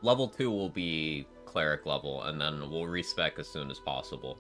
Level 2 will be Cleric level, and then we'll respec as soon as possible.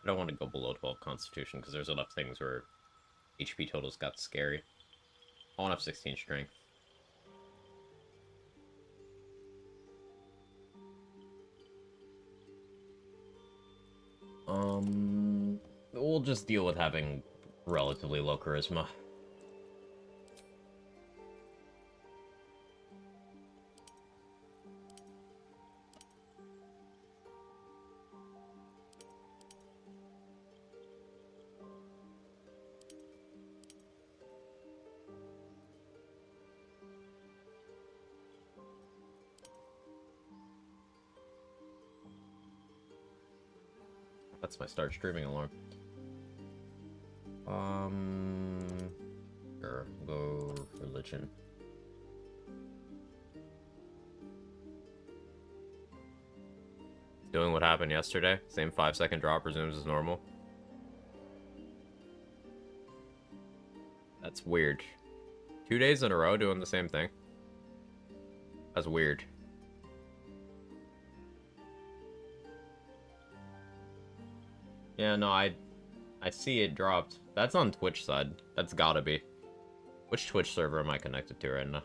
I don't want to go below 12 Constitution, because there's enough things where HP totals got scary. I want to have 16 Strength. We'll just deal with having relatively low Charisma. That's my start streaming alarm. Sure, go religion. Doing what happened yesterday. Same 5-second drop resumes as normal. That's weird. 2 days in a row doing the same thing. That's weird. Yeah, no, I see it dropped. That's on Twitch side. That's gotta be. Which Twitch server am I connected to right now?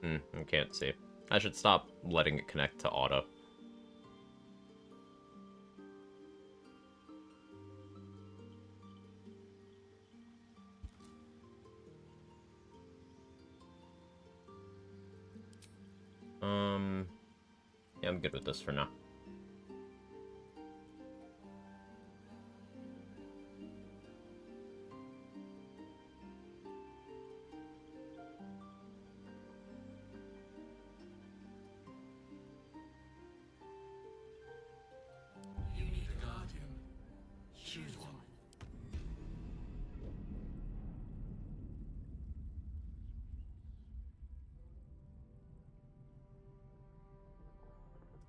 I can't see. I should stop letting it connect to auto. Yeah, I'm good with this for now. You need a guardian. Choose one.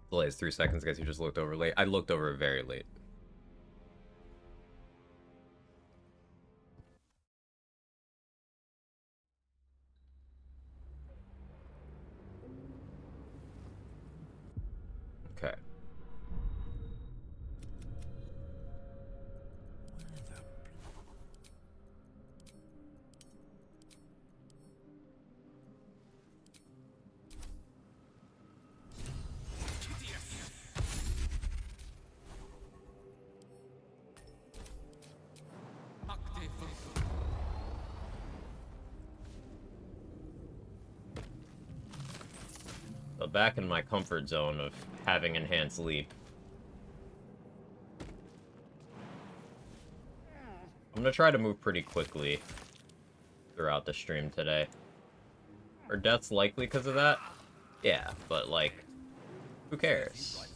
Delay is 3 seconds, guys. You just looked over late. I looked over very late. Okay. So back in my comfort zone of having enhanced leap. I'm gonna try to move pretty quickly throughout the stream today. Are deaths likely because of that? Yeah, but like, who cares?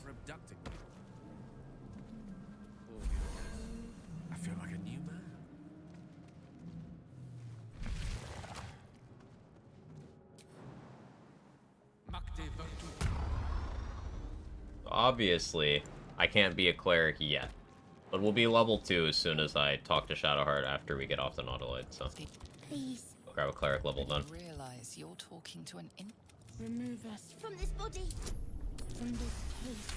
I feel like a new man. Obviously, I can't be a cleric yet. But we'll be level 2 as soon as I talk to Shadowheart after we get off the Nautiloid, so. Please. I'll grab a cleric level done. Realize you're talking to an Remove us from this body. From this place.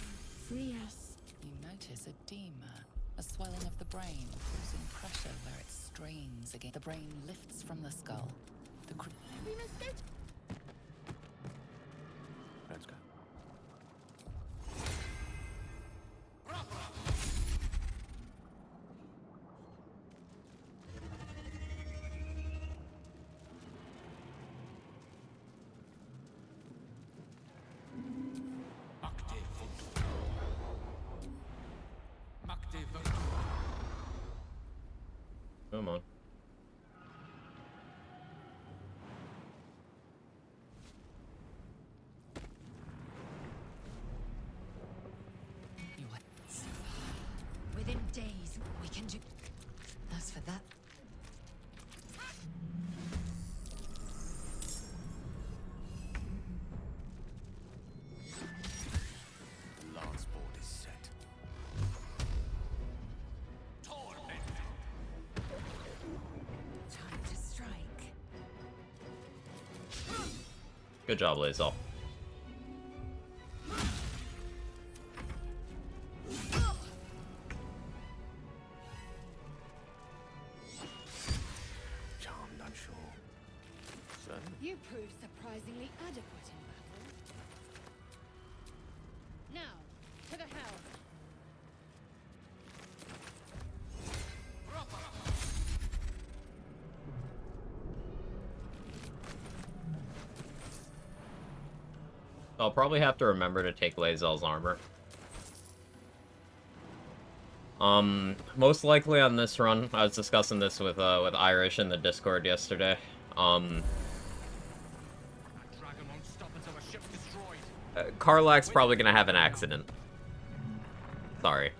Free us. You notice edema, a swelling of the brain, causing pressure where it strains again. The brain lifts from the skull. We must go. Let's go. Come on. You wait. Within days, we can do. As for that, The lance board is set. Time to strike. Good job, Lazel. Charmed, I'm sure. So, You proved surprisingly adequate in battle. Now, to the helm. I'll probably have to remember to take Lazel's armor. Most likely on this run, I was discussing this with Irish in the Discord yesterday. that dragon won't stop until the ship's destroyed. Karlak's probably gonna have an accident. Sorry.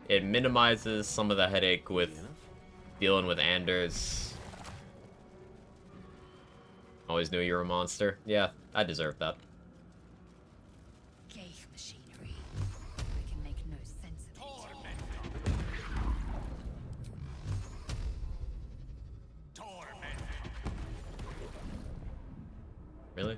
It minimizes some of the headache with dealing with Anders. Always knew you were a monster. Yeah, I deserve that. Gay machinery. I can make no sense of it. Torment. Really?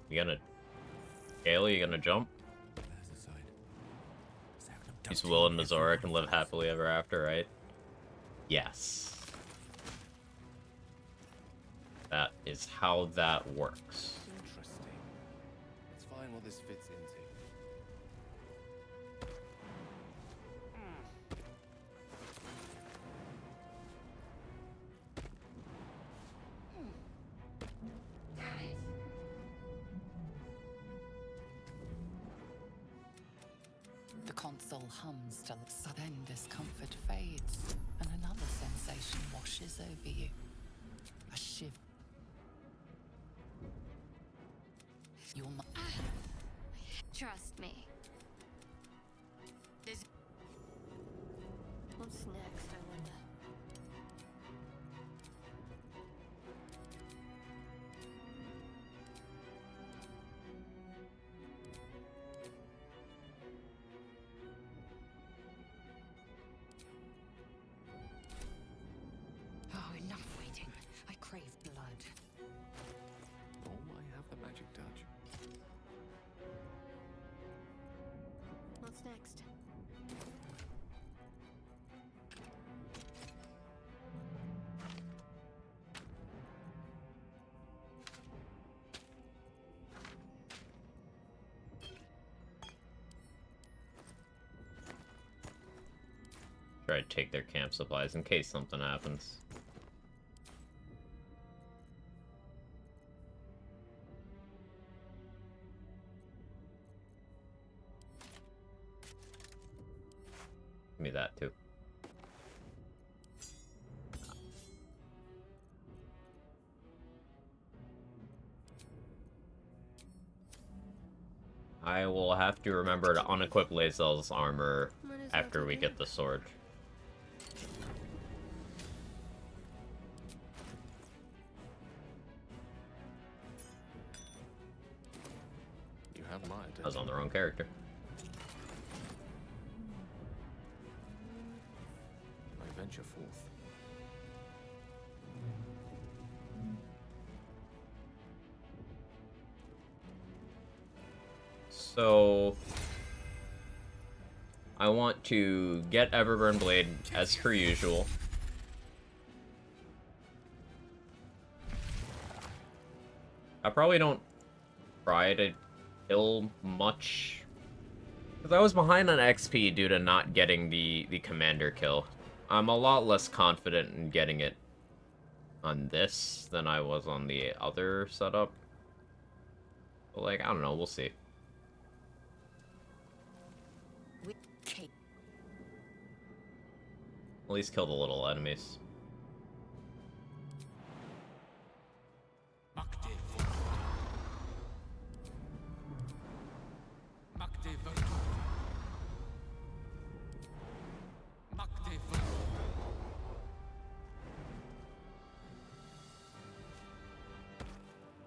You gonna... Kayla, you gonna jump? He's Will and Mizora can live happily ever after, right? Yes. That is how that works. Interesting. Let's find what this fits into. the console hums till so then discomfort fades, and another sensation washes over you. A shiver. Your Trust me. What's next, I wonder? Oh, enough waiting. I crave blood. Oh, I have the magic touch. What's next? Try to take their camp supplies in case something happens. Give me that too. I will have to remember to unequip Lazel's armor Might as well after we take get it. the sword. You have my attention. I was on the wrong character. I venture forth. So I want to get Everburn Blade as per usual. I probably don't try to kill much, because I was behind on XP due to not getting the commander kill. I'm a lot less confident in getting it on this than I was on the other setup. But, like, I don't know, we'll see. At least kill the little enemies.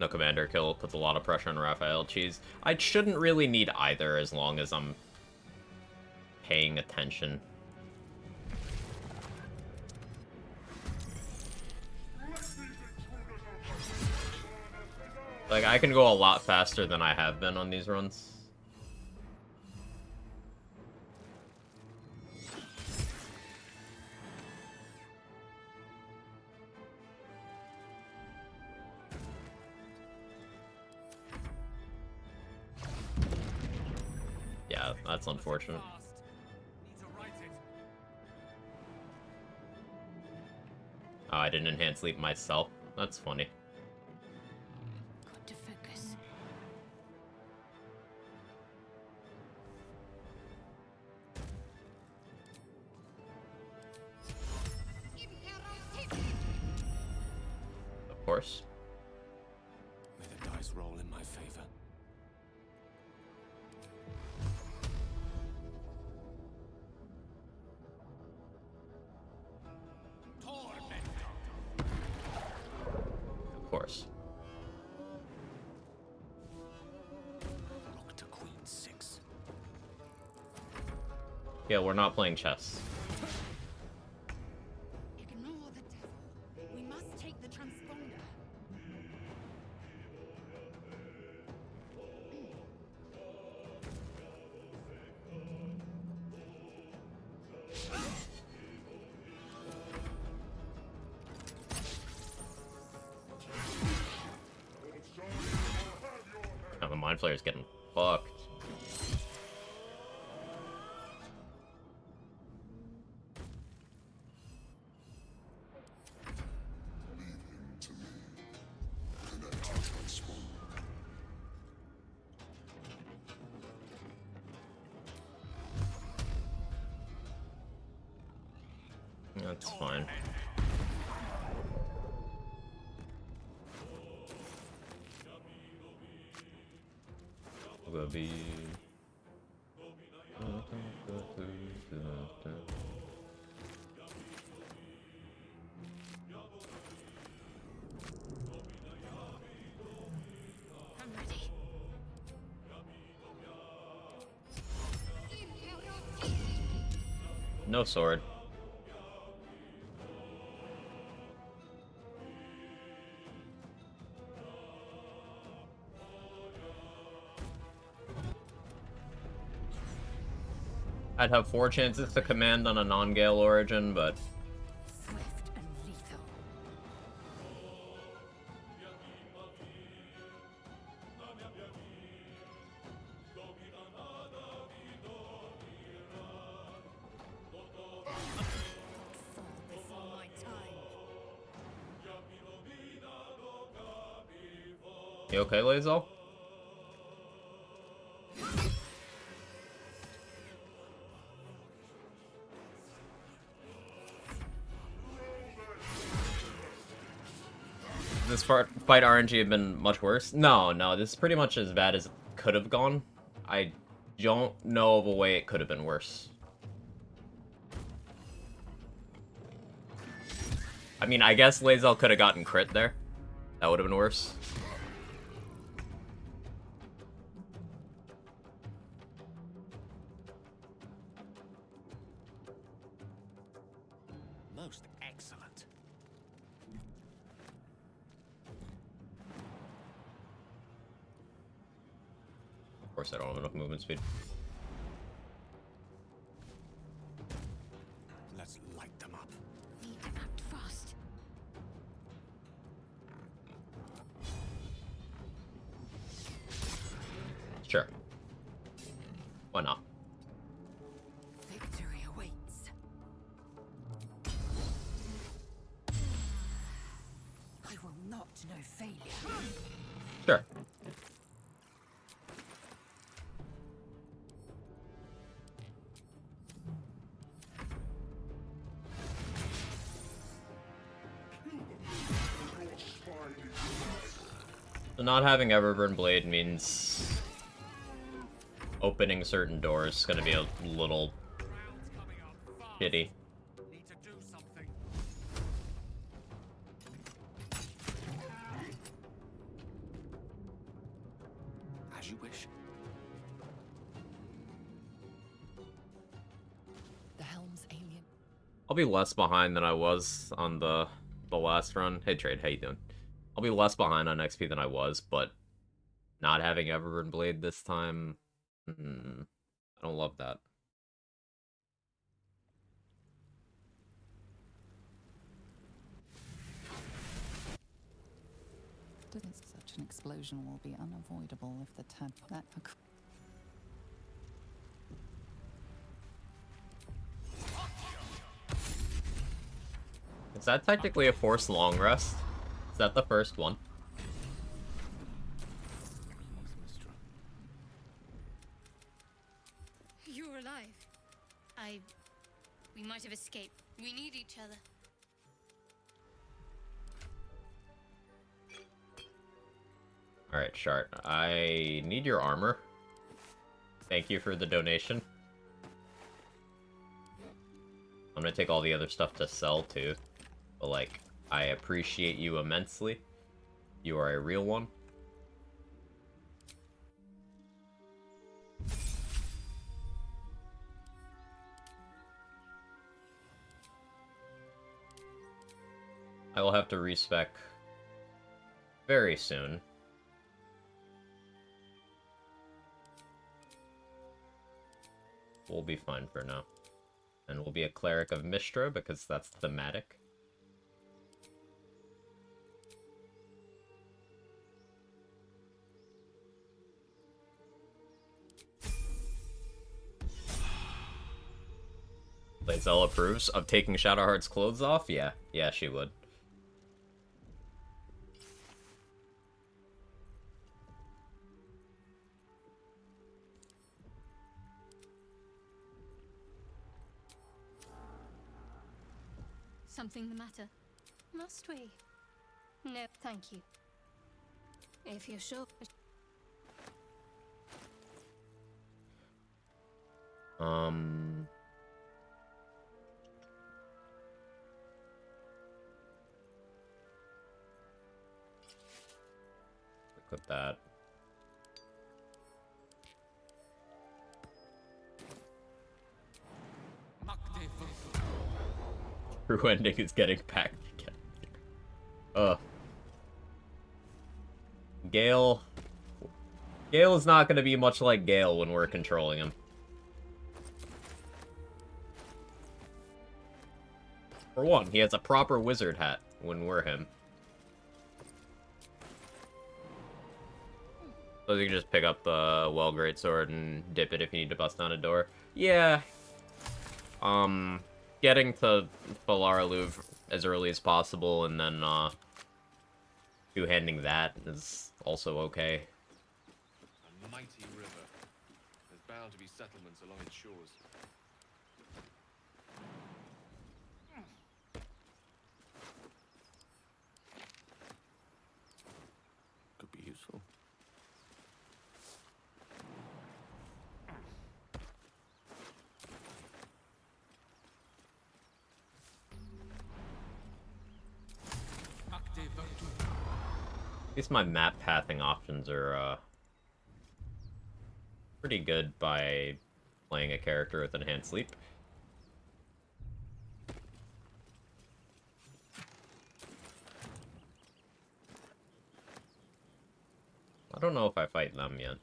No commander kill puts a lot of pressure on Raphael Cheese. I shouldn't really need either as long as I'm paying attention. Like, I can go a lot faster than I have been on these runs. Yeah, that's unfortunate. Oh, I didn't enhance leap myself. That's funny. Got to focus. Of course. May the dice roll in my favor. Of course. Rook to queen 6. Yeah, we're not playing chess. Ignore the devil. We must take the transponder. Oh, the Mind Flayer's getting fucked. That's fine. Will be. I'm ready. No sword. I'd have 4 chances to command on a non-Gale origin, but Swift and lethal. Fall before my time. you okay, Lazel? This fight RNG have been much worse? No, this is pretty much as bad as it could have gone. I don't know of a way it could have been worse. I mean, I guess Lazel could have gotten crit there. That would have been worse. Most excellent. Of course I don't have enough movement speed. Let's light them up. Need to act fast. Sure. Why not? Victory awaits. I will not know failure. Sure. So not having Everburn Blade means opening certain doors is gonna be a little shitty. Need to do something. As you wish. The helm's alien. I'll be less behind than I was on the last run. Hey Trade, how you doing? I'll be less behind on XP than I was, but not having Everburn Blade this time, I don't love that. Such an explosion will be unavoidable if the tadpole. Is that technically a forced long rest? Is that the first one? You're alive. We might have escaped. We need each other. Alright, Shart. I need your armor. Thank you for the donation. I'm gonna take all the other stuff to sell, too. But, like, I appreciate you immensely. You are a real one. I will have to respec very soon. We'll be fine for now. And we'll be a Cleric of Mistra because that's thematic. Lae'zel approves of taking Shadowheart's clothes off? Yeah. Yeah, she would. Something the matter? Must we? No, thank you. If you're sure. Equip that. True ending is getting packed again. Gale is not going to be much like Gale when we're controlling him. For one, he has a proper wizard hat when we're him. So you can just pick up the well greatsword and dip it if you need to bust down a door. Yeah. Getting to Falara Louvre as early as possible and then two-handing that is also okay. A mighty river. There's bound to be settlements along its shores. Could be useful. At least my map pathing options are pretty good by playing a character with enhanced sleep. I don't know if I fight them yet.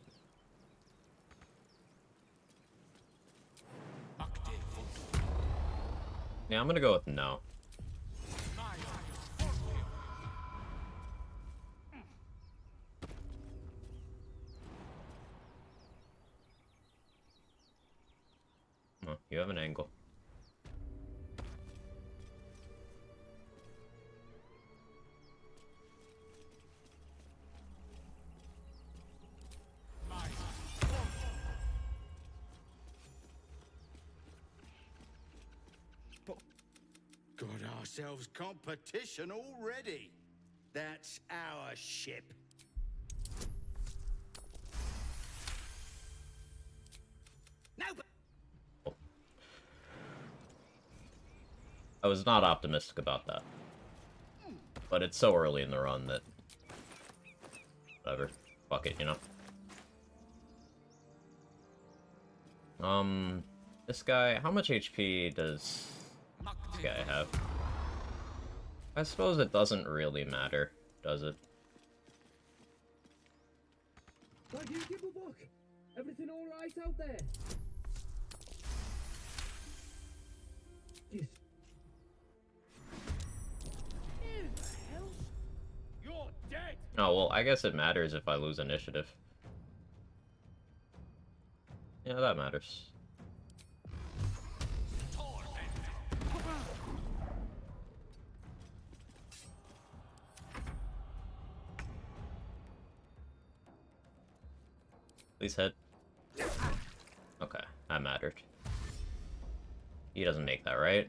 Yeah, I'm gonna go with no. Oh, you have an angle. Got ourselves competition already. That's our ship. No, but I was not optimistic about that. But it's so early in the run that... whatever. Fuck it, you know? This guy... how much HP does this guy have? I suppose it doesn't really matter, does it? Why do you give a fuck? Everything all right out there? Yes. you're dead. Oh, well, I guess it matters if I lose initiative. Yeah, that matters. Please hit. Okay, that mattered. He doesn't make that, right?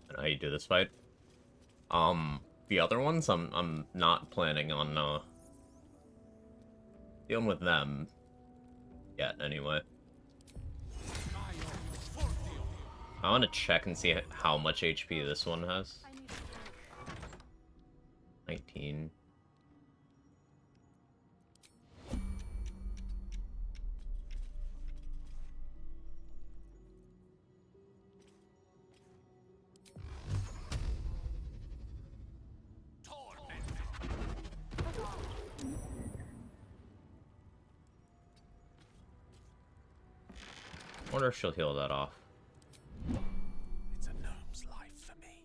I know how you do this fight. The other ones, I'm not planning on dealing with them yet. Anyway, I want to check and see how much HP this one has. 19. I wonder if she'll heal that off. It's a gnome's life for me.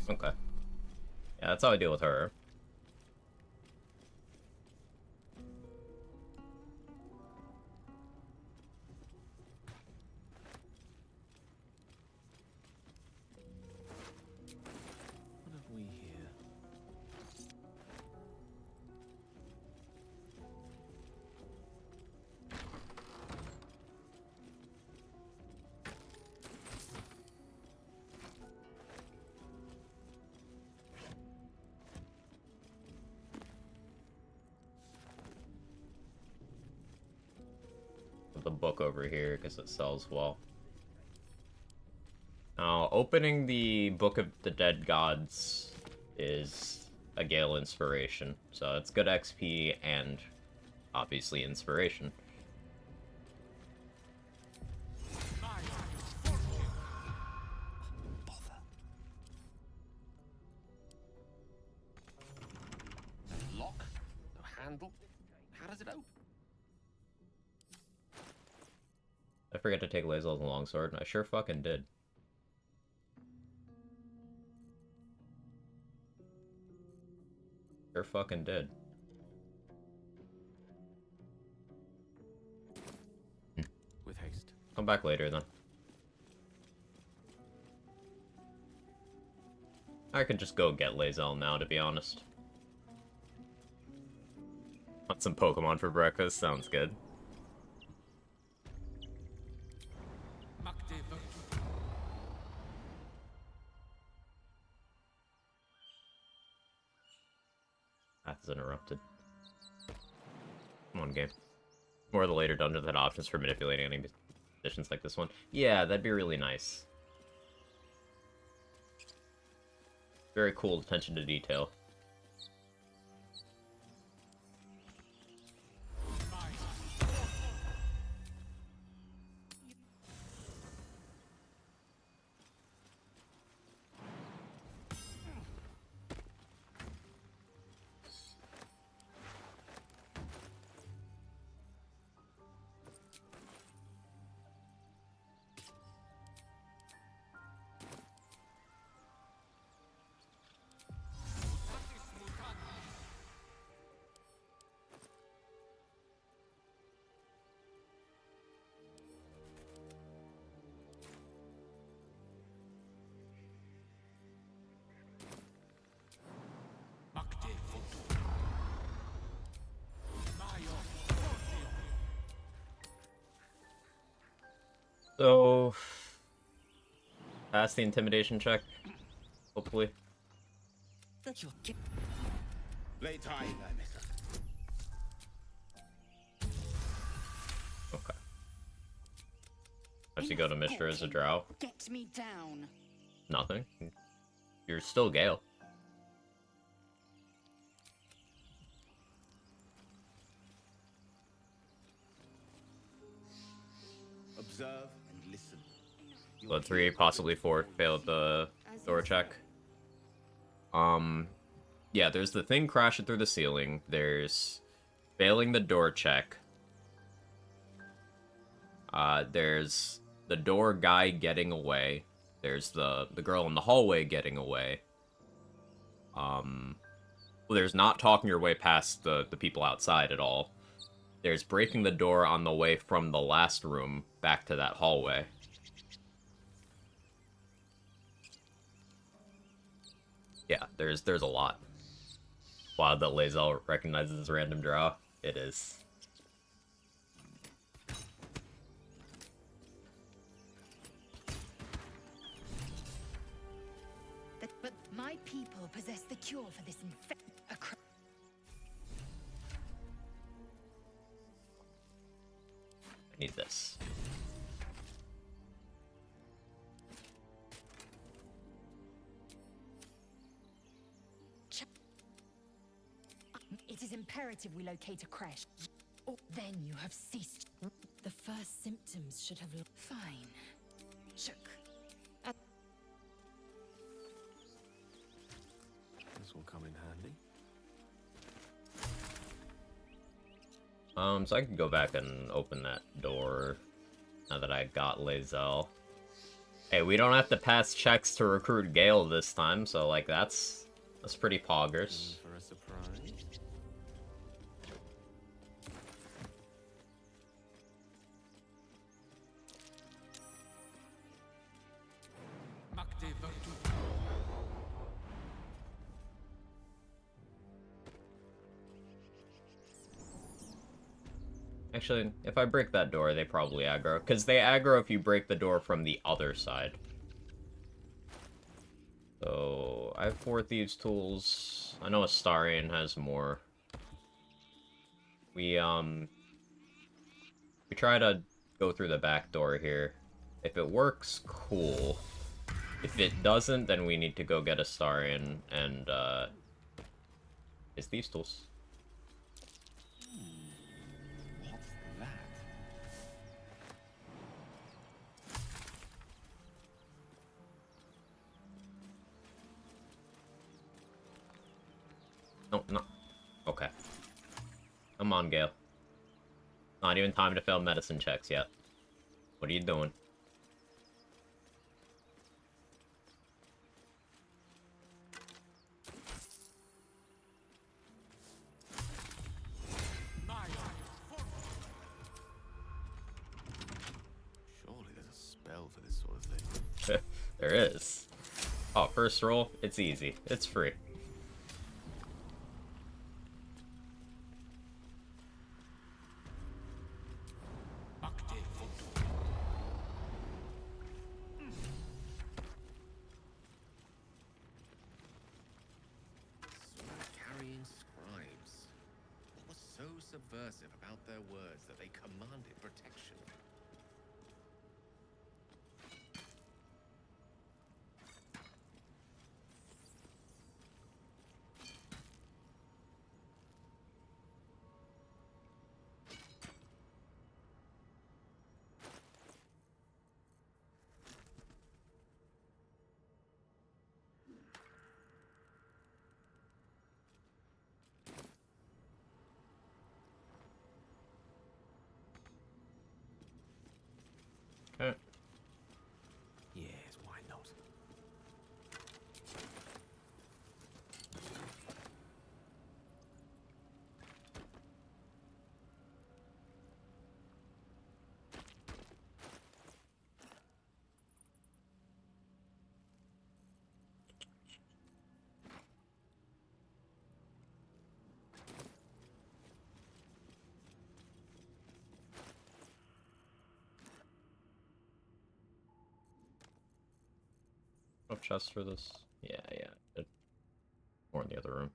Okay. Yeah, that's how I deal with her. What have we here? Put the book over here because it sells well. Now, opening the Book of the Dead Gods is a Gale inspiration, so it's good XP and obviously inspiration. Lock? No handle? How does it open? I forget to take Lae'zel's longsword, and I sure fucking did. Sure fucking did. With haste. Come back later, then. I could just go get Lae'zel now, to be honest. Want some Pokemon for breakfast? Sounds good. Path is interrupted. Come on, game. More of the later dungeons had options for manipulating any conditions like this one. Yeah, that'd be really nice. Very cool attention to detail. So, pass the intimidation check, hopefully. Okay. If you go to Mishra as a drow, Get me down. nothing. You're still Gale. Observe and listen. Blood 3, possibly 4, failed the door check. Yeah, there's the thing crashing through the ceiling. There's failing the door check. There's the door guy getting away. There's the girl in the hallway getting away. Well, there's not talking your way past the people outside at all. There's breaking the door on the way from the last room back to that hallway. Yeah, there's a lot. Wow, that Lae'zel recognizes as random draw. It is. But my people possess the cure for this I need this. It is imperative we locate a crash. Or then you have ceased. The first symptoms should have... Fine. Shook. This will come in handy. So I can go back and open that door now that I got Lae'zel. Hey, we don't have to pass checks to recruit Gale this time, so like that's pretty poggers. For a surprise. Actually, if I break that door, they probably aggro. Because they aggro if you break the door from the other side. So, I have 4 Thieves' Tools. I know Astarion has more. We try to go through the back door here. If it works, cool. If it doesn't, then we need to go get Astarion and, his Thieves' Tools. What's that? No, no. Okay. Come on, Gale. Not even time to fail medicine checks yet. What are you doing? Surely there's a spell for this sort of thing. There is. Oh, first roll? It's easy. It's free. subversive about their words that they commanded protection. Okay. Yes, why not? No chest for this. Yeah. More in the other room.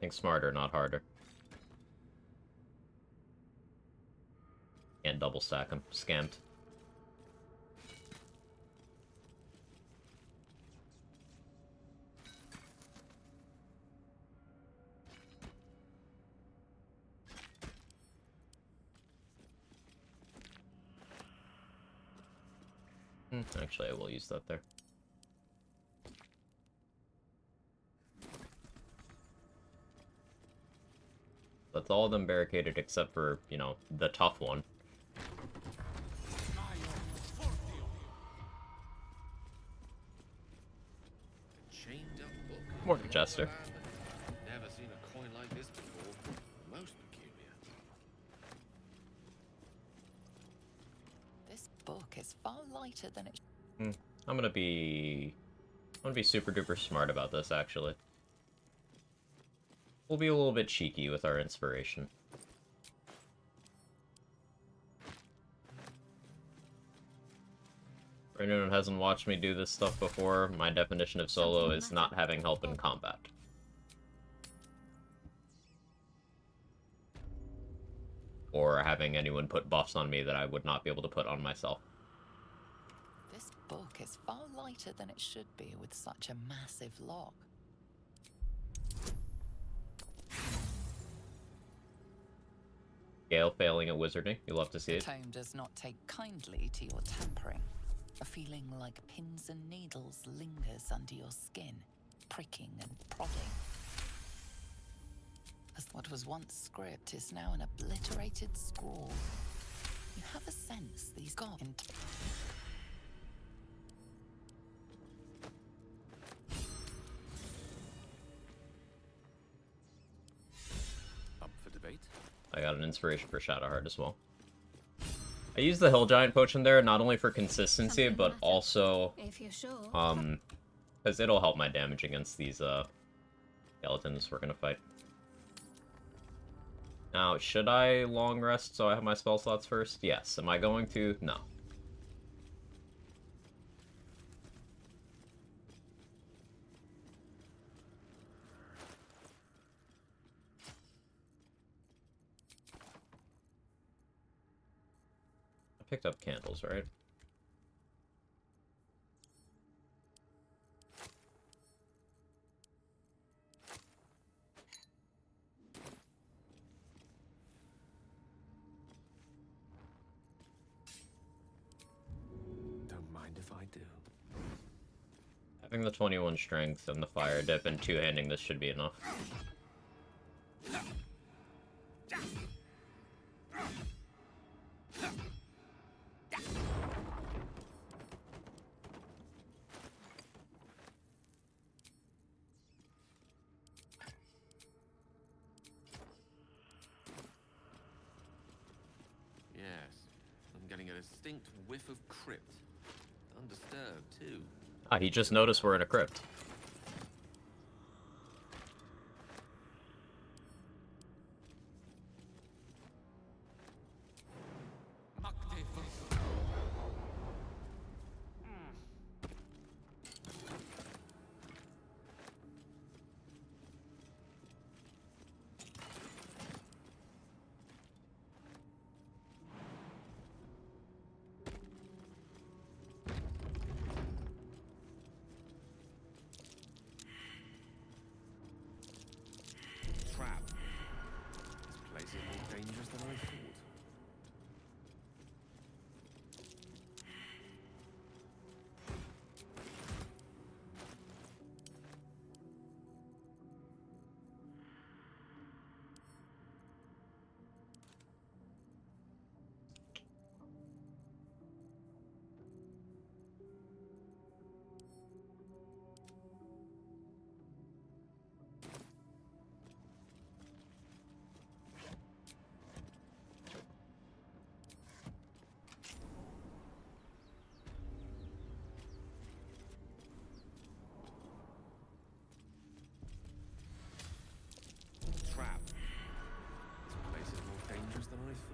Think smarter, not harder. Can't double stack them. Scammed. Actually, I will use that there. That's all of them barricaded except for, you know, the tough one. Chained up book. Morning, Chester. Never seen a coin like this before. Most peculiar. This book is far lighter than it. I'm gonna be super duper smart about this, actually. We'll be a little bit cheeky with our inspiration. For anyone who hasn't watched me do this stuff before, my definition of solo is not having help in combat. Or having anyone put buffs on me that I would not be able to put on myself. This book is far lighter than it should be with such a massive log. Gale failing at wizarding. You love to see The it. tome does not take kindly to your tampering. A feeling like pins and needles lingers under your skin, pricking and prodding. As what was once script is now an obliterated scrawl. You have a sense these got into. Up for debate? I got an inspiration for Shadowheart as well. I use the Hill Giant potion there, not only for consistency, Something but matter. also, If you're sure. because it'll help my damage against these, skeletons we're gonna fight. Now, should I long rest so I have my spell slots first? Yes. Am I going to? No. I picked up candles, right? Don't mind if I do. Having the 21 strength and the fire dip and two-handing this should be enough. distinct whiff of crypt. Undisturbed, too. Ah, he just noticed we're in a crypt. Trap. This place is more dangerous than I thought. Trap. This place is more dangerous than I thought.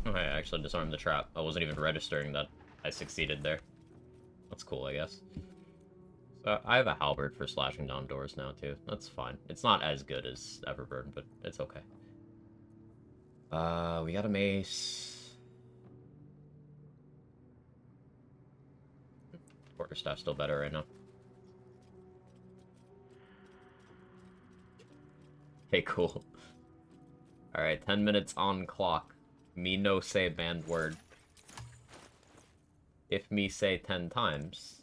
Oh, I actually disarmed the trap. I wasn't even registering that I succeeded there. That's cool, I guess. So I have a halberd for slashing down doors now, too. That's fine. It's not as good as Everburden, but it's okay. We got a mace. Quarterstaff's still better right now. Hey, cool. Alright, 10 minutes on clock. Me no say banned word. If me say 10 times,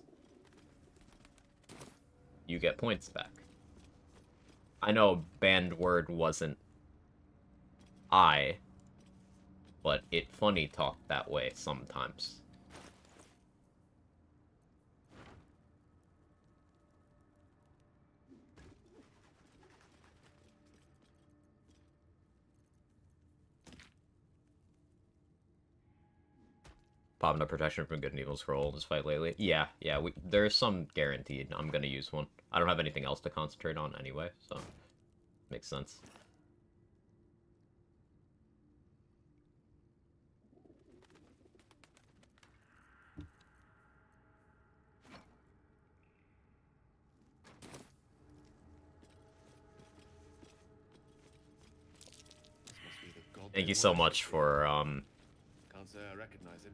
you get points back. I know banned word wasn't I, but it funny talked that way sometimes. Popping up protection from good and evil scroll this fight lately. Yeah, there's some guaranteed. I'm gonna use one. I don't have anything else to concentrate on anyway, so makes sense. This must be the god. Thank you so much for Can't say I recognize him.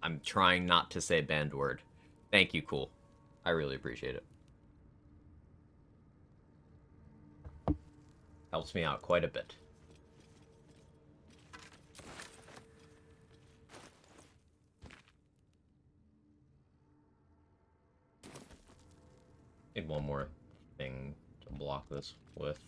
I'm trying not to say banned word. Thank you, cool. I really appreciate it. Helps me out quite a bit. Need one more thing to block this with.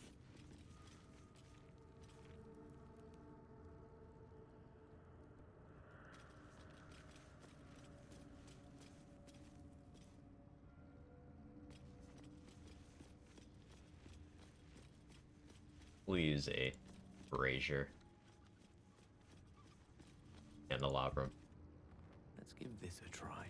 We'll use a brazier. Candelabrum. Let's give this a try.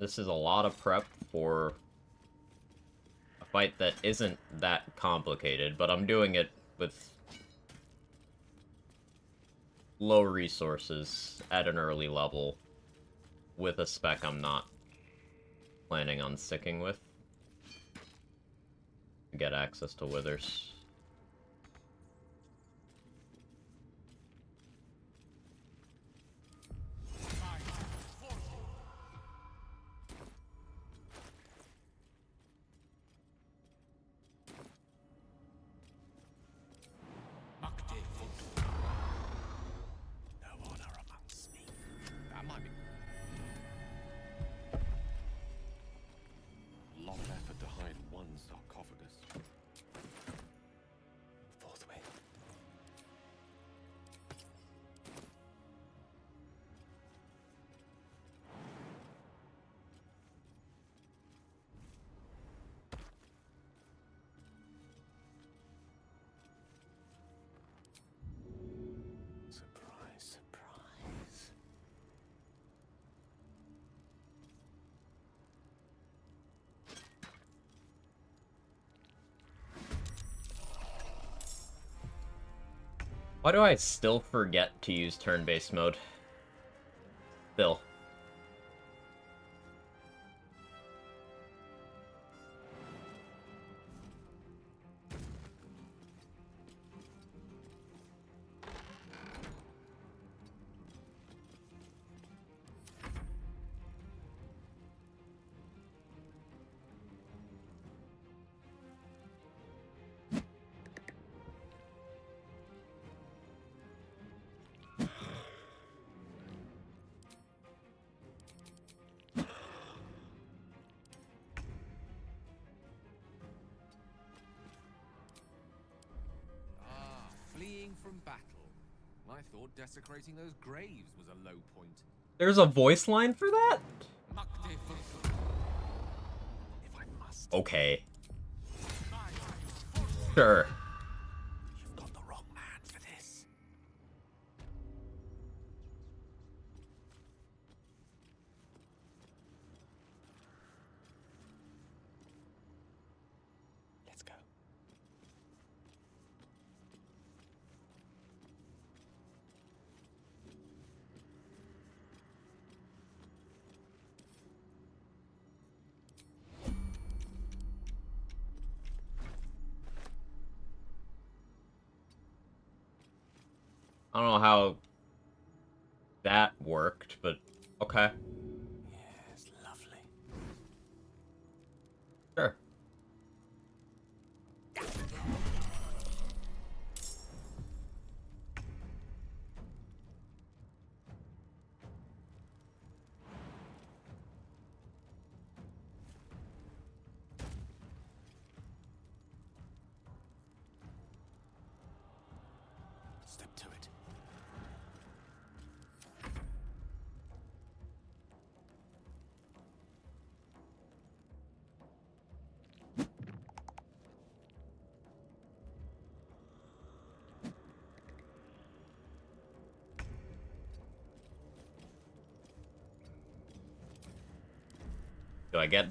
This is a lot of prep for a fight that isn't that complicated, but I'm doing it with low resources at an early level with a spec I'm not planning on sticking with to get access to withers. Why do I still forget to use turn-based mode? Still. Ah, fleeing from battle. I thought desecrating those graves was a low point. There's a voice line for that? If I must. Okay. Sure. You've got the wrong man for this. Let's go. I don't know how that worked, but okay. Yes, lovely. Sure. Step to it. Do I get...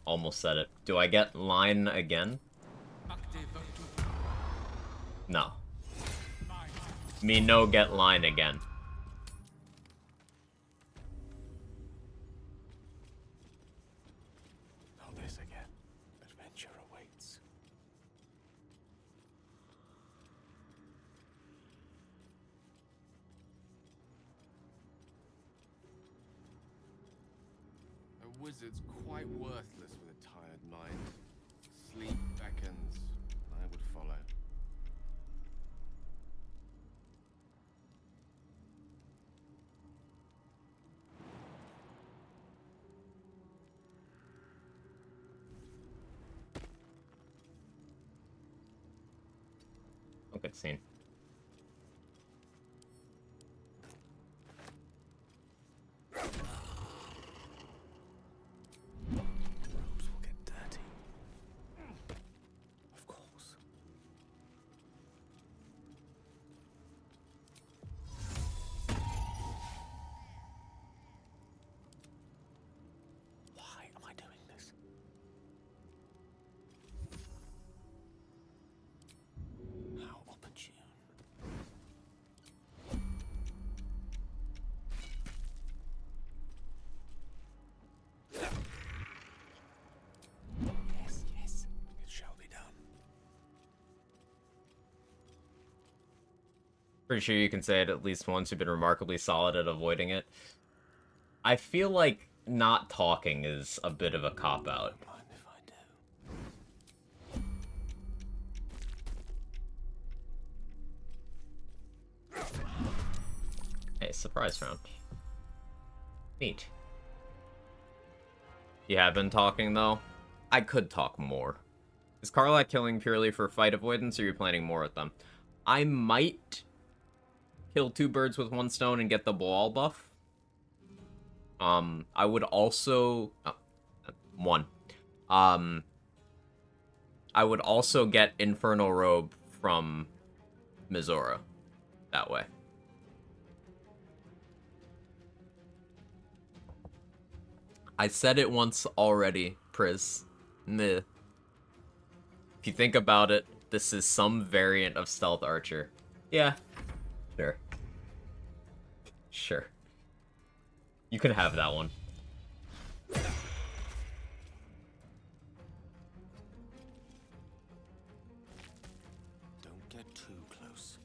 Almost said it. Do I get line again? No. Me no get line again. Not this again. Adventure awaits. A wizard's quite worthless with a tired mind. Sleep beckons. I would follow. Oh, good scene. Robes will get dirty. Of course. Why am I doing this? How opportune. Yes, yes, it shall be done. Pretty sure you can say it at least once. You've been remarkably solid at avoiding it. I feel like not talking is a bit of a cop-out. Don't mind if I do. Hey, surprise round. Neat. You have been talking, though? I could talk more. Is Karlach killing purely for fight avoidance, or are you planning more with them? I might kill two birds with one stone and get the Baal buff. I would also... one. I would also get Infernal Robe from Mizora. That way. I said it once already, Priz. Meh. If you think about it, this is some variant of Stealth Archer. Yeah. Sure. Sure. You can have that one. Don't get too close.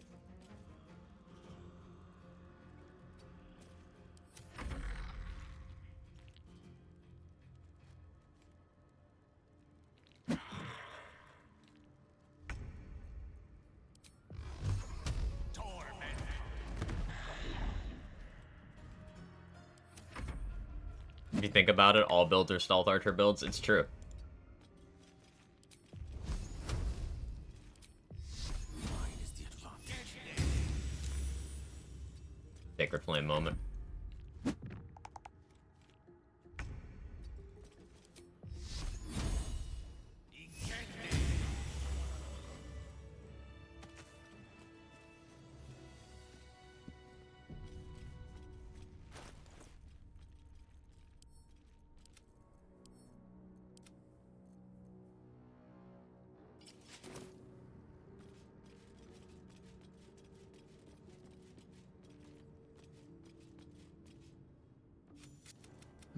If you think about it, all builds are stealth archer builds. It's true. Mine is the advantage. Sacred Flame moment.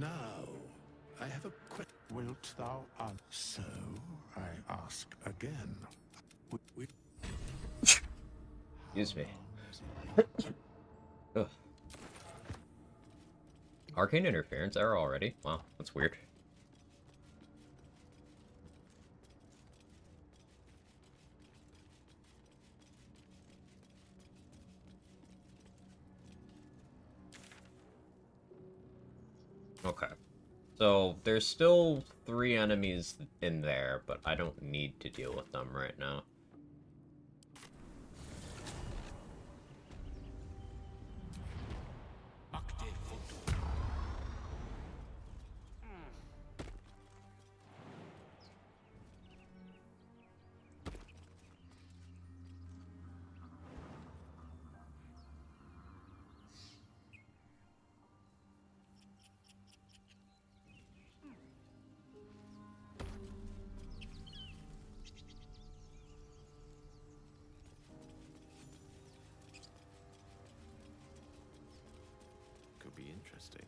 Now, I have a question. Wilt thou answer? So, I ask again. Excuse me. Ugh. Arcane Interference error already? Wow, that's weird. Okay. So, there's still 3 enemies in there, but I don't need to deal with them right now. Could be interesting.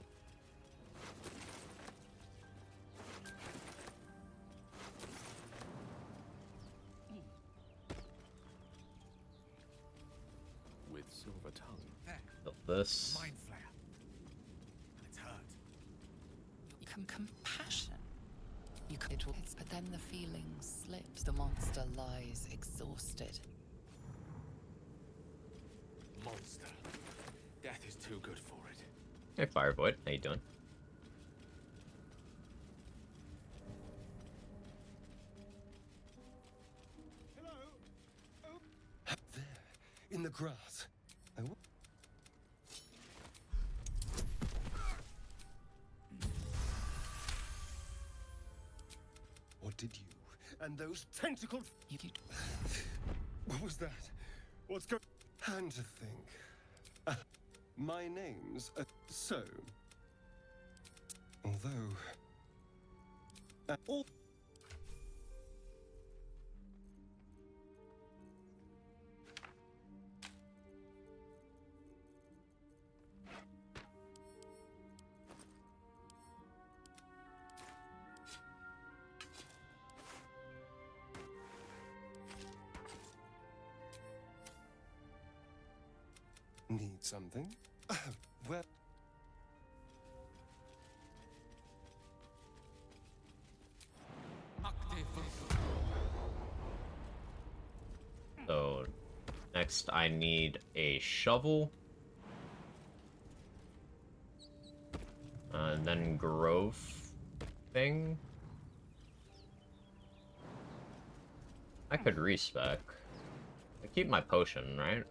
With Silver Tongue. Build this. Mind flare. And it's hurt. Compassion. You could, but then the feeling slips. The monster lies exhausted. Monster. Death is too good for it. Hey, Fireboy, how you doing? There, in the grass. What did you and those tentacles? You What was that? What's going? And to think, my name's so. Although, all. Need something? Well. So, next I need a shovel. And then growth thing. I could respec. I keep my potion, right?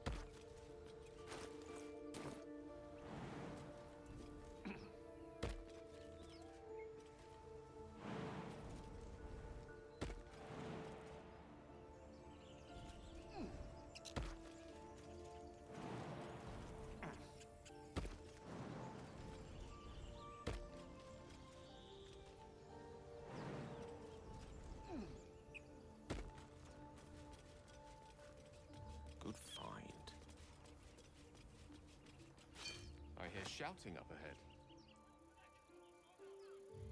Good find. shouting up ahead?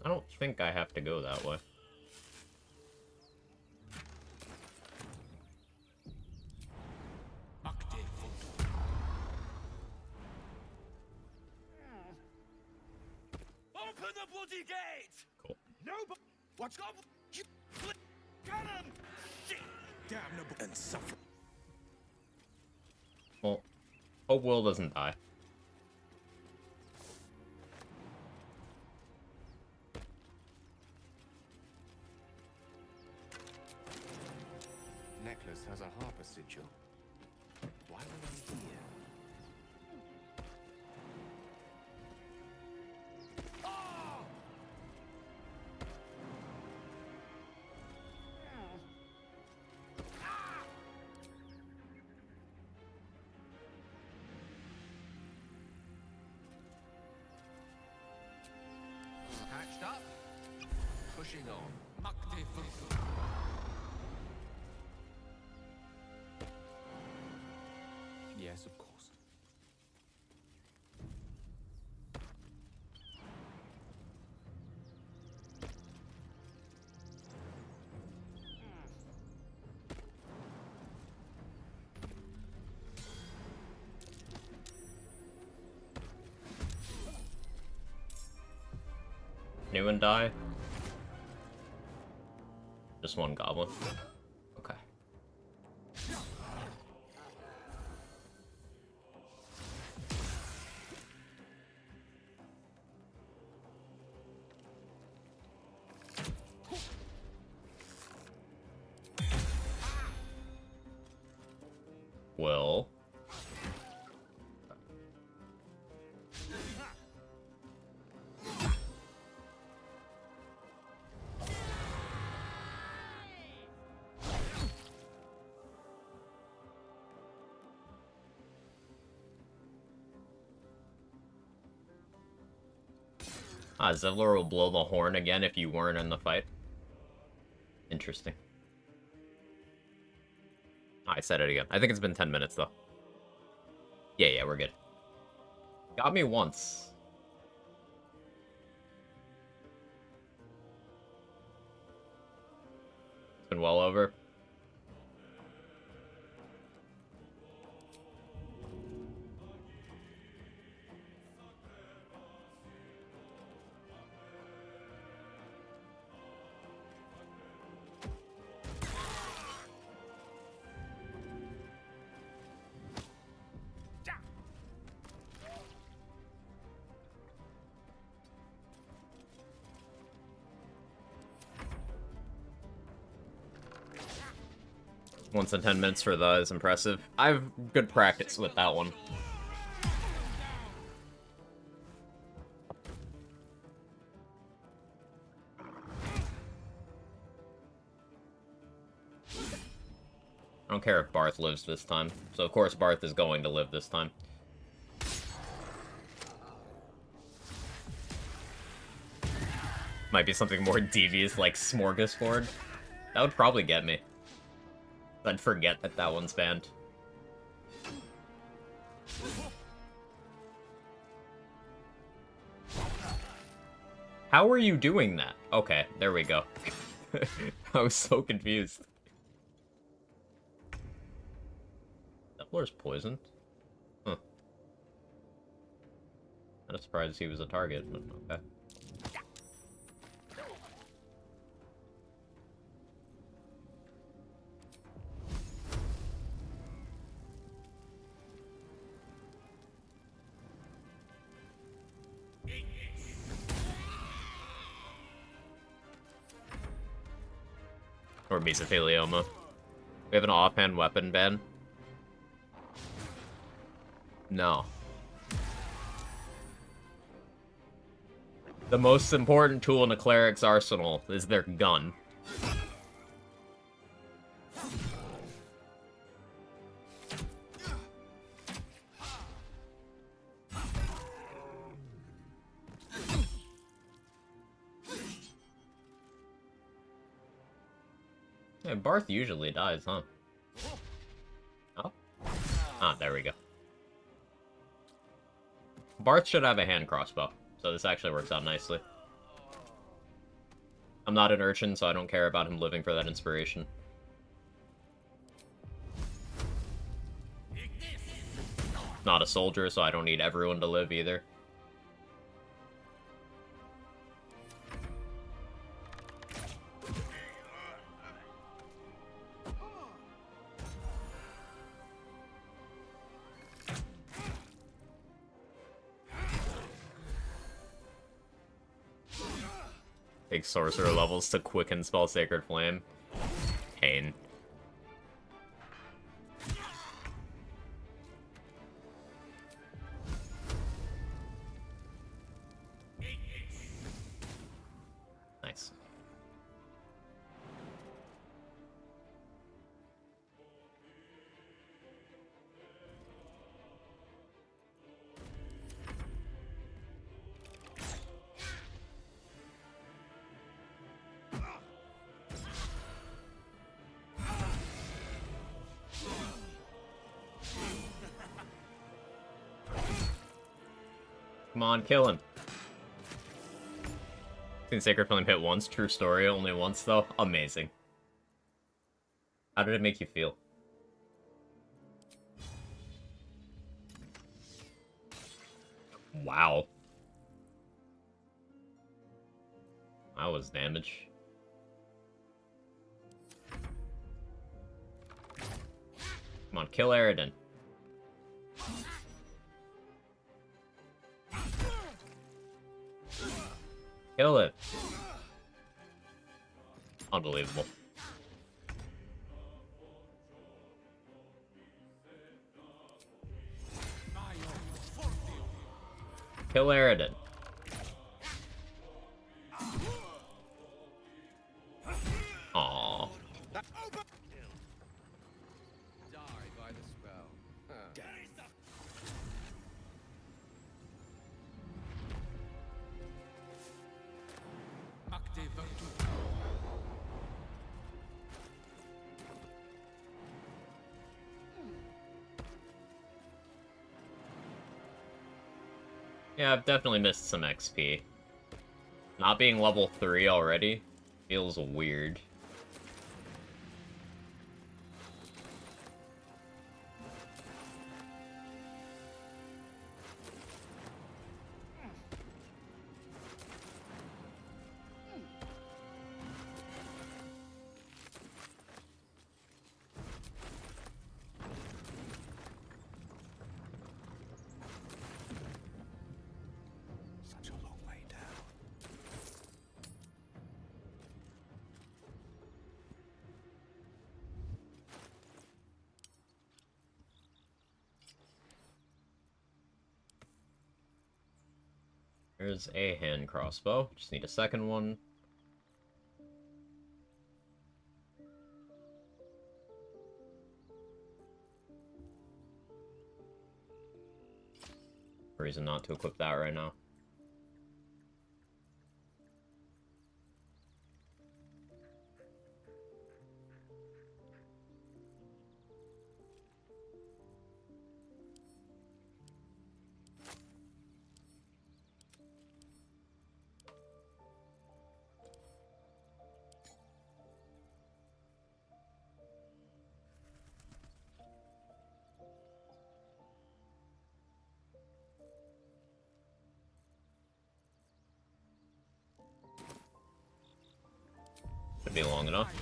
I don't think I have to go that way. Open the bloody gate! Cool. No, but what's up? You cannon! Shit! Damn the and suffer. Well, hope Will doesn't die. Necklace has a harper sigil. Why would I here? Patched up. Pushing on. Yes, of course. Anyone die? Just one goblin. Okay. Well. Zevlor will blow the horn again if you weren't in the fight. Interesting. I said it again. I think it's been 10 minutes, though. Yeah, we're good. Got me once. It's been well over. Once in 10 minutes for the is impressive. I have good practice with that one. I don't care if Barth lives this time. So of course Barth is going to live this time. Might be something more devious like Smorgasbord. That would probably get me. I'd forget that that one's banned. How are you doing that? Okay, there we go. I was so confused. That floor's poisoned? Huh. Not surprised he was a target, but okay. Or mesothelioma. We have an offhand weapon ban? No. The most important tool in a cleric's arsenal is their gun. Yeah, Barth usually dies, huh? Oh? Ah, there we go. Barth should have a hand crossbow, so this actually works out nicely. I'm not an urchin, so I don't care about him living for that inspiration. Not a soldier, so I don't need everyone to live either. Take sorcerer levels to quicken spell Sacred Flame. Pain. Nice. Come on, kill him. Seen Sacred Flame hit once, true story, only once though. Amazing. How did it make you feel? Wow. That was damage. Come on, kill Aridin. Kill it. Unbelievable. Kill Aridin. Aww. Die by the spell. Huh. Yeah, I've definitely missed some XP. Not being level 3 already feels weird. Such a long way down. There's a hand crossbow. Just need a second one. Reason not to equip that right now. Should be long enough.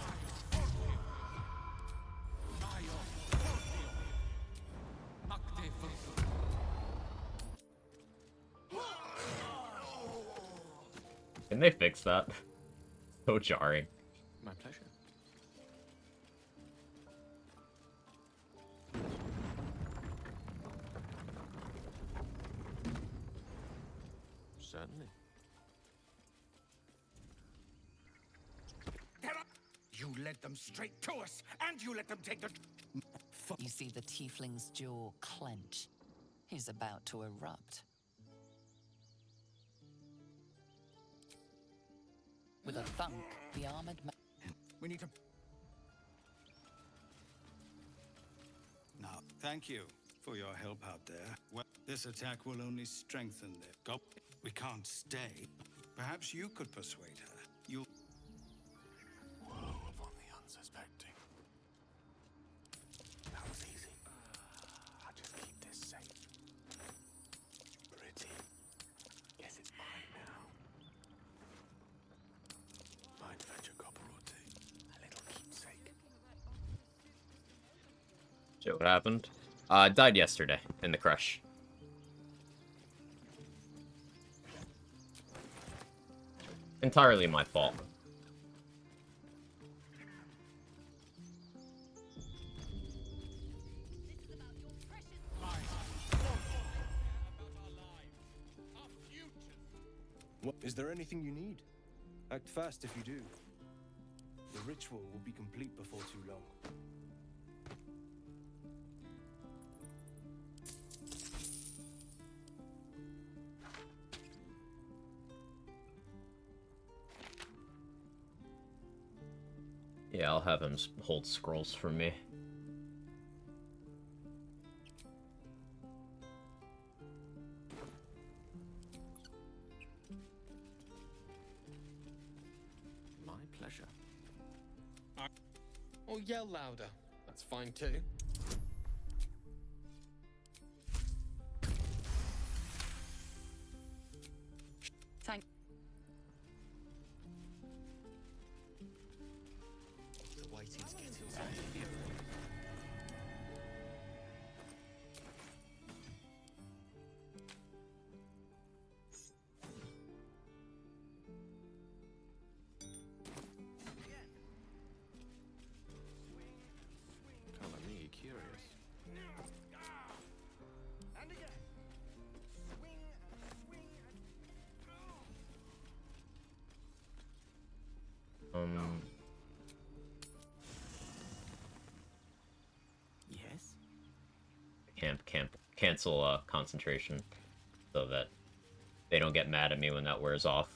Can they fix that? So jarring. My pleasure. Certainly. You led them straight to us, and you let them take the... You see the tiefling's jaw clench. He's about to erupt. With a thunk, the armored man... We need to... No, thank you for your help out there. Well, this attack will only strengthen them. We can't stay. Perhaps you could persuade her. You'll... Woe upon the unsuspecting. That was easy. I'll just keep this safe. Pretty. Guess it's mine now. Might fetch a copper or two. A little keepsake. Shit, what happened? Died yesterday in the crush. Entirely my fault. What, is there anything you need? Act fast if you do. The ritual will be complete before too long. Yeah, I'll have him hold scrolls for me. My pleasure. Or yell louder. That's fine too. Thank. The waiting's getting Color me curious. And again. Swing and swing and... Yes? Can't cancel concentration so that they don't get mad at me when that wears off.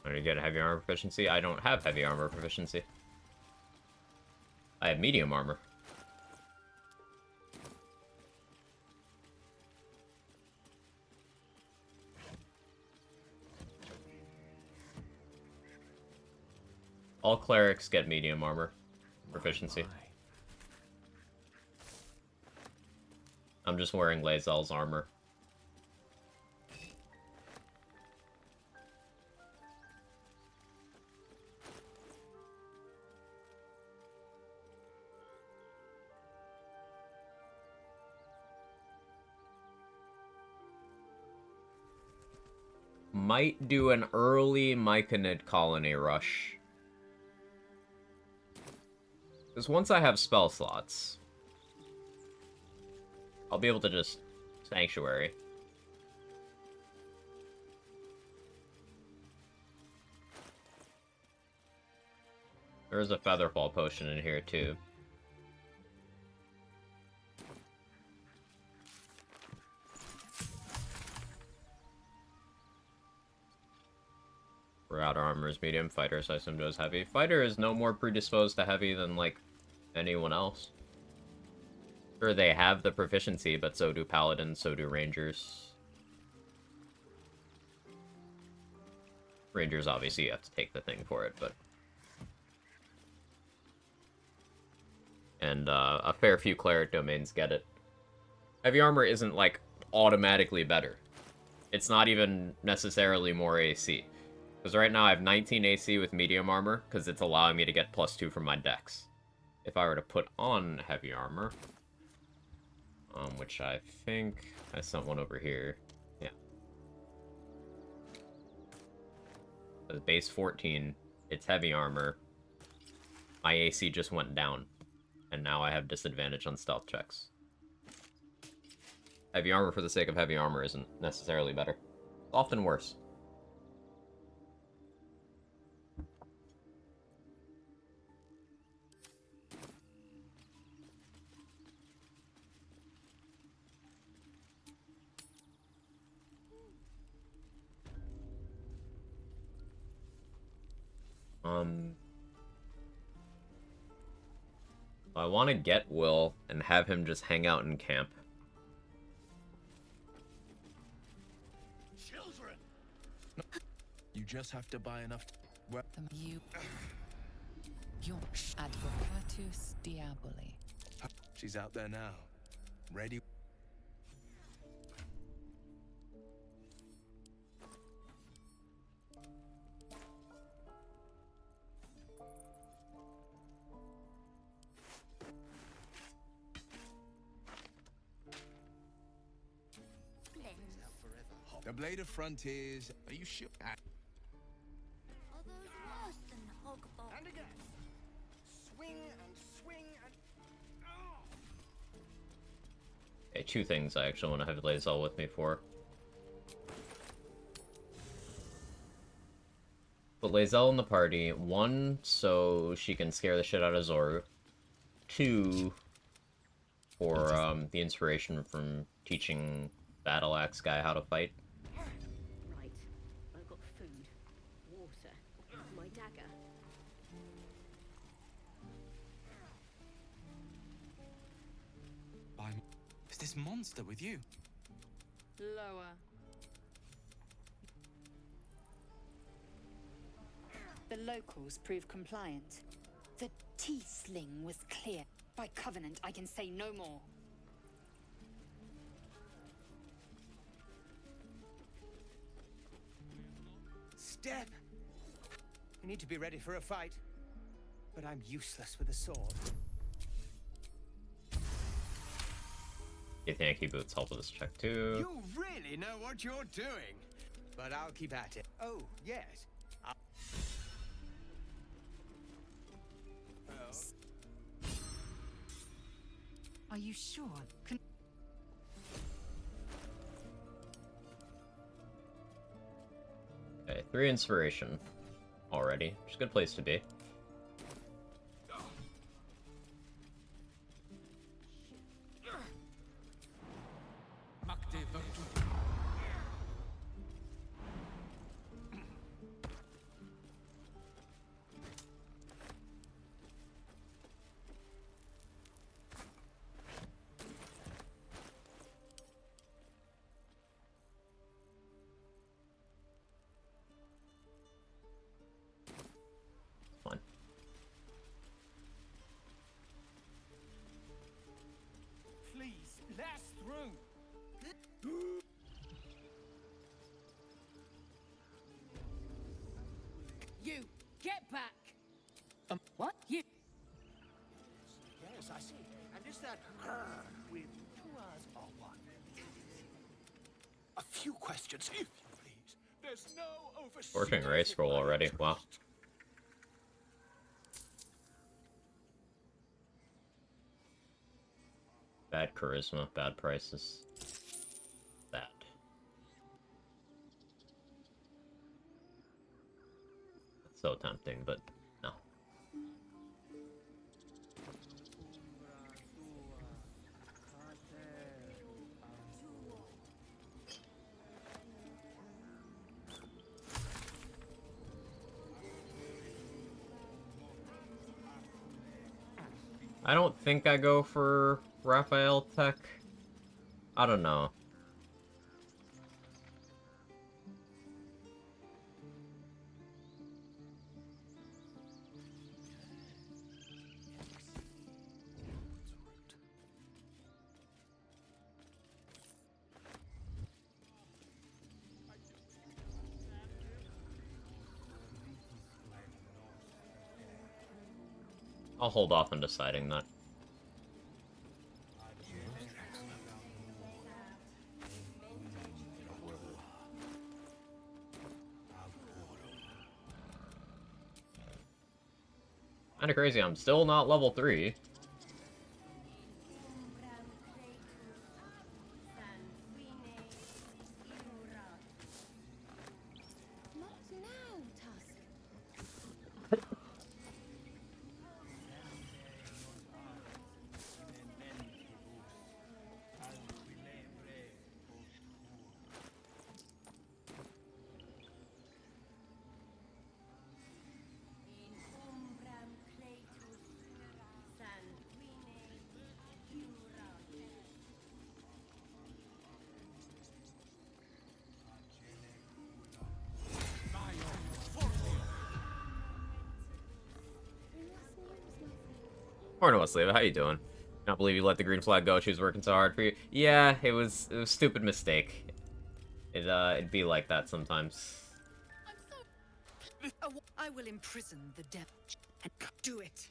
Want to get a heavy armor proficiency? I don't have heavy armor proficiency. I have medium armor. All clerics get medium armor proficiency. I'm just wearing Lae'zel's armor. Might do an early Myconid colony rush. Because once I have spell slots, I'll be able to just Sanctuary. There is a Featherfall potion in here too. Outer armor is medium, fighters I assume does heavy. Fighter is no more predisposed to heavy than, like, anyone else. Sure, they have the proficiency, but so do paladins, so do rangers. Rangers, obviously, you have to take the thing for it, but... And, a fair few cleric domains get it. Heavy armor isn't, like, automatically better. It's not even necessarily more AC. Because right now I have 19 AC with medium armor, because it's allowing me to get +2 from my dex. If I were to put on heavy armor, which I think I sent one over here. Yeah. The base 14, it's heavy armor. My AC just went down, and now I have disadvantage on stealth checks. Heavy armor for the sake of heavy armor isn't necessarily better. It's often worse. I want to get Will and have him just hang out in camp. Children! You just have to buy enough. Well, Your advocatus diaboli. she's out there now. Ready? The Blade of Frontiers. Are you sure? Are those worse than Hogbot? And again. Swing and swing and. Okay, two things I actually want to have Lae'zel with me for. Put Lae'zel in the party. One, so she can scare the shit out of Zoru. Two, for the inspiration from teaching Battle Axe guy how to fight. Right. I've got food, water, my dagger. Is this monster with you? Lower. The locals prove compliant. The tea-sling was clear. By covenant, I can say no more. Step! We need to be ready for a fight. But I'm useless with a sword. Get the Yankee Boots help with this check too. You really know what you're doing. But I'll keep at it. Oh, yes. Are you sure? Okay, 3 inspiration already, which is a good place to be. Fine. Please, last through. You get back. What? You. Yes, I see. And is that with 2 hours or what? A few questions, if you please. There's no overseas. Fortune Ray scroll already. Wow. Bad charisma, bad prices. Bad. So tempting, but no. I don't think I go for Raphael Tech. I don't know. I'll hold off on deciding that. Kinda crazy, I'm still not level 3. Not now, Tusk. Morning, Wesley. How you doing? Can't believe you let the green flag go. She was working so hard for you. Yeah, it was a stupid mistake. It'd be like that sometimes. I will imprison the devil and do it.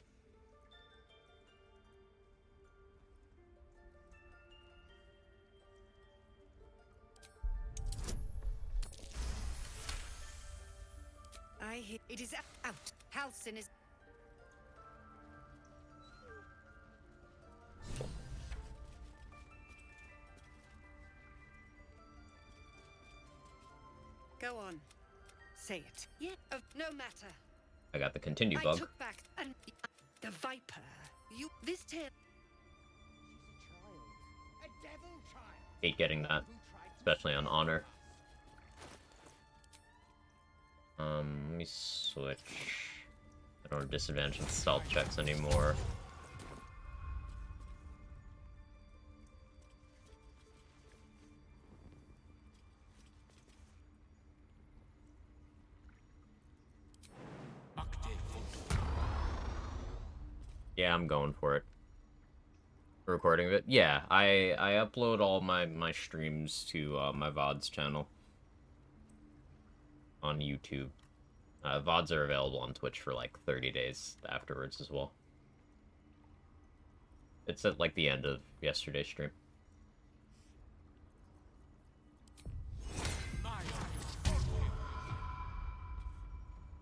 I hear it is out. Halcyon is. Go on. Say it. Yeah. No matter. I got the continue I bug. took back and the Viper. You. This tale. A devil child. Hate getting that, especially on honor. Let me switch. I don't have disadvantage in stealth checks anymore. Yeah, I'm going for it. Recording of it. Yeah, I upload all my streams to my VODs channel on YouTube. VODs are available on Twitch for like 30 days afterwards as well. It's at like the end of yesterday's stream.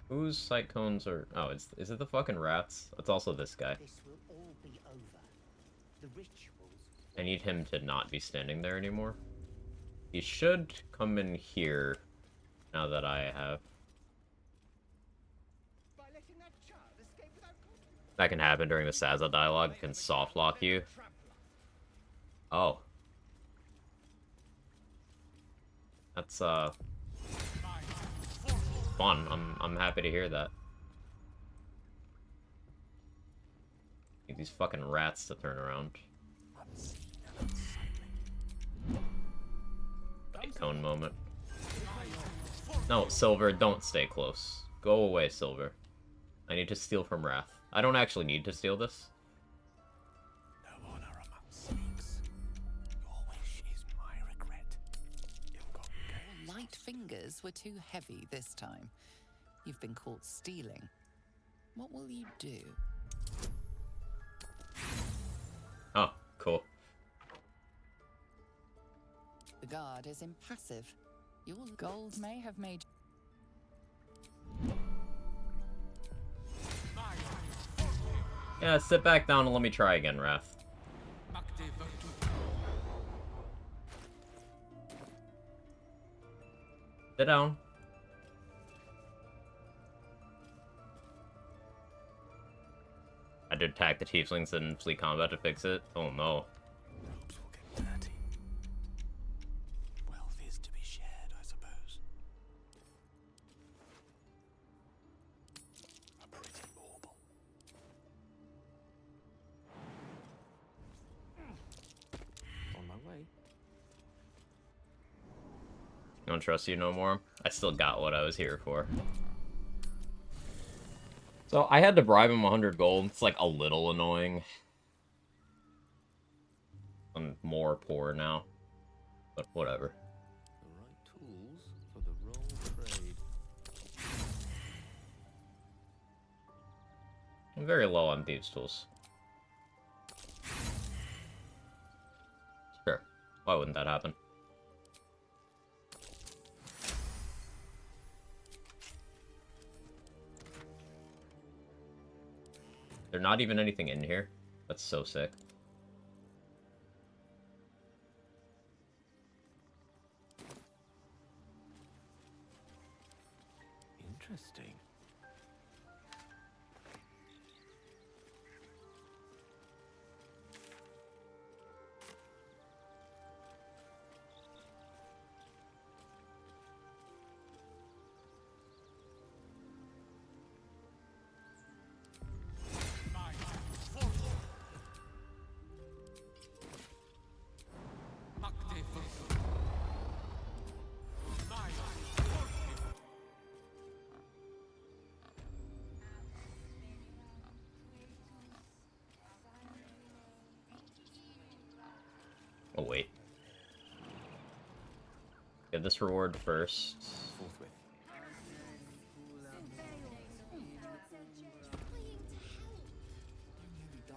Whose sight cones are... Oh, is it the fucking rats? It's also this guy. This will all be over. The rituals. I need him to not be standing there anymore. He should come in here now that I have... By letting that child escape without consequence. That can happen during the Saza dialogue. Can soft lock you. Oh. That's fun. I'm happy to hear that. Need these fucking rats to turn around. Light cone moment. No, Silver, don't stay close. Go away, Silver. I need to steal from Wrath. I don't actually need to steal this. No honor among snakes. Your wish is my regret. Light fingers were too heavy this time. You've been caught stealing. What will you do? Oh, cool. The guard is impassive. Your gold may have made... Yeah, sit back down and let me try again, Wrath. Sit down. I did attack the tieflings in fleet combat to fix it. Oh no. Robes will get dirty. Wealth is to be shared, I suppose. A pretty bauble. On my way. Don't trust you no more. I still got what I was here for. So I had to bribe him 100 gold. It's like a little annoying. I'm more poor now, but whatever. The right tools for the wrong trade. I'm very low on thieves' tools. Sure. Why wouldn't that happen? There's not even anything in here. That's so sick. Interesting. Get this reward first. Forthwith.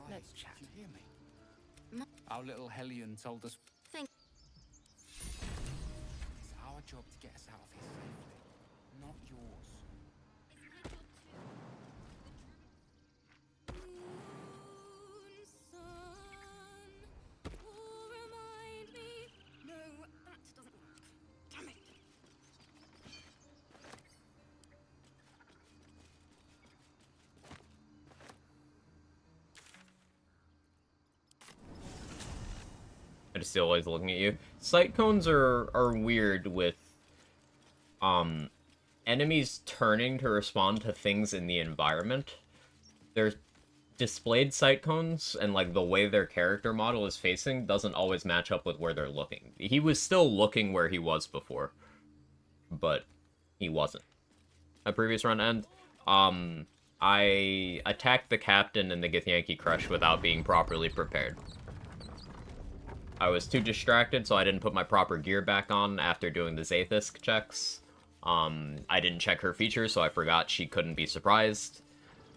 Let's chat. Hear me. Our little Hellion told us Thank. it's our job to get us out of here safely, not yours. No, that doesn't work. Damn it. I just still always looking at you. Sight cones are weird with enemies turning to respond to things in the environment. They're displayed sight cones, and like the way their character model is facing doesn't always match up with where they're looking. He was still looking where he was before, but he wasn't. A previous run, and I attacked the captain in the Githyanki Crush without being properly prepared. I was too distracted, so I didn't put my proper gear back on after doing the Zathis checks. I didn't check her features, so I forgot she couldn't be surprised.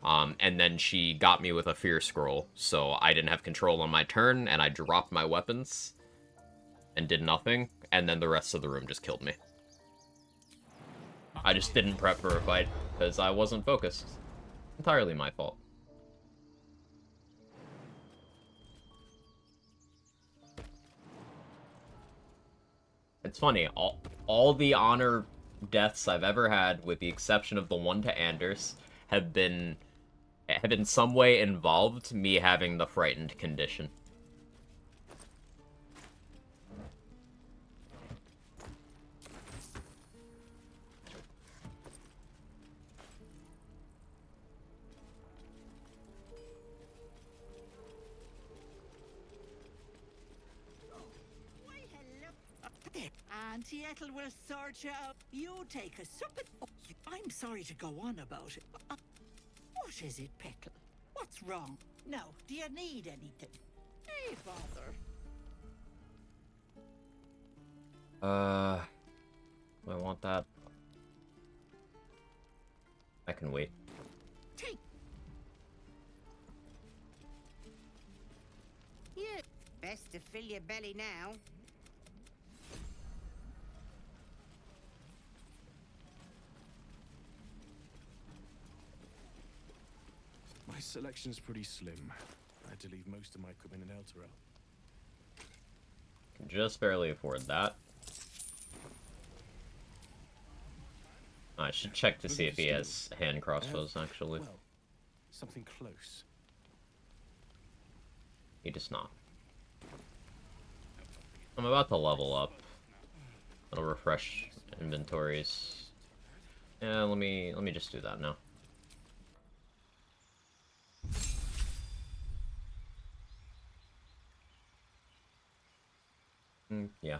And then she got me with a fear scroll, so I didn't have control on my turn, and I dropped my weapons and did nothing, and then the rest of the room just killed me. I just didn't prep for a fight, because I wasn't focused. Entirely my fault. It's funny, all the honor deaths I've ever had, with the exception of the one to Anders, have in some way involved me having the frightened condition. Auntie Ethel will sort you out. You take a sup. I'm sorry to go on about it. What is it, Peckle? What's wrong? No, do you need anything? Hey, bother. Do I want that? I can wait. Take. Yeah. Best to fill your belly now. My selection's pretty slim. I had to leave most of my equipment in Elturel. Can just barely afford that. I should check to see if he has hand crossbows, actually. Well, something close. He does not. I'm about to level up. It'll refresh inventories. Yeah, let me just do that now. Yeah.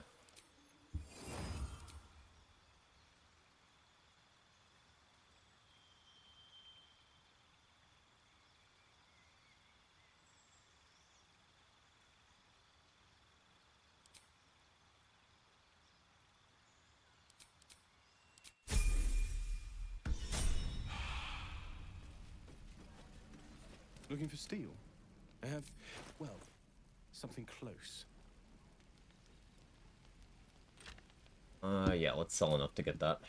Looking for steel? I have, well, something close. Yeah, let's sell enough to get that.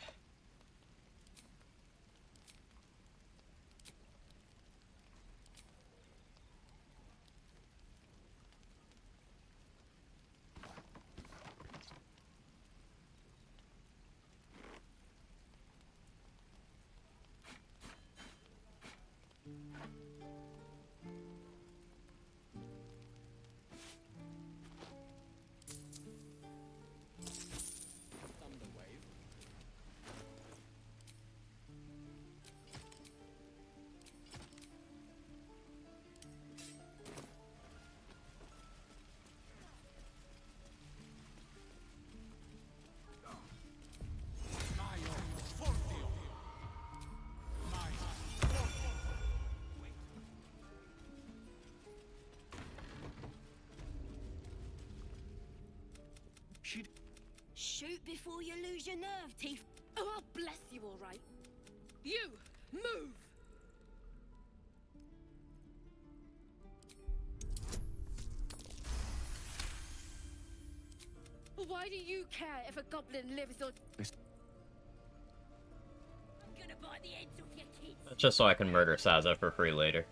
Shoot before you lose your nerve, teeth. Oh, I'll bless you, all right. You, move! Why do you care if a goblin lives or... I'm gonna bite the ends off your kids. Just so I can murder Saza for free later.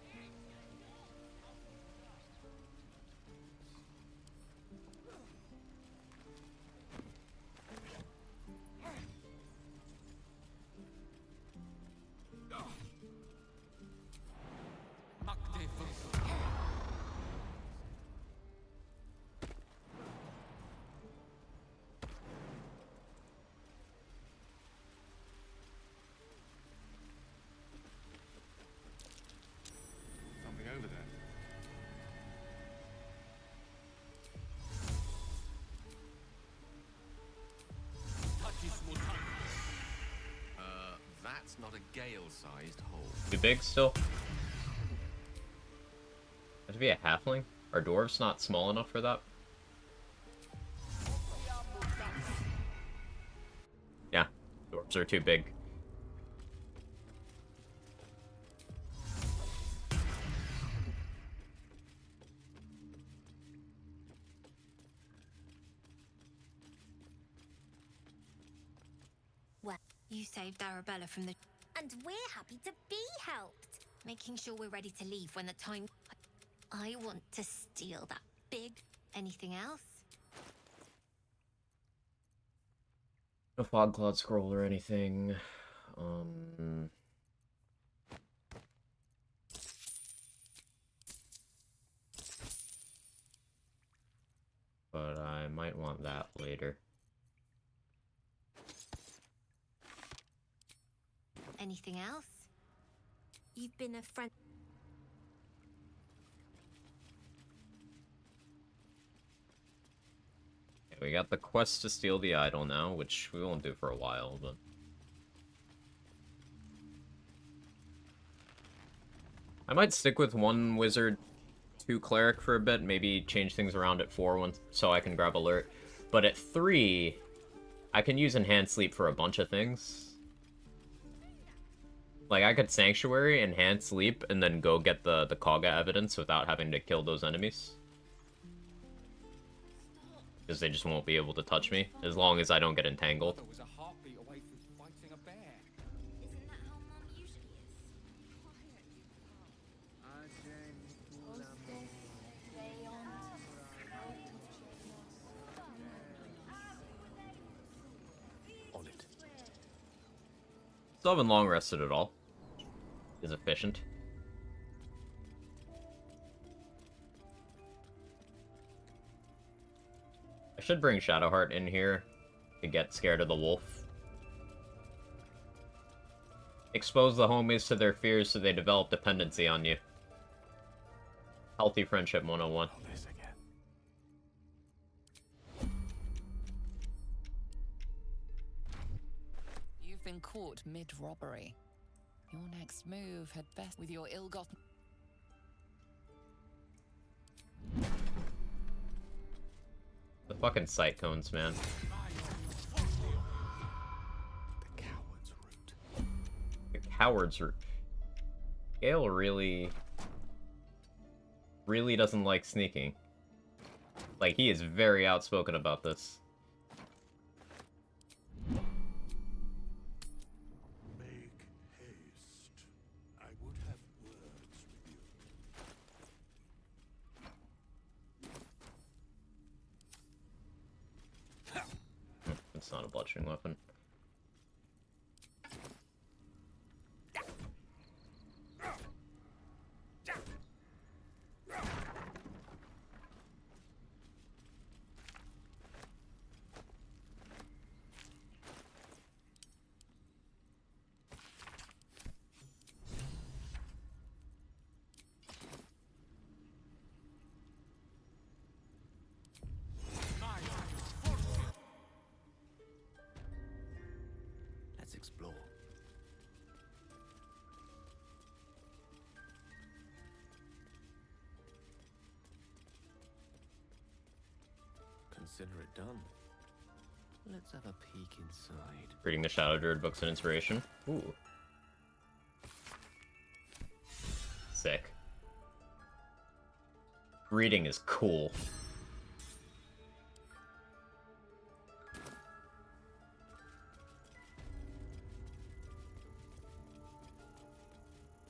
Something over there. That's not a gale-sized hole. Too big still? Have to be a halfling? Are dwarves not small enough for that? Yeah, dwarves are too big. Well, you saved Arabella from the... And we're happy to be helped. Making sure we're ready to leave when the time... I want to steal that big... Anything else? No fog cloud scroll or anything. But I might want that later. Anything else? You've been a friend... Okay, we got the quest to steal the idol now, which we won't do for a while, but... I might stick with 1 wizard, 2 cleric for a bit, maybe change things around at 4 so I can grab alert. But at 3, I can use enhanced sleep for a bunch of things. Like, I could sanctuary, enhance sleep, and then go get the Kaga evidence without having to kill those enemies. Because they just won't be able to touch me, as long as I don't get entangled. Was a heartbeat away from fighting a bear. Isn't that how Mum usually is? On it. Still haven't long rested at all. Is efficient. I should bring Shadowheart in here to get scared of the wolf. Expose the homies to their fears so they develop dependency on you. Healthy friendship 101. You've been caught mid-robbery. Your next move had best with your ill-gotten... The fucking sight cones, man. The coward's root. The coward's root. Gale really doesn't like sneaking. Like, he is very outspoken about this. Make haste. I would have words with you. It's not a bludgeoning weapon. Let's explore. Consider it done. Let's have a peek inside. Reading the Shadow Druid books and inspiration. Ooh. Sick. Reading is cool.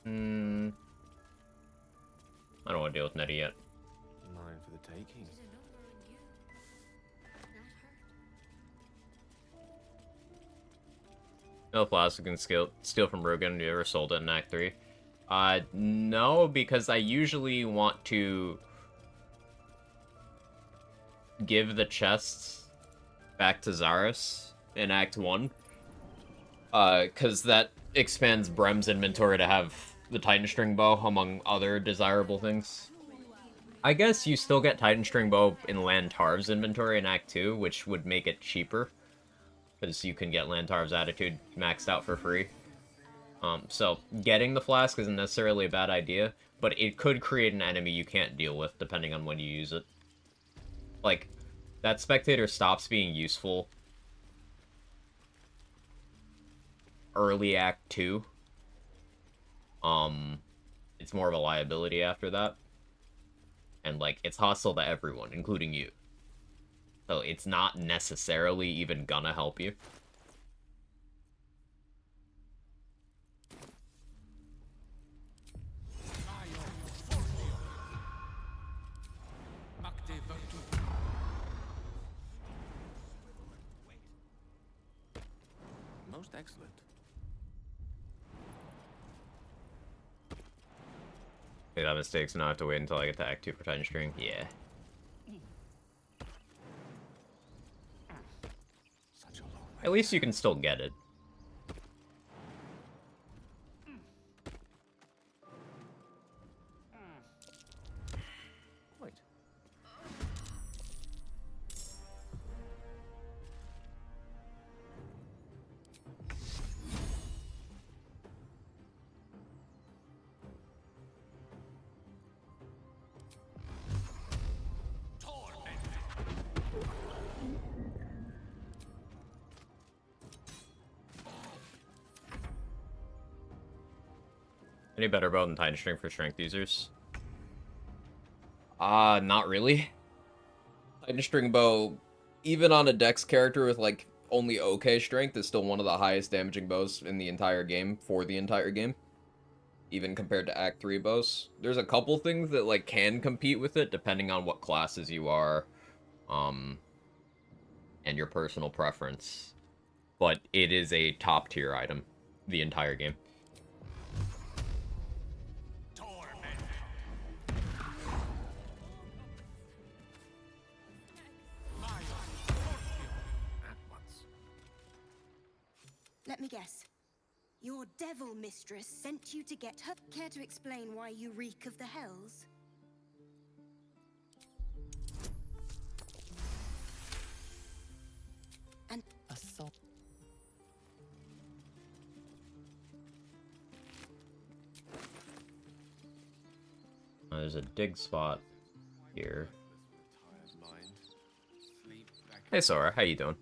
I don't want to deal with Nettie yet. Mine for the taking. No plastic and steal from Rogan. Have you ever sold it in Act 3? No, because I usually want to give the chests back to Zaris in Act 1. Because that expands Brem's inventory to have the Titan String Bow, among other desirable things. I guess you still get Titan String Bow in Lantarv's inventory in Act 2, which would make it cheaper. Because you can get Lantarv's Attitude maxed out for free. So getting the flask isn't necessarily a bad idea, but it could create an enemy you can't deal with depending on when you use it. Like, that spectator stops being useful early Act 2. It's more of a liability after that. And, like, it's hostile to everyone, including you. So it's not necessarily even gonna help you. Most excellent. Made that mistake, so now I have to wait until I get to Act 2 for Titan String. Yeah. At least you can still get it. Wait. Any better bow than Titan String for strength users? Not really. Titan String bow, even on a Dex character with, like, only okay strength, is still one of the highest damaging bows in the entire game, for the entire game. Even compared to Act 3 bows. There's a couple things that, like, can compete with it, depending on what classes you are, and your personal preference. But it is a top-tier item, the entire game. Let me guess. Your devil mistress sent you to get her. Care to explain why you reek of the hells? And assault. There's a dig spot here. Hey Sora, how you doing?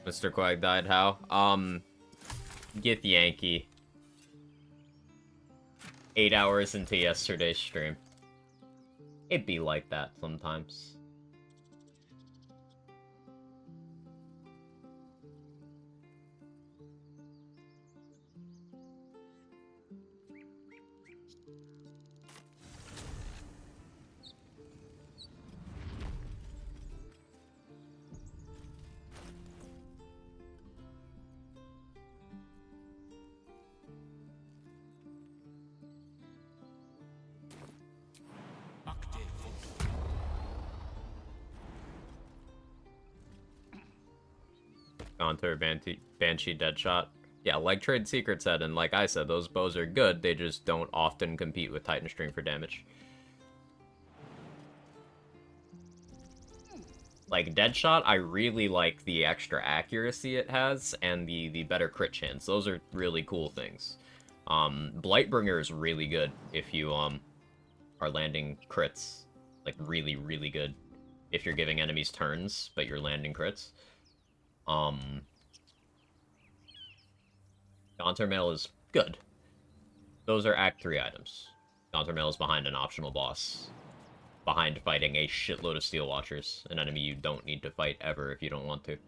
Mr. Quag died how? Get Yankee. 8 hours into yesterday's stream. It'd be like that sometimes. Counter Banshee Deadshot. Yeah, like Trade Secret said, and like I said, those bows are good, they just don't often compete with Titan String for damage. Like Deadshot, I really like the extra accuracy it has, and the better crit chance. Those are really cool things. Blightbringer is really good if you are landing crits. Like really, really good. If you're giving enemies turns, but you're landing crits. Gauntermail is good. Those are Act 3 items. Gauntermail is behind an optional boss. Behind fighting a shitload of Steel Watchers. An enemy you don't need to fight ever if you don't want to.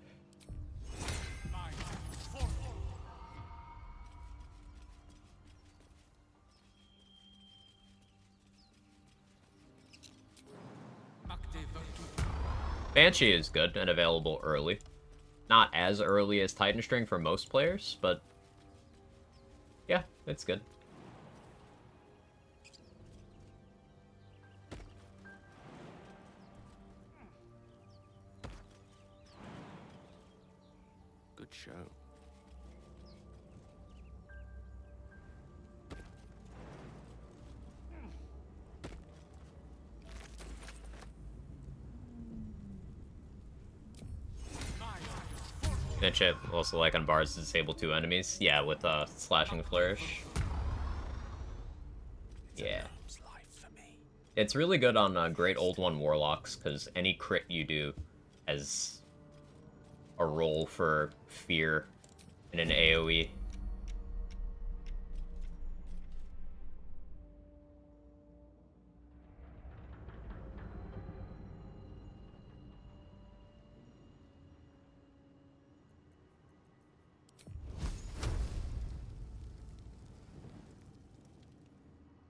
Banshee is good and available early. Not as early as Titan String for most players, but yeah, it's good. Good show. Pinch also like on bars to disable 2 enemies. Yeah, with slashing flourish. Yeah. It's really good on Great Old One Warlocks, because any crit you do has a roll for fear in an AoE.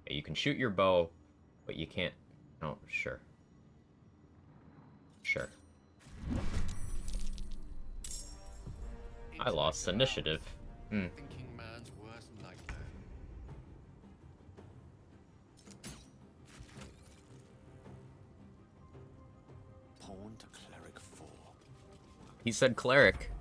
You can shoot your bow, but you can't... Oh, sure. Sure. I lost initiative. Thinking man's worst nightmare. Pawn to Cleric 4. He said Cleric.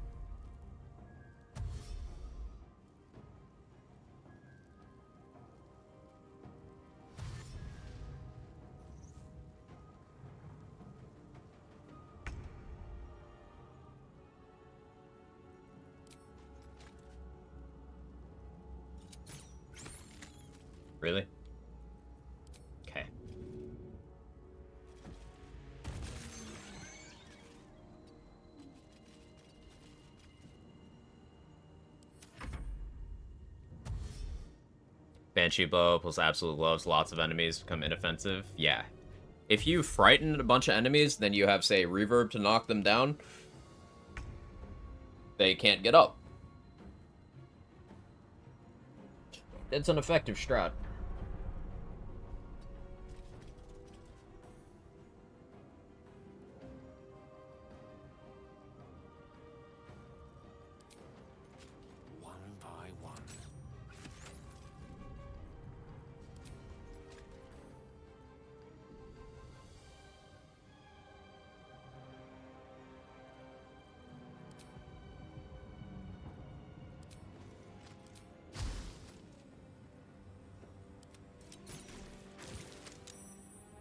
Really? Okay. Banshee blow plus absolute gloves, lots of enemies become inoffensive. Yeah. If you frighten a bunch of enemies, then you have, say, reverb to knock them down. They can't get up. It's an effective strat.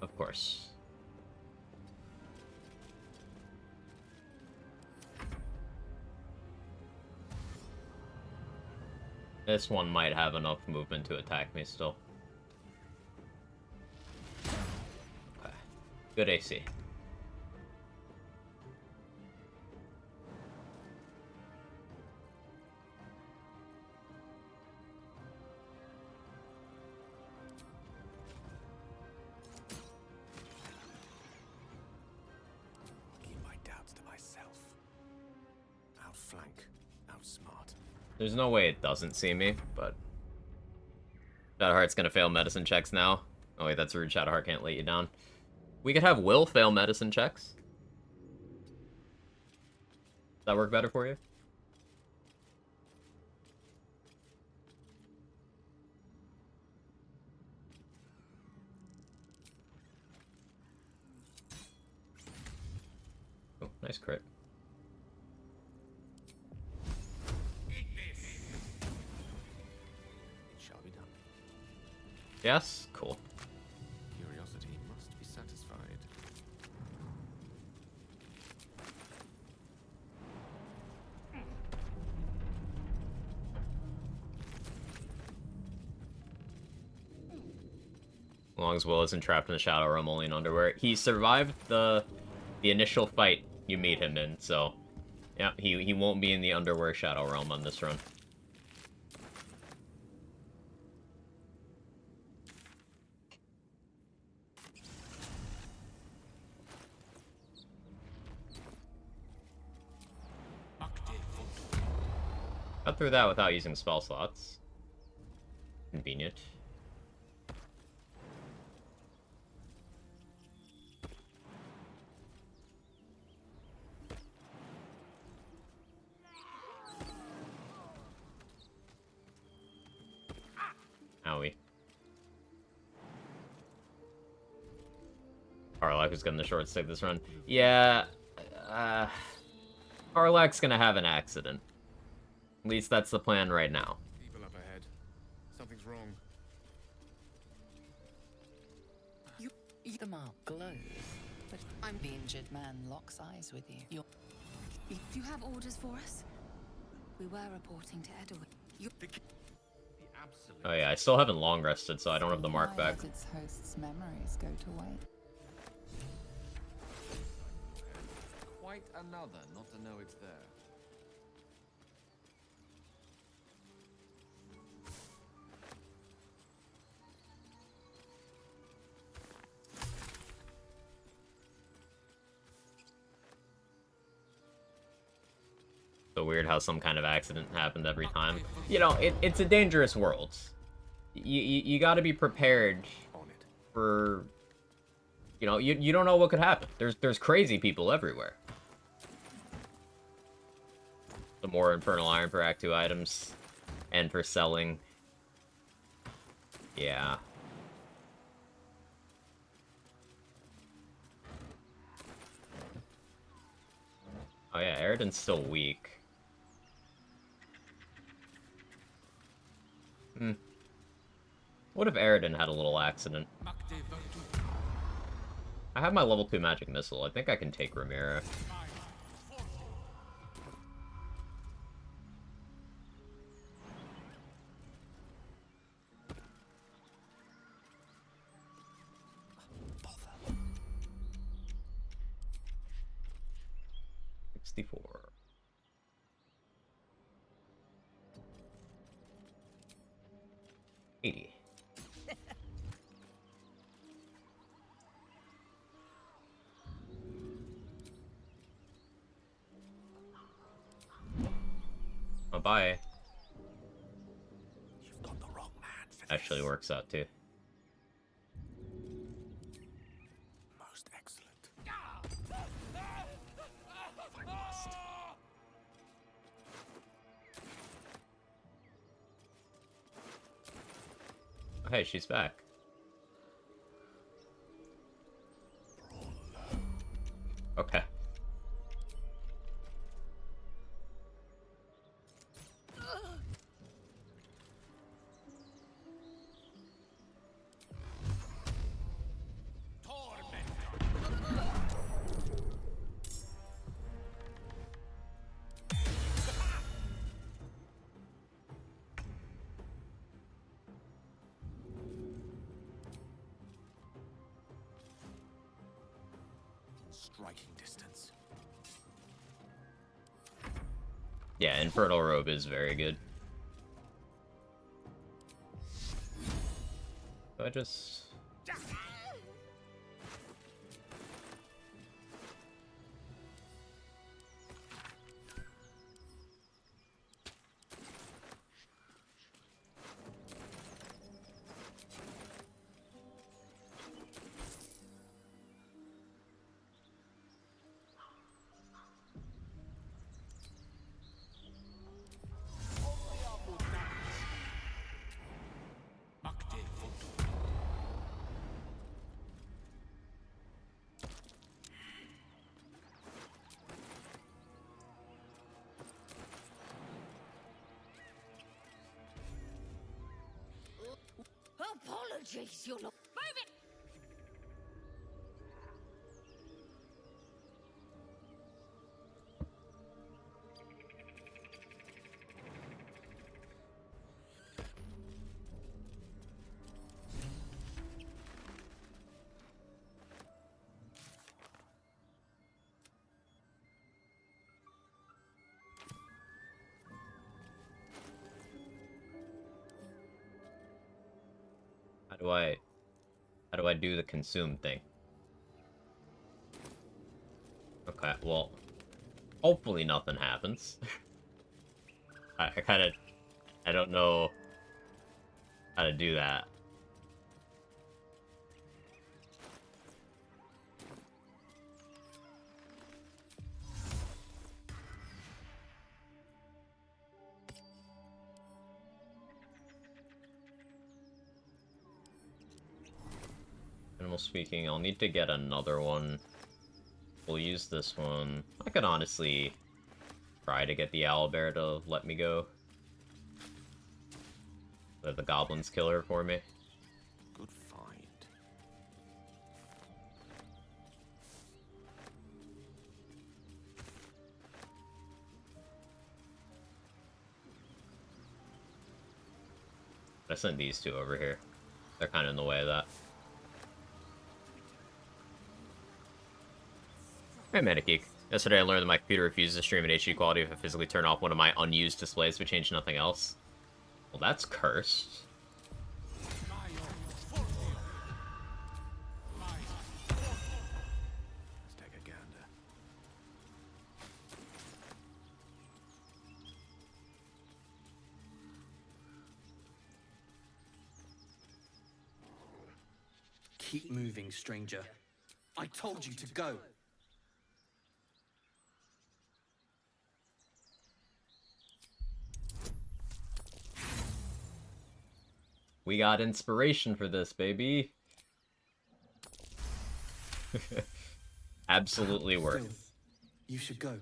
Of course. This one might have enough movement to attack me still. Okay. Good AC. Outflank, outsmart. There's no way it doesn't see me, but... Shadowheart's gonna fail medicine checks now. Oh wait, that's rude. Shadowheart can't let you down. We could have Will fail medicine checks. Does that work better for you? Oh, nice crit. Yes? Cool. Curiosity must be satisfied. long as Will isn't trapped in the Shadow Realm only in underwear. He survived the initial fight you meet him in, so yeah, he won't be in the underwear Shadow Realm on this run. Got through that without using spell slots. Convenient. Owie. Karlach is getting the short stick this run. Yeah, Karlach's gonna have an accident. At least that's the plan right now. People up ahead. Something's wrong. The mark glows, but I'm the injured man locks eyes with you. Do you have orders for us? We were reporting to Edward. Oh yeah, I still haven't long rested, so I don't have the mark Why back. does its host's memories go to waste? Quite another not to know it's there. So weird how some kind of accident happened every time. You know, it's a dangerous world. You got to be prepared for. You know, you don't know what could happen. There's crazy people everywhere. The more Infernal Iron per Act 2 items, and for selling. Yeah. Oh yeah, Eridan's still weak. What if Eridan had a little accident? I have my level 2 magic missile. I think I can take Ramira. Bother. 64. Oh, bye. You've got the wrong man for Actually this. works out too. Most excellent. I must. Oh, hey, she's back. Okay. Striking distance. Yeah, Infernal Robe is very good. So I just... Apologies, your lord. Move it! How do I do the consume thing? Okay, well, hopefully nothing happens. I don't know how to do that. Animal speaking, I'll need to get another one. We'll use this one. I could honestly try to get the owlbear to let me go. Let the goblins kill her for me. Good find. I sent these two over here. They're kind of in the way of that. Hey, Medigeek. Yesterday I learned that my computer refuses to stream in HD quality if I physically turn off one of my unused displays but change nothing else. Well, that's cursed. Let's take a gander. Keep moving, stranger. I told you to go. We got inspiration for this, baby. Absolutely worth. Still, you should go.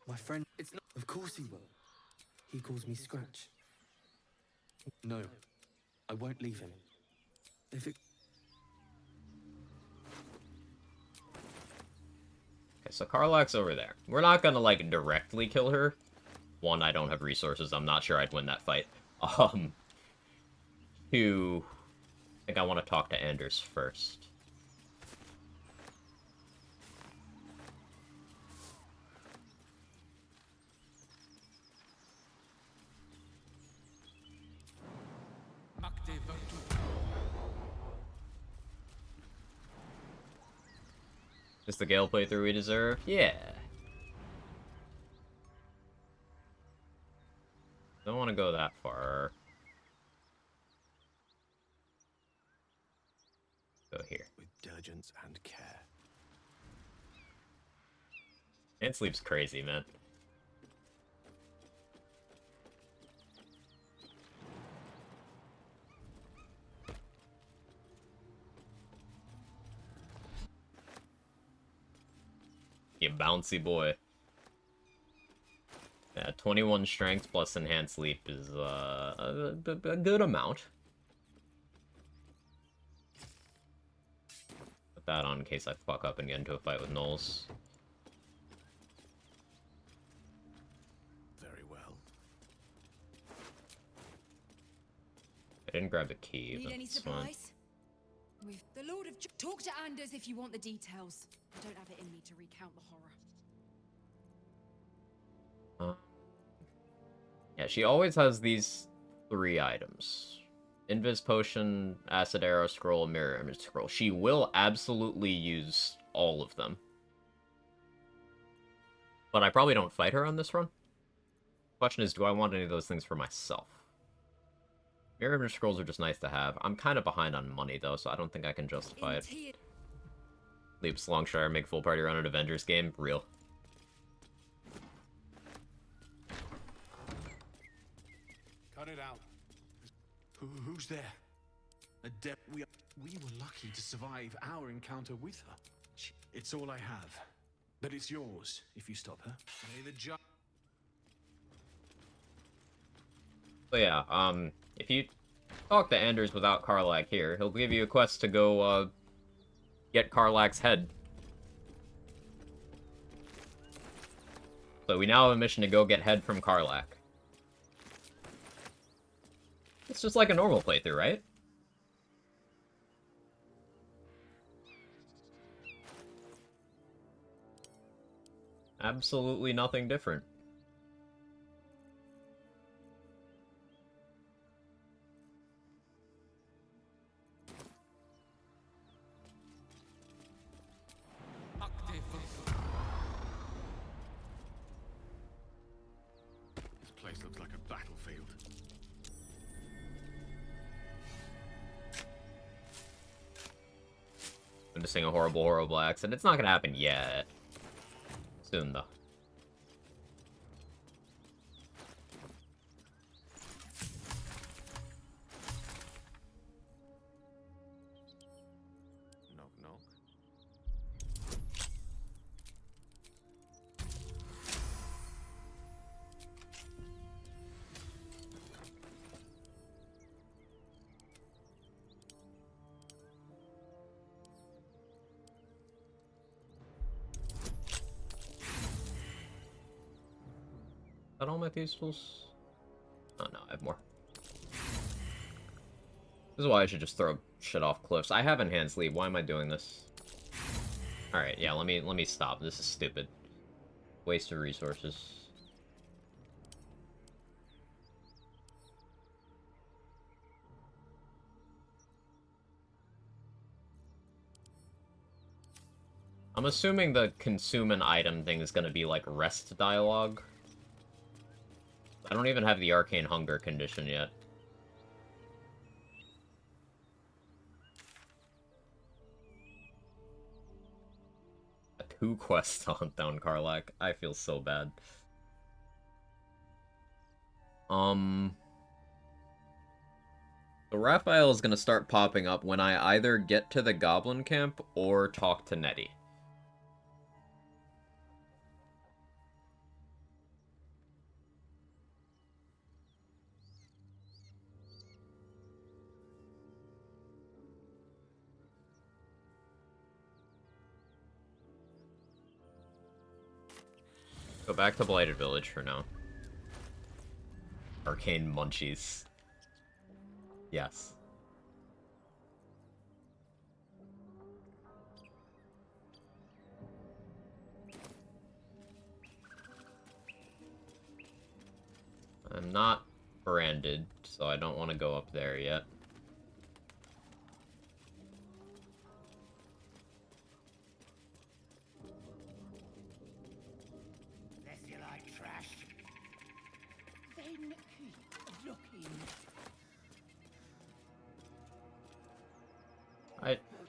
My friend, it's not. Of course he will. He calls me Scratch. No, I won't leave him. If it. Okay, so Karlach's over there. We're not gonna, like, directly kill her. One, I don't have resources. I'm not sure I'd win that fight. Two, I think I want to talk to Anders first. Is the Gale playthrough we deserve? Yeah. Don't want to go that far. Go here. With diligence and care. And sleep's crazy, man. You bouncy boy. Yeah, 21 strength plus enhanced leap is a good amount. Put that on in case I fuck up and get into a fight with Knowles. Very well. I didn't grab the key. Need But any it's fine. supplies? With the Lord of talk to Anders if you want the details. I don't have it in me to recount the horror. Yeah, she always has these 3 items. Invis Potion, Acid Arrow Scroll, Mirror Image Scroll. She will absolutely use all of them. But I probably don't fight her on this run. Question is, do I want any of those things for myself? Mirror Image Scrolls are just nice to have. I'm kind of behind on money, though, so I don't think I can justify it. Leaps Longshire, make full party run an Avengers game? Real. Cut it out. Who's there? We were lucky to survive our encounter with her. It's all I have. But it's yours if you stop her. May the judge. So yeah, if you talk to Anders without Karlach here, he'll give you a quest to go, get Karlach's head. So we now have a mission to go get head from Karlach. It's just like a normal playthrough, right? Absolutely nothing different. witnessing a horrible, horrible accident. It's not gonna happen yet. Soon, though. Knock, knock. Is that all my thieves tools? Oh no, I have more. This is why I should just throw shit off cliffs. I have enhanced leap. Why am I doing this? Alright, yeah, let me stop. This is stupid. Waste of resources. I'm assuming the consume an item thing is gonna be like rest dialogue. I don't even have the arcane hunger condition yet. A 2 quest to hunt down Karlach. I feel so bad. So Raphael is gonna start popping up when I either get to the goblin camp or talk to Nettie. Go back to Blighted Village for now. Arcane munchies. Yes. I'm not branded, so I don't want to go up there yet. Unless you like trash. Then keep looking.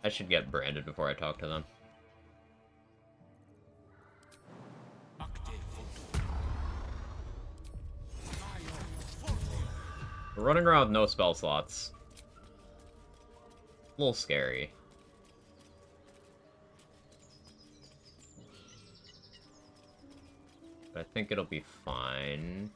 I should get branded before I talk to them. We're running around with no spell slots. A little scary. But I think it'll be fine.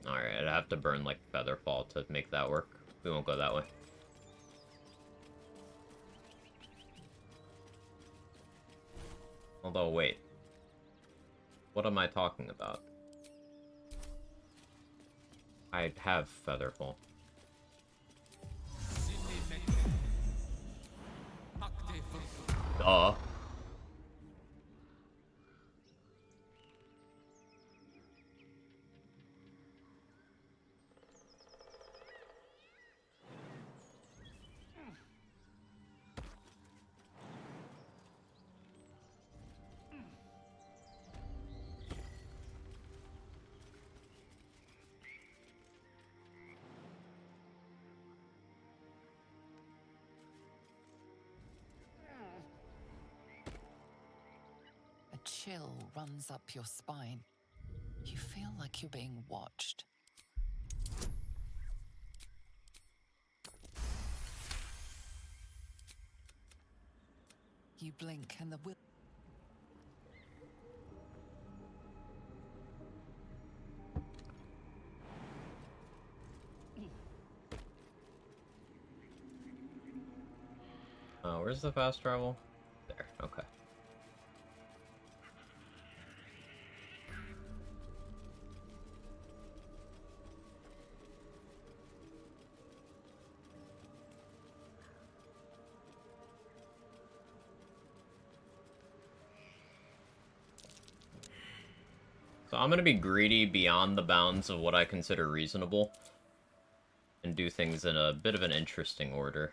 Alright, I'd have to burn, like, Featherfall to make that work. We won't go that way. Although, wait. What am I talking about? I have Featherfall. Duh. A chill runs up your spine. You feel like you're being watched. You blink and the will. Where's the fast travel? There, okay. So I'm gonna be greedy beyond the bounds of what I consider reasonable. And do things in a bit of an interesting order.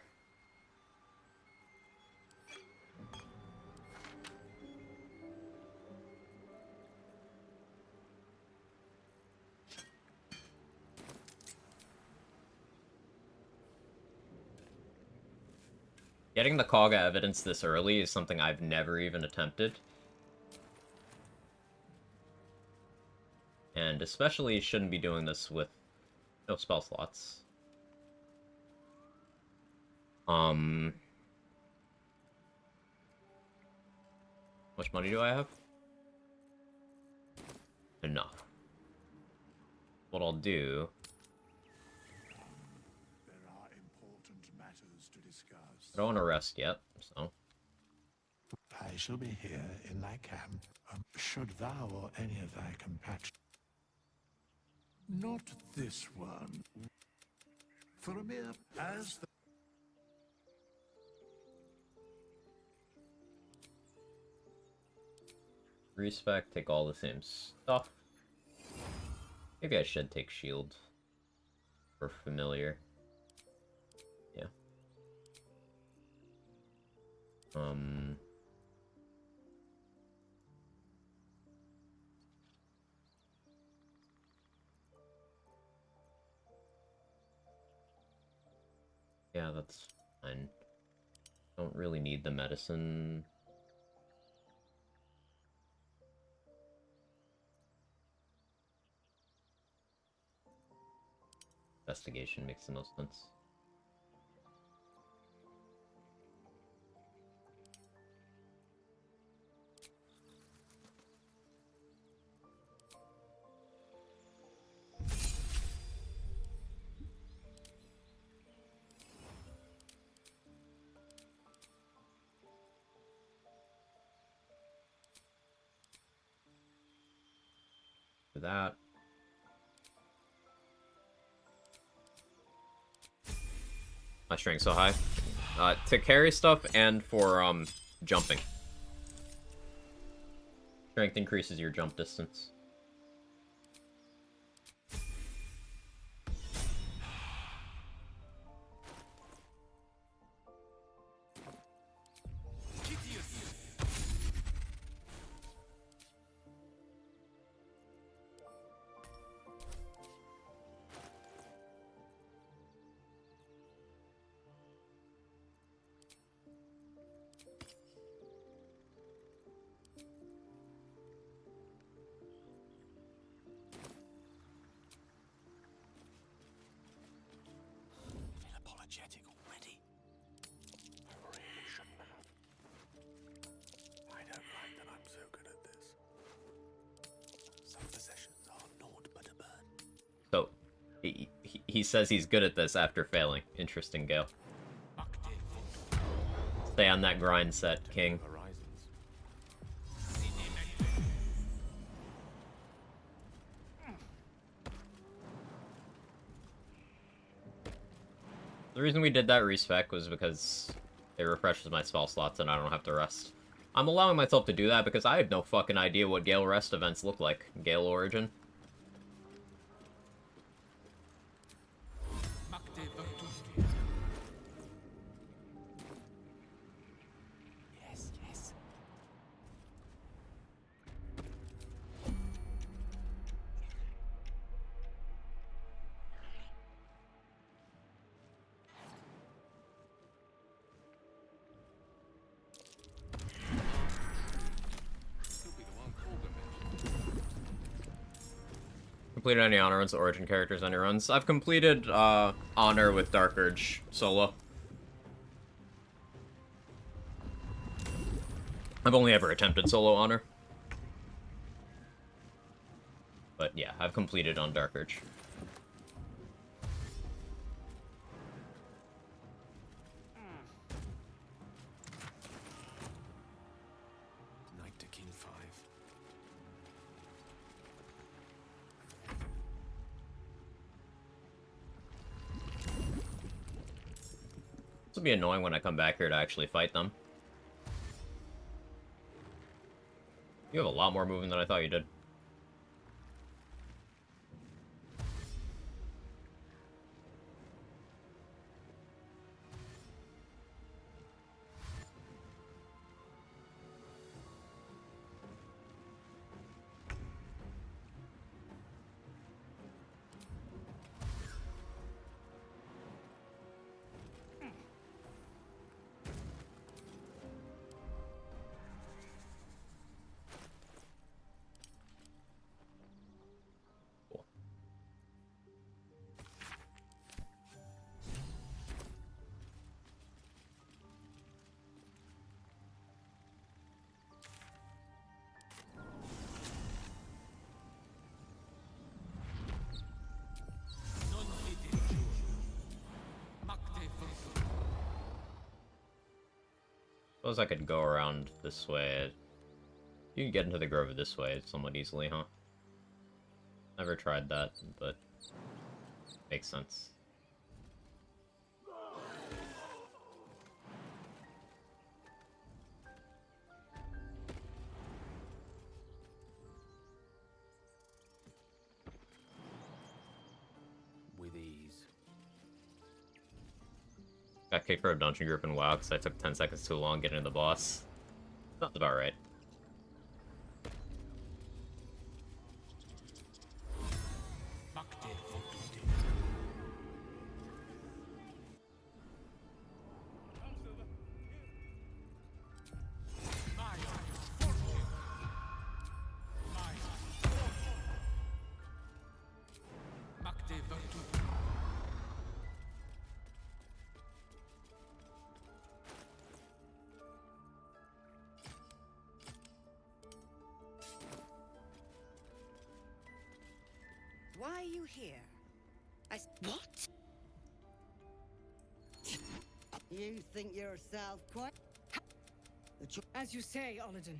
Getting the Kaga evidence this early is something I've never even attempted. And especially shouldn't be doing this with no spell slots. How much money do I have? Enough. What I'll do... There are important matters to discuss. I don't want to rest yet, so... I shall be here in thy camp, should thou or any of thy compatriots... Not this one. For a mere... as the... Respec, take all the same stuff. Maybe I should take shield. For familiar. Yeah. Yeah, that's fine. Don't really need the medicine. Investigation makes the most sense. For that. My strength's so high. To carry stuff and for jumping. Strength increases your jump distance. Apologetic already. I really shouldn't have. I don't like that I'm so good at this. Some possessions are naught but a burn. So, he says he's good at this after failing. Interesting, Gale. Stay on that grind set, King. The reason we did that respec was because it refreshes my spell slots and I don't have to rest. I'm allowing myself to do that because I have no fucking idea what Gale rest events look like. Gale Origin. Yes, yes. Completed any honor runs, origin characters on your runs. I've completed honor with Dark Urge solo. I've only ever attempted solo honor. But yeah, I've completed on Dark Urge. Knight to King 5. This will be annoying when I come back here to actually fight them. You have a lot more movement than I thought you did. Suppose I could go around this way. You can get into the grove this way somewhat easily, huh? Never tried that, but makes sense. With ease. Got kicked for a dungeon group in WoW because I took 10 seconds too long getting to the boss. Sounds about right. Why are you here? What? You think yourself quite... As you say, Olladin.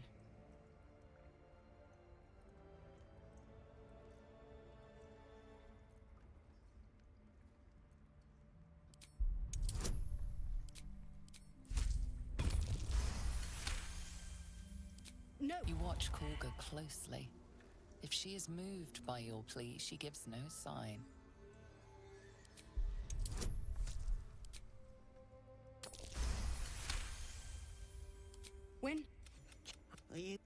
No. You watch Korga closely. If she is moved by your plea, she gives no sign. When? Are you...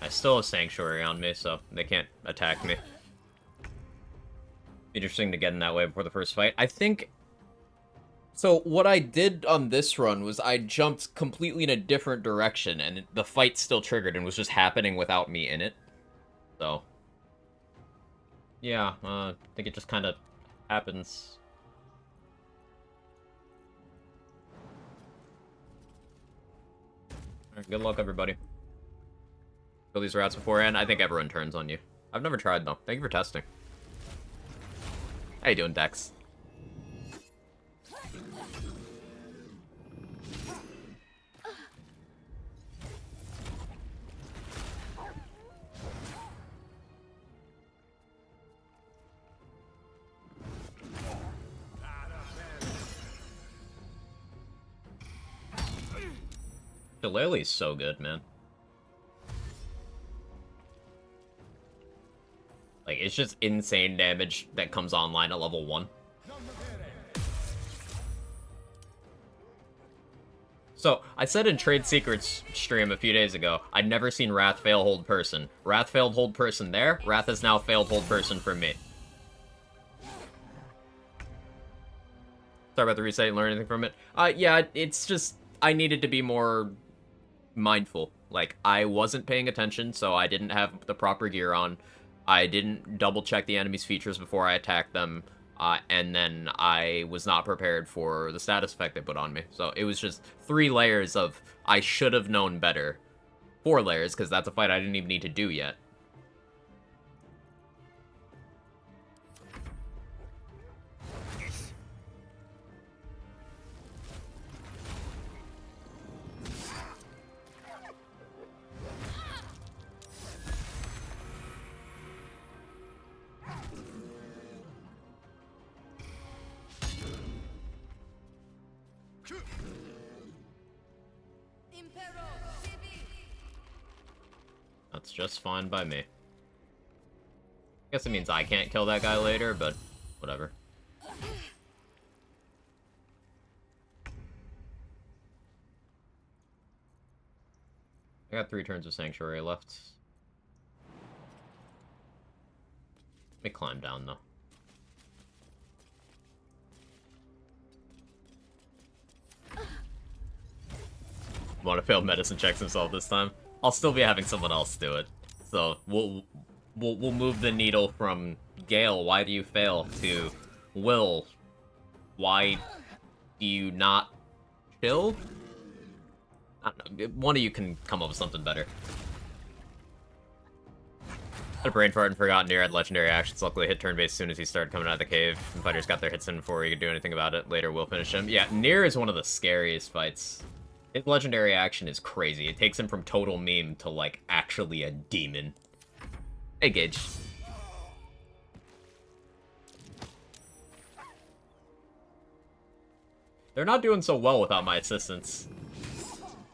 I still have Sanctuary on me, so they can't attack me. Interesting to get in that way before the first fight. I think... So, what I did on this run was I jumped completely in a different direction, and the fight still triggered and was just happening without me in it. So... Yeah, I think it just kind of happens. Alright, good luck, everybody. Kill these rats beforehand. I think everyone turns on you. I've never tried, though. Thank you for testing. How you doing, Dex? Shillelagh's so good, man. Like, it's just insane damage that comes online at level 1. So, I said in Trade Secrets stream a few days ago, I'd never seen Wrath fail hold person. Wrath failed hold person there, Wrath has now failed hold person for me. Sorry about the reset, you learn anything from it? Yeah, it's just, I needed to be more mindful. Like, I wasn't paying attention, so I didn't have the proper gear on. I didn't double check the enemy's features before I attacked them, and then I was not prepared for the status effect they put on me. So it was just 3 layers of I should have known better. 4 layers, because that's a fight I didn't even need to do yet. That's just fine by me. Guess it means I can't kill that guy later, but whatever. I got 3 turns of Sanctuary left. Let me climb down, though. Want to fail medicine checks himself this time? I'll still be having someone else do it. So we'll move the needle from Gale, why do you fail, to Will, why do you not chill? I don't know, one of you can come up with something better. Had a brain fart and forgot Nier had legendary actions. Luckily hit turn base as soon as he started coming out of the cave. And fighters got their hits in before he could do anything about it. Later we'll finish him. Yeah, Nier is one of the scariest fights. His legendary action is crazy. It takes him from total meme to, like, actually a demon. Hey, Gage. They're not doing so well without my assistance.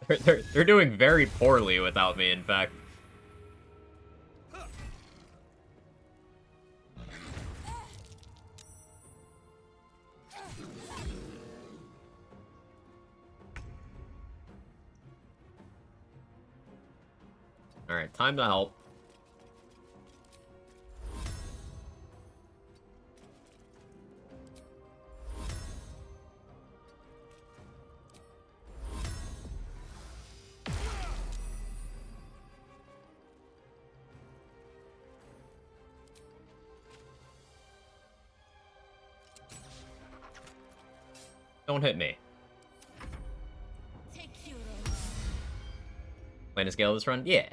They're doing very poorly without me, in fact. Alright, time to help. Don't hit me. Playing a scale this run? Yeah.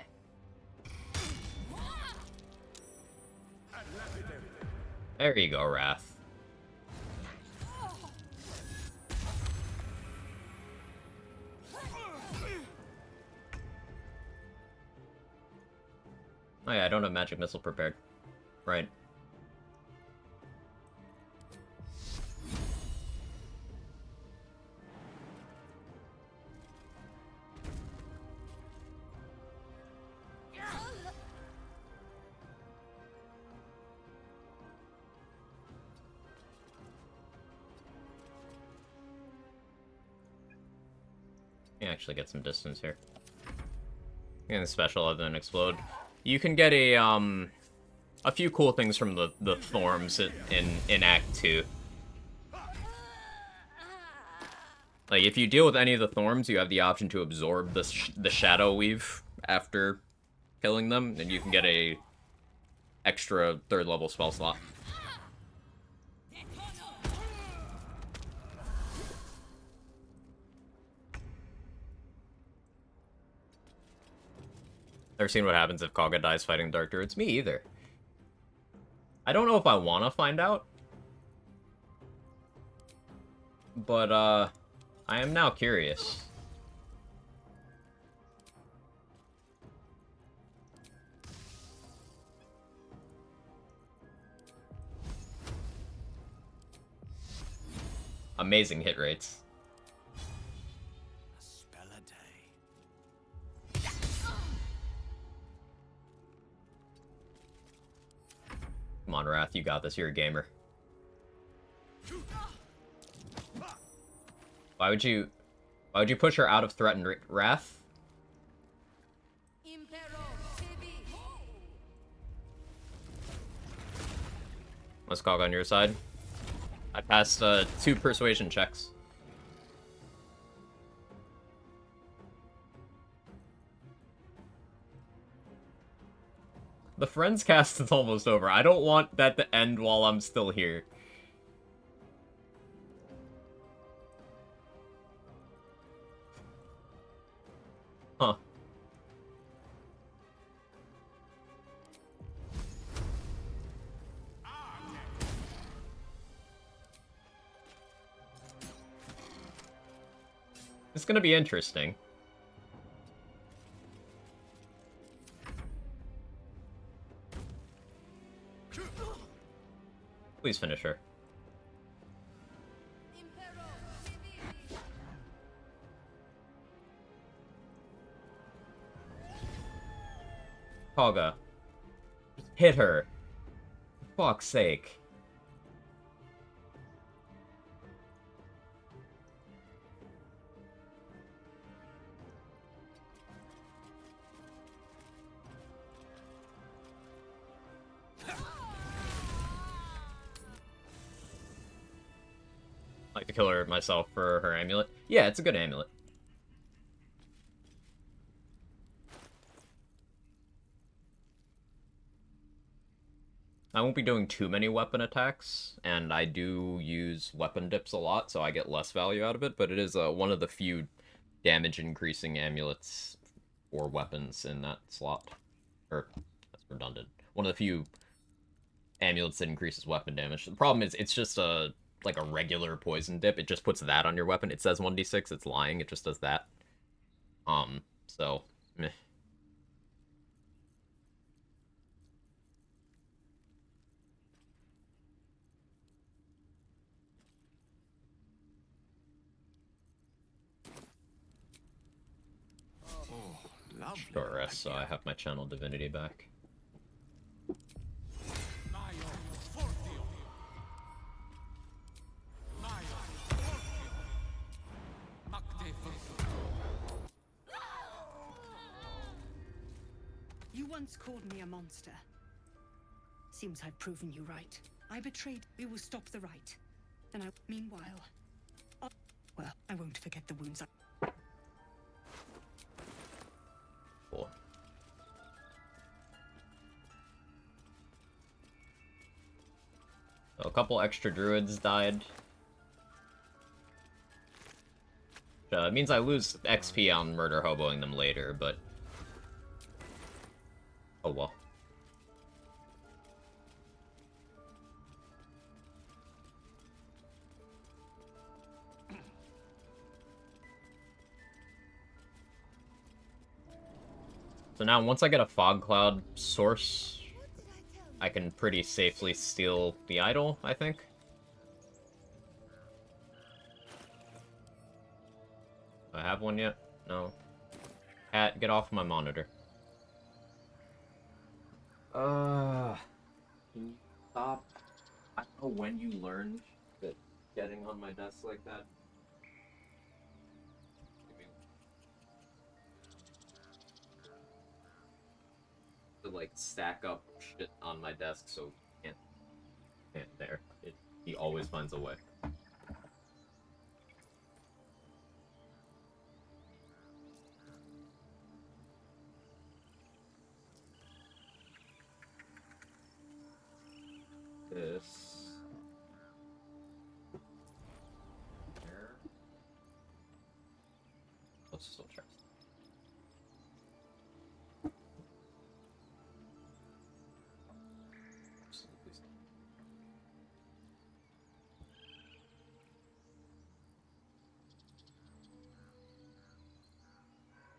There you go, Wrath. Oh yeah, I don't have magic missile prepared. Right. Actually get some distance here. And special other than explode. You can get a few cool things from the Thorms in Act 2. Like, if you deal with any of the Thorms, you have the option to absorb the Shadow Weave after killing them, and you can get a extra 3rd level spell slot. Never seen what happens if Kaga dies fighting Dark Druids. Me either. I don't know if I want to find out. But, I am now curious. Amazing hit rates. Come on, Wrath, you got this. You're a gamer. Why would you push her out of threatened Wrath? Let's Cog on your side. I passed 2 persuasion checks. The Friends cast is almost over. I don't want that to end while I'm still here. Huh. It's gonna be interesting. Please finish her. Kaga. Just hit her. For fuck's sake. I like to kill her myself for her amulet. Yeah, it's a good amulet. I won't be doing too many weapon attacks, and I do use weapon dips a lot, so I get less value out of it, but it is one of the few damage-increasing amulets or weapons in that slot. Or, that's redundant. one of the few amulets that increases weapon damage. The problem is it's just a like a regular poison dip. It just puts that on your weapon. It says 1d6. It's lying. It just does that. So meh. Short rest, so I have my channel divinity back. You once called me a monster. Seems I've proven you right. I betrayed. We will stop the right. Then I. Meanwhile. Well, I won't forget the wounds I. Cool. So a couple extra druids died. It means I lose XP on murder hoboing them later, but... oh well. So now, once I get a fog cloud source, I can pretty safely steal the idol, I think. Do I have one yet? No. Cat, get off my monitor. Can you stop? I don't know when you learned that getting on my desk like that. To like stack up shit on my desk, so can't there. He always finds a way. This. There. Let's still try.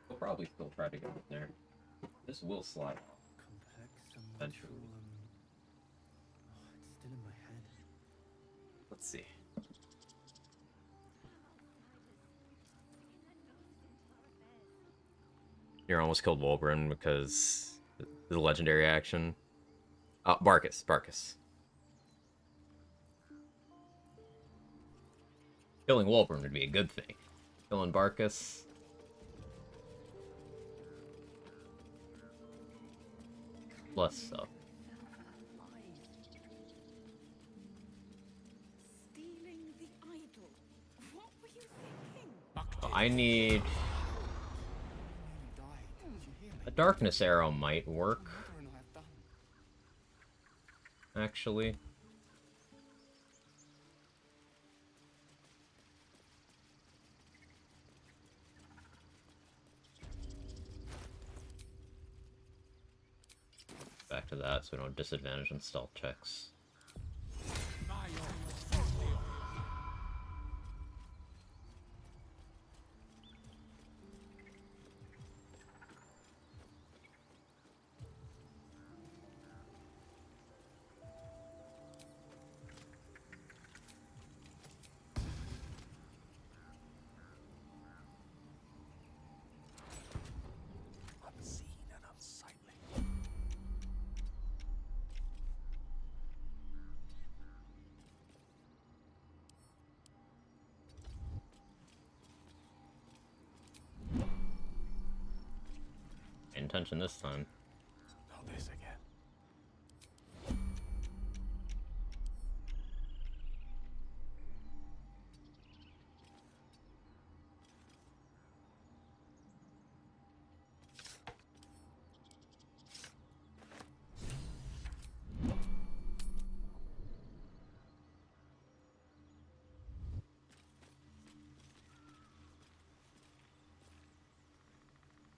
We'll probably still try to get in there. This will slide off. Eventually. It's still in my head. Let's see. You almost killed Wolverine because the legendary action. Barkus. Killing Wolverine would be a good thing. Killing Barkus. Less so. Stealing the idol. What were you thinking? I need... a darkness arrow might work. Actually. Back to that so we don't have disadvantage on stealth checks. Unseen and unsightly. Intention this time. Not this again.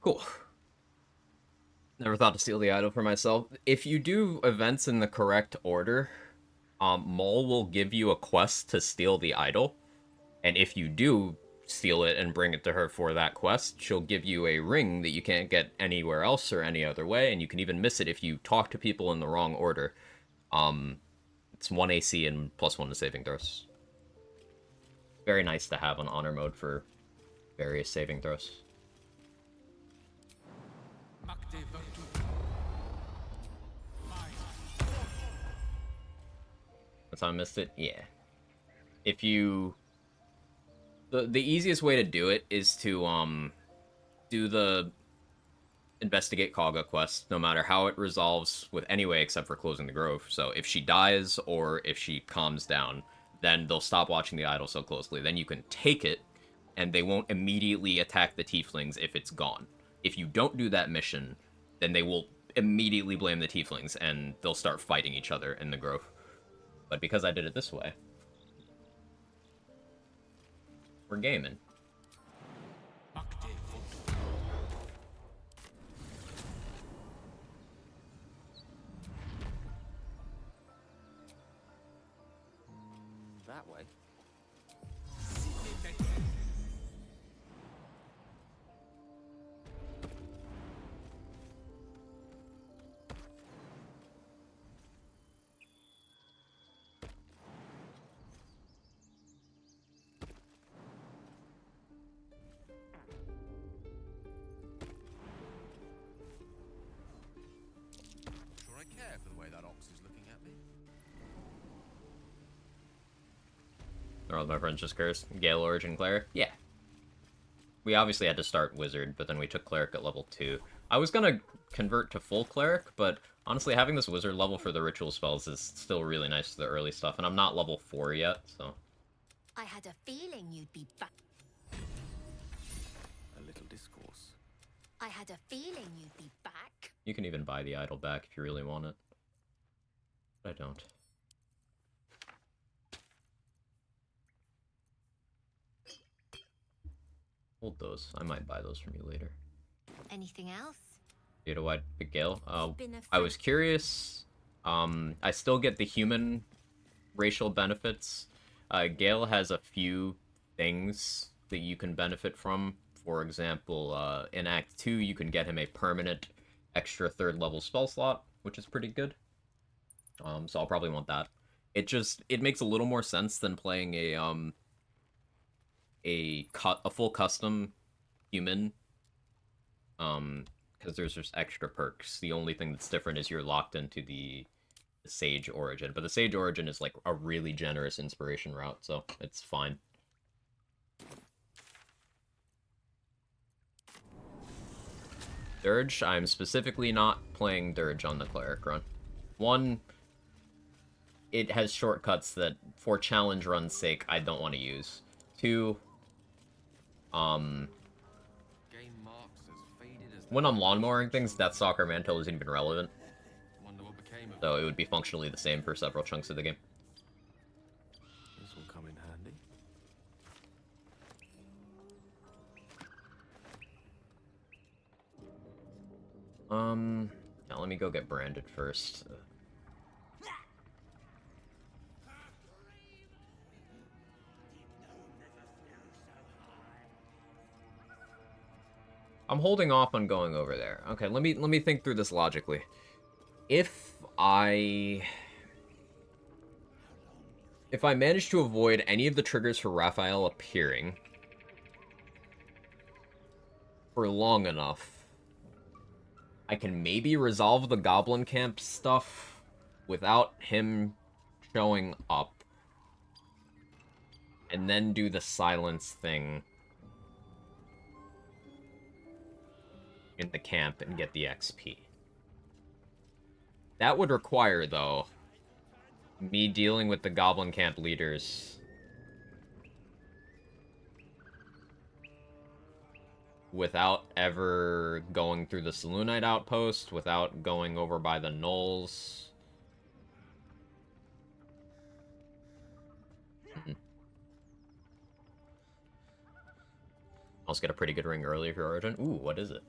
Cool. Never thought to steal the idol for myself. If you do events in the correct order, Mole will give you a quest to steal the idol. And if you do steal it and bring it to her for that quest, she'll give you a ring that you can't get anywhere else or any other way, and you can even miss it if you talk to people in the wrong order. It's 1 AC and +1 to saving throws. Very nice to have on honor mode for various saving throws. That's how I missed it? Yeah. If you... The easiest way to do it is to, do the investigate Kaga quest, no matter how it resolves with any way except for closing the grove. So if she dies or if she calms down, then they'll stop watching the idol so closely. Then you can take it, and they won't immediately attack the tieflings if it's gone. If you don't do that mission, then they will immediately blame the tieflings, and they'll start fighting each other in the grove. But because I did it this way, we're gaming. That way. Sure I care for the way that ox is looking at me. Are all my friends just cursed? Gale Origin Cleric? Yeah. We obviously had to start Wizard, but then we took Cleric at level 2. I was gonna convert to full Cleric, but honestly, having this Wizard level for the ritual spells is still really nice for the early stuff, and I'm not level 4 yet, so... I had a feeling you'd be back. A little discourse. I had a feeling you'd be back. You can even buy the idol back if you really want it. But I don't. Hold those. I might buy those from you later. Anything else? You know what, Big Gale? Been a I was curious. I still get the human racial benefits. Gale has a few things that you can benefit from. For example, in Act 2, you can get him a permanent extra 3rd level spell slot, which is pretty good. So I'll probably want that. It makes a little more sense than playing a full custom human, because there's just extra perks. The only thing that's different is you're locked into the Sage Origin, but the Sage Origin is like a really generous inspiration route, so it's fine. Dirge, I'm specifically not playing Dirge on the Cleric run. One, it has shortcuts that, for challenge run's sake, I don't want to use. Two, when I'm lawnmowering things, Deathstalker Mantle isn't even relevant. So it would be functionally the same for several chunks of the game. This will come in handy. Now let me go get branded first. I'm holding off on going over there. Okay, let me think through this logically. If I manage to avoid any of the triggers for Raphael appearing for long enough, I can maybe resolve the Goblin Camp stuff without him showing up, and then do the silence thing in the camp and get the XP. That would require, though, me dealing with the Goblin Camp leaders without ever going through the Saloonite outpost, without going over by the Knolls. I'll get a pretty good ring early for Origin. Ooh, what is it?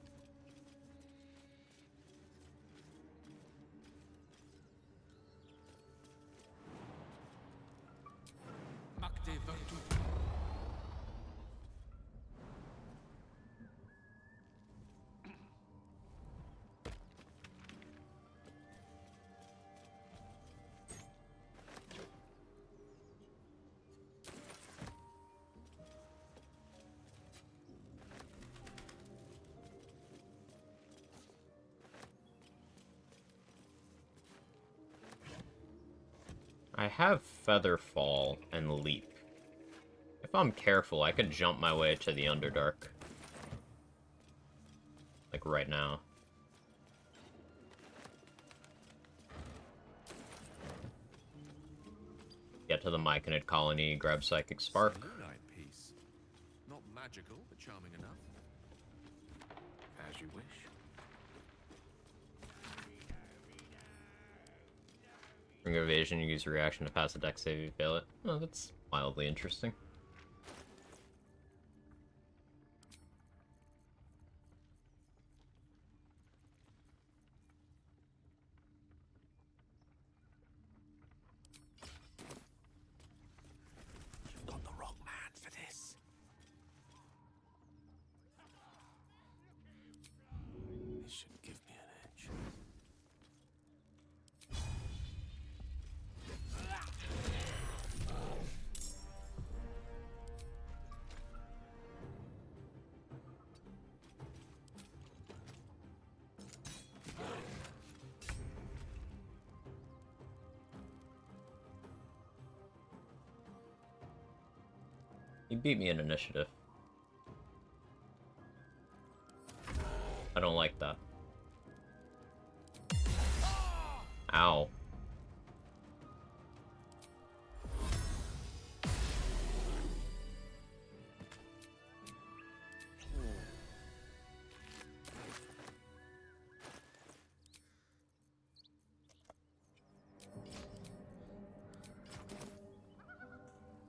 I have Feather Fall and Leap. If I'm careful, I could jump my way to the Underdark. Like right now. Get to the Myconid colony, grab Psychic Spark. Moonlight piece. Not magical, but charming enough. As you wish. Ring of Evasion, you use your reaction to pass a dex save if you fail it. Oh, that's mildly interesting. You've got the wrong man for this. This should give me an edge. He beat me in initiative. I don't like that. Ow.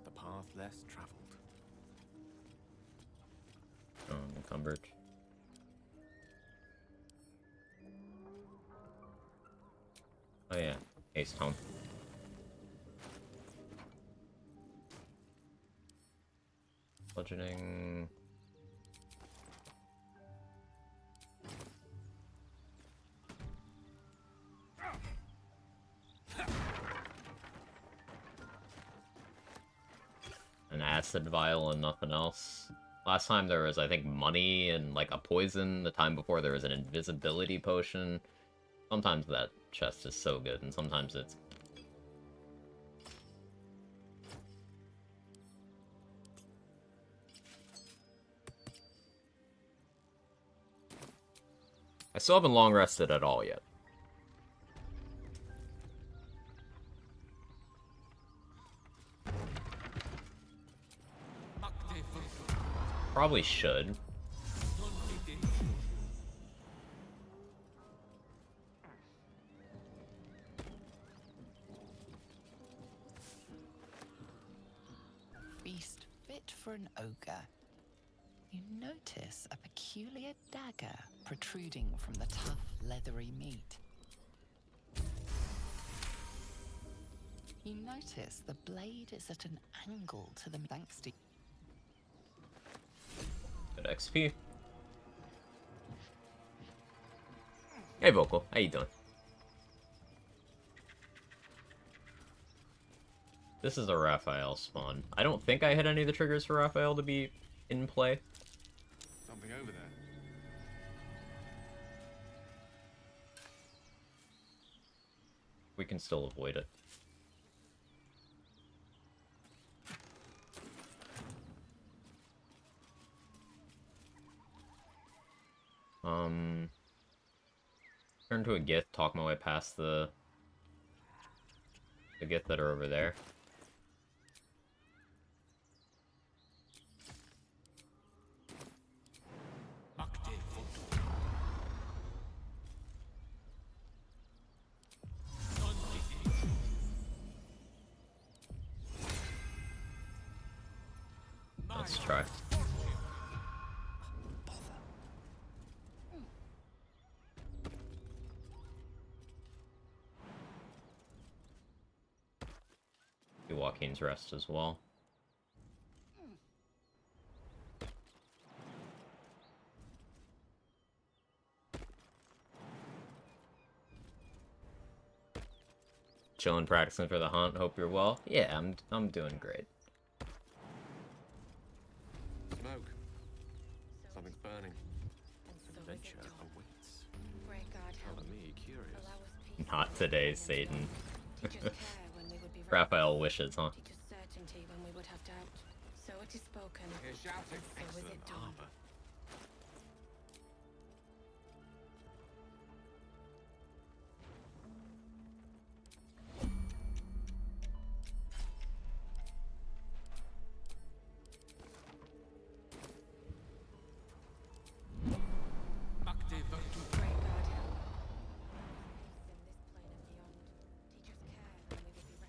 The path less traveled. Encumbered. Oh yeah, Haste Home. Bludgeoning. An acid vial and nothing else. Last time there was, I think, money and like a poison. The time before there was an invisibility potion. Sometimes that chest is so good, and sometimes it's... I still haven't long rested at all yet. Probably should. Feast fit for an ogre. You notice a peculiar dagger protruding from the tough, leathery meat. You notice the blade is at an angle to the thanks to Good XP. Hey Vocal, how you doing? This is a Raphael spawn. I don't think I hit any of the triggers for Raphael to be in play. Something over there. We can still avoid it. Turn to a gift, talk my way past the gift that are over there. Let's try. Do Joaquin's Rest as well. Chilling, practicing for the hunt. Hope you're well. Yeah, I'm doing great. Smoke. Something's burning. Adventure awaits. Color me curious. Not today, Satan. Raphael wishes, huh? Teach us certainty when we would have doubt. So it is spoken. Hear shouting. So is it done. Armor. Great God. In this plane and beyond. Teach us care when we would be reckless. Teach us certainty. So it is spoken.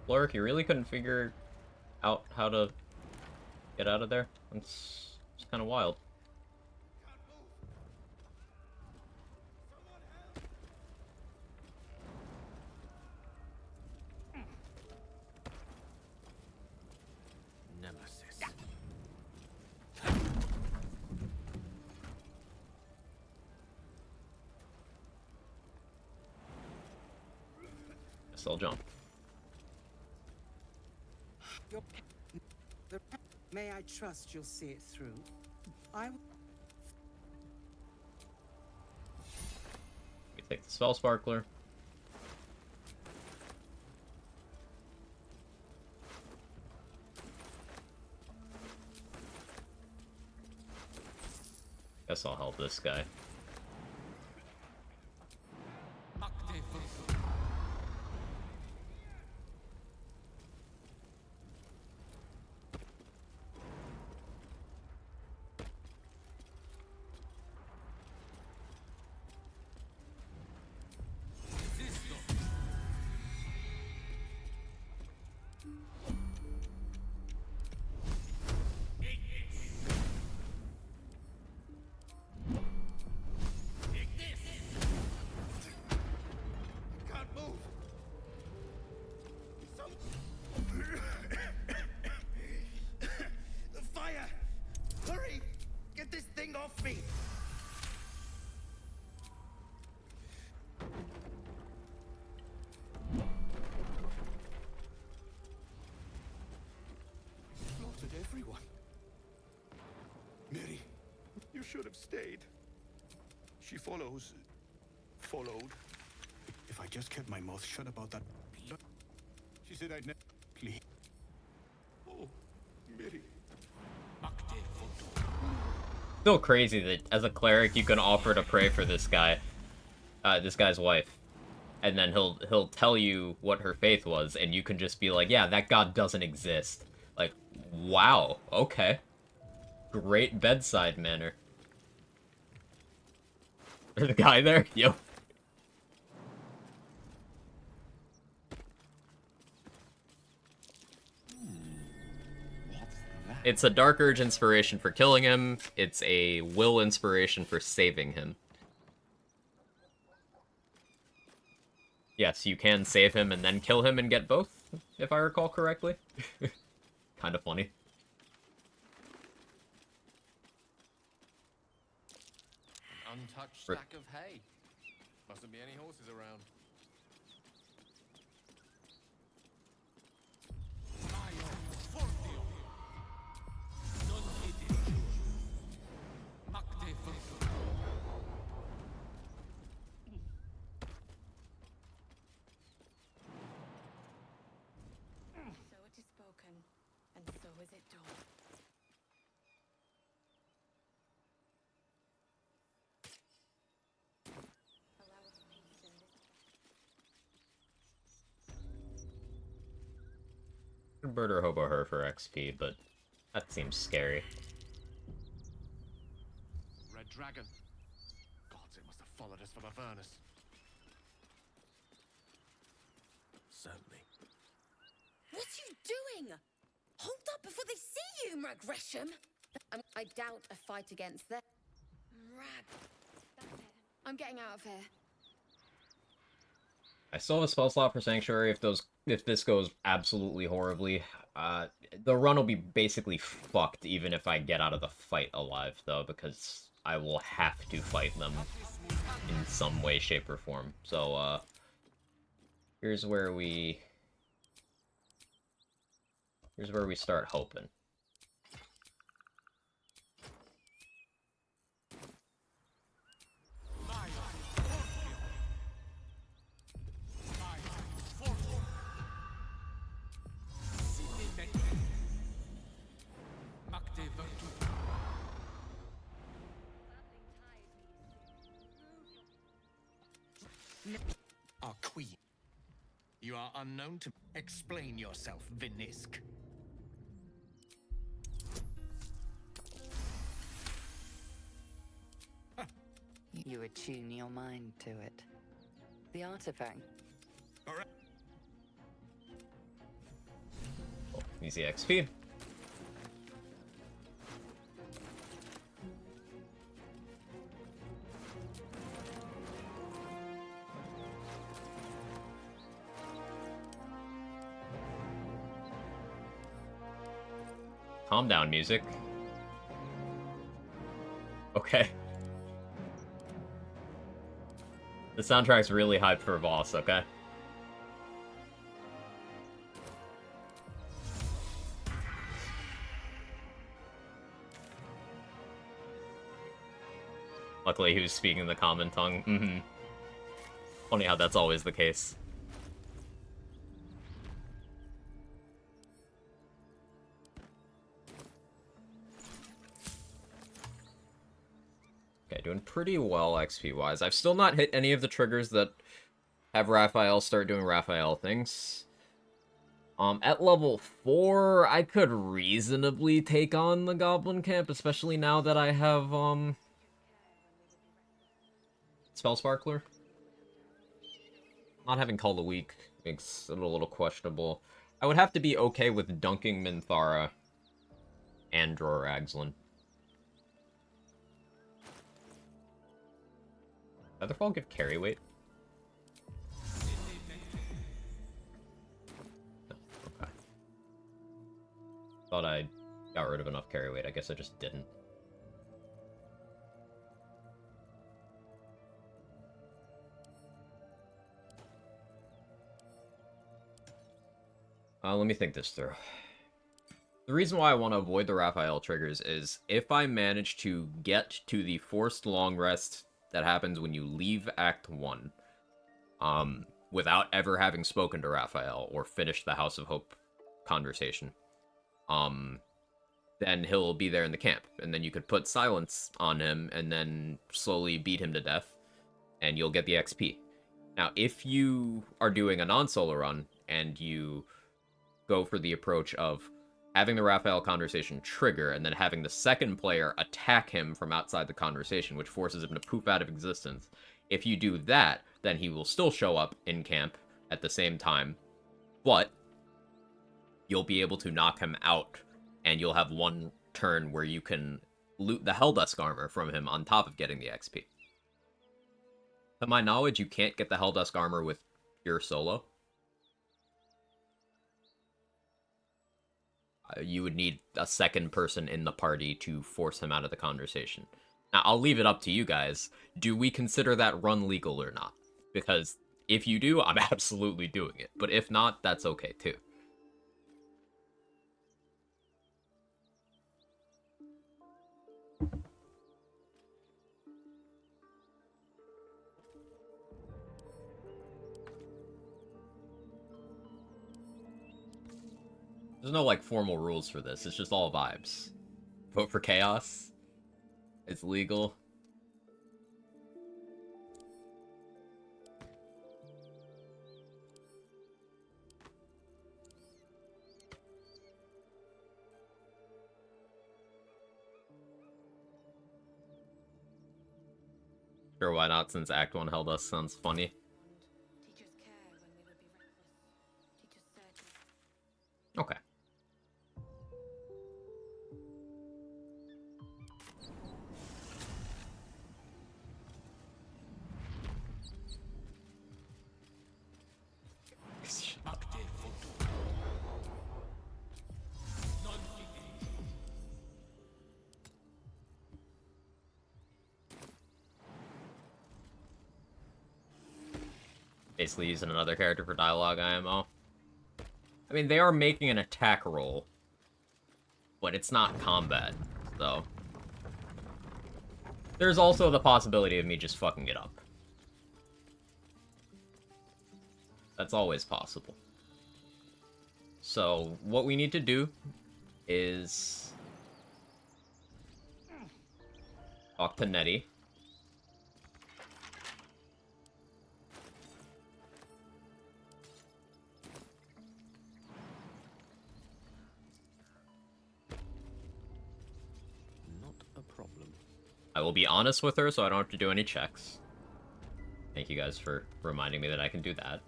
Cleric, you really couldn't figure out how to get out of there? It's kind of wild. Nemesis. Guess I'll jump. May I trust you'll see it through? I will. We take the spell sparkler. Guess I'll help this guy. Can't move. The fire! Hurry! Get this thing off me! Slaughtered everyone. Mary, you should have stayed. She followed. If I just kept my mouth shut about that blood. She said I'd never. Please. Oh, Mary. Still crazy that as a cleric you can offer to pray for this guy, this guy's wife, and then he'll tell you what her faith was, and you can just be like, yeah, that god doesn't exist. Like, wow, okay, great bedside manner. There's a guy there, yo. It's a Dark Urge inspiration for killing him. It's a Will inspiration for saving him. Yes, you can save him and then kill him and get both, if I recall correctly. Kind of funny. An untouched stack of hay. Mustn't be any horses around. So it is spoken, and so is it done. Allow us peace in this. Bird or hobo her for XP, but that seems scary. Red dragon. Gods, it must have followed us from Avernus. Certainly. What are you doing? Hold up before they see you, Mag Gresham. I doubt a fight against them. Rag. I'm getting out of here. I still have a spell slot for Sanctuary if this goes absolutely horribly. The run will be basically fucked even if I get out of the fight alive, though, because I will have to fight them in some way, shape, or form. So, here's where we start hoping. Our queen. You are unknown to explain yourself, Vinisk. You attune your mind to it. The artifact. Oh, easy XP. Calm down, music. Okay. The soundtrack's really hyped for a boss, okay? Luckily, he was speaking the common tongue. Mm-hmm. Funny how that's always the case. Okay, doing pretty well XP-wise. I've still not hit any of the triggers that have Raphael start doing Raphael things. At level 4, I could reasonably take on the Goblin Camp, especially now that I have, Spell Sparkler. Not having Call the Weak makes it a little questionable. I would have to be okay with dunking Minthara and Dror Agslin. Featherfall give carry weight? No, okay. Thought I got rid of enough carry weight. I guess I just didn't. Let me think this through. The reason why I want to avoid the Raphael triggers is if I manage to get to the forced long rest that happens when you leave Act 1, without ever having spoken to Raphael or finished the House of Hope conversation, then he'll be there in the camp, and then you could put silence on him and then slowly beat him to death, and you'll get the XP. Now, if you are doing a non-solo run and you go for the approach of having the Raphael conversation trigger and then having the second player attack him from outside the conversation, which forces him to poof out of existence. If you do that, then he will still show up in camp at the same time, but you'll be able to knock him out, and you'll have one turn where you can loot the Helldusk armor from him on top of getting the XP. To my knowledge, you can't get the Helldusk armor with pure solo. You would need a second person in the party to force him out of the conversation. Now, I'll leave it up to you guys. Do we consider that run legal or not? Because if you do, I'm absolutely doing it. But if not, that's okay too. There's no, like, formal rules for this. It's just all vibes. Vote for chaos. It's legal. Sure, why not, since Act 1 held us sounds funny. Okay. basically using another character for dialogue IMO. I mean, they are making an attack roll, but it's not combat, so... There's also the possibility of me just fucking it up. That's always possible. So, what we need to do is... talk to Nettie. Not a problem. I will be honest with her, so I don't have to do any checks. Thank you guys for reminding me that I can do that.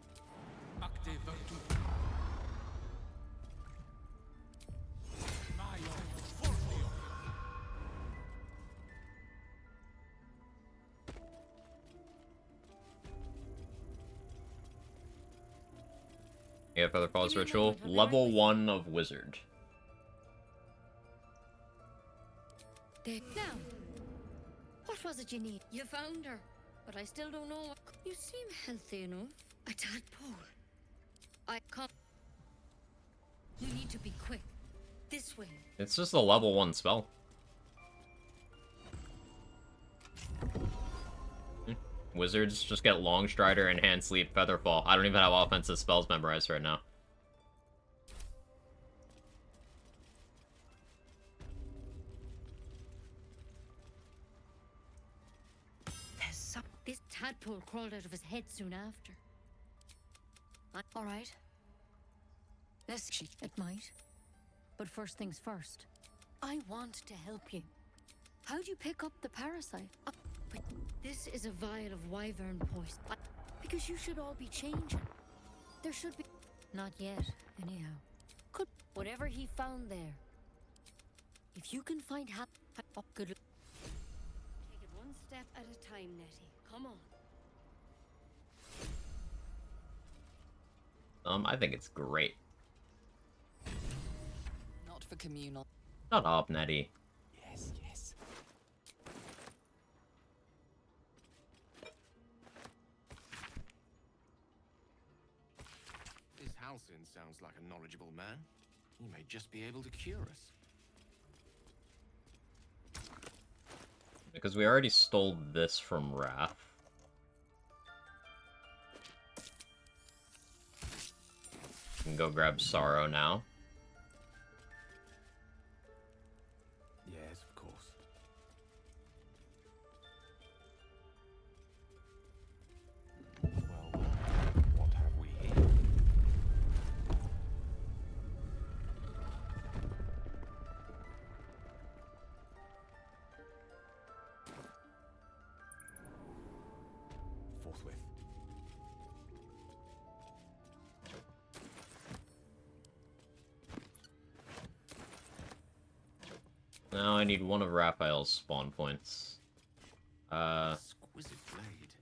Yeah, Feather Falls Ritual. Level 1 of Wizard. Now, what was it you need? You found her, but I still don't know. You seem healthy enough. A tadpole. I can't. You need to be quick. This way. It's just a level 1 spell. Wizards just get Long Strider, Enhanced Sleep, Featherfall. I don't even have offensive spells memorized right now. This tadpole crawled out of his head soon after. All right. It might. But first things first. I want to help you. How'd you pick up the parasite? But this is a vial of wyvern poison. Because you should all be changing. There should be... Not yet, anyhow. Could... Whatever he found there. If you can find good... Take it one step at a time, Nettie. Come on. I think it's great. Not for communal. Shut up, Nettie. Yes, yes. This Halcyon sounds like a knowledgeable man. He may just be able to cure us. Because we already stole this from Wrath. We can go grab Sorrow now. Yes, of course. Well, what have we here? Forthwith. Now I need one of Raphael's spawn points. Exquisite blade.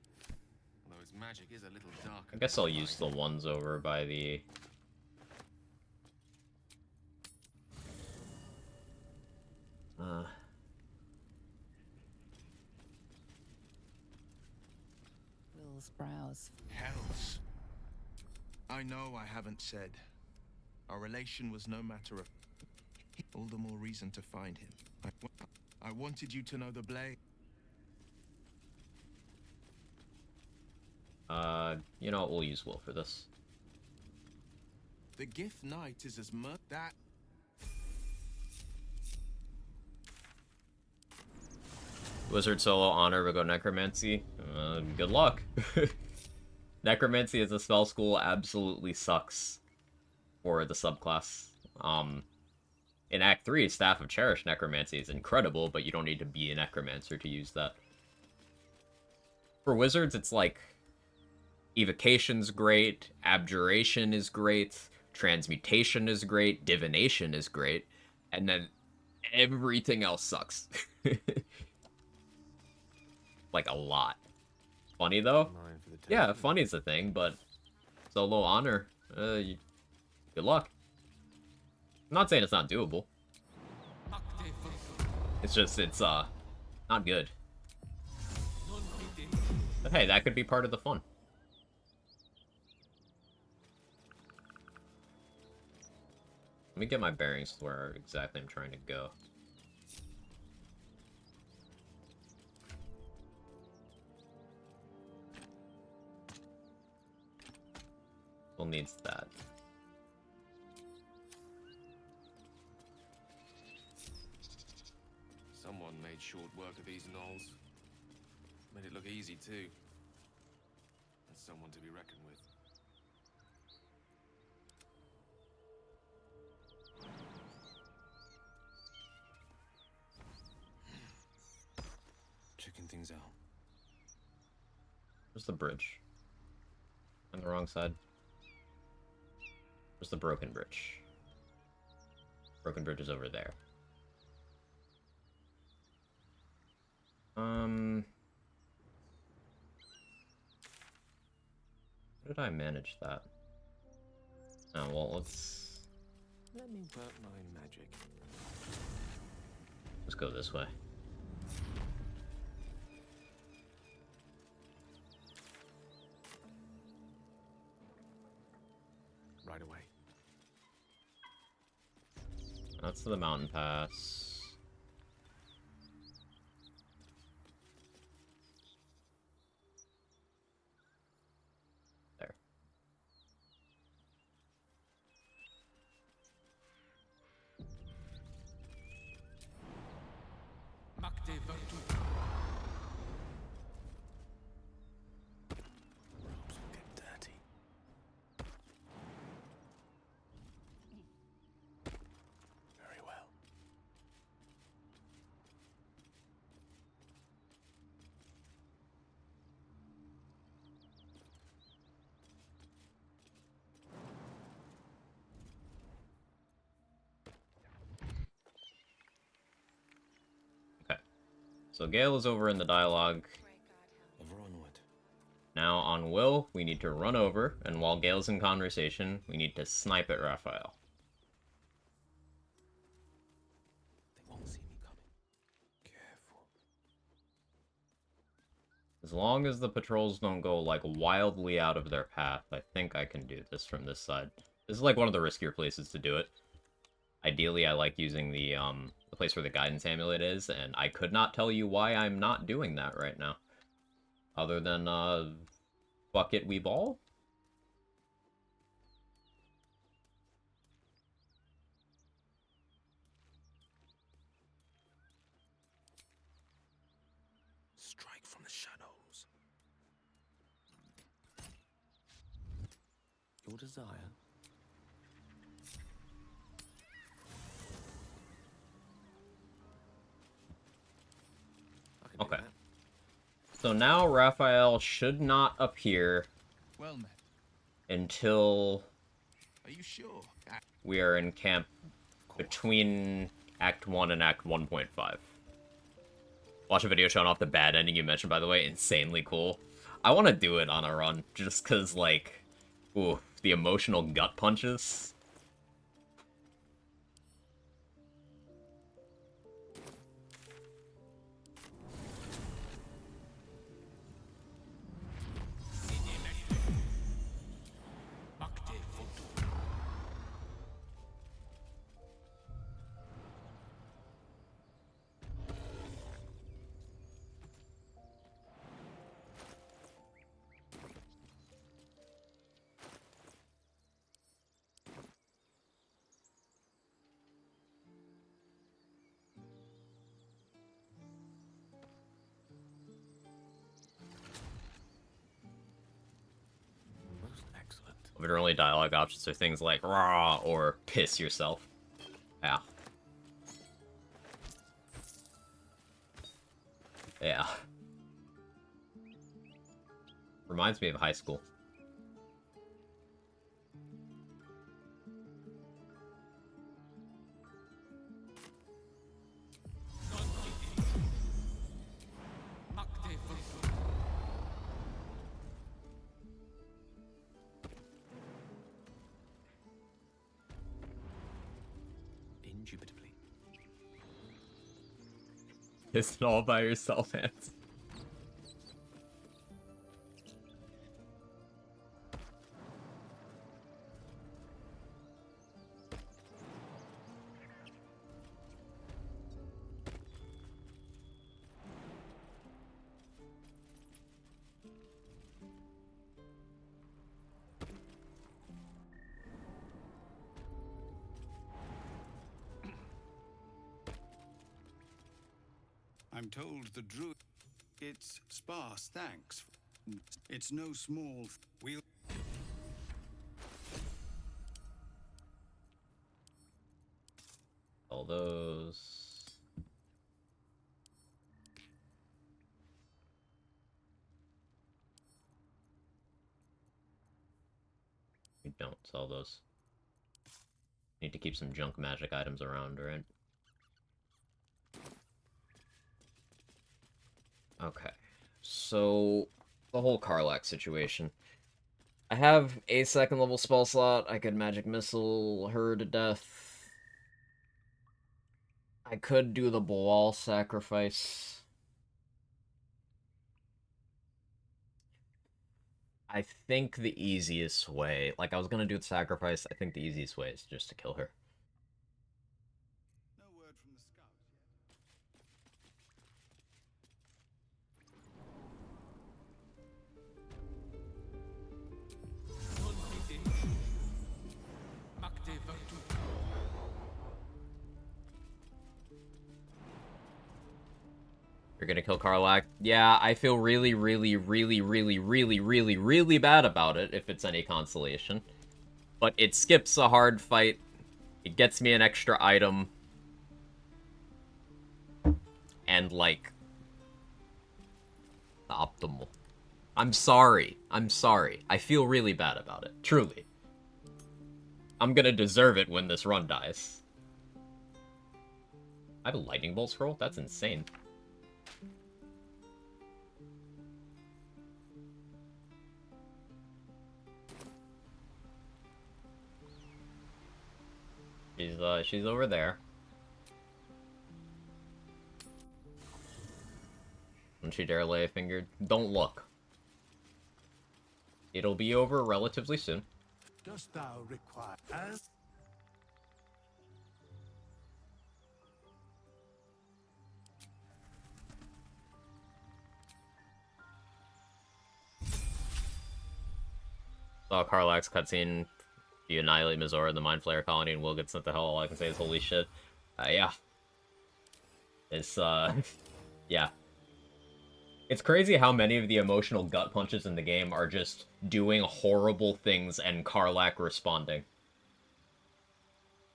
Although his magic is a little dark. I guess I'll use the ones over by the... Will's brows. Hells. I know I haven't said. Our relation was no matter of... All the more reason to find him. I wanted you to know the blade. You know what, we'll use Will for this. The Gift Knight is as much that... Wizard solo honor, we go Necromancy. Good luck. Necromancy as a spell school absolutely sucks for the subclass. In Act 3, Staff of Cherish Necromancy is incredible, but you don't need to be a Necromancer to use that. For Wizards, it's like... Evocation's great, Abjuration is great, Transmutation is great, Divination is great, and then everything else sucks. Like, a lot. Funny, though? Yeah, funny's a thing, but... Solo honor, good luck. I'm not saying it's not doable. It's just, it's, not good. But hey, that could be part of the fun. Let me get my bearings to where exactly I'm trying to go. We'll needs that. Someone made short work of these knolls. Made it look easy, too. And someone to be reckoned with. Checking things out. Where's the bridge? On the wrong side. Where's the broken bridge? Broken bridge is over there. How did I manage that? Oh, well, let's Let me work my magic. let's go this way. Right away. That's the mountain pass. There. Robes will get dirty. Very well. Okay. So Gale is over in the dialogue. Ever onward. Now on Will, we need to run over, and while Gale's in conversation, we need to snipe at Raphael. They won't see me coming. Careful. As long as the patrols don't go, like, wildly out of their path, I think I can do this from this side. This is, like, one of the riskier places to do it. Ideally, I like using the place where the guidance amulet is, and I could not tell you why I'm not doing that right now. Other than, fuck it, we ball? Strike from the shadows. Your desire. Okay. So now Raphael should not appear Well met. until Are you sure? we are in camp between Act 1 and Act 1.5. Watch a video showing off the bad ending you mentioned, by the way. Insanely cool. I want to do it on a run, just because, like, ooh, the emotional gut punches. Most excellent. Your only dialogue options are things like "rah" or "piss yourself." Yeah. Yeah. Reminds me of high school. Indubitably. Piss it all by yourself, Hans. I'm told the druid... It's sparse, thanks. It's no small... We'll... All those. We don't sell those. Need to keep some junk magic items around, right? Okay. So, the whole Karlak situation. I have a second level spell slot. I could magic missile her to death. I could do the Baal sacrifice. I think the easiest way, like I was gonna do the sacrifice, I think the easiest way is just to kill her. No word from the scouts You're gonna kill Karlak? Yeah, I feel really, really, really, really, really, really, really bad about it, if it's any consolation. But it skips a hard fight. It gets me an extra item. And, like... optimal. I'm sorry. I'm sorry. I feel really bad about it. Truly. I'm gonna deserve it when this run dies. I have a lightning bolt scroll? That's insane. She's over there. Don't you dare lay a finger. Don't look. It'll be over relatively soon. Dost thou require as? Saw Karlak's cutscene. You annihilate Mizora in the Mind Flayer colony and Will get sent to hell. All I can say is holy shit. Yeah. It's, yeah. It's crazy how many of the emotional gut punches in the game are just doing horrible things and Karlak responding.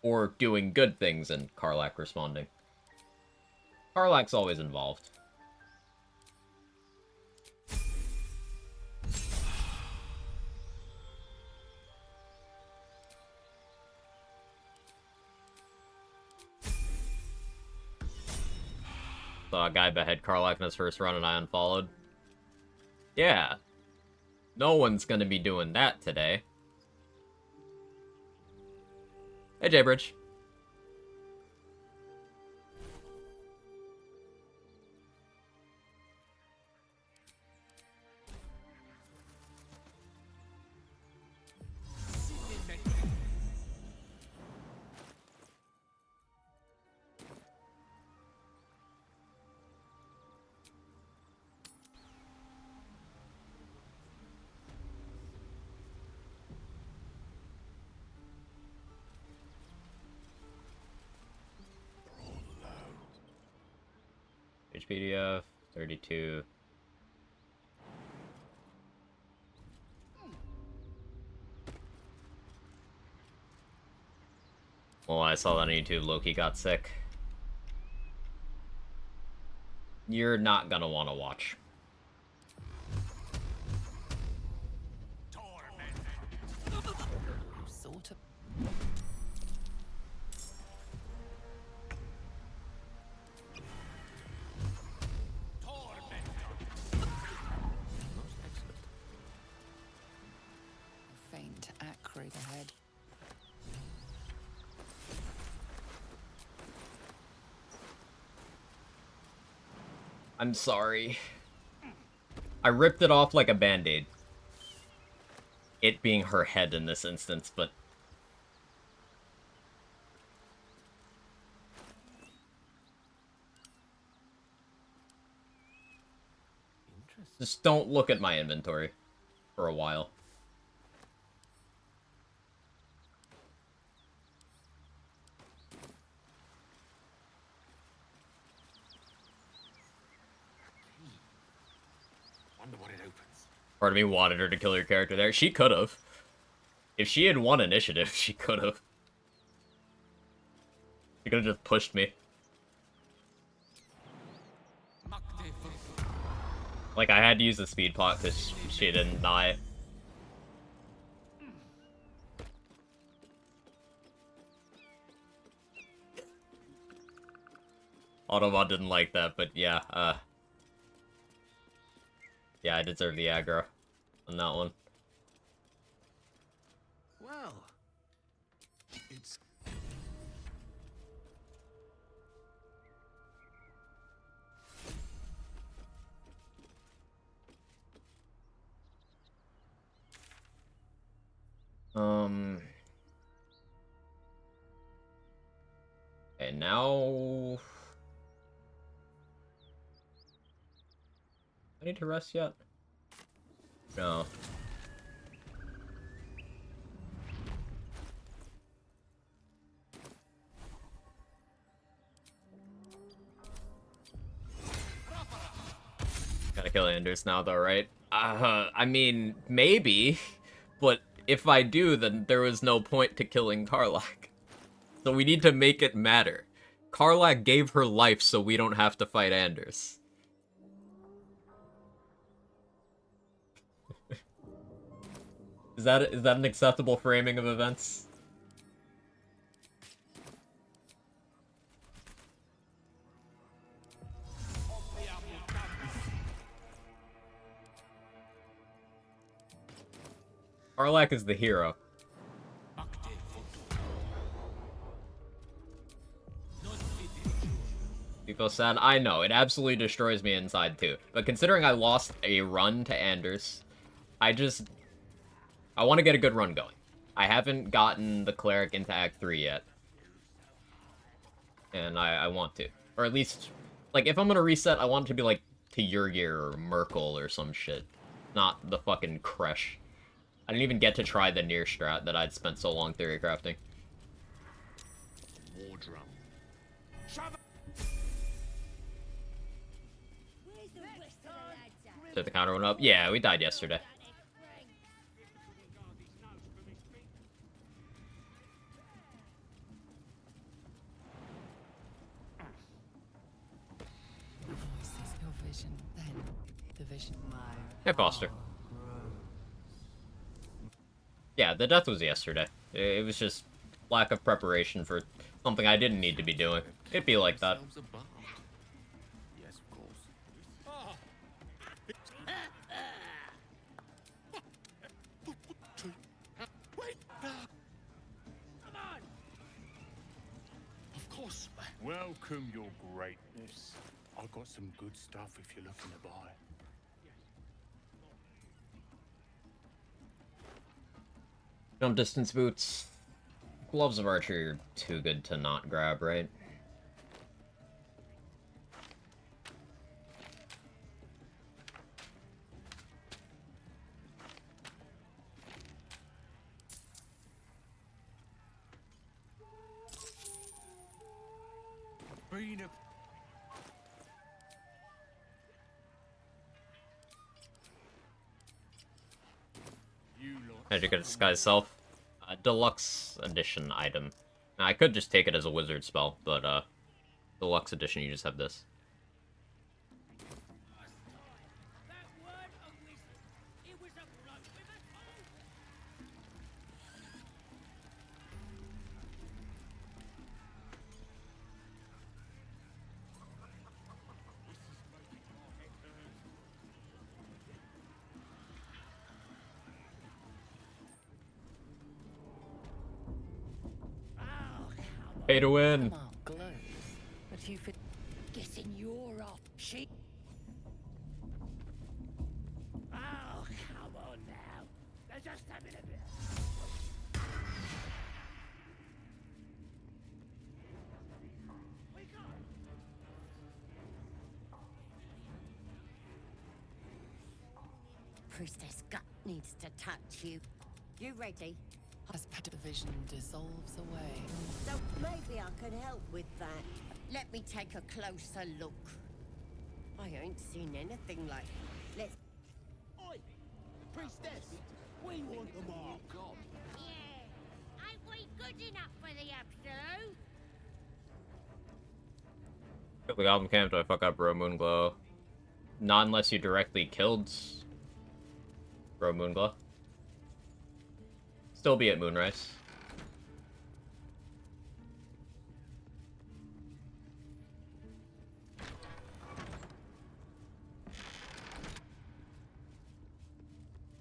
Or doing good things and Karlak responding. Karlak's always involved. Saw a guy behead Karlak in his first run and I unfollowed. Yeah. No one's gonna be doing that today. Hey, Jaybridge. HPDF, 32. Well, I saw that on YouTube, Loki got sick. You're not gonna want to watch. Sort of. Faint acrid ahead. I'm sorry. I ripped it off like a band-aid. It being her head in this instance, but... just don't look at my inventory for a while. wonder what it opens. Part of me wanted her to kill her character there. She could have. If she had won initiative, she could have. She could have just pushed me. Like, I had to use the speed pot because she didn't die. Autobot didn't like that, but yeah, yeah, I deserve the aggro on that one. Well, it's... Okay, now... I need to rest yet? No. Gotta kill Anders now though, right? I mean, maybe, but if I do, then there was no point to killing Karlach. So we need to make it matter. Karlach gave her life so we don't have to fight Anders. Is that an acceptable framing of events? Karlach is the hero. People said, I know, it absolutely destroys me inside too. But considering I lost a run to Anders, I want to get a good run going. I haven't gotten the Cleric into Act 3 yet. And I want to. Or at least, like, if I'm gonna reset, I want it to be, like, to Yurgir or Merkel or some shit. Not the fucking Kresh. I didn't even get to try the near strat that I'd spent so long theory crafting. War drum. Set the counter one up. Yeah, we died yesterday. Your vision, then the vision. Hey, Foster. Yeah, the death was yesterday. It was just lack of preparation for something I didn't need to be doing. It'd be like that. Yes, of course. Wait! Come on! Of course. Welcome, your greatness. I've got some good stuff if you're looking to buy. Jump distance boots. Gloves of archery are too good to not grab, right? Magic of Disguise Self. Deluxe edition item. Now, I could just take it as a wizard spell, but deluxe edition, you just have this. Pay to win. But you for getting your off sheet. Oh, come on now. They're just having a bit. Priestess Gut needs to touch you. You ready? As the vision dissolves away. So maybe I could help with that. Let me take a closer look. I ain't seen anything like. Let's. priestess. We want them all. Yeah. Ain't we good enough for the absolute? Kill the Goblin Camp, do I fuck up Bro Moonglow? Not unless you directly killed Bro Moonglow. Still be at Moonrise.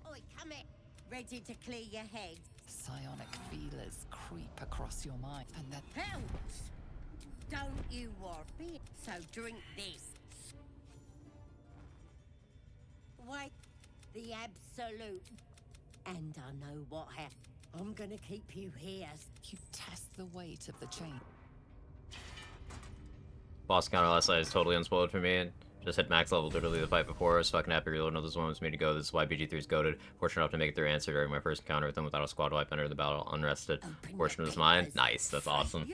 Oi, come here. Ready to clear your head? Psionic feelers creep across your mind, and then Helps. Don't you worry. So drink this. Wait. The absolute. And I know what happened. I'm gonna keep you here. you test the weight of the chain. Boss counter last night is totally unspoiled for me, and just hit max level literally the fight before. I was fucking happy reloading all those ones made to go. This is why BG3 is goated. Fortunate enough to make it through answer during my first encounter with them without a squad wipe. Enter the battle unrested. Fortune was mine. Nice, that's awesome.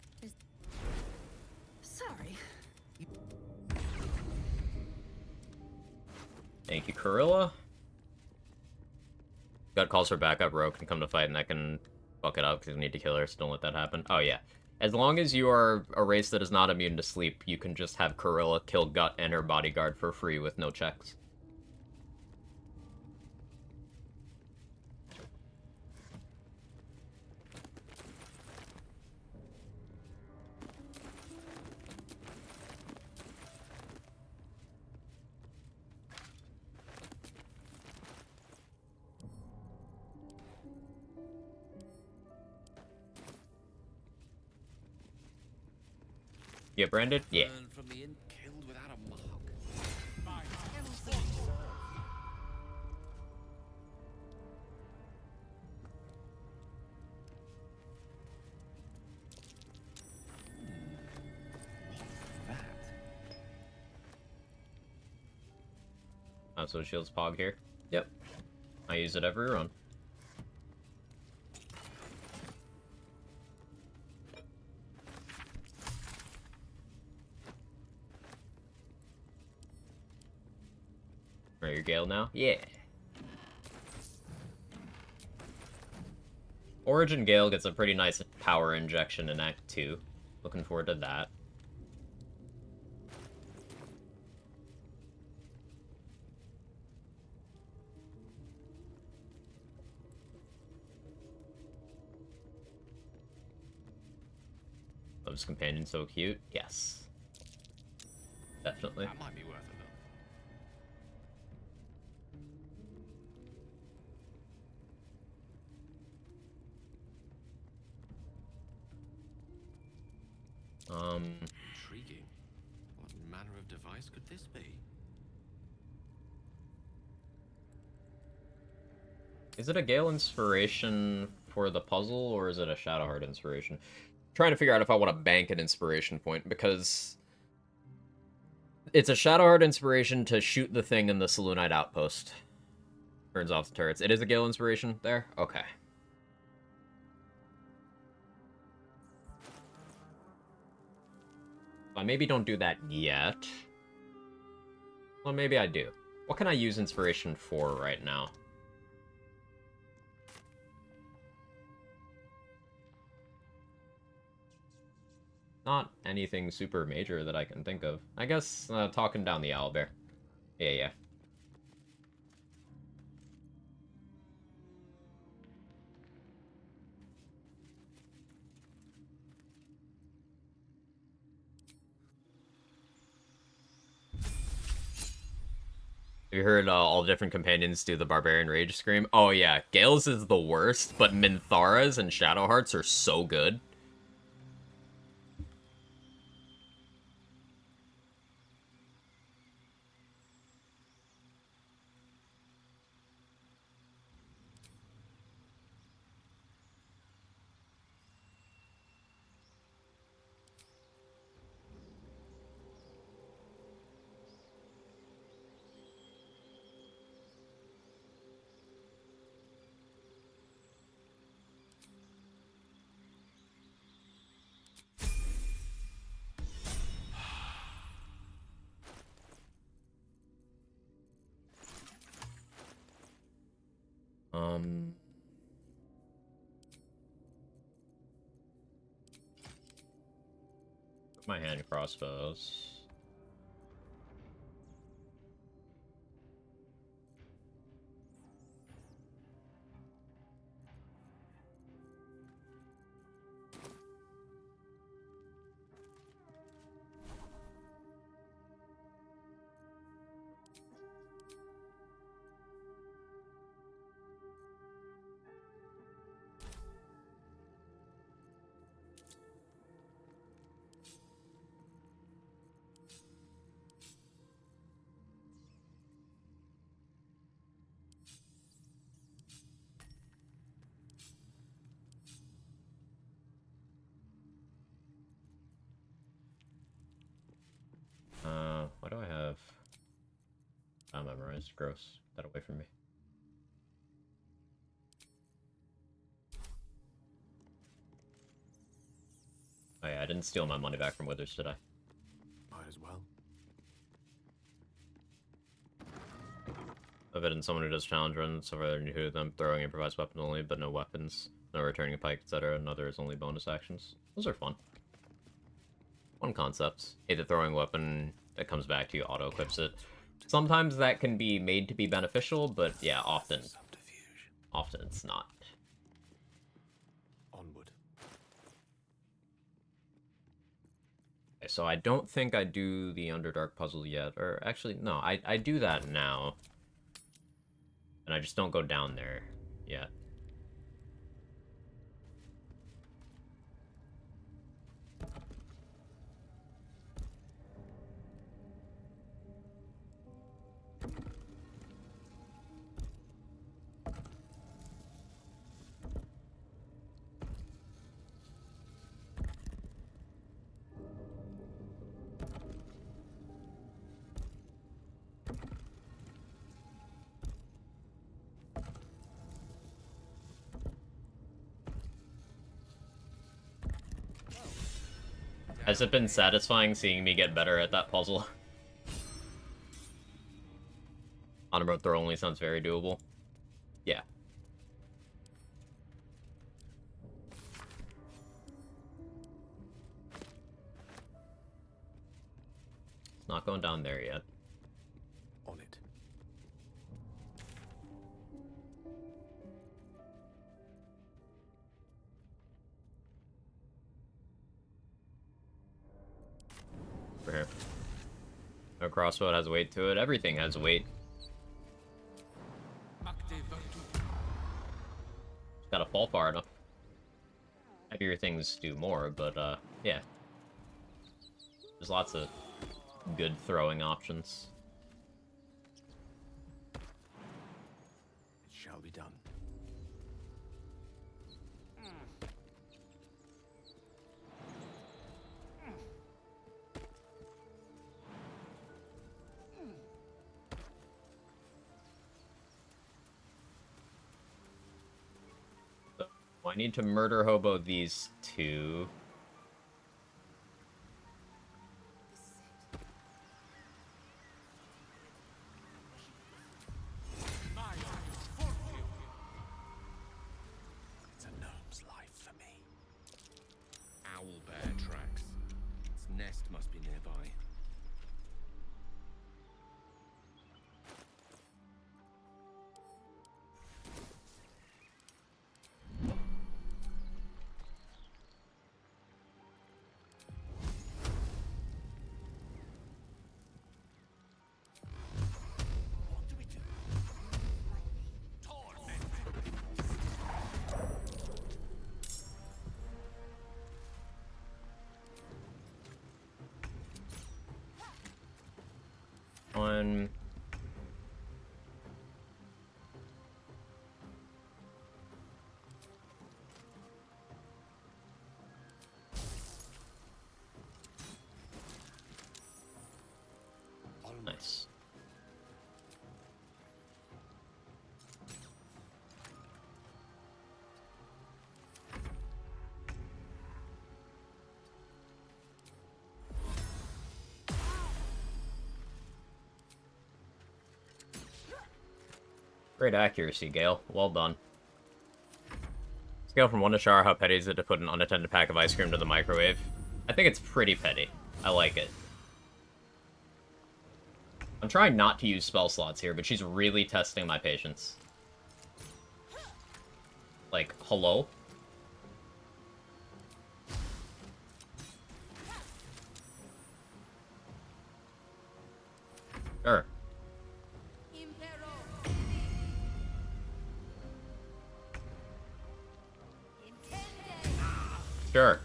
Sorry. Thank you, Kurilla. God calls for backup. Rogue can come to fight, and that can fuck it up because we need to kill her, so don't let that happen. Oh, yeah. As long as you are a race that is not immune to sleep, you can just have Kurilla kill Gut and her bodyguard for free with no checks. You get branded? Yeah. From the killed without a mark. So shields pog here. Yep. I use it every run. Are you Gale now? Yeah. Origin Gale gets a pretty nice power injection in Act 2. Looking forward to that. Love's Companion so cute? Yes. Definitely. That might be worth it, though. Intriguing. What manner of device could this be? Is it a Gale inspiration for the puzzle, or is it a Shadowheart inspiration? Trying to figure out if I want to bank an inspiration point, because it's a Shadowheart inspiration to shoot the thing in the Saloonite outpost. Turns off the turrets. It is a Gale inspiration there? Okay. I maybe don't do that yet. Well, maybe I do. What can I use inspiration for right now? Not anything super major that I can think of. I guess talking down the owlbear. Yeah. You heard all the different companions do the Barbarian Rage Scream? Oh yeah, Gale's is the worst, but Minthara's and Shadowheart's are so good. My hand crossbows. What do I have? I memorized. Gross. Get that away from me. Oh yeah, I didn't steal my money back from Withers, did I? Might as well. I've been someone who does challenge runs, so rather than who them throwing improvised weapon only, but no weapons, no returning a pike, etc. Another is only bonus actions. Those are fun. Fun concepts. Either throwing a weapon that comes back to you auto-equips it. Sometimes that can be made to be beneficial, but yeah, often it's not. Onward. Okay, so I don't think I do the Underdark puzzle yet, or actually, no, I do that now. And I just don't go down there yet. Has it been satisfying seeing me get better at that puzzle? On-road throw only sounds very doable. Yeah. It's not going down there yet. On it. For here. No crossbow has weight to it. Everything has weight. Just gotta fall far enough. Heavier things do more, but yeah. There's lots of good throwing options. It shall be done. I need to murder hobo these two. It's a gnome's life for me. Owl bear tracks. Its nest must be nearby. One. Nice. Great accuracy, Gale. Well done. Scale from 1 to Char, how petty is it to put an unattended pack of ice cream to the microwave? I think it's pretty petty. I like it. I'm trying not to use spell slots here, but she's really testing my patience. Like, hello? Sure. Sure.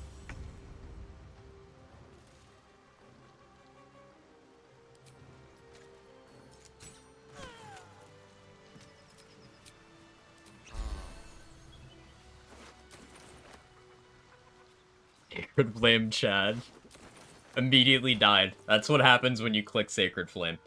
Sacred Flame Chad. Immediately died. That's what happens when you click Sacred Flame.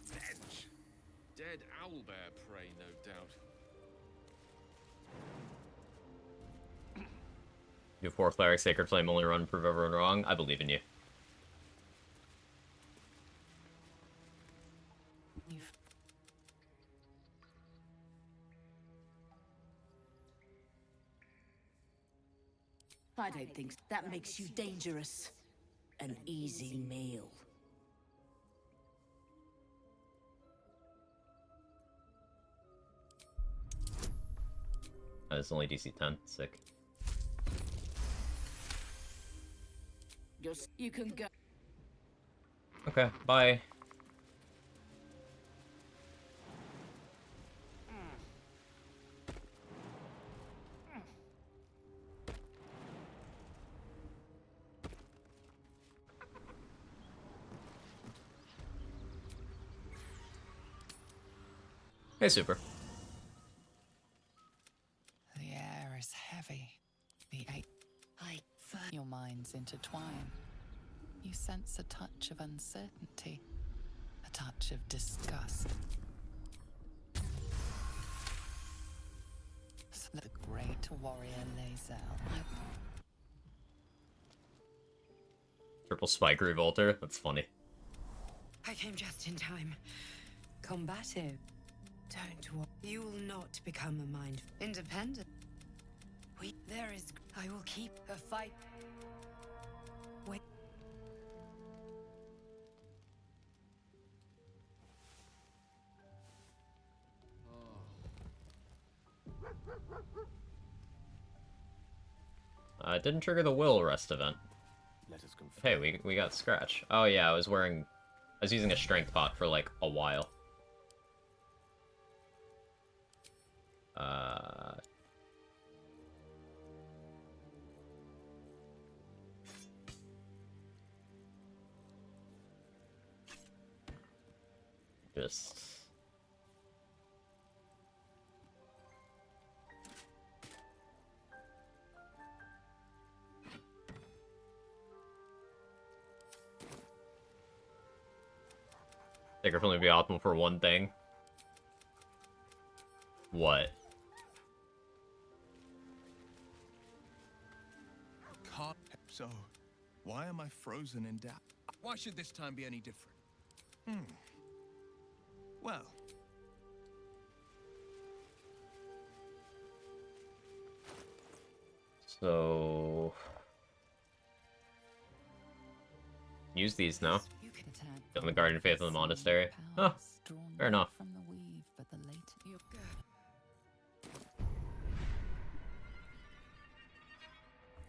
Stench. Dead owlbear prey, no doubt. You have 4 Cleric, Sacred Flame only run, prove everyone wrong. I believe in you. I don't think that makes you dangerous. An easy meal. Oh, it's only DC 10. Sick. You can go. Okay, bye. Hey, Super. The air is heavy. The your minds intertwine. You sense a touch of uncertainty, a touch of disgust. The great warrior lays out. Triple Spike Revolter. That's funny. I came just in time. Combative. Don't worry. You will not become a mind independent. There is. I will keep a fight. Wait. It didn't trigger the will rest event. Let us confirm. Hey, we got Scratch. Oh yeah, I was using a strength pot for like a while. Just... Sacred Flame would be optimal for one thing. What? Can't. So, why am I frozen in doubt? Why should this time be any different? Well. So... Use these now. On the Guardian Faith of the Monastery. Huh. Fair enough.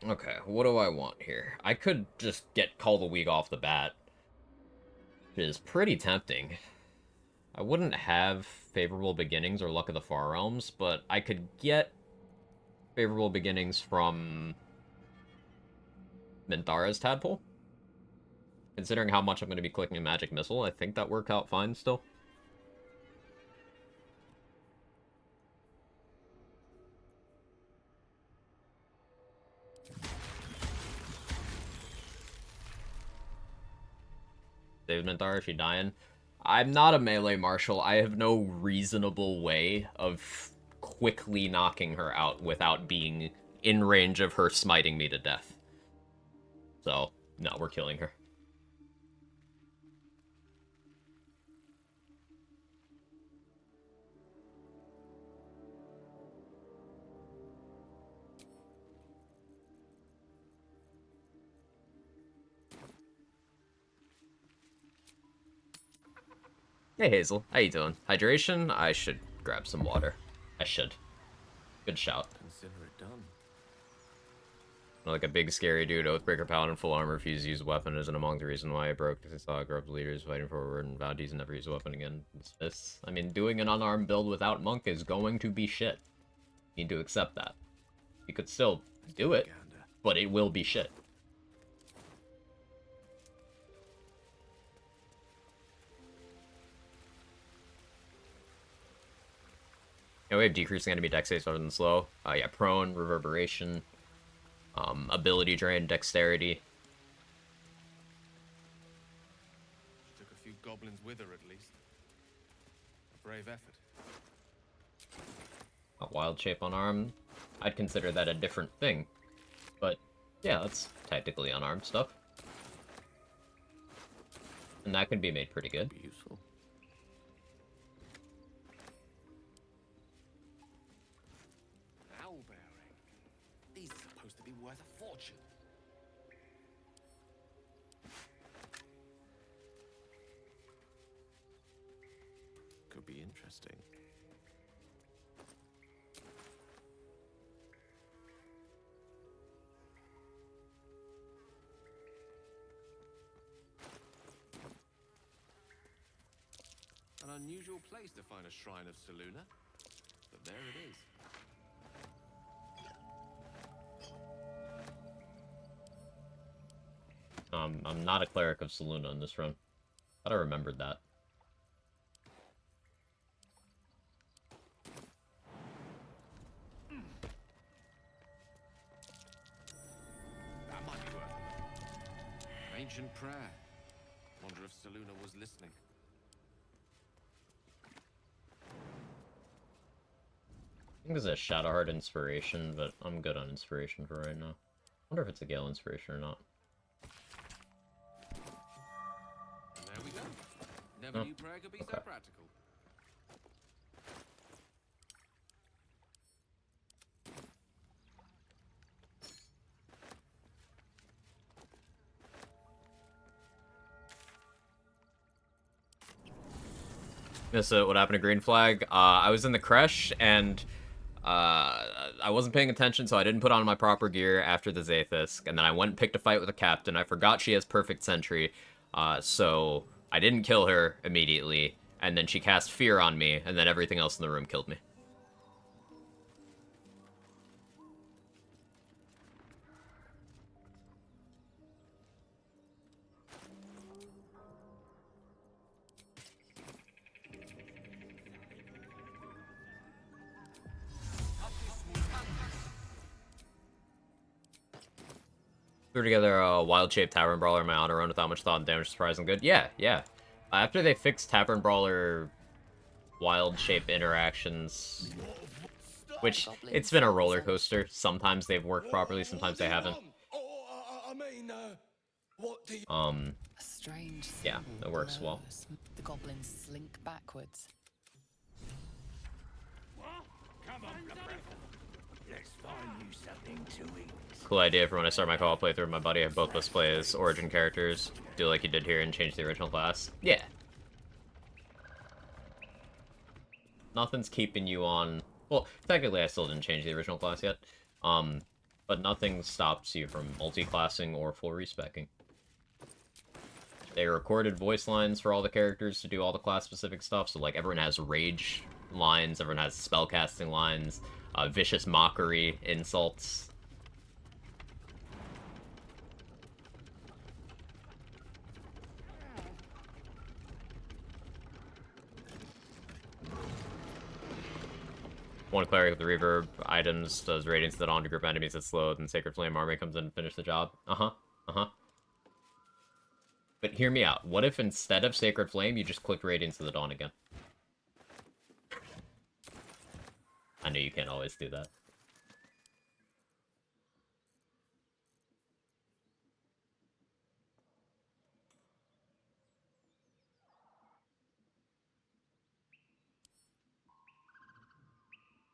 Okay, what do I want here? I could just get Call the Weak off the bat. Which is pretty tempting. I wouldn't have Favorable Beginnings or Luck of the Far Realms, but I could get Favorable Beginnings from Minthara's Tadpole. Considering how much I'm going to be clicking a Magic Missile, I think that worked out fine still. David Minthara, is she dying? I'm not a melee marshal. I have no reasonable way of quickly knocking her out without being in range of her smiting me to death. So, no, we're killing her. Hey Hazel, how you doing? Hydration? I should grab some water. I should. Good shout. Consider it done. Like a big scary dude, Oathbreaker Paladin, full armor, refused to use a weapon isn't among the reason why I broke, because I saw Grub's leaders fighting forward and vowed he's never use a weapon again. This, I mean, doing an unarmed build without Monk is going to be shit. You need to accept that. You could still do it, but it will be shit. Yeah, we have decreasing enemy dex saves other than slow. Yeah, prone, reverberation, ability drain, dexterity. She took a few goblins with her, at least. A brave effort. A wild shape unarmed. I'd consider that a different thing. But, yeah, that's technically unarmed stuff. And that can be made pretty good. Useful. Owl-bearing. These are supposed to be worth a fortune. Could be interesting. An unusual place to find a shrine of Selûne, but there it is. I'm not a Cleric of Selûne in this run. Thought I remembered that. That might be worth it. Ancient prayer. Wonder if Selûne was listening. I think there's a Shadowheart inspiration, but I'm good on inspiration for right now. Wonder if it's a Gale inspiration or not. And there we go. Never knew prayer could be so practical. This what happened to Green Flag. I was in the creche and I wasn't paying attention, so I didn't put on my proper gear after the Zathis, and then I went and picked a fight with a captain. I forgot she has perfect sentry, so I didn't kill her immediately, and then she cast fear on me, and then everything else in the room killed me. Threw together a wild-shaped Tavern Brawler on my honor run without much thought and damage, surprising good. Yeah, yeah. After they fixed Tavern Brawler wild-shape interactions, which it's been a roller coaster. Sometimes they've worked properly, sometimes they haven't. Strange. Yeah, that works well. The goblins slink backwards. Come on, let's find you something to eat. Cool idea for when I start my co-op playthrough with my buddy. Have both of us play as origin characters, do like you did here, and change the original class. Yeah. Nothing's keeping you on... Well, technically I still didn't change the original class yet. But nothing stops you from multi-classing or full respecking. They recorded voice lines for all the characters to do all the class-specific stuff, so like everyone has rage lines, everyone has spellcasting lines, vicious mockery, insults. One cleric with the reverb items does radiance to the dawn to group enemies that slow, then Sacred Flame Army comes in and finish the job. But hear me out. What if instead of Sacred Flame, you just clicked Radiance to the Dawn again? I know you can't always do that.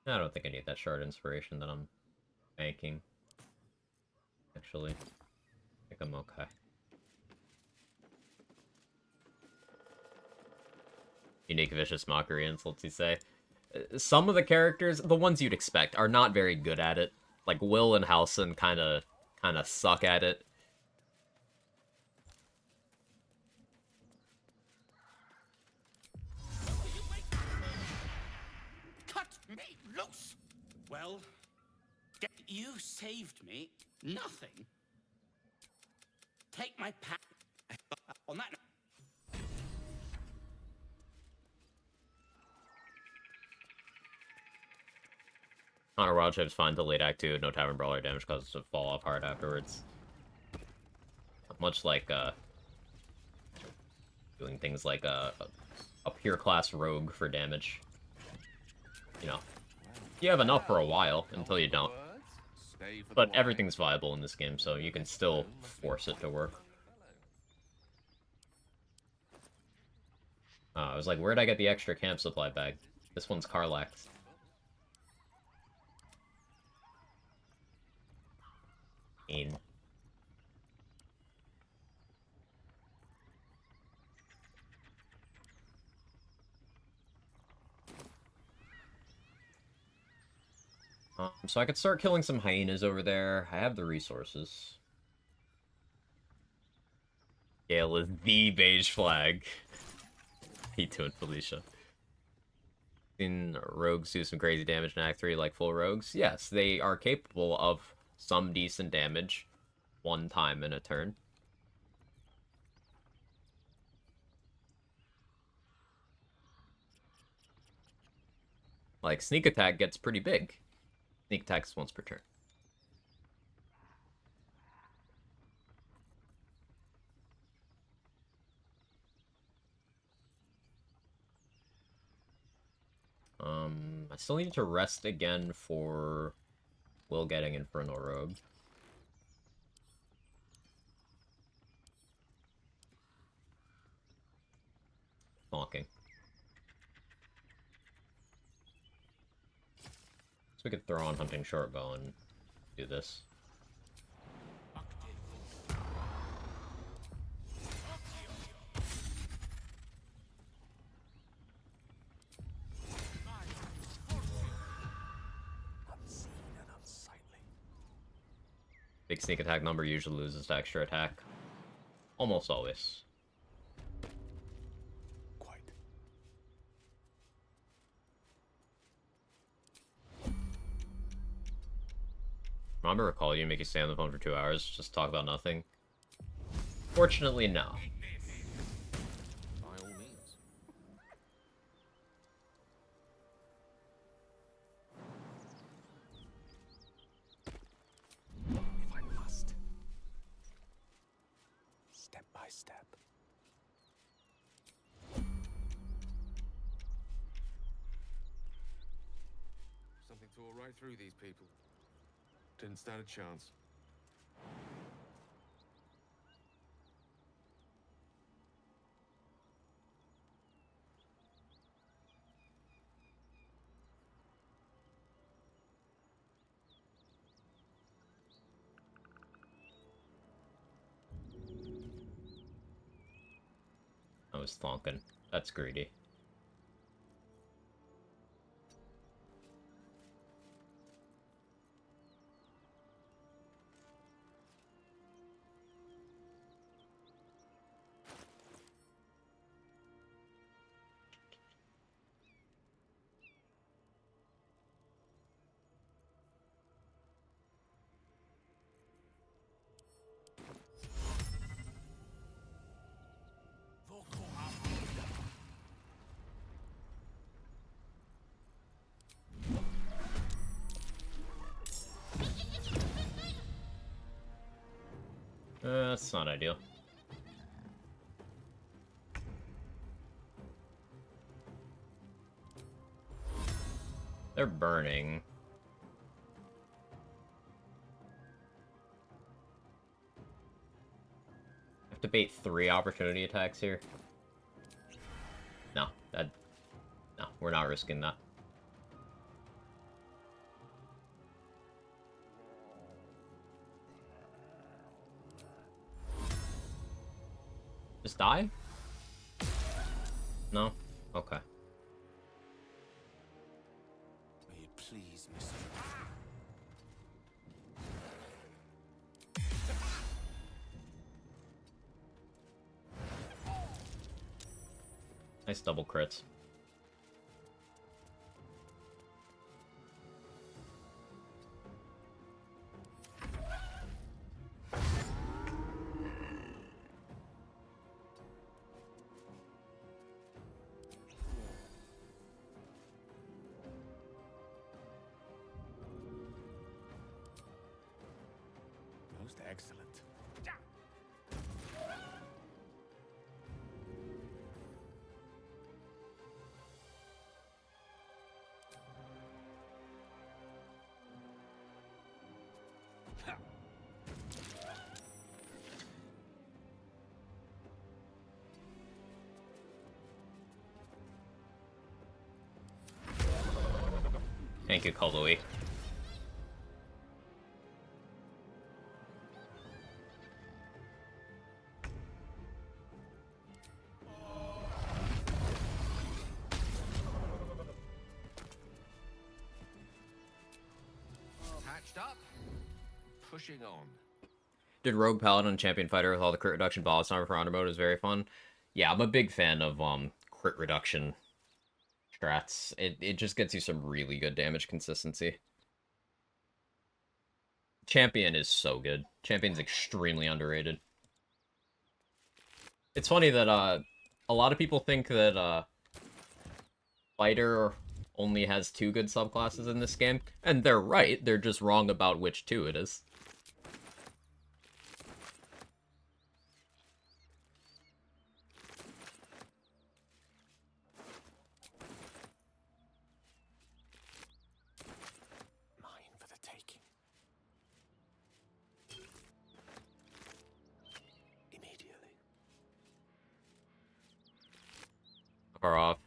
I don't think I need that shard inspiration that I'm banking. Actually, I think I'm okay. Unique vicious mockery insults, you say? Some of the characters, the ones you'd expect, are not very good at it. Like Will and Halson kind of suck at it. Cut me loose! Well, you saved me. Nothing. Take my pack. On that note. Honor Wild Shape's fine till late Act 2, no Tavern Brawler damage causes to fall off hard afterwards. Much like, doing things like a pure class rogue for damage. You know, you have enough for a while until you don't. But everything's viable in this game, so you can still force it to work. I was like, where'd I get the extra camp supply bag? This one's Karlax. In. So I could start killing some hyenas over there. I have the resources. Gale is the beige flag. He doing Felicia. Seen rogues do some crazy damage in Act 3 like full rogues? Yes, they are capable of some decent damage one time in a turn. Like, sneak attack gets pretty big. Sneak attack is once per turn. I still need to rest again for Will getting Infernal Robe. Honking. So we could throw on Hunting Shortbow and do this. Big sneak attack number usually loses to extra attack. Almost always. Quite. Remember call you and make you stay on the phone for 2 hours, just talk about nothing? Fortunately, no. By all means. If I must. Step by step. Something tore right through these people. Didn't stand a chance. I was thonking. That's greedy. That's not ideal. They're burning. I have to bait 3 opportunity attacks here. No, no, we're not risking that. Just die? No? Okay. May it please, Mr. Nice double crits. Most excellent. Thank you, Louis. Patched up. Pushing on. Did Rogue Paladin Champion Fighter with all the crit reduction boss armor for honor mode is very fun. Yeah, I'm a big fan of crit reduction strats. It just gets you some really good damage consistency. Champion is so good. Champion's extremely underrated. It's funny that a lot of people think that Fighter only has 2 good subclasses in this game, and they're right. They're just wrong about which 2 it is. Mine for the taking. Immediately. Far off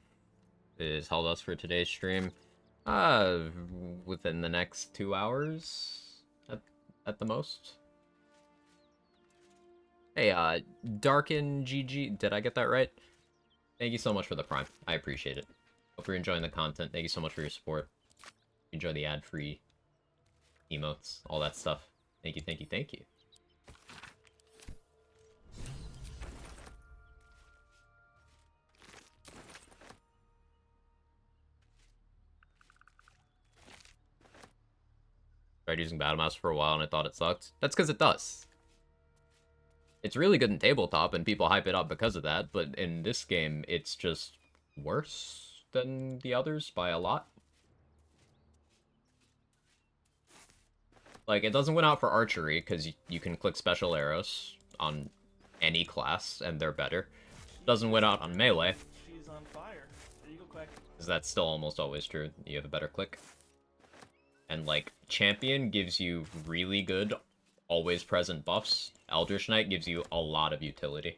is held us for today's stream. Within the next 2 hours at the most. Hey, Darken GG, did I get that right? Thank you so much for the Prime. I appreciate it. Hope you're enjoying the content. Thank you so much for your support. Enjoy the ad-free emotes, all that stuff. Thank you, thank you, thank you. Tried using Battle Mouse for a while and I thought it sucked. That's because it does. It's really good in tabletop and people hype it up because of that, but in this game, it's just worse than the others by a lot. Like, it doesn't win out for archery because you can click special arrows on any class and they're better. It doesn't win out on melee. She's on fire. There you go, Quack. Because that's still almost always true. You have a better click. And, like, Champion gives you really good, always present buffs. Eldritch Knight gives you a lot of utility.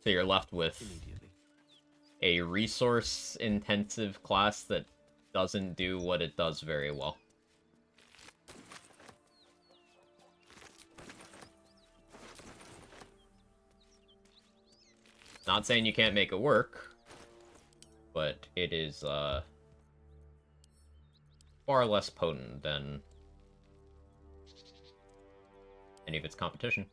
So you're left with a resource-intensive class that doesn't do what it does very well. Not saying you can't make it work, but it is far less potent than any of its competition.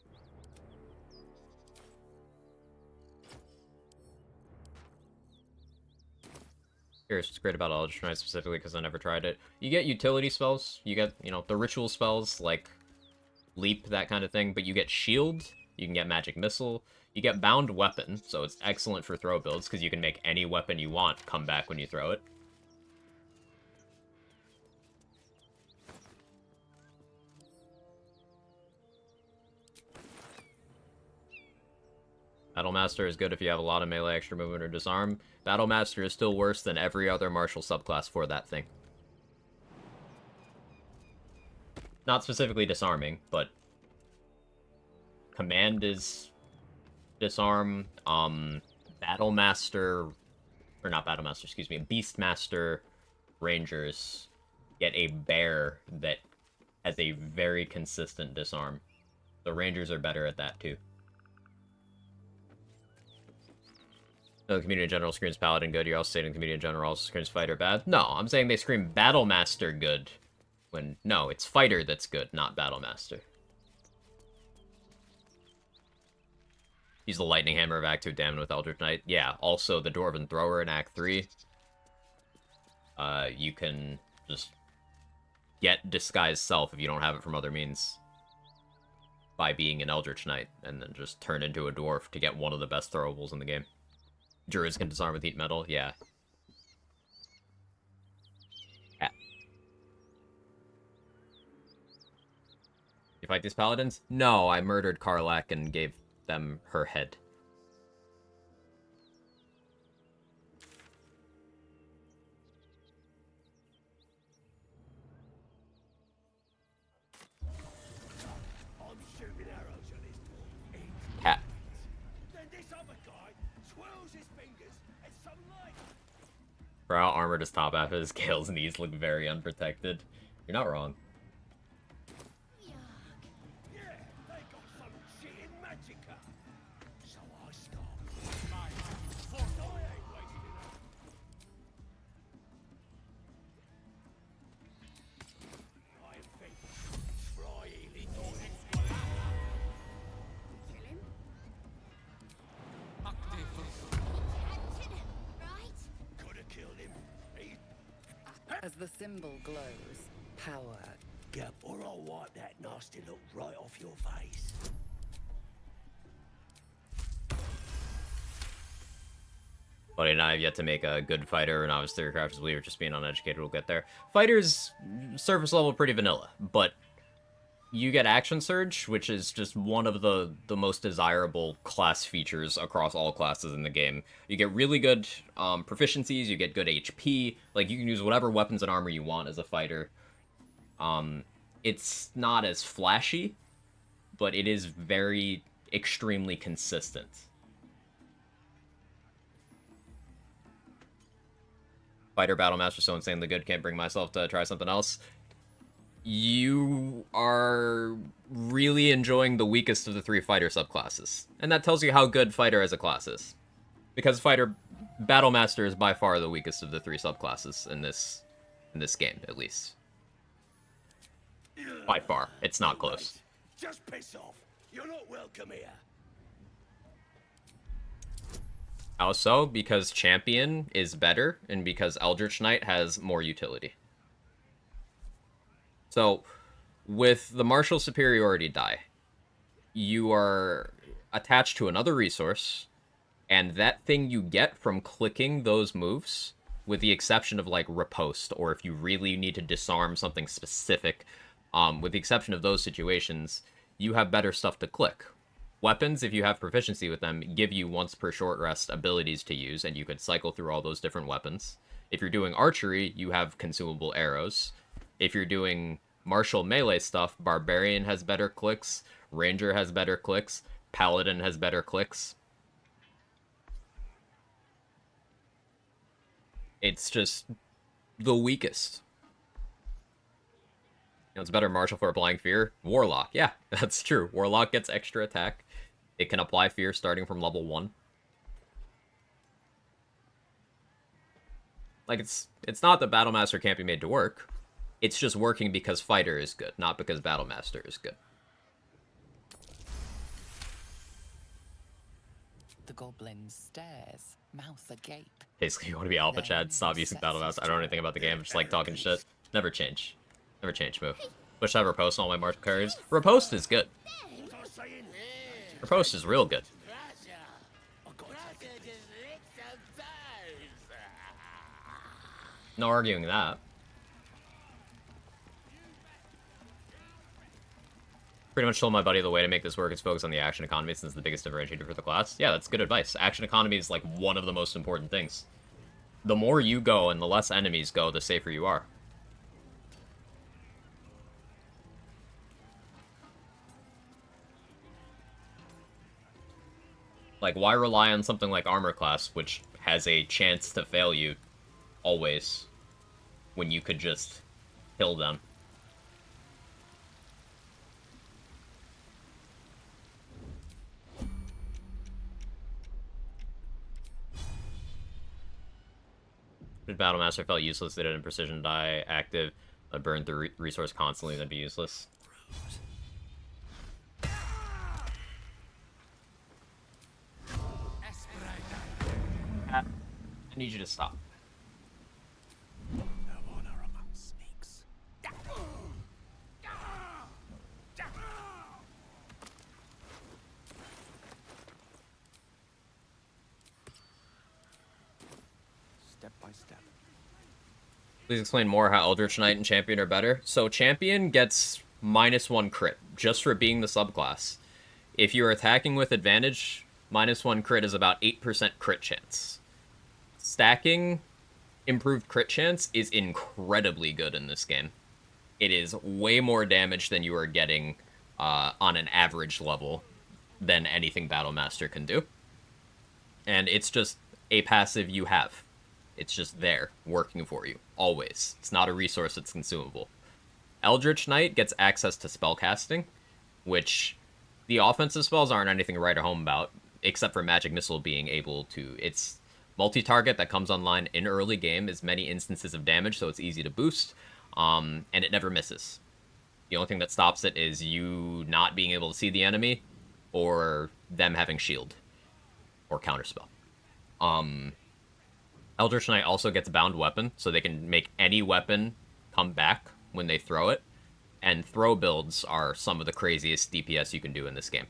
Here's what's great about Eldritch Knight specifically, because I never tried it. You get utility spells, you get, you know, the ritual spells like Leap, that kind of thing, but you get Shield, you can get Magic Missile, you get Bound Weapon, so it's excellent for throw builds, because you can make any weapon you want come back when you throw it. Battlemaster is good if you have a lot of melee extra movement or disarm. Battlemaster is still worse than every other martial subclass for that thing. Not specifically disarming, but command is disarm. Battlemaster, or not Battlemaster, excuse me, Beastmaster Rangers get a bear that has a very consistent disarm. The Rangers are better at that too. No, the community in general screams Paladin good. You're also saying the community in general also screams Fighter bad. No, I'm saying they scream Battlemaster good. When, no, it's Fighter that's good, not Battlemaster. Use the Lightning Hammer of Act 2 damage with Eldritch Knight. Yeah, also the Dwarven Thrower in Act 3. You can just get Disguise Self if you don't have it from other means. By being an Eldritch Knight, and then just turn into a Dwarf to get one of the best throwables in the game. Druids can disarm with Heat Metal, yeah. You fight these paladins? No, I murdered Karlak and gave them her head. I'm shooting arrows at this boy. Cat. Then this other guy twirls his fingers and some light. For how armored his top half is, Gale's knees look very unprotected. You're not wrong. Yeah, they got some shit in magicka. So I start. I ain't wasting it. I think try healing. Kill him? Could have killed him. He... As the symbol glows, power. Yeah, or I'll wipe that nasty look right off your face. Buddy and I have yet to make a good fighter, and obviously Theorycrafters believe just being uneducated will get there. Fighters, surface level, pretty vanilla, but you get Action Surge, which is just one of the most desirable class features across all classes in the game. You get really good proficiencies, you get good HP, like you can use whatever weapons and armor you want as a fighter. It's not as flashy, but it is very extremely consistent. Fighter Battlemaster so insanely good, can't bring myself to try something else. You are really enjoying the weakest of the three fighter subclasses. And that tells you how good fighter as a class is. Because fighter Battlemaster is by far the weakest of the three subclasses in this game, at least. By far. It's not close. Just piss off. You're not welcome here. How so? Because Champion is better, and because Eldritch Knight has more utility. So, with the Martial Superiority die, you are attached to another resource, and that thing you get from clicking those moves, with the exception of, like, Riposte, or if you really need to disarm something specific, with the exception of those situations, you have better stuff to click. Weapons, if you have proficiency with them, give you once per short rest abilities to use, and you could cycle through all those different weapons. If you're doing archery, you have consumable arrows. If you're doing martial melee stuff, Barbarian has better clicks, Ranger has better clicks, Paladin has better clicks. It's just the weakest. You know, it's better martial for applying fear. Warlock, yeah, that's true. Warlock gets extra attack. It can apply fear starting from level 1. Like, it's not that Battlemaster can't be made to work. It's just working because Fighter is good, not because Battlemaster is good. The goblin stares, mouth agape. Basically, you want to be alpha, Chad. Stop using Battlemaster. I don't know anything about the game. I just like talking shit. Never change. Never change move. Wish I have Riposte on all my martial carries. Riposte is good. Riposte is real good. No arguing that. Pretty much told my buddy the way to make this work is focus on the action economy since it's the biggest differentiator for the class. Yeah, that's good advice. Action economy is like one of the most important things. The more you go and the less enemies go, the safer you are. Like, why rely on something like armor class, which has a chance to fail you always, when you could just kill them? If Battlemaster felt useless, they did in Precision Die active, but burn through resource constantly, that'd be useless. I need you to stop. No honor among snakes. Step by step. Please explain more how Eldritch Knight and Champion are better. So Champion gets -1 crit, just for being the subclass. If you're attacking with advantage, -1 crit is about 8% crit chance. Stacking improved crit chance is incredibly good in this game. It is way more damage than you are getting on an average level than anything Battlemaster can do. And it's just a passive you have. It's just there, working for you, always. It's not a resource that's consumable. Eldritch Knight gets access to spellcasting, which the offensive spells aren't anything to write home about, except for Magic Missile being able to... It's multi-target that comes online in early game, is many instances of damage, so it's easy to boost, and it never misses. The only thing that stops it is you not being able to see the enemy, or them having shield, or counterspell. Eldritch Knight also gets bound weapon, so they can make any weapon come back when they throw it, and throw builds are some of the craziest DPS you can do in this game.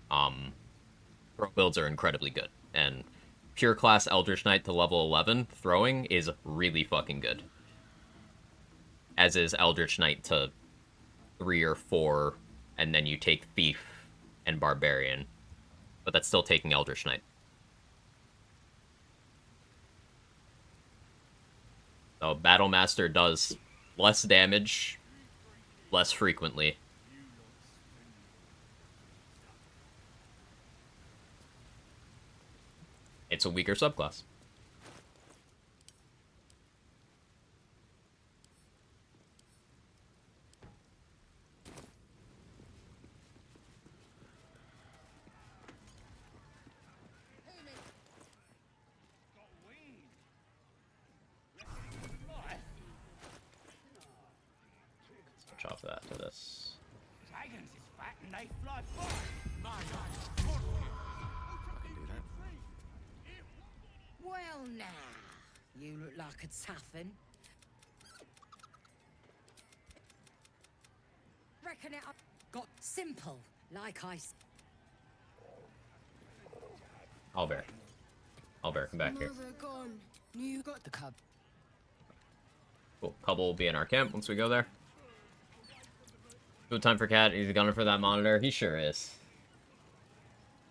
Throw builds are incredibly good, and pure class Eldritch Knight to level 11 throwing is really fucking good. As is Eldritch Knight to 3 or 4, and then you take Thief and Barbarian, but that's still taking Eldritch Knight. So Battlemaster does less damage, less frequently. It's a weaker subclass. Switch off that to this. Dragons is fat and they fly far. I can do that. Well, now, you look like a toughin'. Reckon it up. Got simple, like I said. Albert, come back here. Mother gone. You got the cub. Cool. Cubble will be in our camp once we go there. Good time for Cat. He's a gunner for that monitor. He sure is.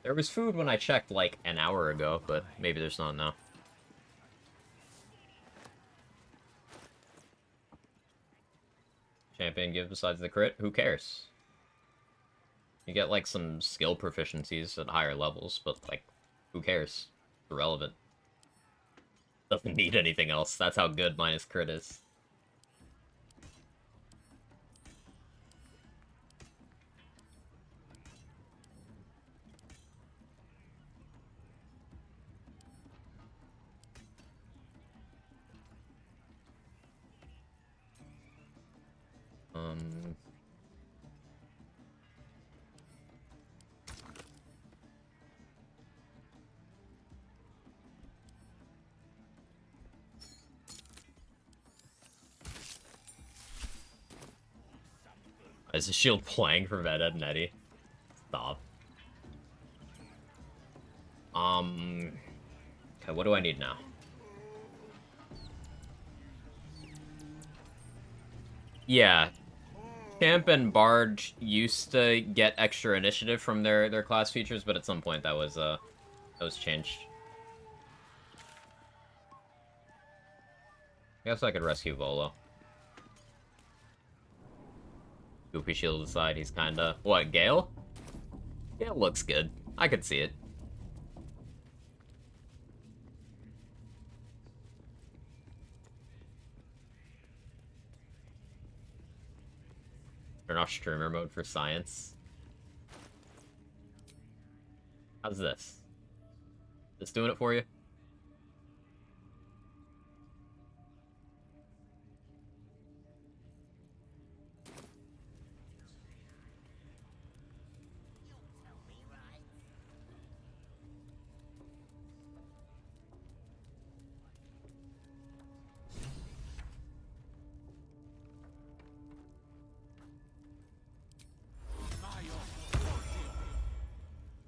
There was food when I checked like an hour ago, but maybe there's not now. Champion gives besides the crit? Who cares? You get like some skill proficiencies at higher levels, but like, who cares? Irrelevant. Doesn't need anything else. That's how good minus crit is. Is the shield playing for Ed and Eddie? Stop. Okay, what do I need now? Yeah. Camp and Barge used to get extra initiative from their class features, but at some point that was changed. I guess I could rescue Volo. Goopy shield aside, he's kinda... What, Gale? Gale looks good. I could see it. Turn off streamer mode for science. How's this? This doing it for you?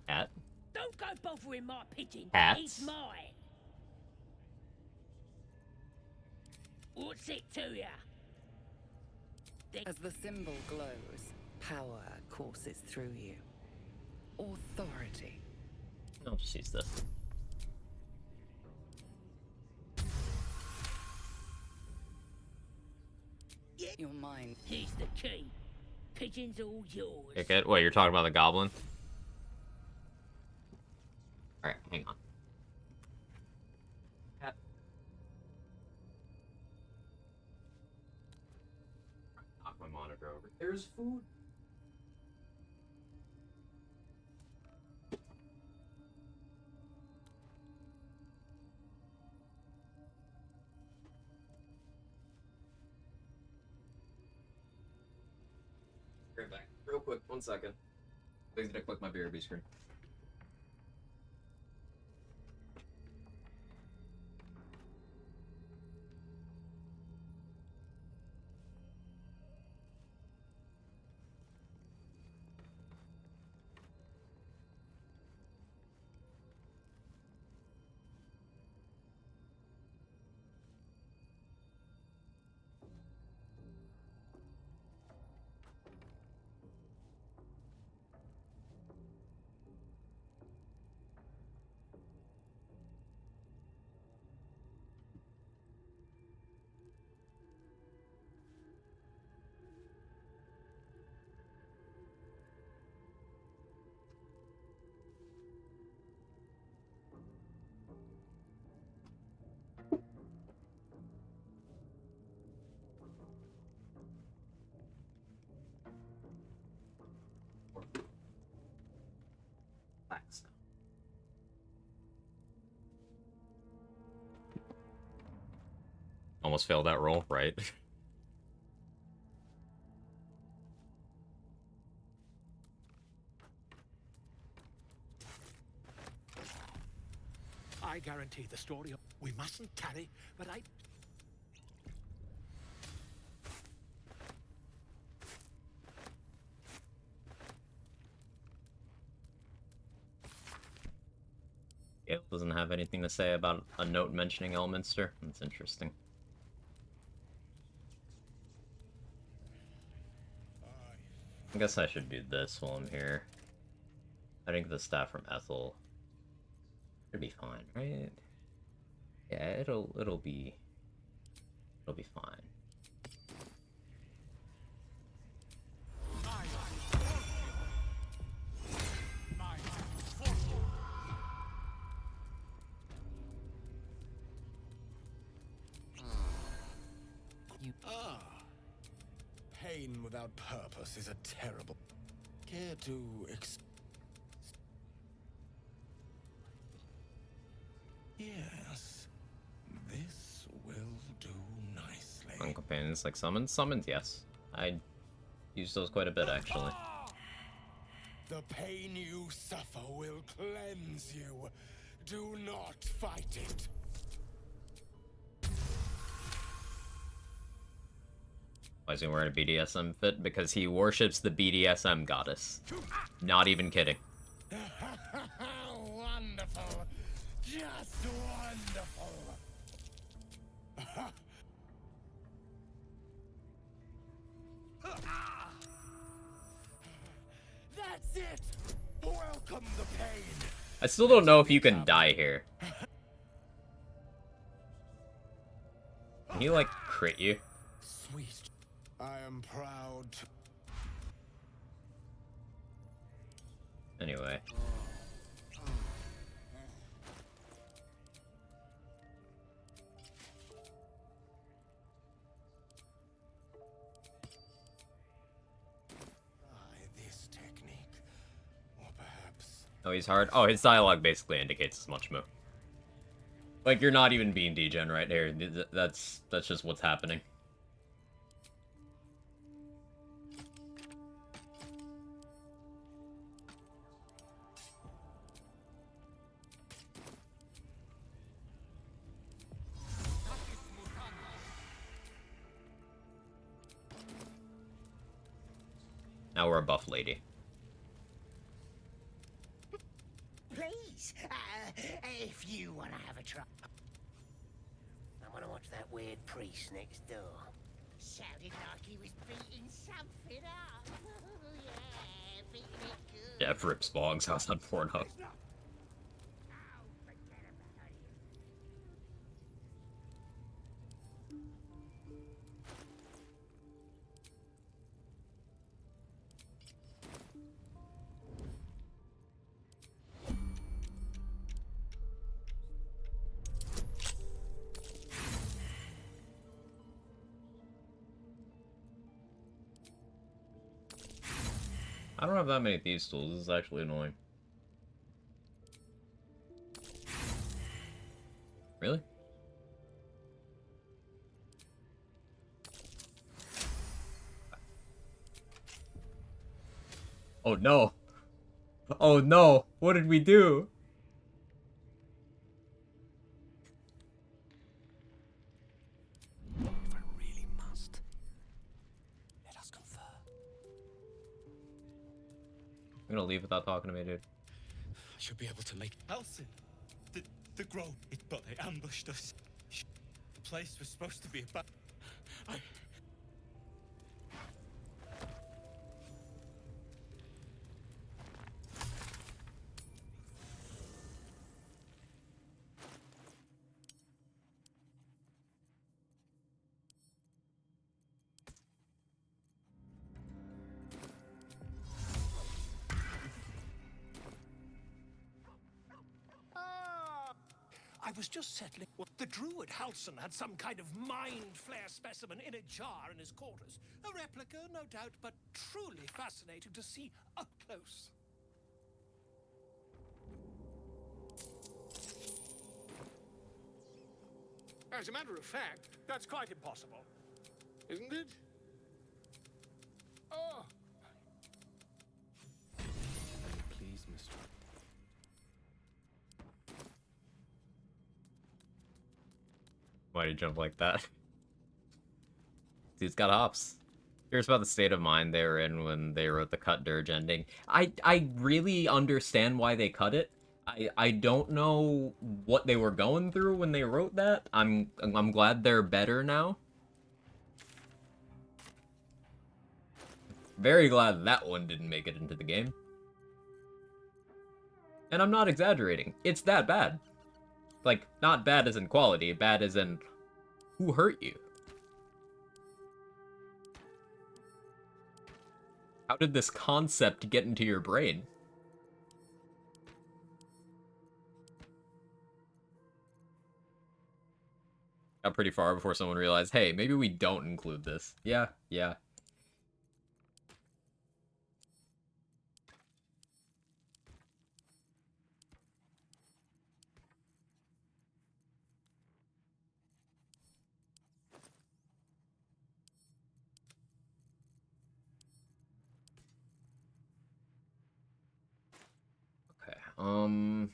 Cat? Don't go bothering my pigeon. Cats? He's mine. What's it to ya? As the symbol glows, power courses through you. Authority. I'll just use this. Your mind. Here's the key. Pigeon's all yours. Kick it? What, you're talking about the goblin? Alright, hang on. Cat. Knock my monitor over. There's food. Right back. Real quick, 1 second. Please did I click my BRB screen. Relax. Almost failed that roll, right? I guarantee the story. We mustn't tarry, but I. Gale doesn't have anything to say about a note mentioning Elminster. That's interesting. I guess I should do this while I'm here. I think the staff from Ethel should be fine, right? Yeah, it'll be fine. Pain without purpose is a terrible. Care to Yes, this will do nicely. On companions like summons? Summons, yes. I use those quite a bit, actually. The pain you suffer will cleanse you. Do not fight it. Why is he wearing a BDSM fit? Because he worships the BDSM goddess. Not even kidding. Wonderful. Just wonderful. I still don't know if you can die here. Can he, like, crit you? Sweet. I am proud. Anyway. This technique. Or perhaps. Oh, he's hard? Oh, his dialogue basically indicates as much, Moo. Like, you're not even being degen right here. That's just what's happening. Now we're a buff lady. Please, if you want to have a try. I want to watch that weird priest next door. Sounded like he was beating something up. Yeah, beating it good. Jeff rips Bong's house on Pornhub. I don't have that many thieves tools. This is actually annoying. Really? Oh no! Oh no! What did we do? If I really must, let us confer. I'm gonna leave without talking to me, dude. I should be able to make Elsin, the grove, but they ambushed us. The place was supposed to be about. I was just settling. The druid Halson had some kind of mind flare specimen in a jar in his quarters. A replica, no doubt, but truly fascinating to see up close. As a matter of fact, that's quite impossible. Isn't it? Oh. Please, mistress. Why'd he jump like that? Dude's got hops. Here's about the state of mind they were in when they wrote the cut dirge ending. I really understand why they cut it. I don't know what they were going through when they wrote that. I'm glad they're better now. Very glad that one didn't make it into the game. And I'm not exaggerating. It's that bad. Like, not bad as in quality, bad as in who hurt you. How did this concept get into your brain? Got pretty far before someone realized, hey, maybe we don't include this. Yeah. Okay, what do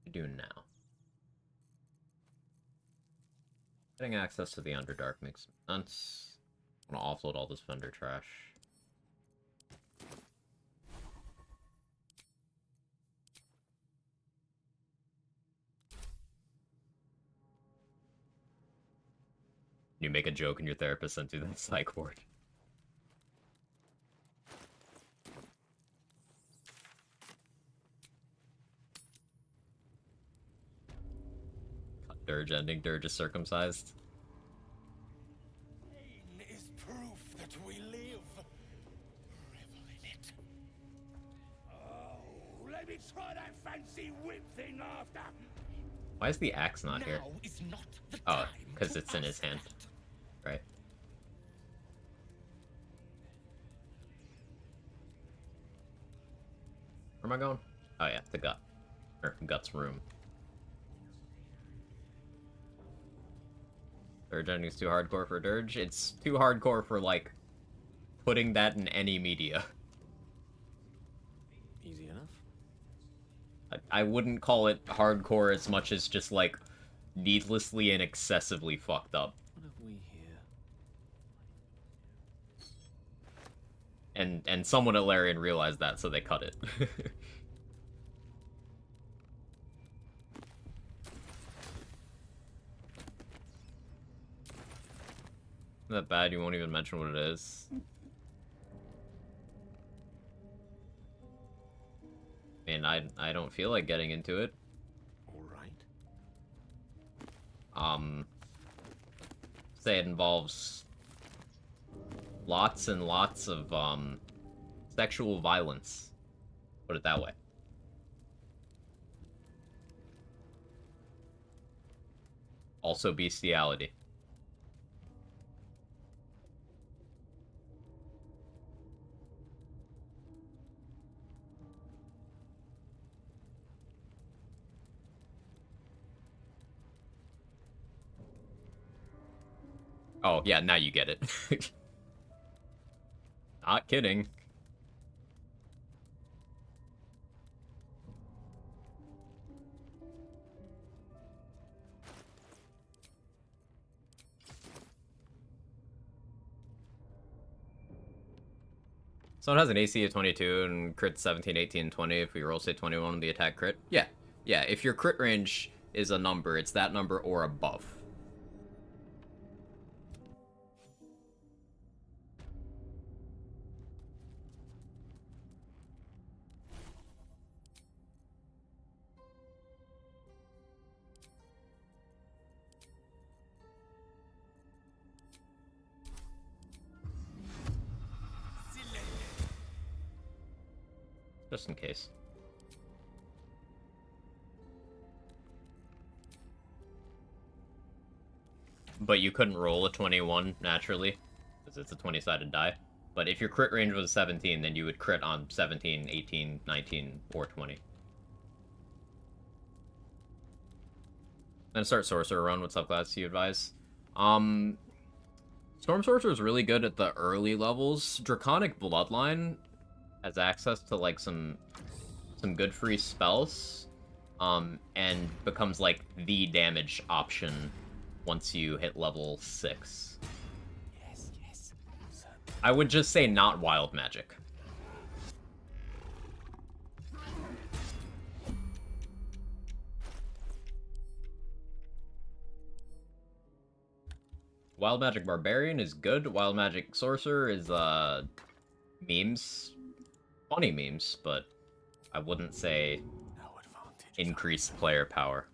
you do now? Getting access to the Underdark makes sense. I'm gonna offload all this vendor trash. You make a joke and your therapist sends you the psych ward. Dirge ending. Dirge is circumcised. Pain is proof that we live. Revel in it. Oh, let me try that fancy whip thing after. Why is the axe not here? Now is not the Oh, time because to it's in his ask hand. Right. Where am I going? Oh yeah, the gut. Or Gut's room. Dirge ending is too hardcore for Dirge. It's too hardcore for, like, putting that in any media. Easy enough. I wouldn't call it hardcore as much as just, like, needlessly and excessively fucked up. What have we here? And someone at Larian realized that, so they cut it. Isn't that bad? You won't even mention what it is. I mean, I don't feel like getting into it. Alright. Say it involves lots and lots of, sexual violence. Put it that way. Also bestiality. Oh, yeah, now you get it. Not kidding. So it has an AC of 22 and crit 17, 18, 20 if we roll say 21 on the attack crit. Yeah. Yeah, if your crit range is a number, it's that number or above. Just in case. But you couldn't roll a 21 naturally, because it's a 20-sided die. But if your crit range was 17, then you would crit on 17, 18, 19, or 20. Then start Sorcerer run. What subclass do you advise? Storm Sorcerer is really good at the early levels. Draconic Bloodline has access to, like, some good free spells, and becomes, like, the damage option once you hit level 6. Yes, yes. I would just say not wild magic. Wild Magic Barbarian is good. Wild Magic Sorcerer is, memes. Funny memes, but I wouldn't say increased player power.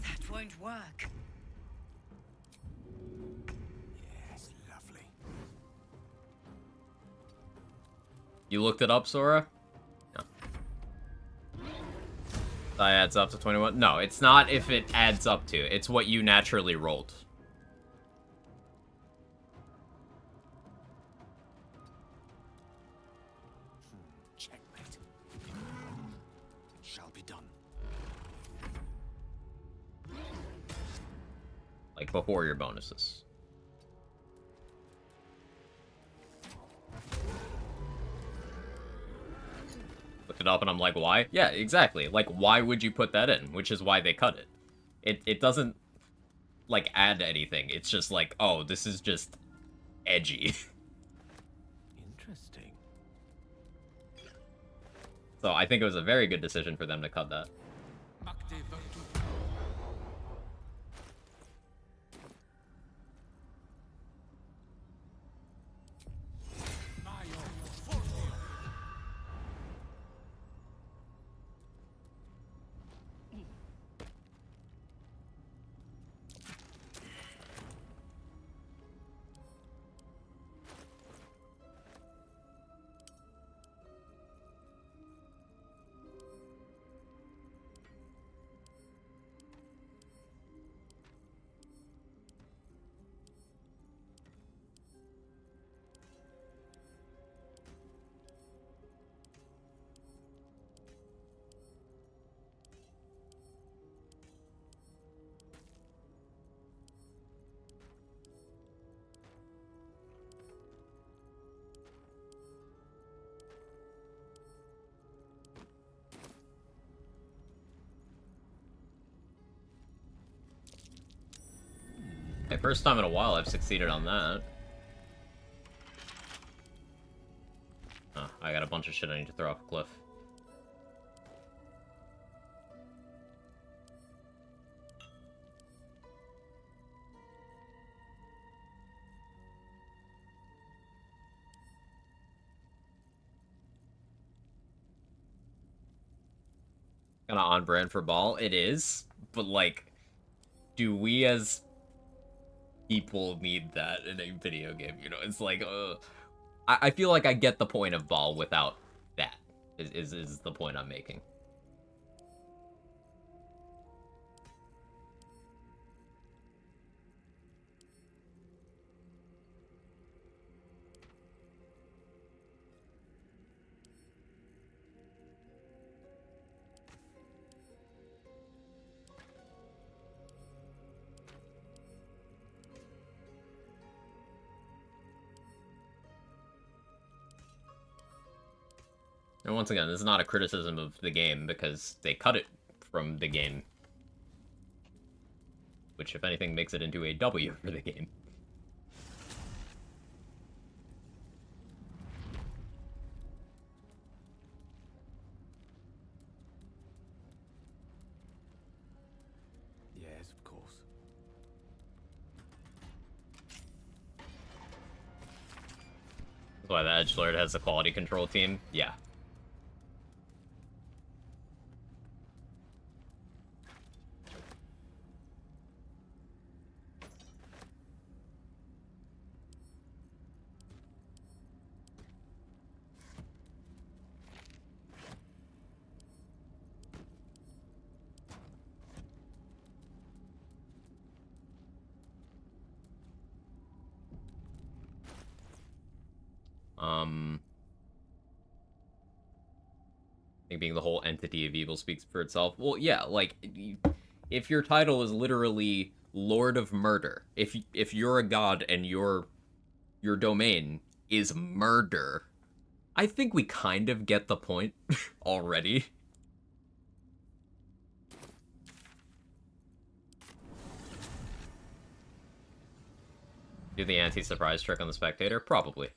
That won't work. Yes, lovely. You looked it up, Sora? No. That adds up to 21? No, it's not if it adds up to. It's what you naturally rolled. Checkmate. It shall be done. Like, before your bonuses. Looked it up and I'm like, why? Yeah, exactly. Like, why would you put that in? Which is why they cut it. It doesn't, like, add anything. It's just like, oh, this is just edgy. Interesting. So I think it was a very good decision for them to cut that. The first time in a while I've succeeded on that. Oh, I got a bunch of shit I need to throw off a cliff. Kind of on brand for Ball. It is, but like, do we as people need that in a video game? You know, it's like, I feel like I get the point of Ball without that. Is the point I'm making. And once again, this is not a criticism of the game, because they cut it from the game. Which, if anything, makes it into a W for the game. Yes, of course. That's why the Edgelord has a quality control team. Yeah. I think being the whole entity of evil speaks for itself. Well, yeah, like, if your title is literally Lord of Murder, if you're a god and your domain is murder, I think we kind of get the point already. Do the anti-surprise trick on the spectator? Probably.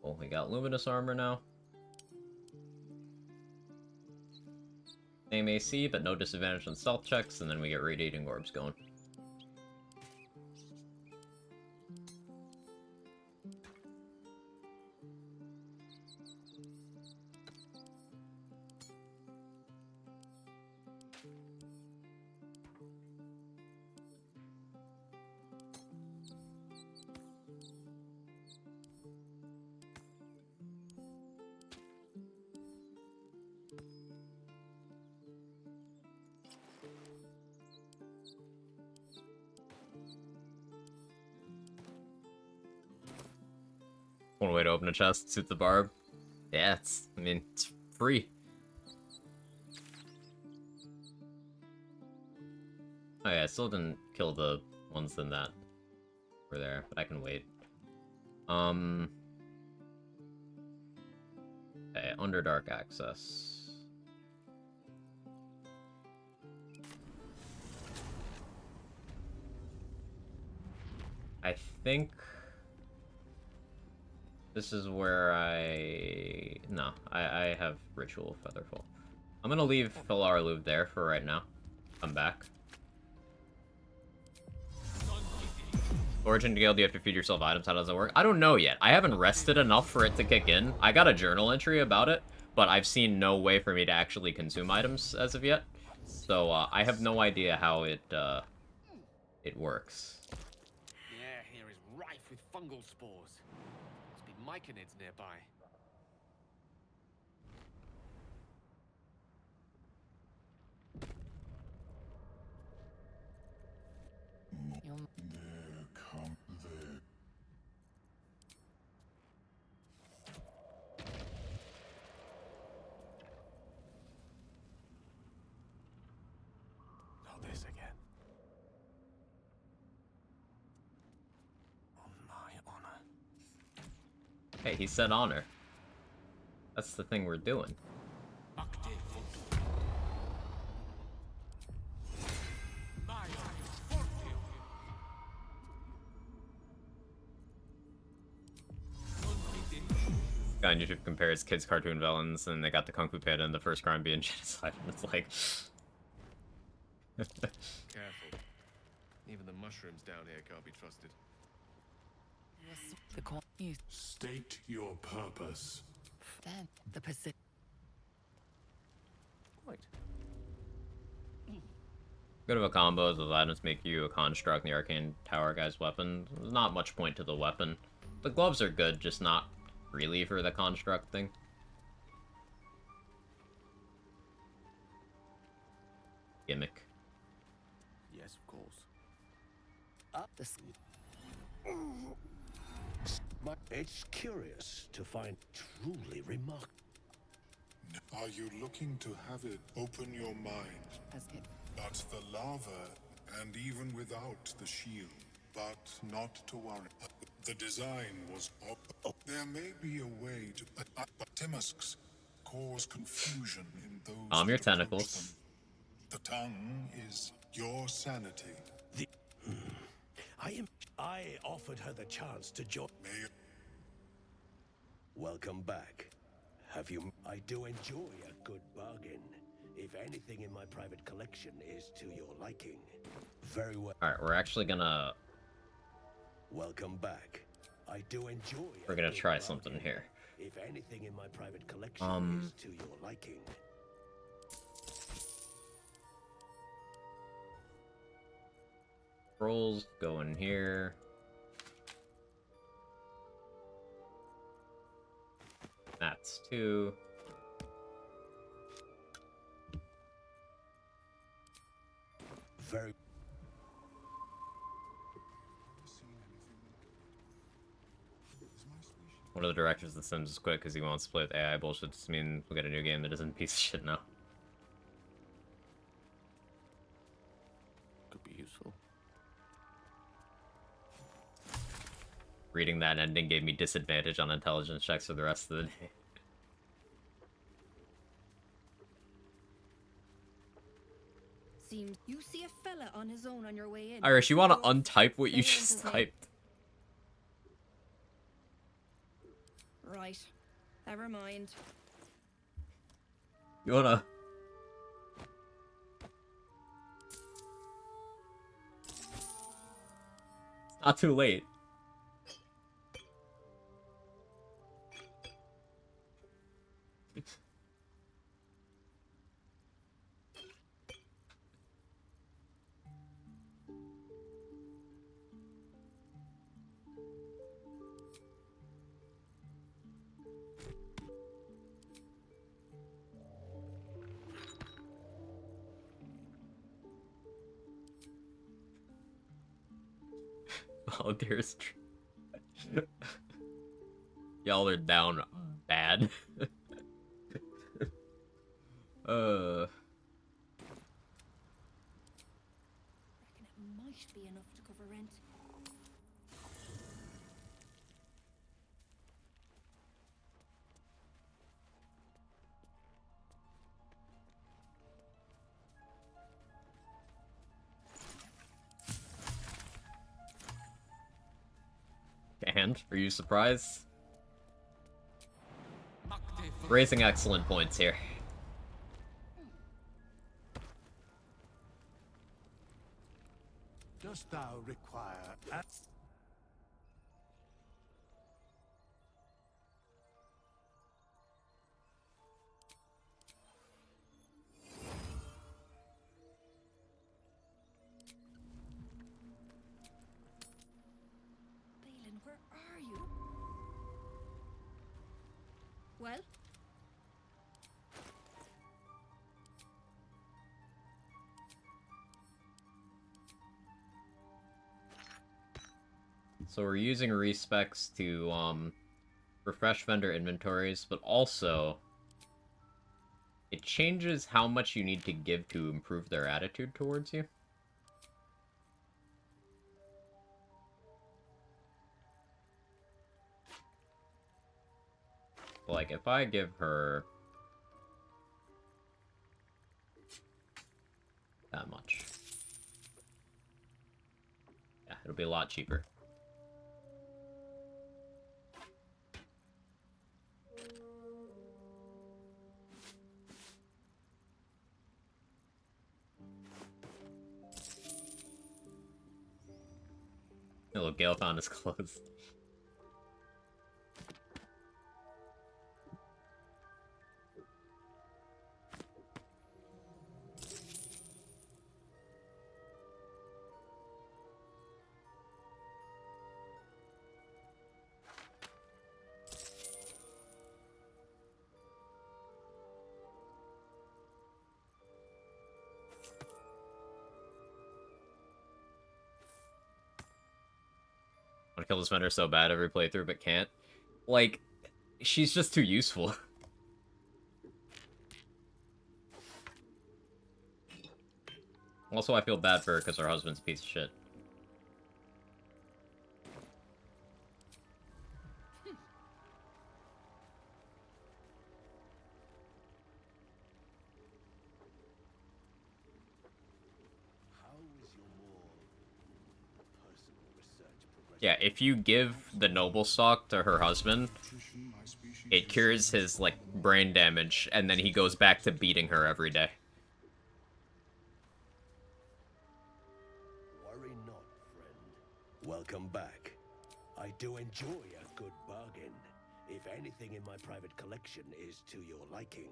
Well, we got luminous armor now. Same AC, but no disadvantage on stealth checks, and then we get radiating orbs going. One way to open a chest, suit the barb. Yeah, I mean, it's free. Oh yeah, I still didn't kill the ones in that were there, but I can wait. Okay, Underdark access. I think this is where No, I have Ritual Featherfall. I'm gonna leave Filar Louvre there for right now. Come back. Origin Guild, you have to feed yourself items. How does it work? I don't know yet. I haven't rested enough for it to kick in. I got a journal entry about it, but I've seen no way for me to actually consume items as of yet. So, I have no idea how it works. The air here is rife with fungal spores. Must be myconids nearby. There come there. Not this again. On my honor. Hey, he said honor. That's the thing we're doing. Guy on YouTube compares kids' cartoon villains, and they got the Kung Fu Panda and the first crime being genocide. And it's like... Careful. Even the mushrooms down here can't be trusted. State your purpose. Then the Pacific. Right. Good of a combo is those items make you a construct in the Arcane Tower guy's weapon. There's not much point to the weapon. The gloves are good, just not really for the construct thing. Gimmick. Yes, of course. It's curious to find truly remarkable. Are you looking to have it open your mind? But the lava, and even without the shield. But not to worry. The design was... There may be a way to... Timusks cause confusion in those... Your tentacles. The tongue is your sanity. I offered her the chance to join. Welcome back. Have you... I do enjoy a good bargain. If anything in my private collection is to your liking. Very well. Alright, we're actually gonna... Welcome back. I do enjoy... We're gonna try something here. If anything in my private collection is to your liking. Rolls go in here. That's 2. Very... One of the directors of The Sims is quit because he wants to play with AI bullshit. Does this mean we'll get a new game that isn't a piece of shit now? Could be useful. Reading that ending gave me disadvantage on intelligence checks for the rest of the day. Seems you see a fella on his own on your way in. Irish, you want to untype what you just typed? Right. Never mind. You wanna... It's not too late. Volunteers. Y'all are down bad. Reckon it might be enough to cover rent. And are you surprised? Raising excellent points here. Dost thou require... Balin, where are So we're using respecs to refresh vendor inventories, but also it changes how much you need to give to improve their attitude towards you. Like, if I give her that much, yeah, it'll be a lot cheaper. Oh, look, Gale found his clothes. I want to kill this vendor so bad every playthrough, but can't. Like, she's just too useful. Also, I feel bad for her because her husband's a piece of shit. Yeah, if you give the noble stock to her husband, it cures his, like, brain damage, and then he goes back to beating her every day. Worry not, friend. Welcome back. I do enjoy a good bargain, if anything in my private collection is to your liking.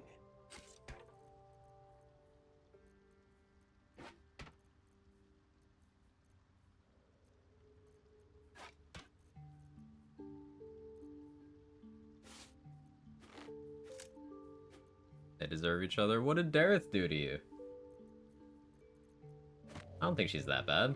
They deserve each other. What did Dareth do to you? I don't think she's that bad.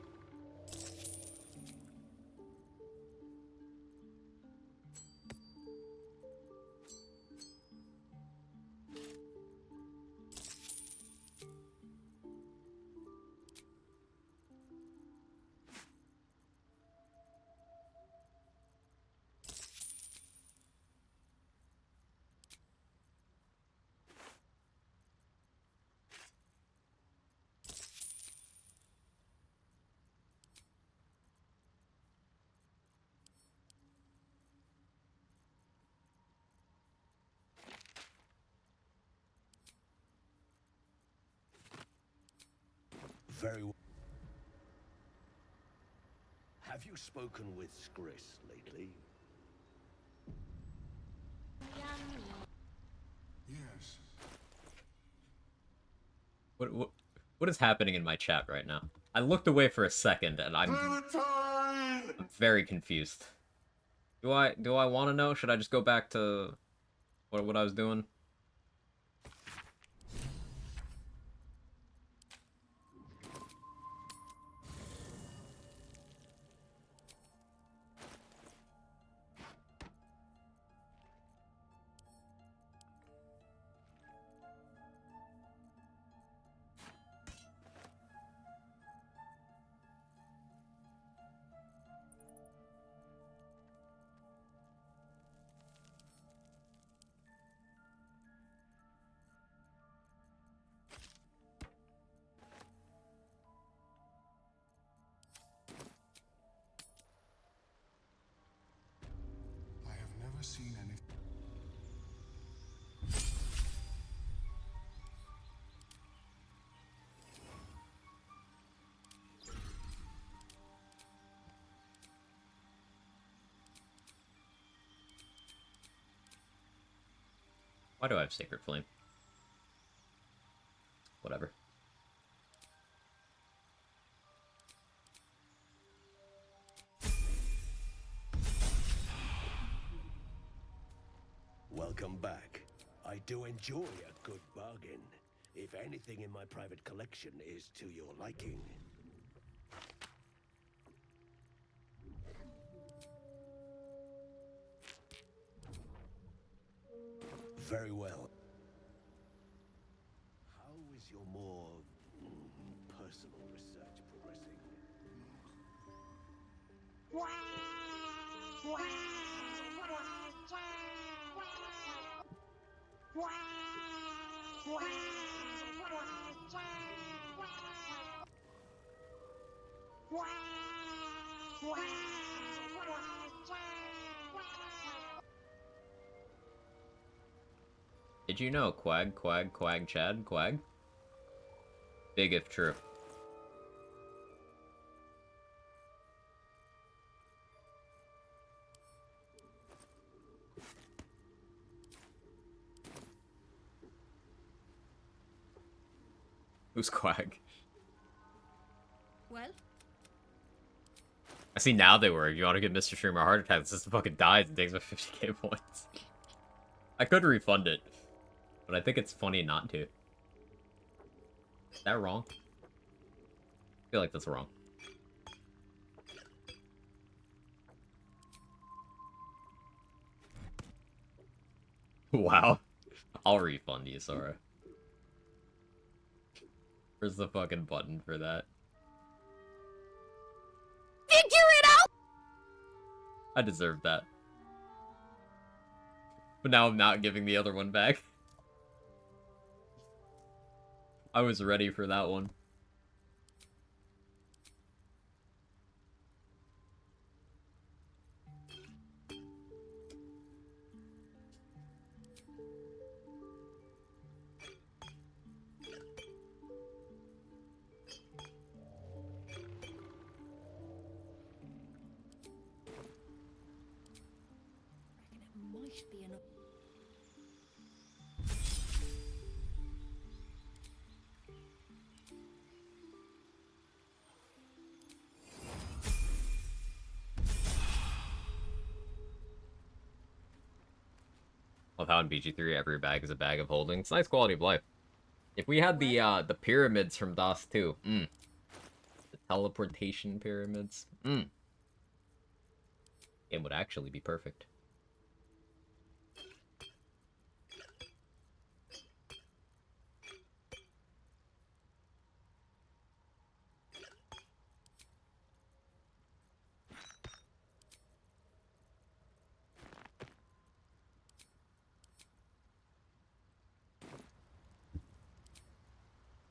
Very well. Have you spoken with Skris lately? Yes. What is happening in my chat right now? I looked away for a second, and I'm very confused. Do I want to know? Should I just go back to what I was doing? I have never seen anything. Why do I have Sacred Flame? Whatever. Welcome back. I do enjoy a good bargain, if anything in my private collection is to your liking. Very well. How is your more personal research progressing? Did you know Quag, Quag, Quag, Chad, Quag? Big if true. Who's Quag? Well? I see now they were. If you want to give Mr. Streamer a heart attack, the system fucking dies and takes my 50k points. I could refund it, but I think it's funny not to. Is that wrong? I feel like that's wrong. Wow. I'll refund you, Sora. Where's the fucking button for that? Figure it out! I deserve that. But now I'm not giving the other one back. I was ready for that one. Might be enough. Love how in BG3 every bag is a bag of holding. It's nice quality of life. If we had the pyramids from DOS 2, the teleportation pyramids, it would actually be perfect.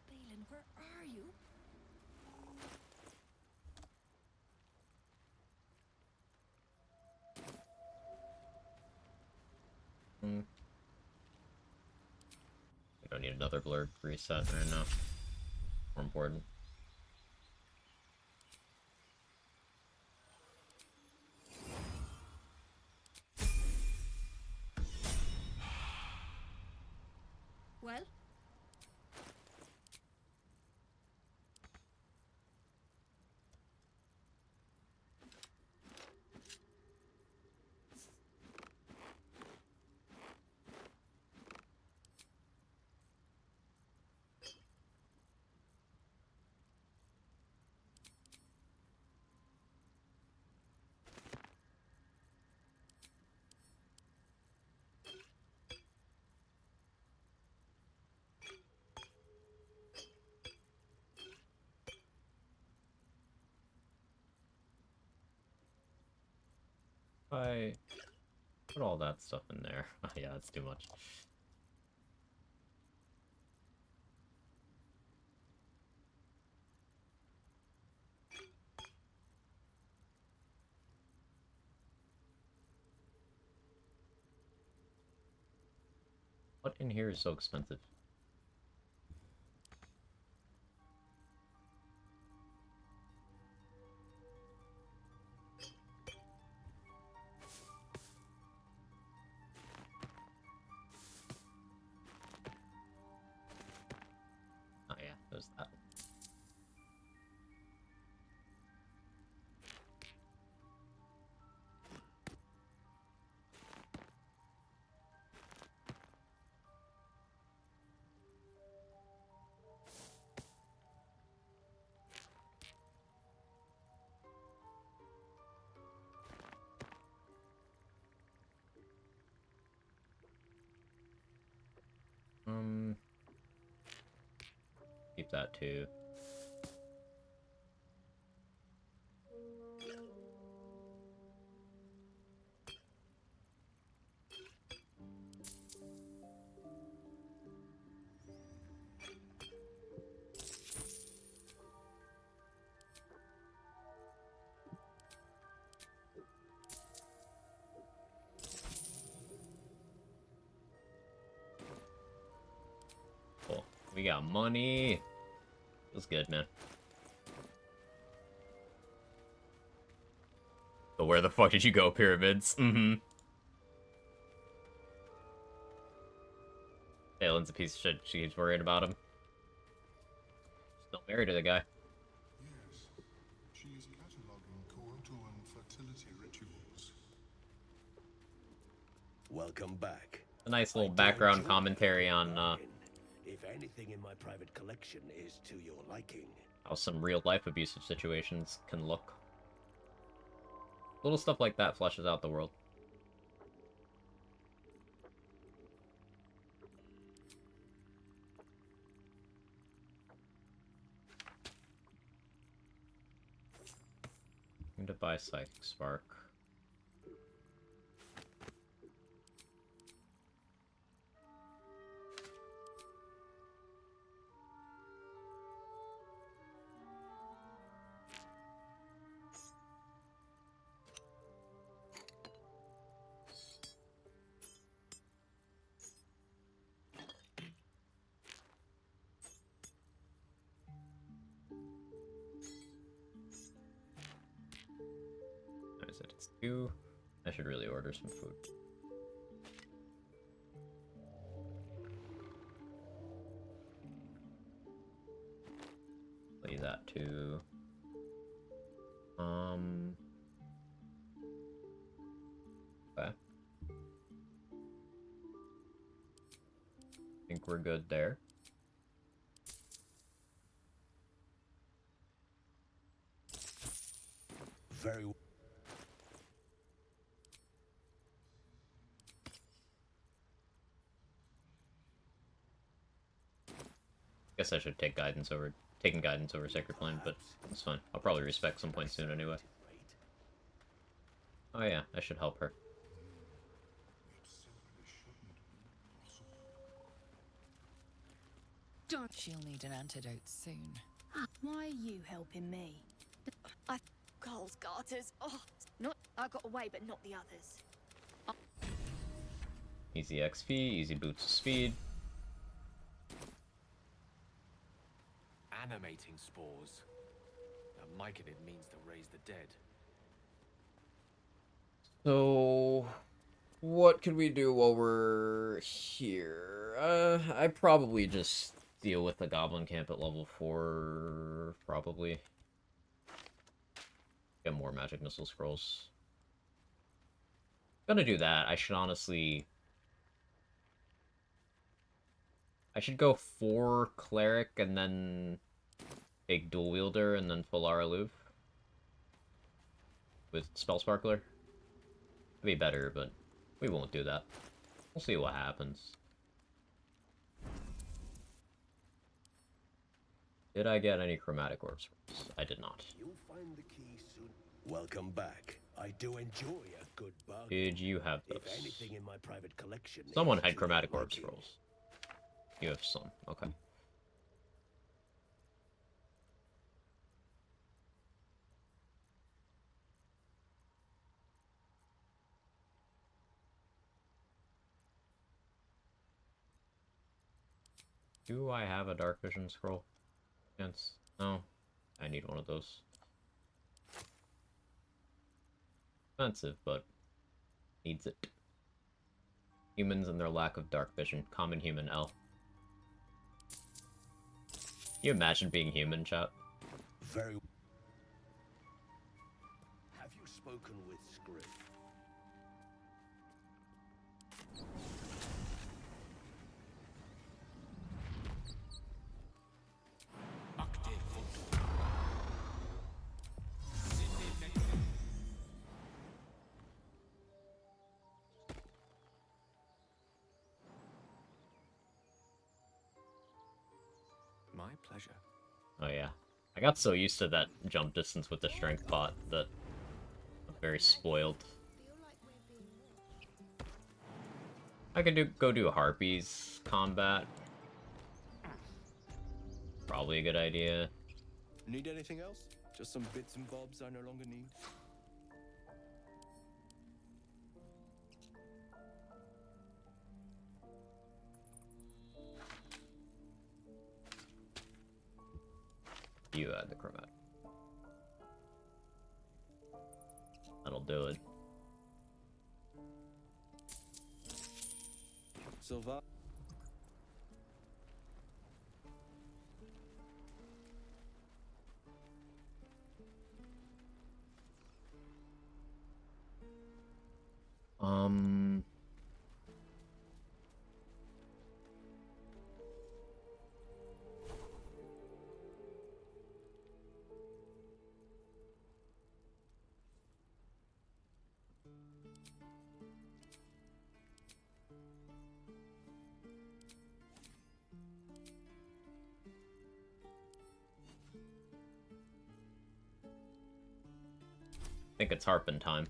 Balin, where are you? We don't need another blurb reset right now. More important. Well? I put all that stuff in there. Yeah, that's too much. What in here is so expensive? Oh yeah, there's that. Keep that too. Cool. We got money. Feels good, man. But where the fuck did you go, pyramids? Mm-hmm. Taylor's a piece of shit. She keeps worrying about him. Still married to the guy. Yes, she is cataloging coital and fertility rituals. Welcome back. A nice little background enjoy commentary on If anything in my private collection is to your liking. how some real-life abusive situations can look. Little stuff like that fleshes out the world. I'm gonna buy Psychic Spark. I said it's 2. I should really order some food. Play that too. Okay. Think we're good there. Very well. Guess I should take guidance over taking guidance over Sacred Flame, but it's fine. I'll probably respect some point soon anyway. Oh yeah, I should help her. She'll need an antidote soon. Why are you helping me? I Carl's garters. Oh, not I got away, but not the others. Easy XP, easy boots of speed. Animating spores. Now, Myconid means to raise the dead. So, what can we do while we're here? I probably just deal with the Goblin Camp at level 4, probably. Get more Magic Missile Scrolls. Gonna do that. I should honestly... I should go 4 Cleric and then take Dual Wielder and then full Araluf with Spell Sparkler. It'd be better, but we won't do that. We'll see what happens. Did I get any Chromatic Orbs? I did not. You'll find the key soon. Welcome back. I do enjoy a good bargain. Did you have those? If anything in my private collection. Someone had Chromatic Orb Scrolls. You have some. Okay. Do I have a Dark Vision Scroll? Chance? No. I need one of those. Expensive, but needs it. Humans and their lack of dark vision. Common human L. Can you imagine being human, chat? Very. Have you spoken with Scriff? My pleasure. Oh yeah. I got so used to that jump distance with the strength bot that I'm very spoiled. I could go do Harpies combat. Probably a good idea. Need anything else? Just some bits and bobs I no longer need? You add the chromat. That'll do it. Silva. I think it's harping time.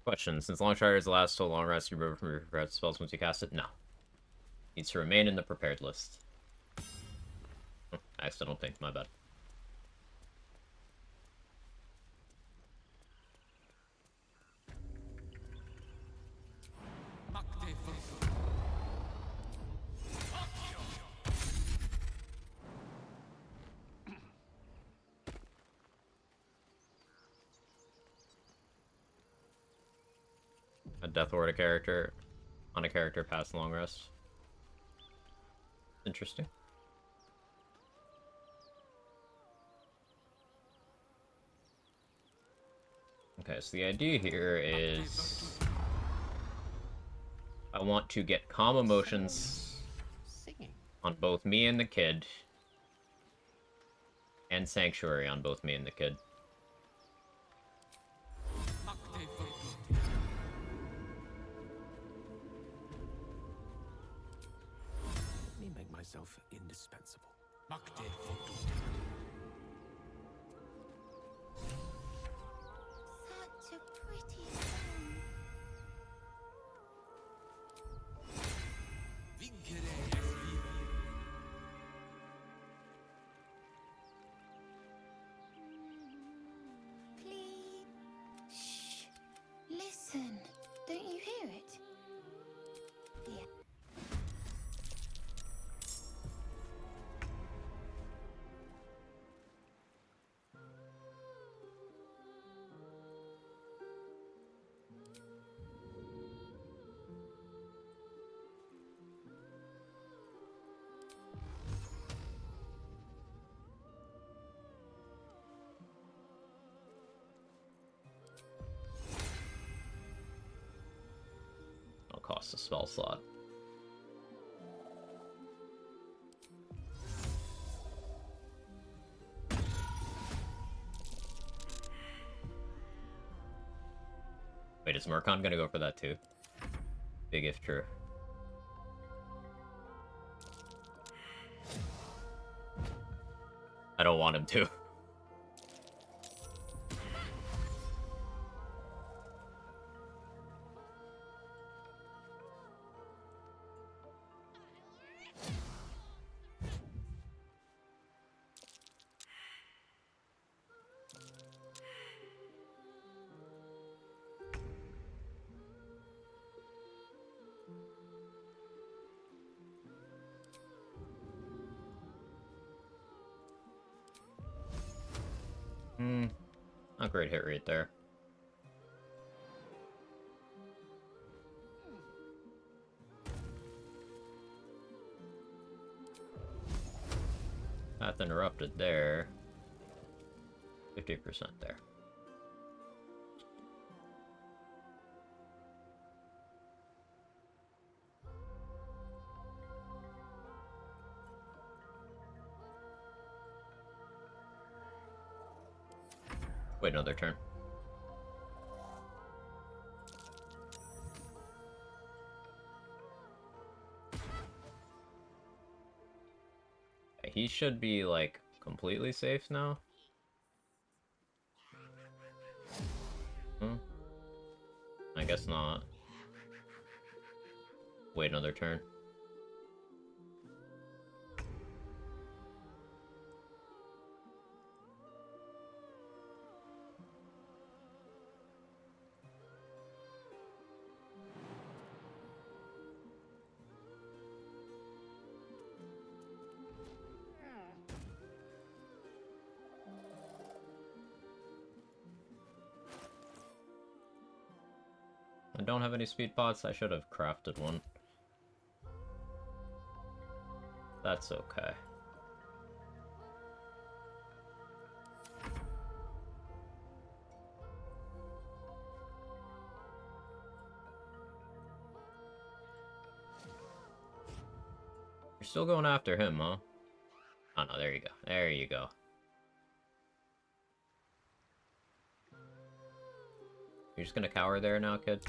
Question: since long triders last so long, rest you remove from your prepared spells once you cast it? No. Needs to remain in the prepared list. Oh, accidental thing, my bad. A death ward character on a character past long rest. Interesting. Okay, so the idea here is I want to get calm emotions on both me and the kid, and sanctuary on both me and the kid. Let me make myself indispensable. Such a pretty song. Please. Shh. Listen. Don't you hear it? Yeah. It'll cost a spell slot. Wait, is Murkon gonna go for that too? Big if true. I don't want him to. Not great hit rate there. Path interrupted there. 50% there. Wait, no, their turn. He should be, like, completely safe now. Hmm? I guess not. Wait another turn. I don't have any speed pots. I should have crafted one. That's okay. You're still going after him, huh? Oh no, there you go. There you go. You're just gonna cower there now, kid?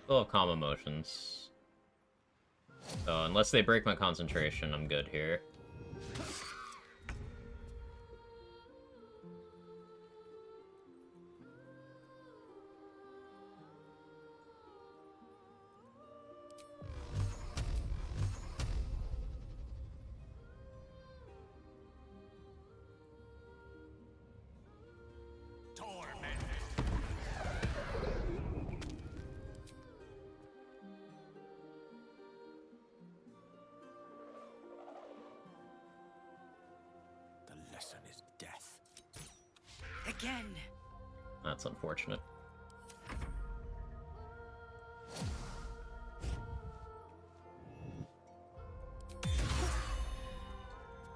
Still have calm emotions. So unless they break my concentration, I'm good here. Lesson is death. Again. That's unfortunate.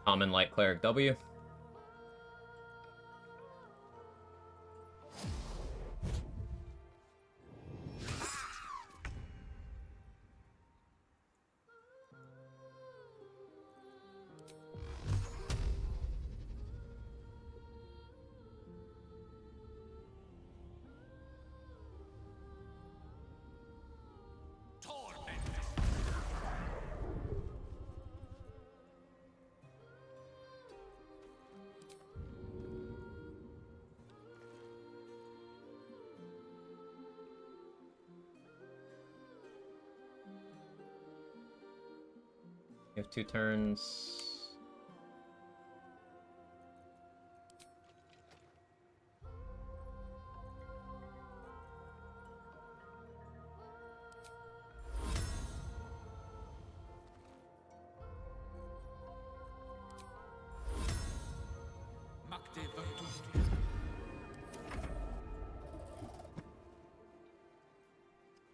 Common Light Cleric W. You have 2 turns.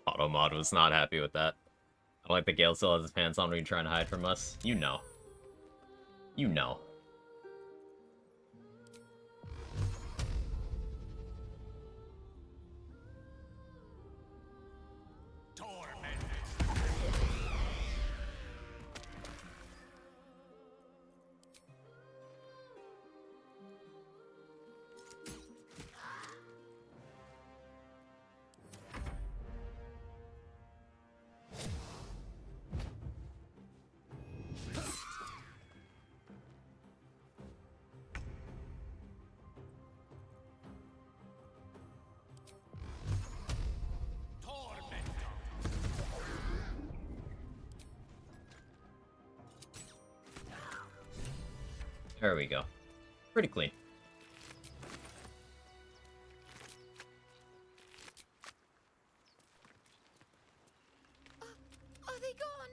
Automod was not happy with that. I like that Gale still has his pants on when he's trying to hide from us. You know. You know. There we go. Pretty clean. Are they gone?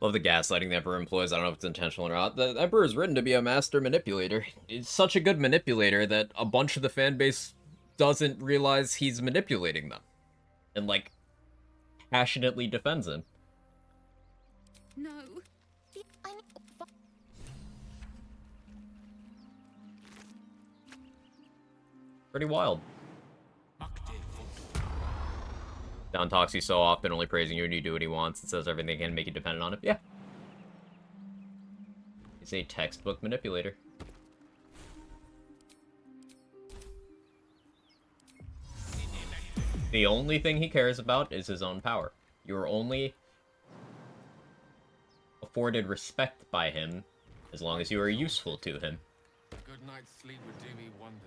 Love the gaslighting the Emperor employs. I don't know if it's intentional or not. The Emperor is written to be a master manipulator. He's such a good manipulator that a bunch of the fan base doesn't realize he's manipulating them. And, like, passionately defends him. No. Pretty wild. Don talks you so often, only praising you, and you do what he wants, and says everything can make you dependent on him. Yeah. He's a textbook manipulator. The only thing he cares about is his own power. You're only afforded respect by him as long as you are useful to him. A good night's sleep would do me wonders.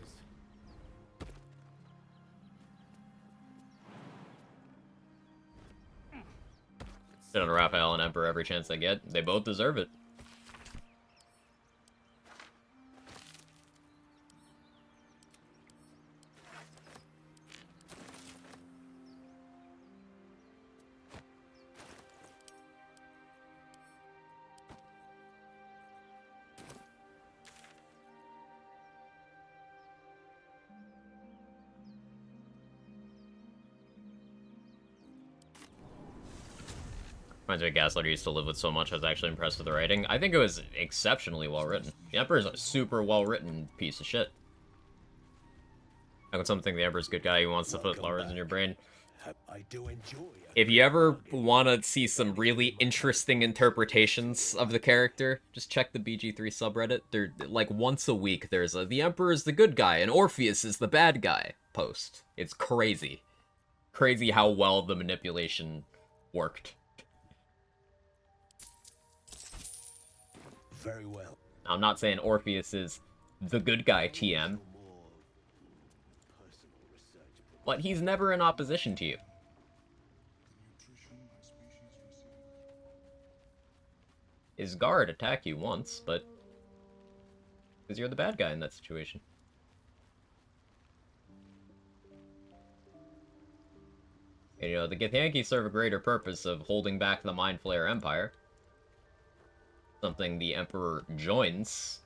Sit on Raphael and Emperor every chance they get. They both deserve it. Reminds me of Gaslighter used to live with so much. I was actually impressed with the writing. I think it was exceptionally well written. The Emperor's a super well written piece of shit. How can something the Emperor's a good guy who wants to put flowers in your brain? I do enjoy. If you ever want to see some really interesting interpretations of the character, just check the BG3 subreddit. They're like once a week there's a "The Emperor is the good guy" and "Orpheus is the bad guy" post. It's crazy. Crazy how well the manipulation worked. Very well. I'm not saying Orpheus is the good guy, TM. But he's never in opposition to you. His guard attack you once, but... because you're the bad guy in that situation. And, you know, the Githyanki serve a greater purpose of holding back the Mind Flayer Empire. Something the Emperor joins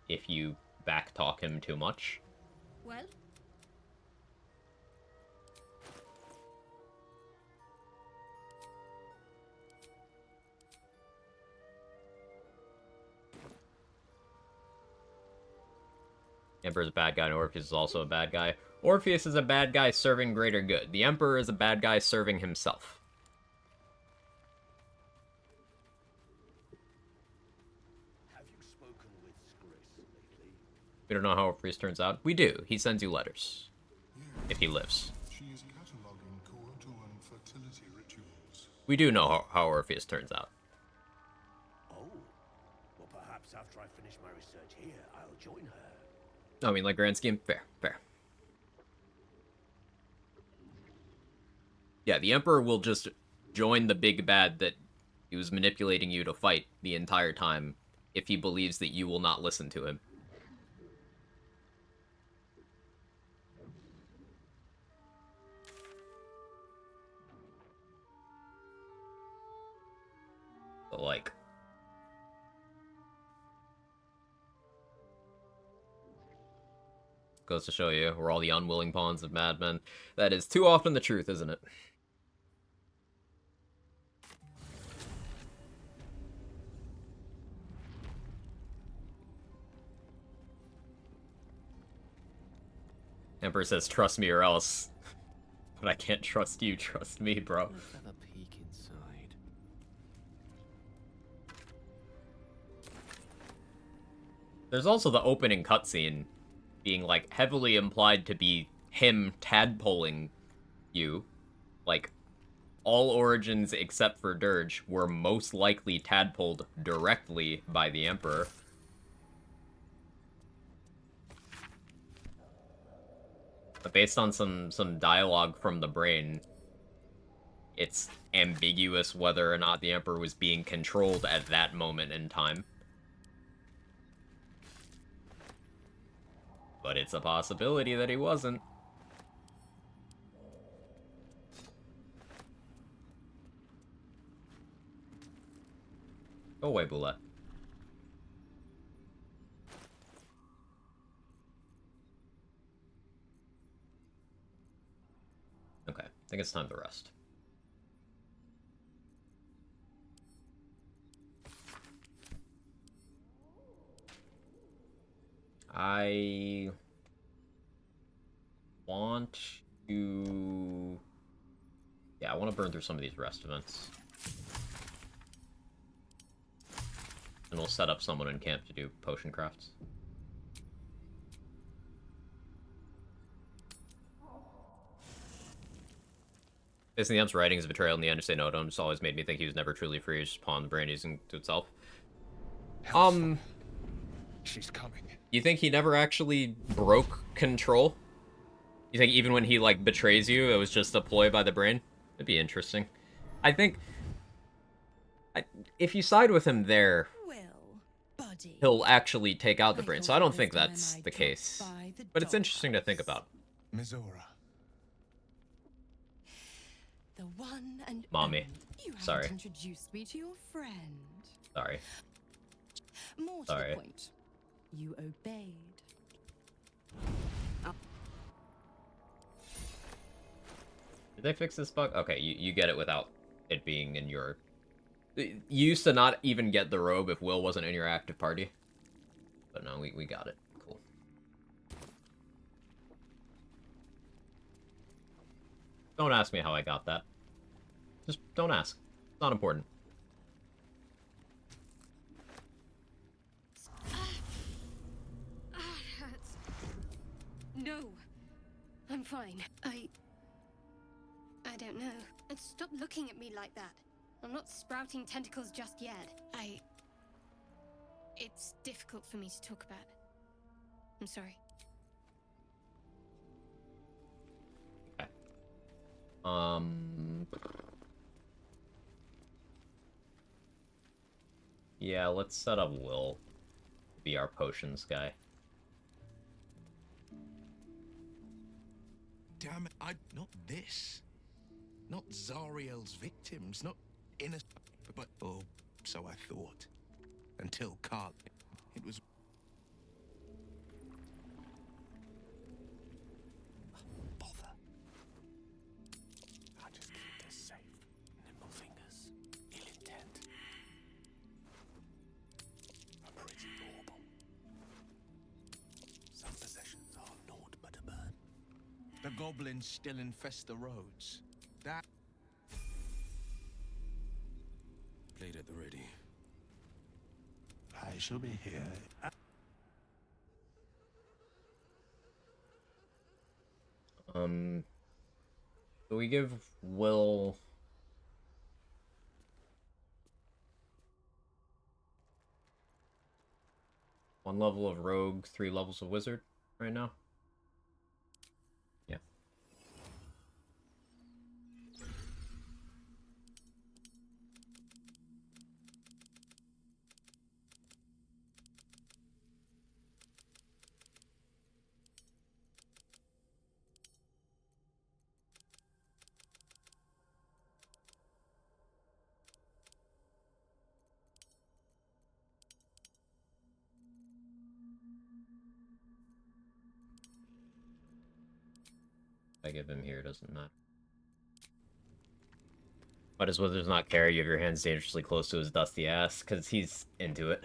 if you backtalk him too much. Well? Emperor's a bad guy, and Orpheus is also a bad guy. Orpheus is a bad guy serving greater good. The Emperor is a bad guy serving himself. We don't know how Orpheus turns out. We do. He sends you letters. If he lives. She is cataloging coital and fertility rituals. We do know how Orpheus turns out. Oh, well, perhaps after I finish my research here, I'll join her. I mean, like, grand scheme, fair, fair. Yeah, the Emperor will just join the big bad that he was manipulating you to fight the entire time if he believes that you will not listen to him. So, like... goes to show you, we're all the unwilling pawns of madmen. That is too often the truth, isn't it? Emperor says, trust me or else. But I can't trust you, trust me, bro. Let's have a peek inside. There's also the opening cutscene being, like, heavily implied to be him tadpoling you. Like, all origins except for Dirge were most likely tadpoled directly by the Emperor. But based on some dialogue from the brain, it's ambiguous whether or not the Emperor was being controlled at that moment in time. But it's a possibility that he wasn't. Go away, Boulette. Okay, I think it's time to rest. I want to... Yeah, I want to burn through some of these rest events. And we'll set up someone in camp to do potion crafts. Facing the Emp's writings, betrayal, and the end to say no to him just always made me think he was never truly free. Just pawned the brain using to itself. She's coming. You think he never actually broke control? You think even when he, like, betrays you, it was just a ploy by the brain? That'd be interesting. I think... if you side with him there, he'll actually take out the brain, so I don't think that's the case. But it's interesting to think about. Mizora. The one and Mommy. You Sorry. haven't introduced me to your friend. Sorry. More to Sorry. the point, you obeyed. Did they fix this bug? Okay, you get it without it being in your... You used to not even get the robe if Will wasn't in your active party. But no, we got it. Cool. Don't ask me how I got that. Just don't ask. It's not important. It hurts. No. I'm fine. I don't know. And stop looking at me like that. I'm not sprouting tentacles just yet. It's difficult for me to talk about. I'm sorry. Yeah, let's set up Will to be our potions guy. Damn it, not this. Not Zariel's victims, not innocent, but oh, so I thought. Until Carl, it was... Bother. I just keep this safe. Nimble fingers, ill intent. A pretty bauble. Some possessions are naught but a burn. The goblins still infest the roads. That... Blade at the ready. I shall be here. So we give Will... one level of rogue, 3 levels of wizard right now. Yeah. I give him here, doesn't matter. But his wizards not care, you have your hands dangerously close to his dusty ass, because he's into it.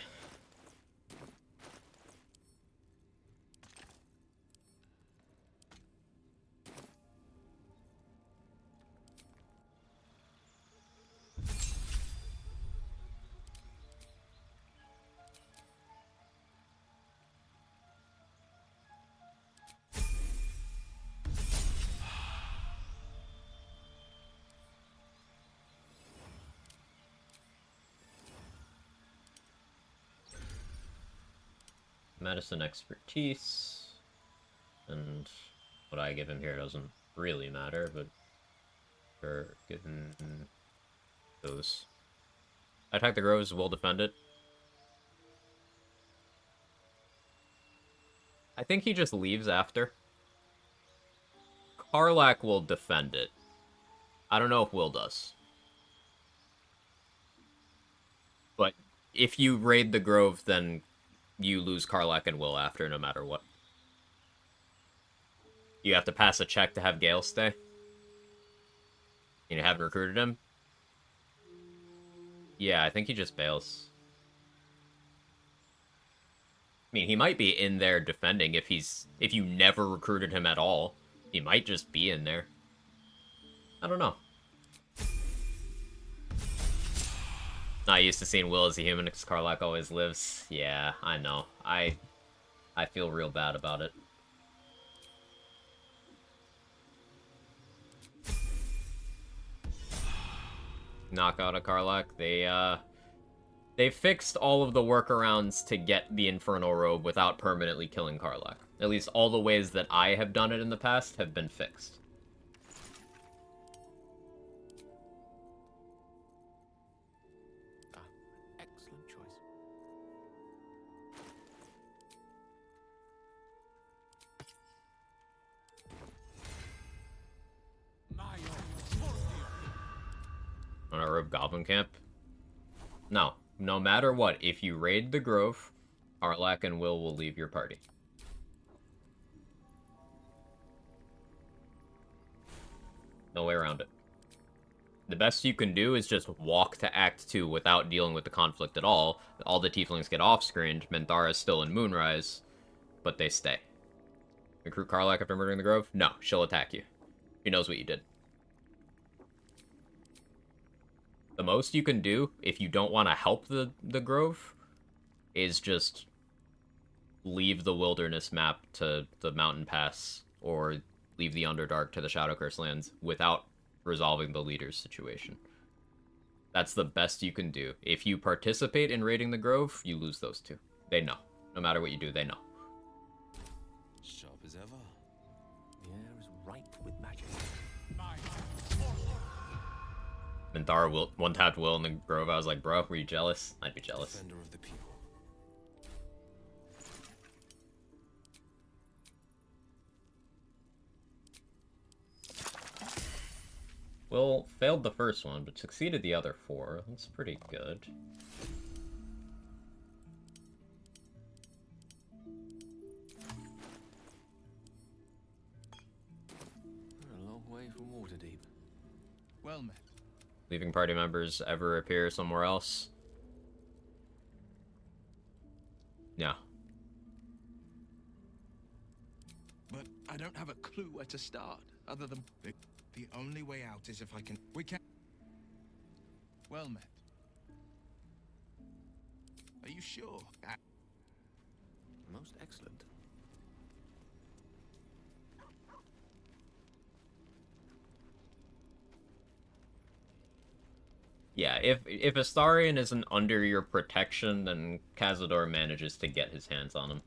Medicine expertise, and what I give him here doesn't really matter, but sure, give him those. I attack the Grove, is well defended. I think he just leaves after. Karlak will defend it. I don't know if Will does. But if you raid the Grove, then you lose Karlak and Will after, no matter what. You have to pass a check to have Gale stay. You haven't recruited him? Yeah, I think he just bails. I mean, he might be in there defending if you never recruited him at all. He might just be in there. I don't know. Not used to seeing Will as a human because Karlak always lives. Yeah, I know. I feel real bad about it. Knock out a Karlak. They fixed all of the workarounds to get the Infernal Robe without permanently killing Karlak. At least all the ways that I have done it in the past have been fixed. Excellent choice. On a Robe Goblin Camp? No. No matter what, if you raid the Grove, Karlak and Will leave your party. No way around it. The best you can do is just walk to Act 2 without dealing with the conflict at all. All the tieflings get off-screened. Minthara's still in Moonrise, but they stay. Recruit Karlak after murdering the Grove? No, she'll attack you. She knows what you did. The most you can do, if you don't want to help the Grove, is just leave the Wilderness map to the Mountain Pass, or leave the Underdark to the Shadowcurse lands without resolving the leader's situation. That's the best you can do. If you participate in raiding the Grove, you lose those two. They know. No matter what you do, they know. Sharp as ever. The air is ripe with magic. Minthara one-tapped Will in the Grove. I was like, bro, were you jealous? I'd be jealous. Defender of the people. Will failed the first one, but succeeded the other 4. That's pretty good. We're a long way from Waterdeep. Well met. Leaving party members ever appear somewhere else? No. But I don't have a clue where to start, other than the only way out is if I can. We can. Well met. Are you sure? Most excellent. Yeah, if Astarion isn't under your protection, then Cazador manages to get his hands on him.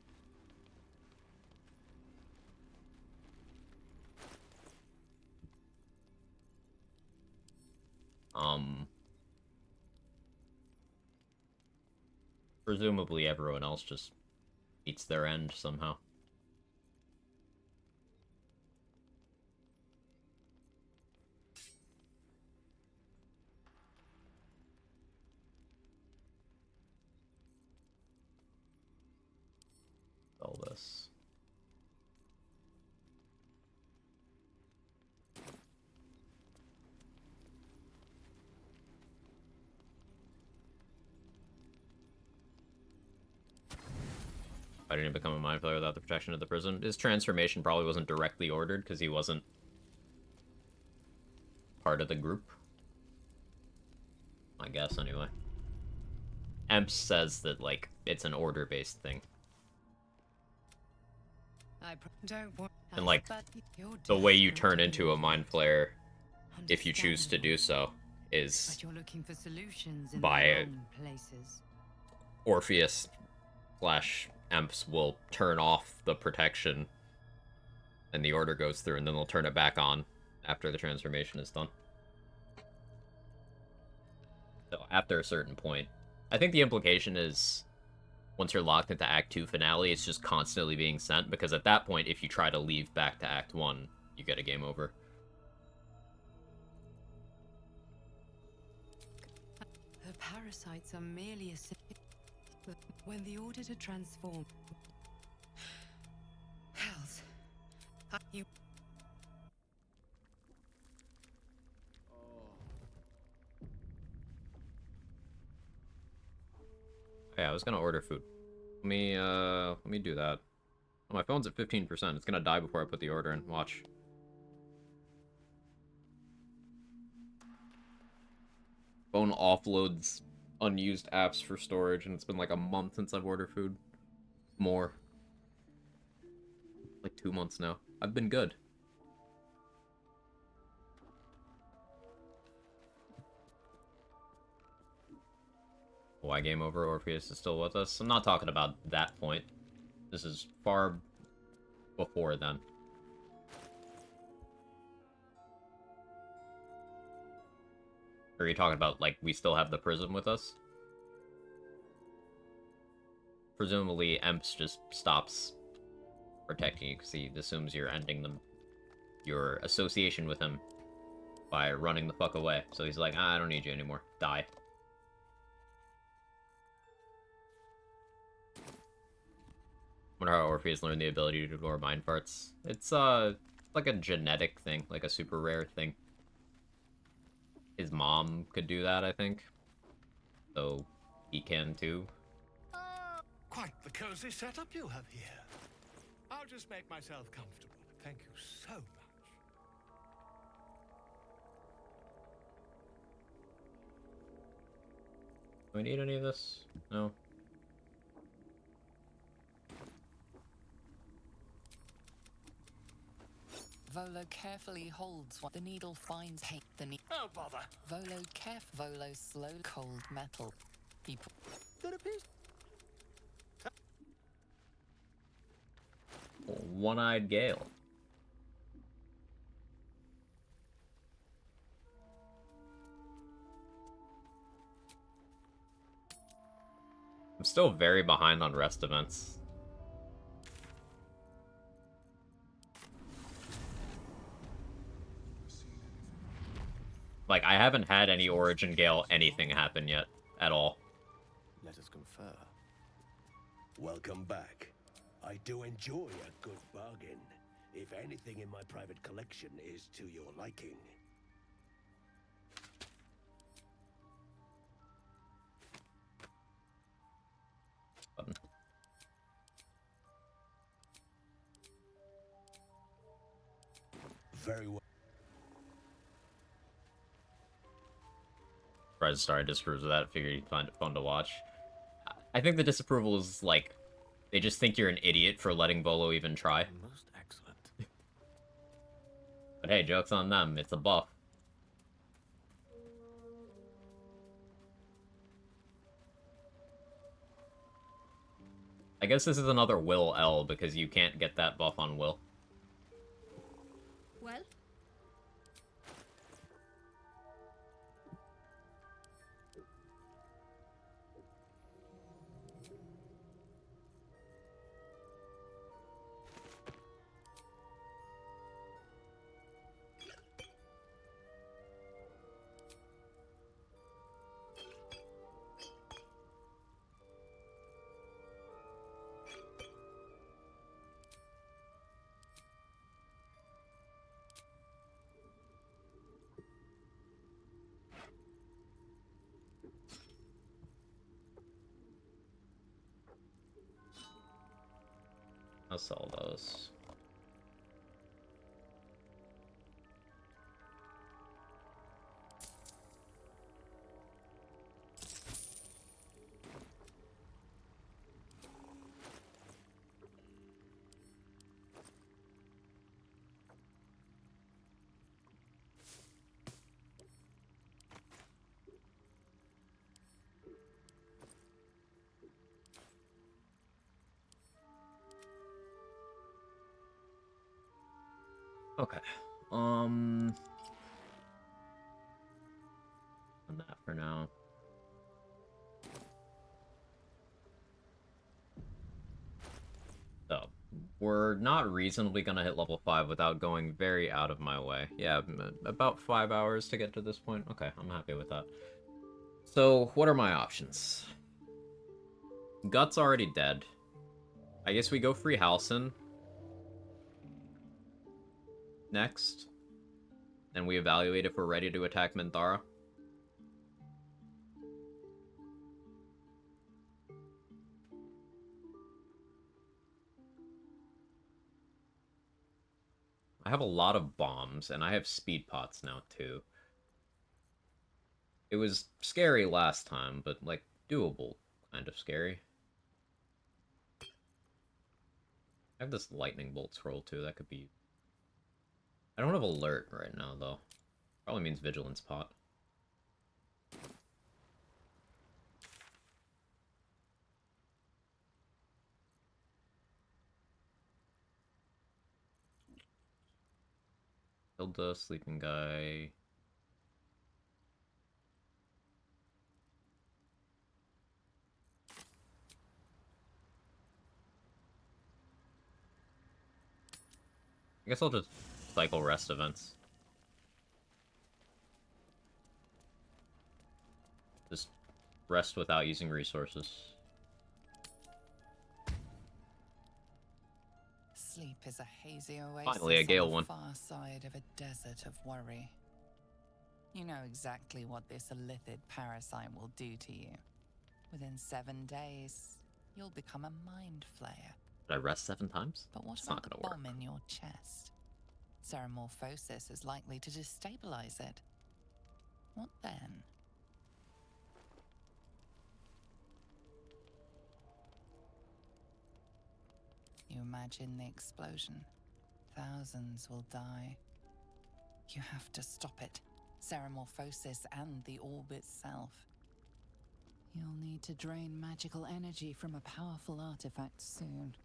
Presumably everyone else just meets their end somehow. All this. I didn't become a mind flayer without the protection of the prison. His transformation probably wasn't directly ordered because he wasn't part of the group. I guess, anyway. Emps says that, like, it's an order-based thing. And, like, the way you turn into a mind flayer, if you choose to do so, is by Orpheus / Emps will turn off the protection and the order goes through, and then they'll turn it back on after the transformation is done. So after a certain point, I think the implication is once you're locked into Act 2 finale, it's just constantly being sent, because at that point, if you try to leave back to Act 1, you get a game over. The parasites are merely a when the order to transform. Hells. You. Yeah, I was gonna order food. Let me do that. Oh, my phone's at 15%. It's gonna die before I put the order in. Watch. Phone offloads unused apps for storage, and it's been like a month since I've ordered food. More. Like 2 months now. I've been good. Why game over? Orpheus is still with us? I'm not talking about that point. This is far before then. Or are you talking about, like, we still have the prism with us? Presumably, Emps just stops protecting you because he assumes you're ending your association with him by running the fuck away. So he's like, I don't need you anymore. Die. Wonder how Orpheus learned the ability to ignore mind farts. It's like a genetic thing, like a super rare thing. His mom could do that, I think. So he can too. Quite the cozy setup you have here. I'll just make myself comfortable. Thank you so much. Do we need any of this? No. Volo carefully holds what the needle finds. Hate the needle. Oh, bother. Volo Volo slow cold metal. People. That appears. One-eyed Gale. I'm still very behind on rest events. Like, I haven't had any Origin Gale anything happen yet, at all. Let us confer. Welcome back. I do enjoy a good bargain, if anything in my private collection is to your liking. Button. Very well. Red Star disapproves of that. Figured you'd find it fun to watch. I think the disapproval is like, they just think you're an idiot for letting Volo even try. Most excellent. But hey, joke's on them. It's a buff. I guess this is another Will L because you can't get that buff on Will. Well? I'll sell those. Okay. On that for now. We're not reasonably gonna hit level 5 without going very out of my way. Yeah, about 5 hours to get to this point. Okay, I'm happy with that. So, what are my options? Gut's already dead. I guess we go free Halcyon next. And we evaluate if we're ready to attack Minthara. I have a lot of bombs, and I have speed pots now, too. It was scary last time, but, like, doable kind of scary. I have this lightning bolt scroll, too. That could be... I don't have alert right now, though. Probably means vigilance pot. Hilda, sleeping guy... I guess I'll just cycle rest events. Just rest without using resources. Sleep is a hazy oasis Finally, a Gale on the one. far side of a desert of worry. You know exactly what this illithid parasite will do to you. Within 7 days, you'll become a mind flayer. Did I rest 7 times? But what It's about not the gonna bomb work. in your chest? Ceramorphosis is likely to destabilize it. What then? You imagine the explosion. Thousands will die. You have to stop it. Ceramorphosis and the orb itself. You'll need to drain magical energy from a powerful artifact soon.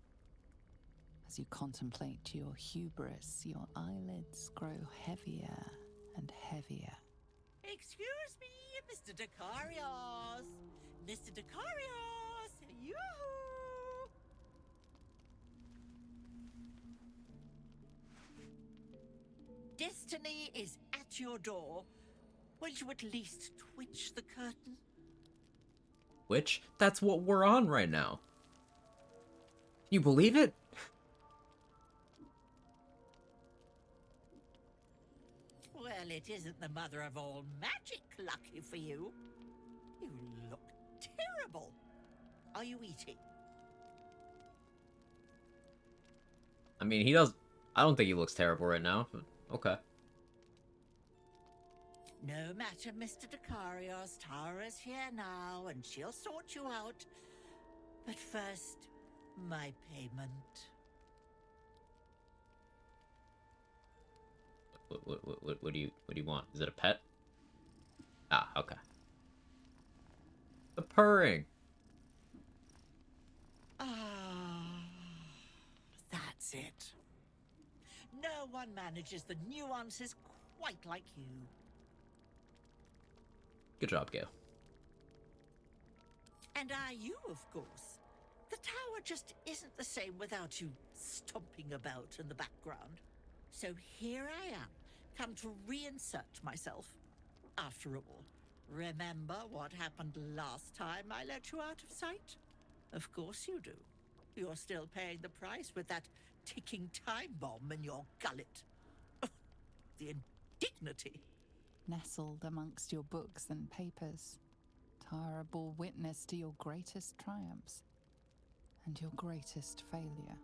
As you contemplate your hubris, your eyelids grow heavier and heavier. Excuse me, Mr. Decarios. Mr. Decarios. Yoo-hoo! Destiny is at your door. Will you at least twitch the curtain? Which? That's what we're on right now. You believe it? Well, it isn't the mother of all magic, lucky for you. You look terrible. Are you eating? I mean, he does... I don't think he looks terrible right now, but okay. No matter, Mr. Decarios. Tara's here now, and she'll sort you out. But first, my payment. What do you want? Is it a pet? Ah, okay. The purring. That's it. No one manages the nuances quite like you. Good job, Gale. And are you, of course. The tower just isn't the same without you stomping about in the background. So here I am, come to reinsert myself. After all, remember what happened last time I let you out of sight? Of course you do. You're still paying the price with that ticking time bomb in your gullet. The indignity. Nestled amongst your books and papers, Tara bore witness to your greatest triumphs and your greatest failure.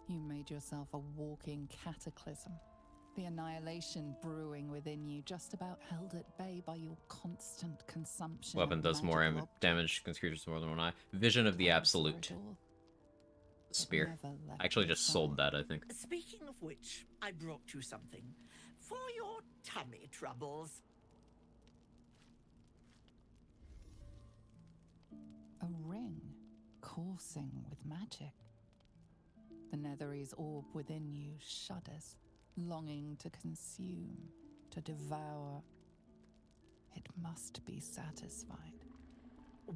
You made yourself a walking cataclysm, the annihilation brewing within you, just about held at bay by your constant consumption. Weapon does more damage against creatures with more than one eye. Vision of the Absolute. Spear. I actually just sold that, I think. Speaking of which, I brought you something for your tummy troubles. A ring coursing with magic. The Nethery's orb within you shudders, longing to consume, to devour. It must be satisfied.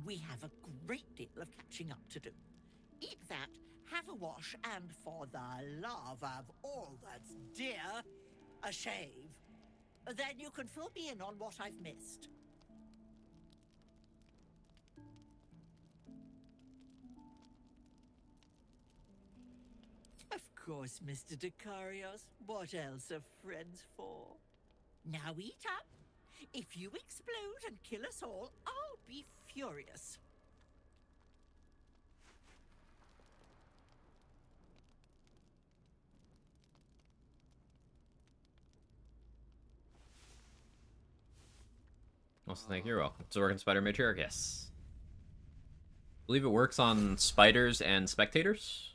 We have a great deal of catching up to do. Eat that, have a wash, and for the love of all that's dear, a shave. Then you can fill me in on what I've missed. Of course, Mr. Dicarios. What else are friends for? Now eat up. If you explode and kill us all, I'll be furious. Also, thank you. You're welcome. It's a working spider matriarch, yes. I believe it works on spiders and spectators.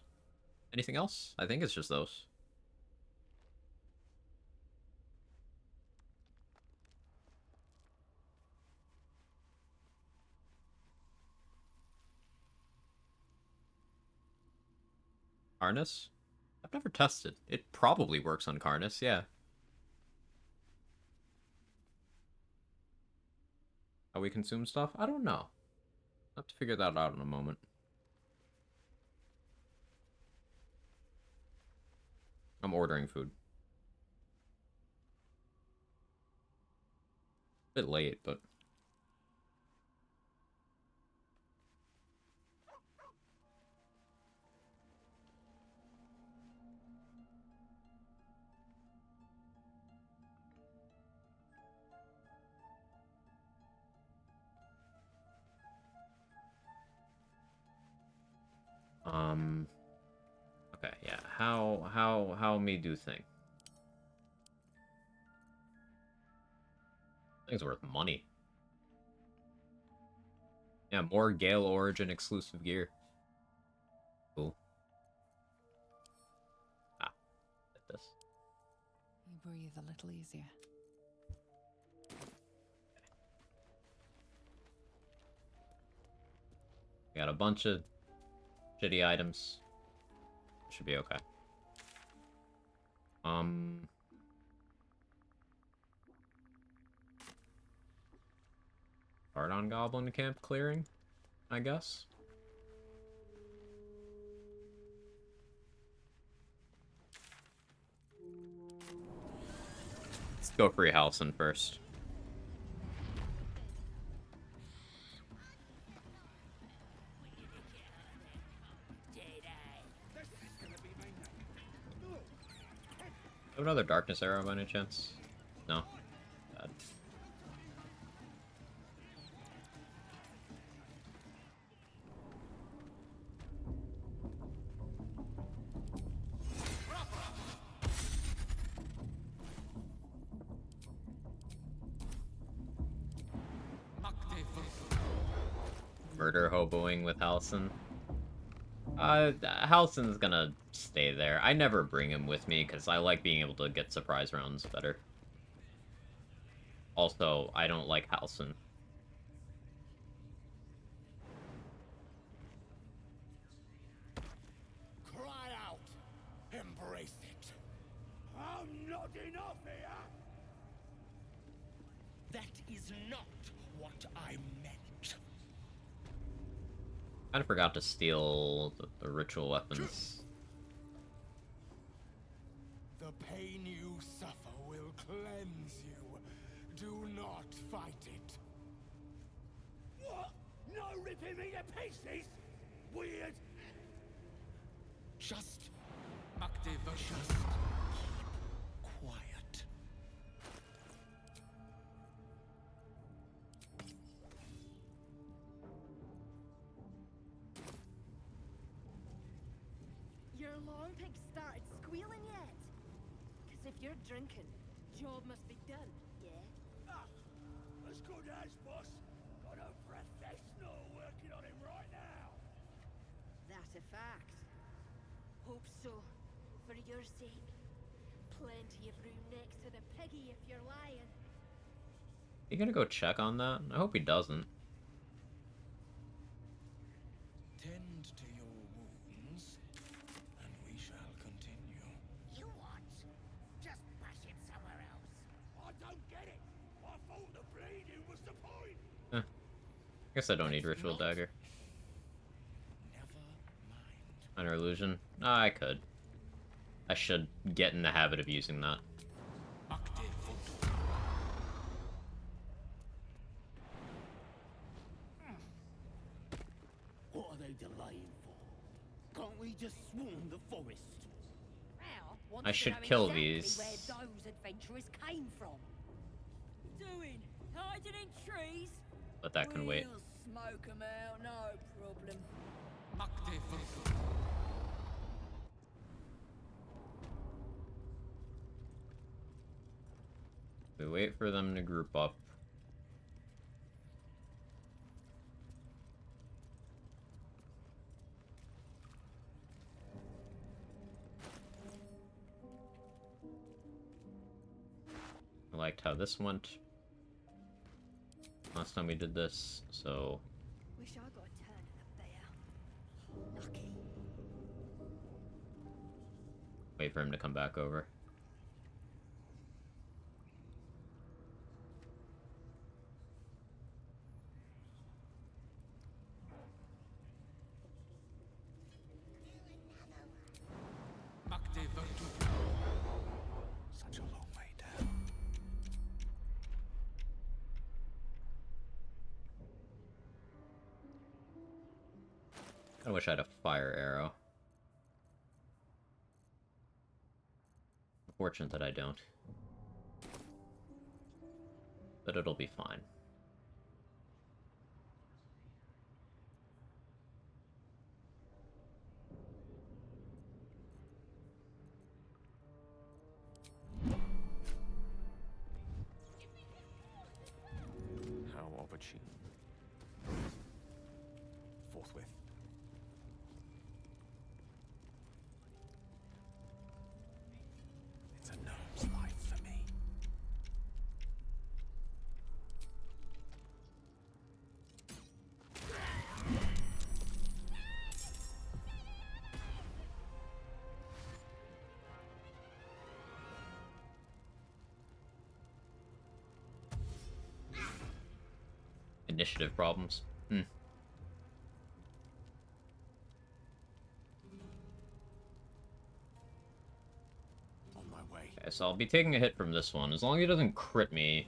Anything else? I think it's just those. Harness? I've never tested. It probably works on Carnus, yeah. How we consume stuff? I don't know. I'll have to figure that out in a moment. I'm ordering food. A bit late, but... Okay, yeah. How me do thing? Thing's worth money. Yeah, more Gale Origin exclusive gear. Cool. Ah, like this. You breathe a little easier. Got a bunch of shitty items. Should be okay. Hard on Goblin Camp clearing, I guess. Let's go free Halcyon first. Have another darkness arrow by any chance? No. Bad. Murder hoboing with Halcyon. Halcyon's gonna stay there. I never bring him with me because I like being able to get surprise rounds better. Also, I don't like Halcyon. Cry out! Embrace it! I'm not enough here! That is not what I meant. Kind of forgot to steal the ritual weapons. The pain you suffer will cleanse you. Do not fight it. What? No ripping me to pieces? Weird. Just keep quiet. Your long pig started squealing yet? Because if you're drinking, job must be done, yeah? Ah, as good as, boss. Got a professional working on him right now. That a fact. Hope so. For your sake. Plenty of room next to the piggy if you're lying. You gonna go check on that? I hope he doesn't. Tend to your wounds, and we shall continue. You what? Just bash him somewhere else. I don't get it. I thought the bleeding was the point. I guess I don't need Ritual Dagger. Never mind. Mine are illusion? I could. I should get in the habit of using that. What are they delaying for? Can't we just swarm the forest? I should kill these. Where those adventurers came from. Doing? Hiding in trees? But that can wait. We'll smoke 'em out, no problem. We wait for them to group up. I liked how this went last time we did this, so... Wish I got a turn at the bear. Lucky. Wait for him to come back over. Such a long way down. I wish I had a fire arrow. Fortunate that I don't. But it'll be fine. How opportune. Forthwith. It's a gnome's life for me. Initiative problems. On my way. Okay, so I'll be taking a hit from this one. As long as he doesn't crit me,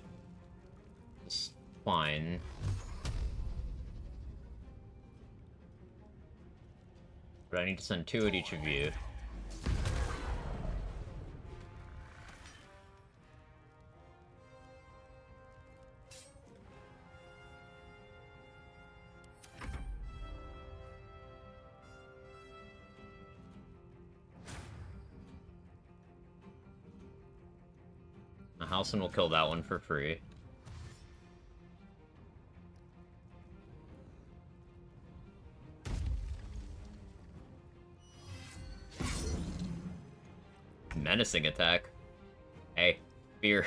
it's fine. But I need to send 2 at each of you. Halson will kill that one for free. Menacing attack. Hey, fear.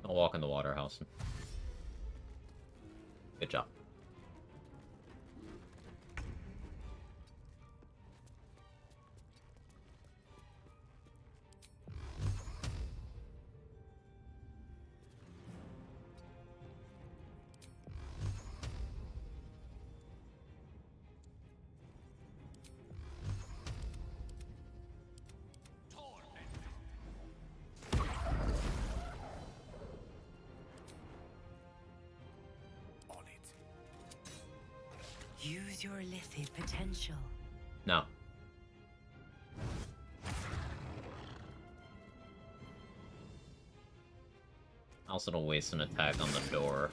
I'll walk in the water, Halson. Good job. Use your lithy potential. No. Halson will waste an attack on the door.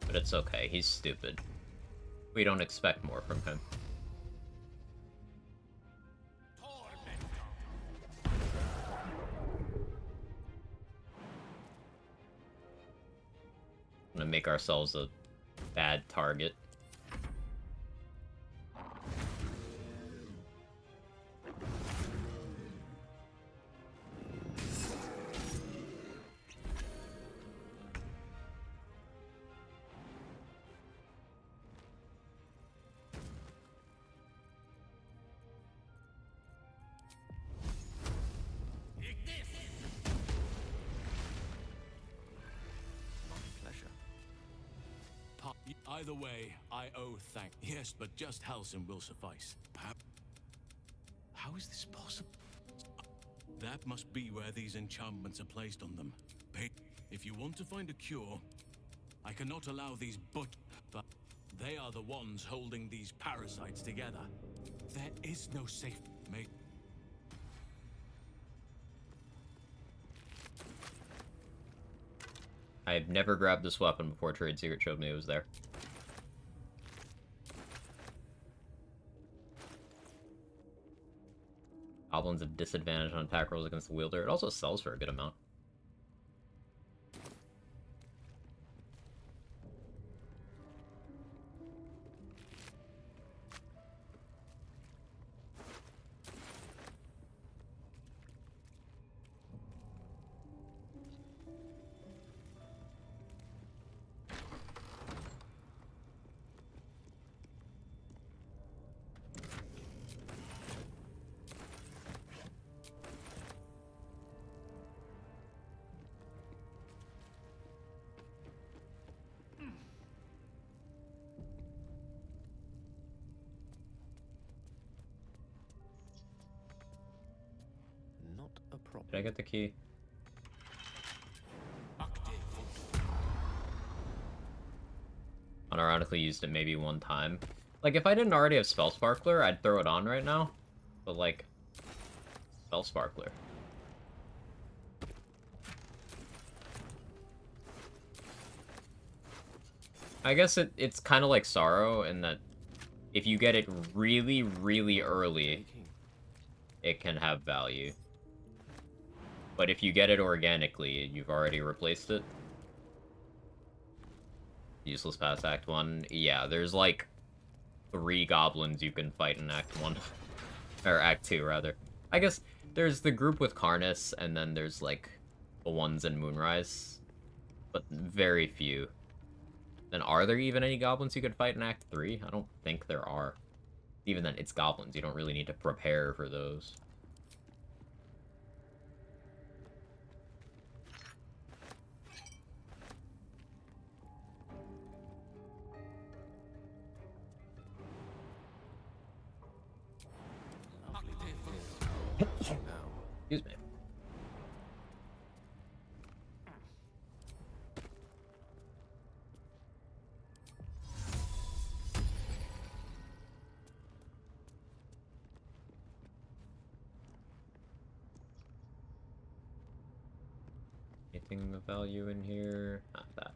But it's okay, he's stupid. We don't expect more from him. make ourselves a bad target. Either way, I owe thank. Yes, but just Halcyon will suffice. How is this possible? That must be where these enchantments are placed on them. If you want to find a cure, I cannot allow these but they are the ones holding these parasites together. There is no safe mate. I've never grabbed this weapon before Trade Secret showed me it was there. Goblins have disadvantage on attack rolls against the wielder. It also sells for a good amount. Not a problem. Did I get the key? Unironically used it maybe one time. Like, if I didn't already have Spell Sparkler, I'd throw it on right now. But, like, Spell Sparkler. I guess it's kind of like Sorrow in that if you get it really, really early, it can have value. But if you get it organically and you've already replaced it, useless past Act 1, yeah, there's like 3 goblins you can fight in Act 1. Or Act 2, rather. I guess there's the group with Karnas, and then there's like the ones in Moonrise. But very few. Then are there even any goblins you could fight in Act 3? I don't think there are. Even then, it's goblins. You don't really need to prepare for those. Excuse me. Anything of value in here? Not that.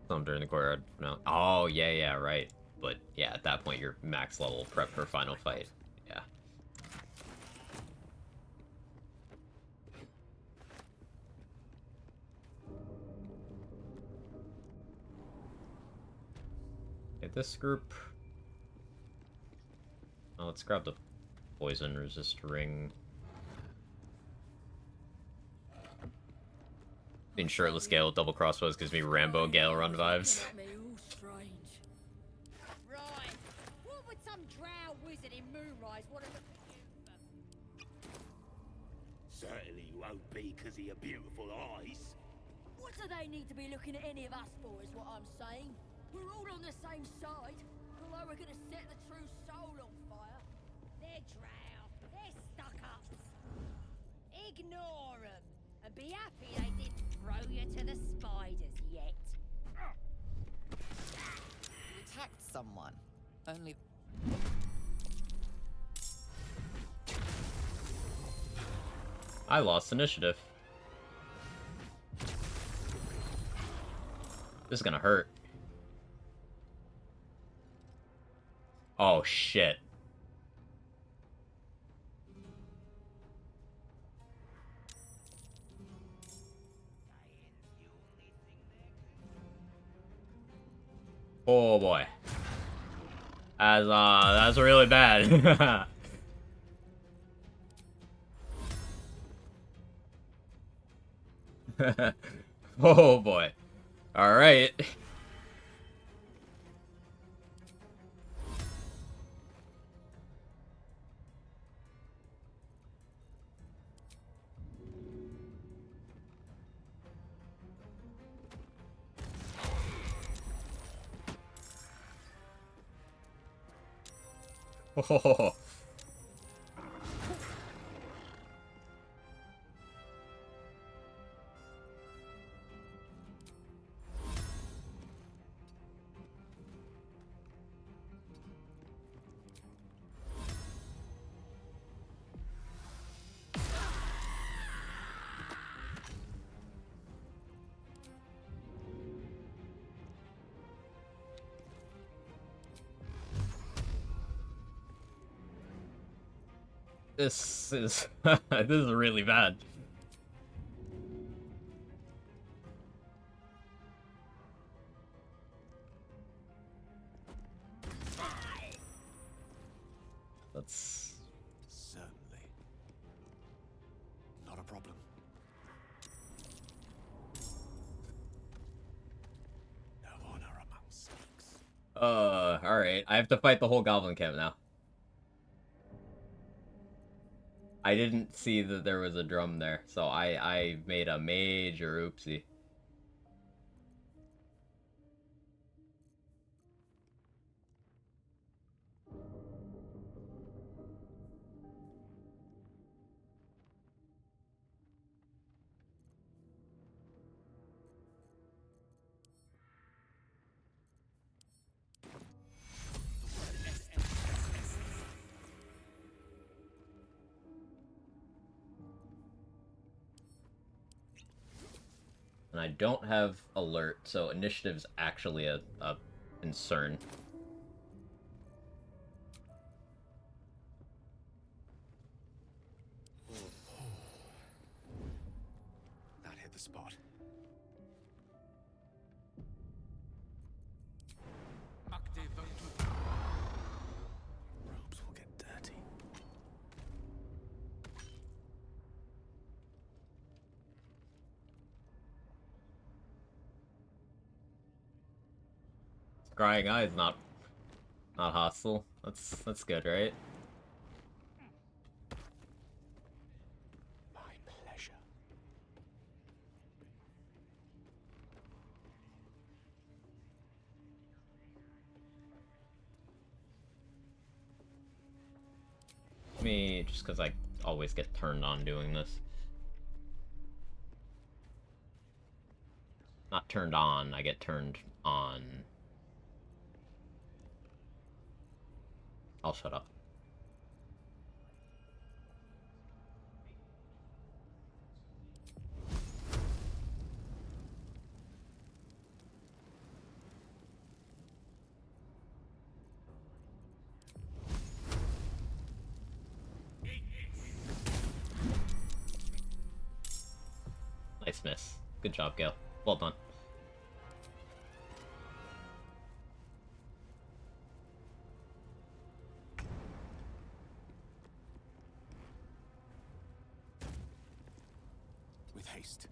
Some during the courtyard. No. Oh, yeah, right. But yeah, at that point, you're max level prep for final fight. Yeah. Okay, this group. Oh, let's grab the poison resist ring. In shirtless Gale with double crossbows gives me Rambo Gale run vibes. Right. What would some drow wizard in Moonrise want to look at you for? Certainly you won't be because of your beautiful eyes. What do they need to be looking at any of us for, is what I'm saying? We're all on the same side, although we're gonna set the true soul on fire. They're drow. They're stuck-ups. Ignore them, and be happy they didn't throw you to the spiders yet. You attacked someone. Only... I lost initiative. This is gonna hurt. Oh, shit. Oh boy. That's really bad. Oh boy. Alright. Oh. This is this is really bad. That's certainly not a problem. No honor among snakes. Alright. I have to fight the whole goblin camp now. I didn't see that there was a drum there, so I made a major oopsie. And I don't have alert, so initiative's actually a concern. That hit the spot. Robes will get dirty. Scrying Eye is not hostile. That's good, right? My pleasure. Me, just because I always get turned on doing this. Not turned on, I get turned on. I'll shut up. Nice miss. Good job, Gale. Well done. With haste.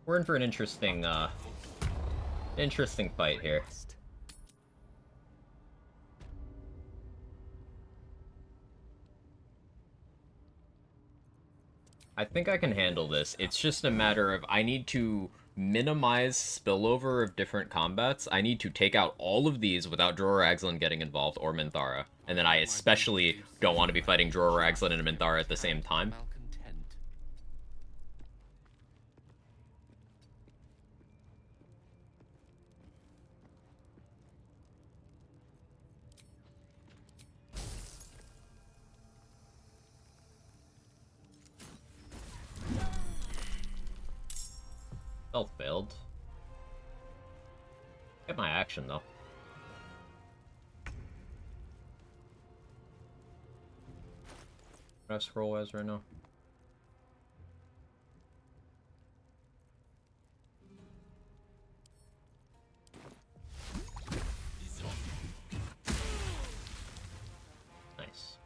We're in for an interesting fight here. I think I can handle this. It's just a matter of I need to minimize spillover of different combats. I need to take out all of these without Dror Ragzlin getting involved or Minthara. And then I especially don't want to be fighting Dror Ragzlin and Minthara at the same time. Stealth failed. Get my action, though. What I scroll as right now? Nice.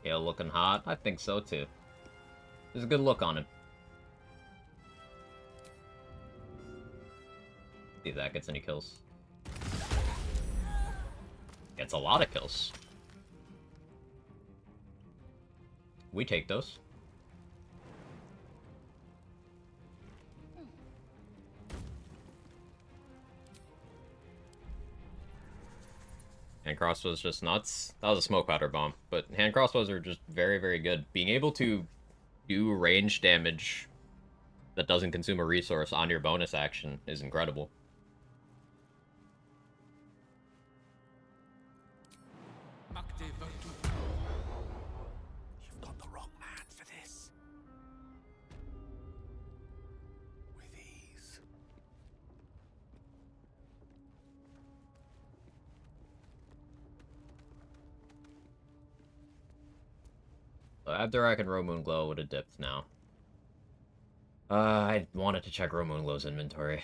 Yeah, looking hot? I think so too. There's a good look on him. See if that gets any kills. Gets a lot of kills. We take those. Hand crossbows just nuts. That was a smoke powder bomb, but hand crossbows are just very, very good. Being able to do range damage that doesn't consume a resource on your bonus action is incredible. You've got the wrong man for this. With ease. So Abdurak and Romoon Glow would have dipped now. I wanted to check Romoon Glow's inventory.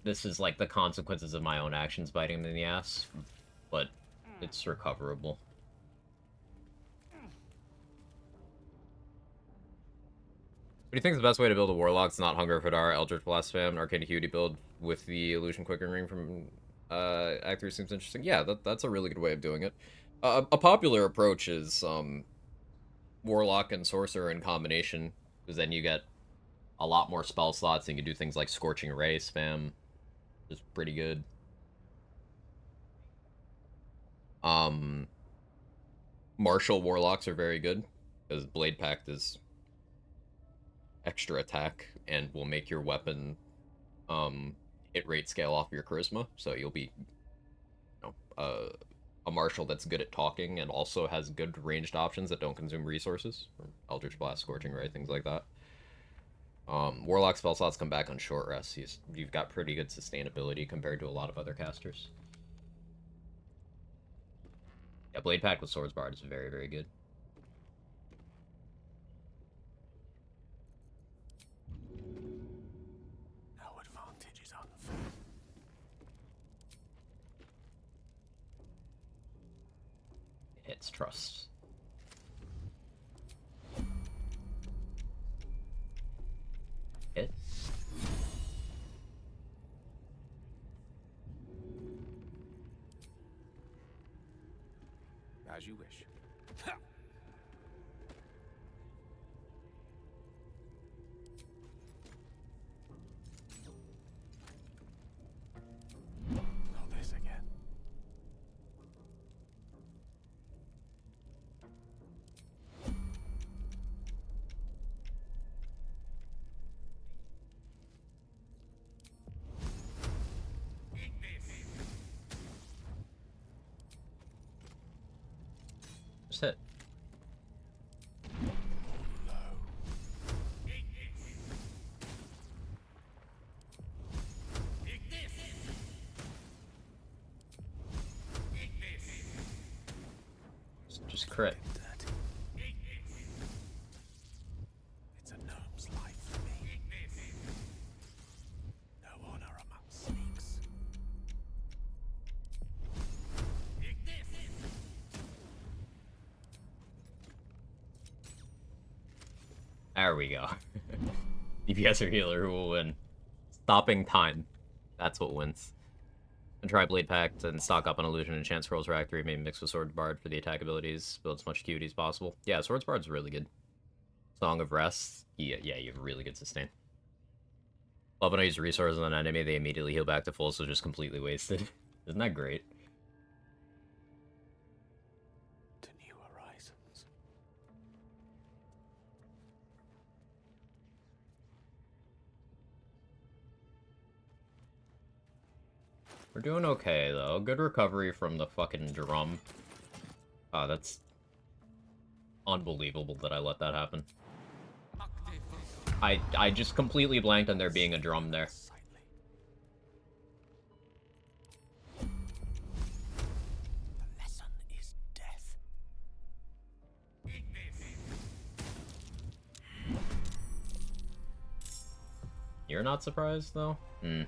This is like the consequences of my own actions biting me in the ass, but it's recoverable. What do you think is the best way to build a Warlock? It's not Hunger of Hadar, Eldritch Blast Spam, Arcane Acuity build with the Illusion Quicken Ring from Act 3 seems interesting. Yeah, that's a really good way of doing it. A popular approach is Warlock and Sorcerer in combination, because then you get a lot more spell slots and you can do things like Scorching Ray spam. Is pretty good. Martial Warlocks are very good, because Blade Pact is extra attack and will make your weapon hit rate scale off your charisma, so you'll be, you know, a martial that's good at talking and also has good ranged options that don't consume resources, Eldritch Blast, Scorching Ray, things like that. Warlock spell slots come back on short rest. You've got pretty good sustainability compared to a lot of other casters. Yeah, Blade Pact with Swords Bard is very, very good. No advantage is unfair. It's trust. Hit. As you wish. Not this again. Just hit. Just crit. It's a gnome's life for me. No honor among snakes. There we go. DPS or healer who will win. Stopping time. That's what wins. And try Blade Pact and stock up on Illusion and Chance Scrolls Rack 3, maybe mix with Sword Bard for the attack abilities. Build as much QD as possible. Yeah, Swords Bard's really good. Song of Rest. Yeah, you have really good sustain. Love when I use resources on an enemy, they immediately heal back to full, so just completely wasted. Isn't that great? To new horizons. We're doing okay, though. Good recovery from the fucking drum. Ah, that's unbelievable that I let that happen. I just completely blanked on there being a drum there. The lesson is death. You're not surprised, though? Hmm.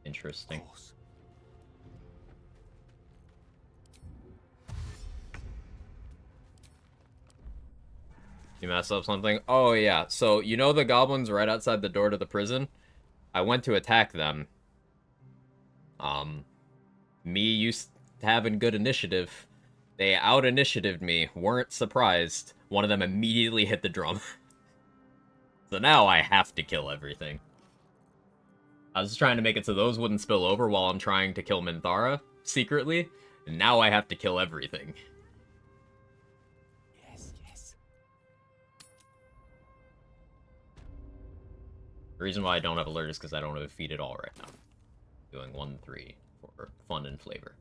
Interesting. You messed up something? Oh, yeah. So, you know the goblins right outside the door to the prison? I went to attack them. Me used to having good initiative. They out-initiatived me, weren't surprised. One of them immediately hit the drum. So now I have to kill everything. I was just trying to make it so those wouldn't spill over while I'm trying to kill Minthara, secretly. And now I have to kill everything. Yes, yes. The reason why I don't have alert is because I don't have a feat at all right now. Doing 1-3 for fun and flavor.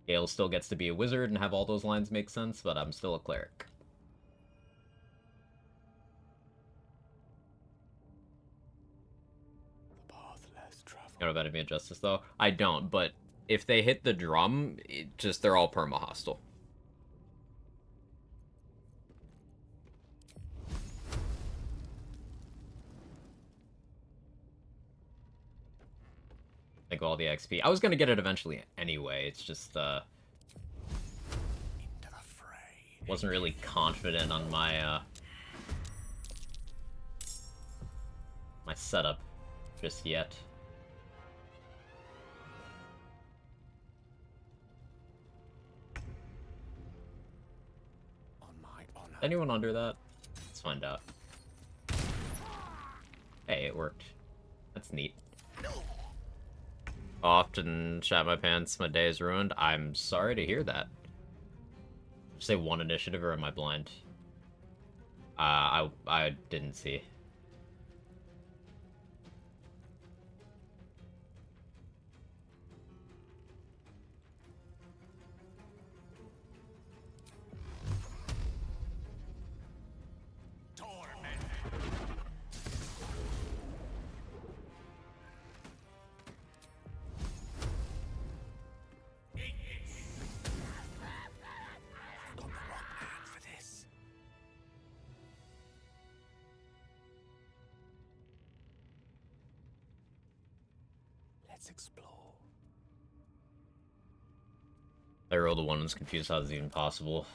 Gale still gets to be a wizard and have all those lines make sense, but I'm still a cleric. The path less traveled. You know about Advanced Justice, though? I don't, but if they hit the drum, they're all perma-hostile. Like all the XP. I was gonna get it eventually anyway, it's just, wasn't really confident on my, my setup just yet. On my honor. Anyone under that? Let's find out. Hey, it worked. That's neat. Often shat my pants, my day is ruined. I'm sorry to hear that. Say one initiative, or am I blind? I didn't see. Let's explore. I rolled a 1 and was confused how this is even possible.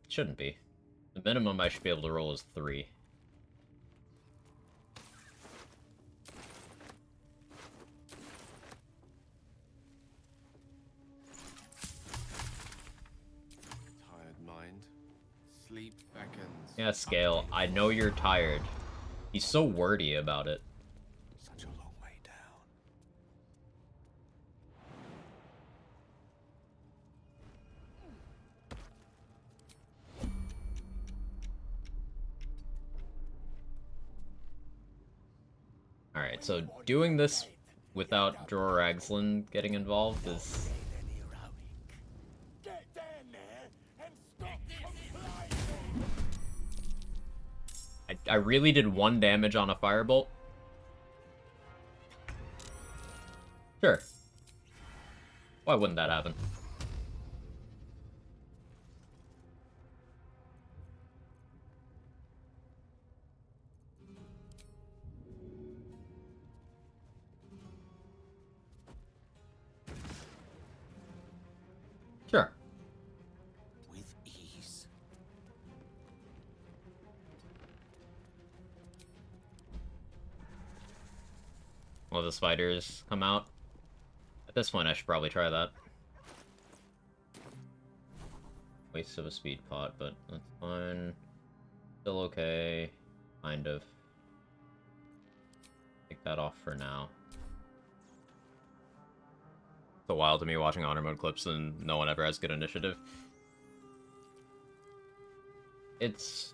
Shouldn't be. The minimum I should be able to roll is 3. Tired mind. Sleep beckons. Yeah, Scale, I know you're tired. He's so wordy about it. Such a long way down. Alright, so doing this without Jorah Ragzlin getting involved is... I really did 1 damage on a firebolt. Sure. Why wouldn't that happen? Sure. With ease. Will the spiders come out? At this point, I should probably try that. Waste of a speed pot, but that's fine. Still okay. Kind of. Take that off for now. It's a while to me watching honor mode clips and no one ever has good initiative. It's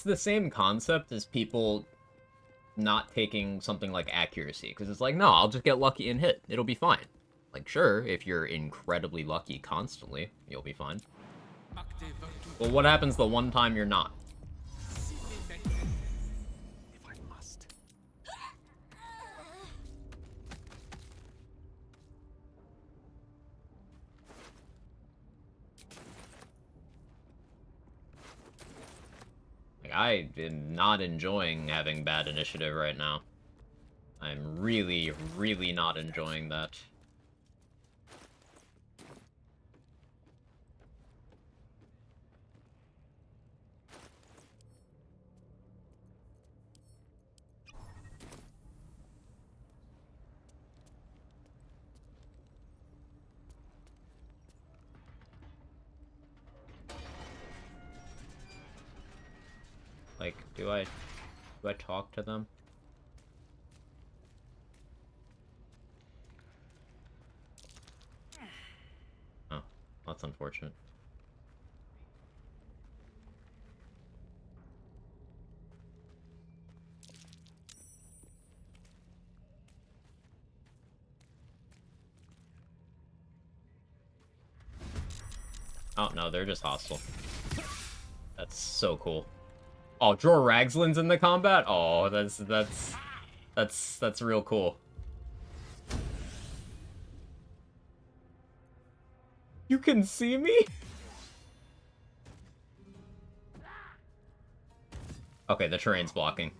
the same concept as people not taking something like accuracy, because it's like, no, I'll just get lucky and hit. It'll be fine. Like, sure, if you're incredibly lucky constantly, you'll be fine. Well, what happens the one time you're not? If I must. Like, I am not enjoying having bad initiative right now. I'm really, really not enjoying that. Like, do I talk to them? Oh, that's unfortunate. Oh no, they're just hostile. That's so cool. Oh, Jor Ragslin's in the combat? Oh, that's real cool. You can see me? Okay, the terrain's blocking.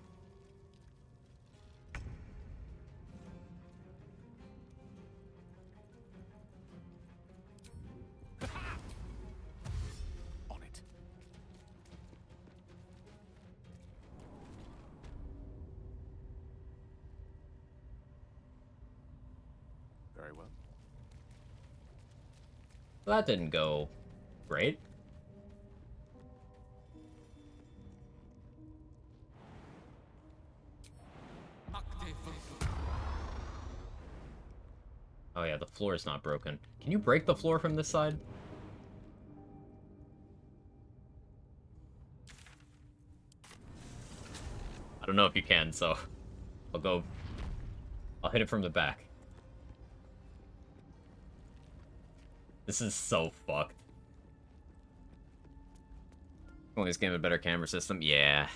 On it. Very well. That didn't go great. Oh yeah, the floor is not broken. Can you break the floor from this side? I don't know if you can, so I'll hit it from the back. This is so fucked. Only this game had a better camera system? Yeah.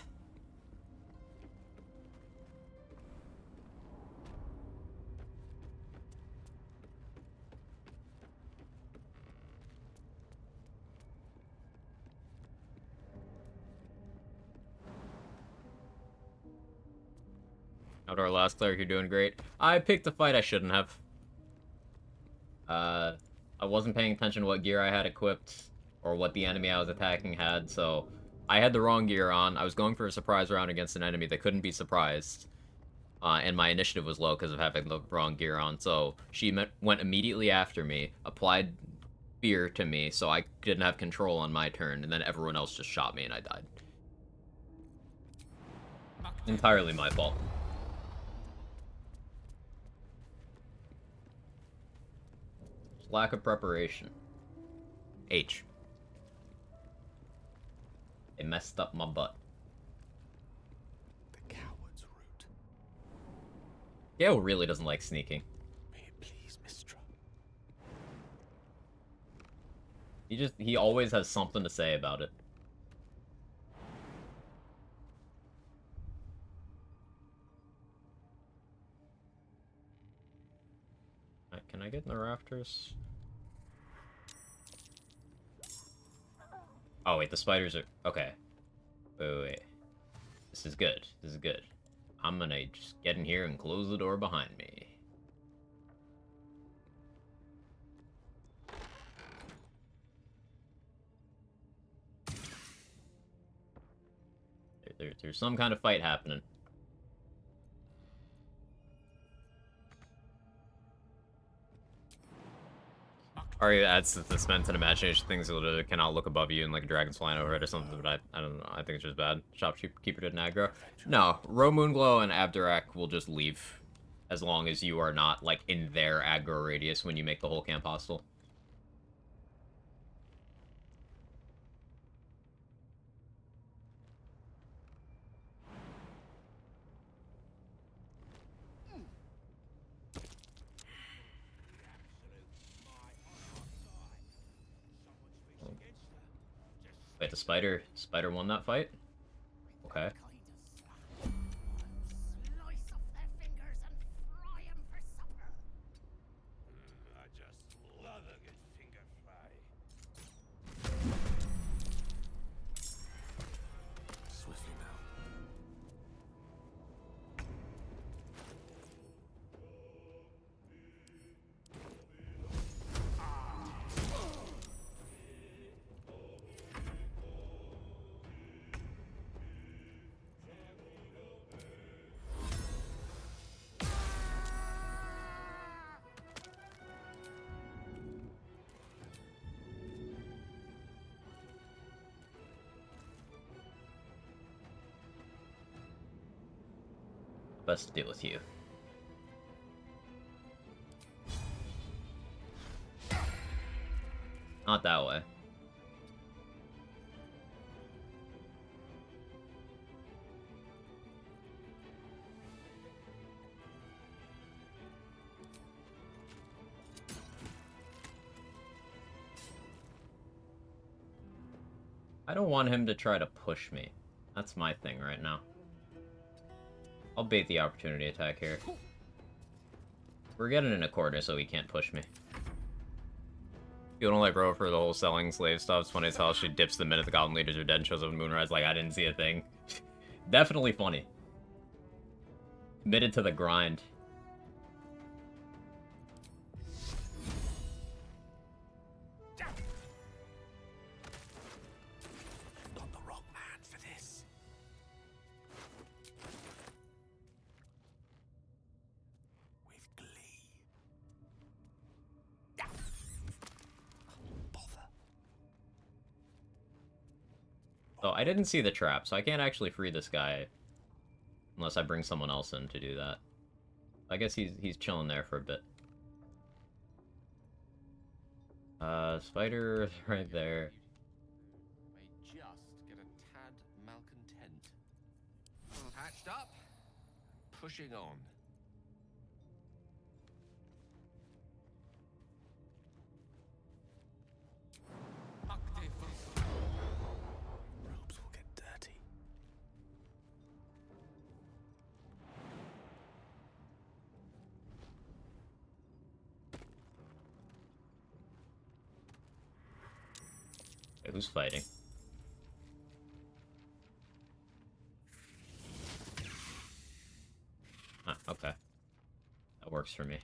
Outdoor last cleric, you're doing great. I picked a fight I shouldn't have. I wasn't paying attention to what gear I had equipped or what the enemy I was attacking had, so I had the wrong gear on. I was going for a surprise round against an enemy that couldn't be surprised. And my initiative was low because of having the wrong gear on, so she went immediately after me, applied fear to me, so I didn't have control on my turn, and then everyone else just shot me and I died. Entirely my fault. Lack of preparation. H. It messed up my butt. The coward's root. Gale really doesn't like sneaking. May it please, Mistra. He always has something to say about it. Alright, can I get in the rafters? Oh wait, the spiders are... Okay. Wait. This is good. This is good. I'm gonna just get in here and close the door behind me. There's some kind of fight happening. Ari adds the suspense and imagination things that cannot look above you and like dragons flying overhead or something, but I don't know. I think it's just bad. Shopkeeper didn't aggro. No, Ro Moonglow and Abdurak will just leave as long as you are not like in their aggro radius when you make the whole camp hostile. Wait, the spider won that fight? Okay. I just love a good finger fry. Swiftly Best to deal with you. Not that way. I don't want him to try to push me. That's my thing right now. I'll bait the opportunity attack here. We're getting in a corner so he can't push me. You don't like Ro for the whole selling slave stuff. It's funny as hell. She dips the minute the goblin leaders are dead and shows up in Moonrise like I didn't see a thing. Definitely funny. Committed to the grind. Not the wrong man for this. With glee. Bother. So I didn't see the trap, so I can't actually free this guy unless I bring someone else in to do that. I guess he's chilling there for a bit. Spider right there. May just get a tad malcontent. Patched up, pushing on. Robes will get dirty. Okay, who's fighting? Ah, okay. That works for me.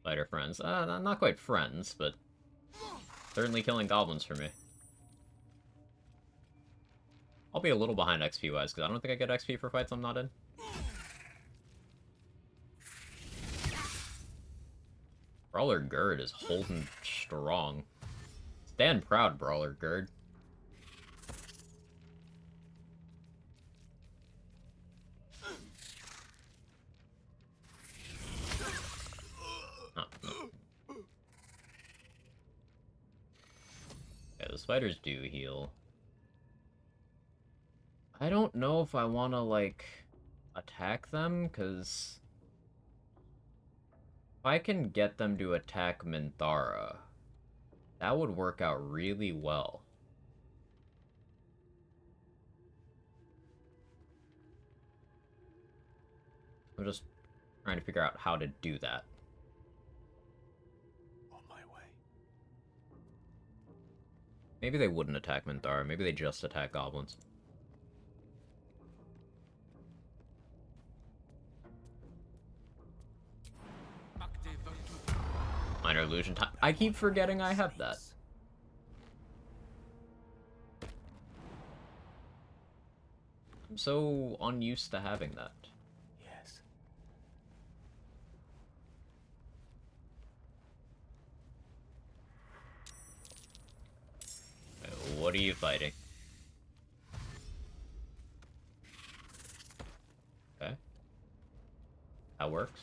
Fighter friends. Not quite friends, but certainly killing goblins for me. I'll be a little behind XP-wise, because I don't think I get XP for fights I'm not in. Brawler Gerd is holding strong. Stand proud, Brawler Gerd. Oh, no. Yeah, the spiders do heal. I don't know if I want to, like, attack them, because if I can get them to attack Minthara, that would work out really well. I'm just trying to figure out how to do that. On my way. Maybe they wouldn't attack Minthara, maybe they just attack goblins. Minor illusion time. I keep forgetting I have that. I'm so unused to having that. Yes. What are you fighting? Okay. That works.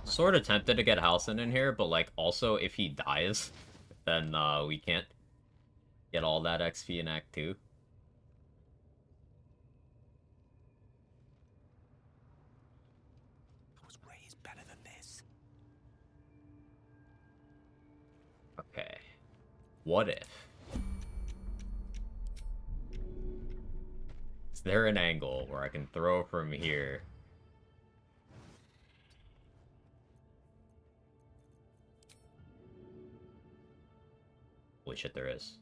Sort of tempted to get Halcyon in here, but like also if he dies, then we can't get all that XP in Act 2. I was raised better than this. Okay. What if? Is there an angle where I can throw from here? Holy shit, there is.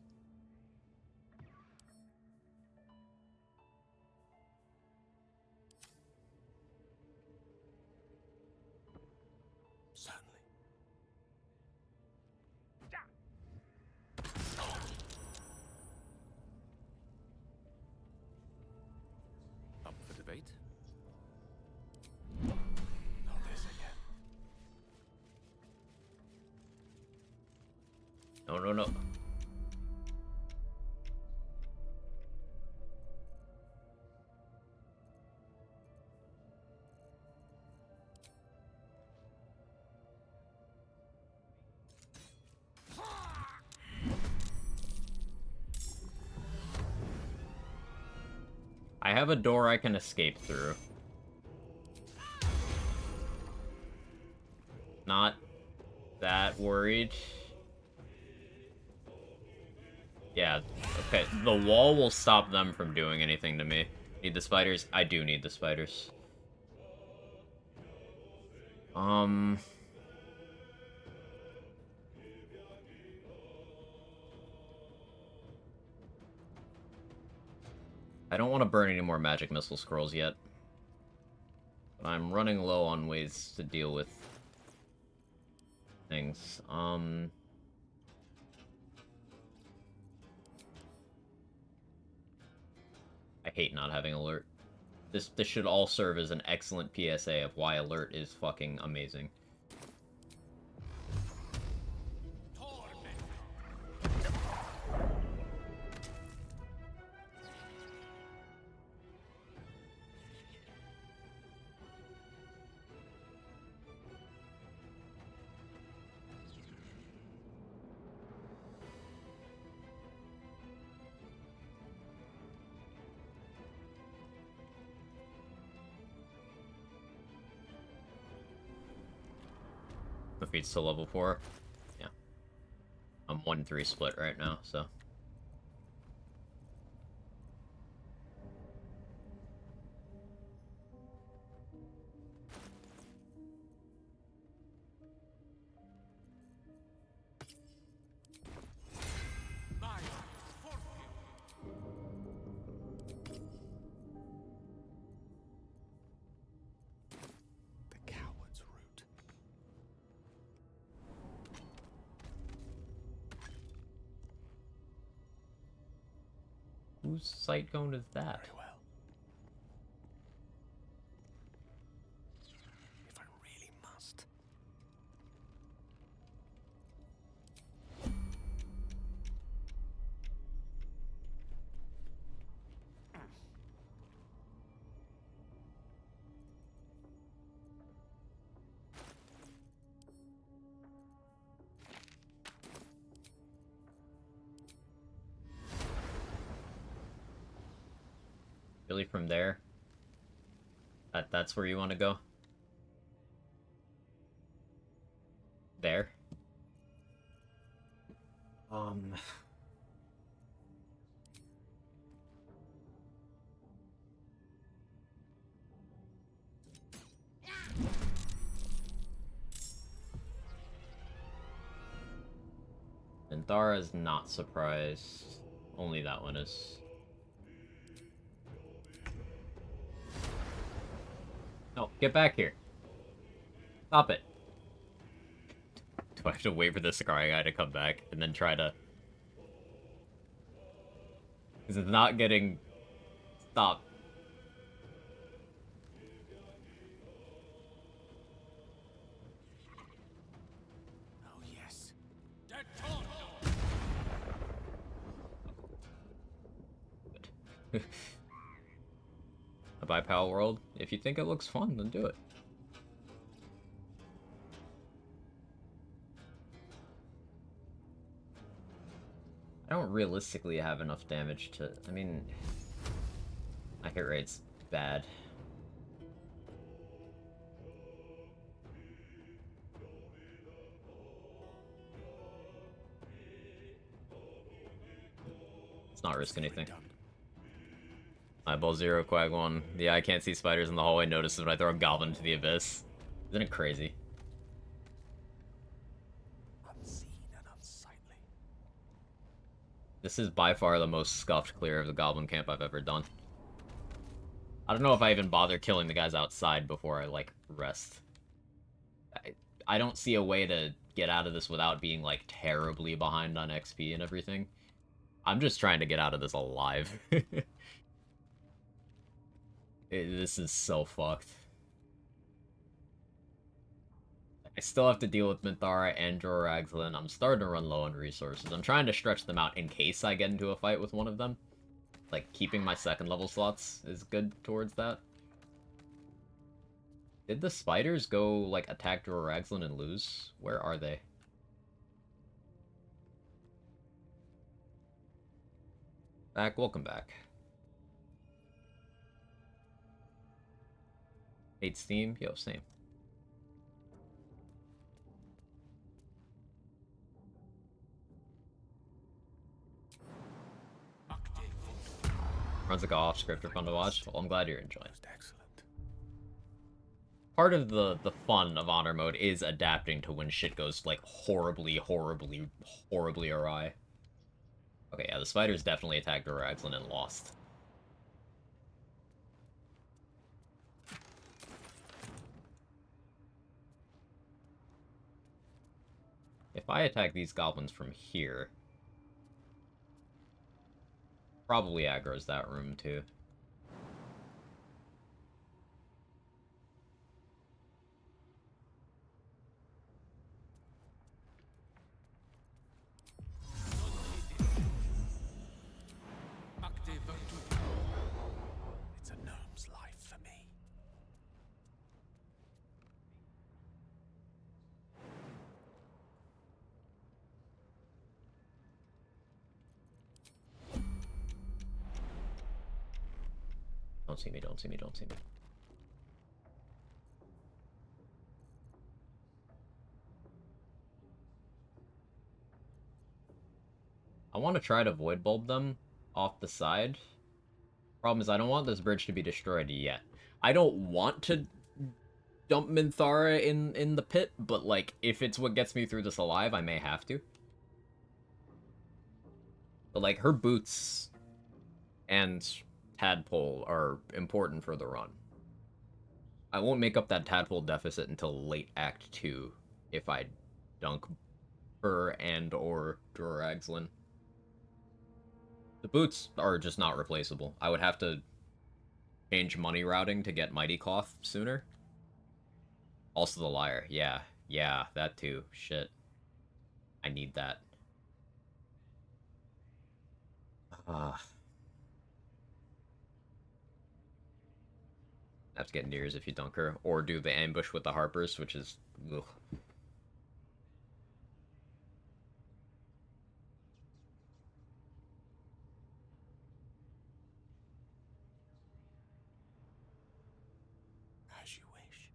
debate? Not this again. No, no, no. I have a door I can escape through. Not that worried. Yeah, okay. The wall will stop them from doing anything to me. Need the spiders? I do need the spiders. I don't want to burn any more magic missile scrolls yet. But I'm running low on ways to deal with things. I hate not having alert. This should all serve as an excellent PSA of why alert is fucking amazing. My feet's to level 4. Yeah. I'm 1-3 split right now, so. The coward's root. Whose sight cone is that? Very well. If I really must. Really from there? That's where you want to go? There? And Thara's not surprised. Only that one is. No, get back here. Stop it. Do I have to wait for the Scarring guy to come back and then try to... Because it's not getting... Stop. Oh, yes. A bipal world? If you think it looks fun, then do it. I don't realistically have enough damage to... I mean... My hit rate's bad. Let's not risk anything. Eyeball 0, Quag 1. Yeah, I can't see spiders in the hallway. Notices when I throw a goblin into the abyss. Isn't it crazy? Unseen and unsightly. This is by far the most scuffed clear of the goblin camp I've ever done. I don't know if I even bother killing the guys outside before I, like, rest. I don't see a way to get out of this without being, like, terribly behind on XP and everything. I'm just trying to get out of this alive. This is so fucked. I still have to deal with Minthara and Joragslin. I'm starting to run low on resources. I'm trying to stretch them out in case I get into a fight with one of them. Like, keeping my second level slots is good towards that. Did the spiders go, like, attack Joragslin and lose? Where are they? Back, welcome back. Hate Steam? Yo, same. Runs like a off script or fun to watch. Well, I'm glad you're enjoying. Part of the fun of honor mode is adapting to when shit goes like horribly awry. Okay, yeah, the spiders definitely attacked Joragslin and lost. If I attack these goblins from here, probably aggro's that room too. It's a gnome's life for me. Don't see me, don't see me, don't see me. I want to try to void bulb them off the side. Problem is I don't want this bridge to be destroyed yet. I don't want to dump Minthara in the pit, but like if it's what gets me through this alive, I may have to. But like her boots and tadpole are important for the run. I won't make up that tadpole deficit until late Act 2 if I dunk her and or Joragslin. The boots are just not replaceable. I would have to change money routing to get Mighty Cloth sooner. Also the Lyre. Yeah, that too. Shit. I need that. Have to get Nears if you dunk her. Or do the ambush with the Harpers, which is... Ugh. As you wish.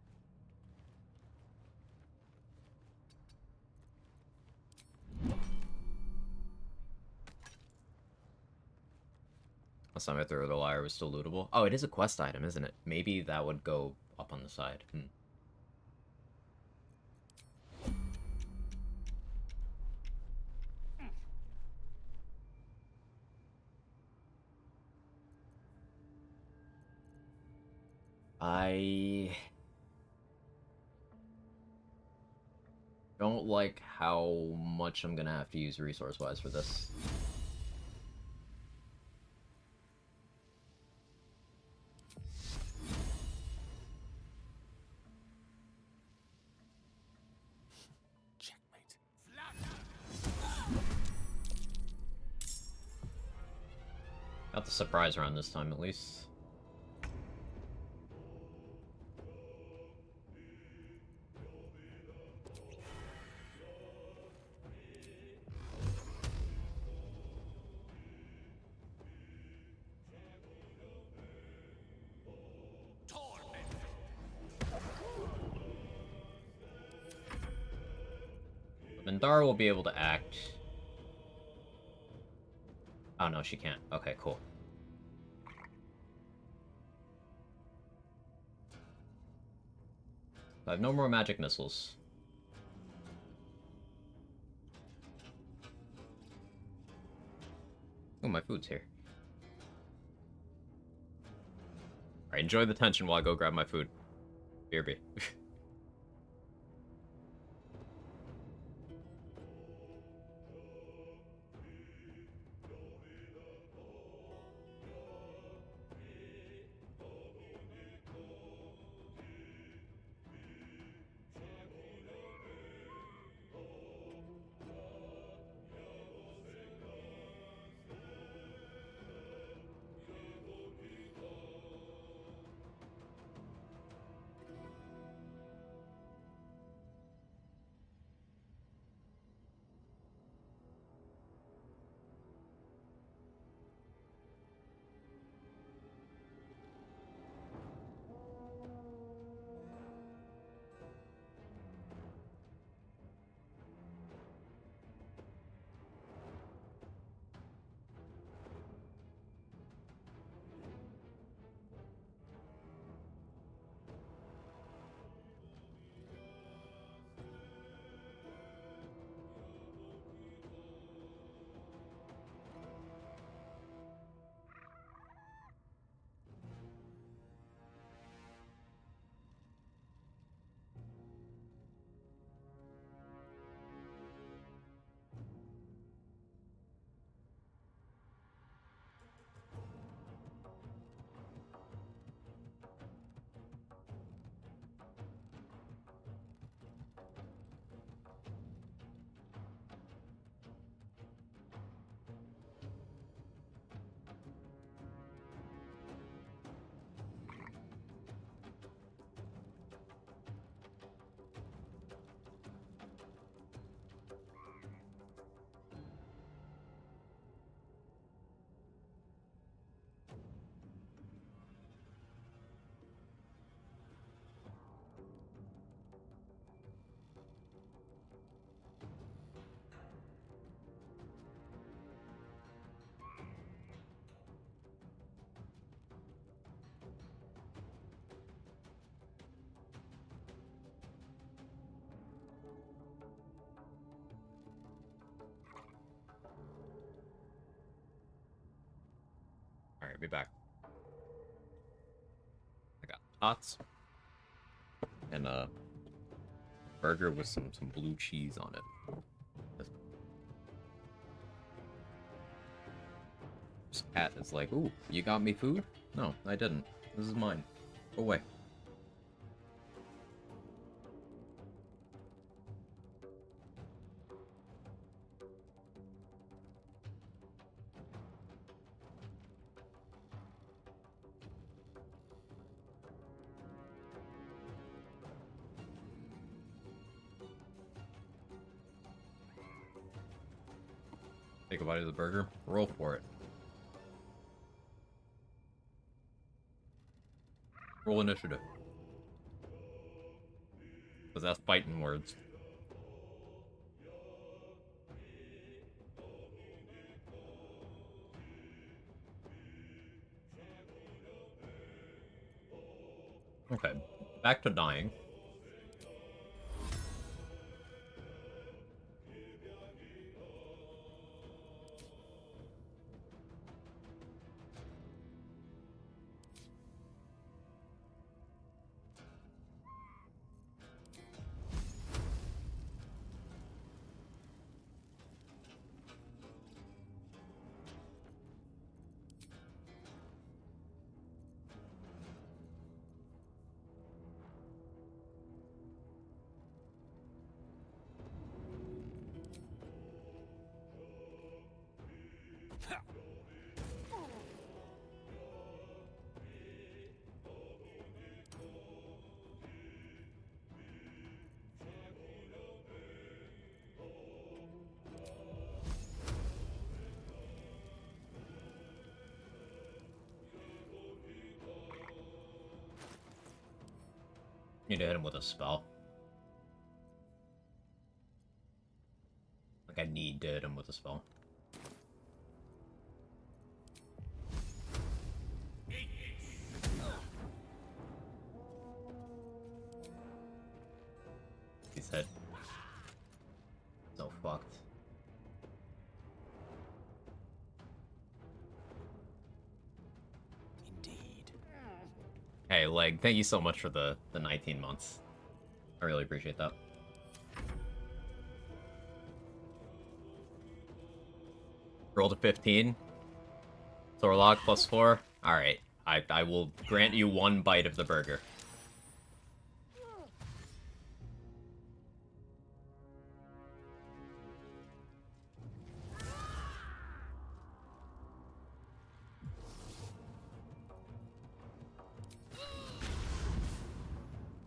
Last time I threw the Lyre was still lootable. Oh, it is a quest item, isn't it? Maybe that would go up on the side. I don't like how much I'm gonna have to use resource-wise for this. Checkmate. Got the surprise round this time, at least. Minthara will be able to act. Oh no, she can't. Okay, cool. I have no more magic missiles. Oh, my food's here. Alright, enjoy the tension while I go grab my food. BRB. Alright, be back. I got tots. And a burger with some blue cheese on it. This cat is like, ooh, you got me food? No, I didn't. This is mine. Go away. Take a bite of the burger. Roll for it. Roll initiative. Because that's fighting words. Okay, back to dying. Need to hit him with a spell. Like, I need to hit him with a spell. He's hit. So fucked. Hey, Leg, thank you so much for the 19 months. I really appreciate that. Roll to 15. Thorlog plus 4. Alright. I will grant you one bite of the burger.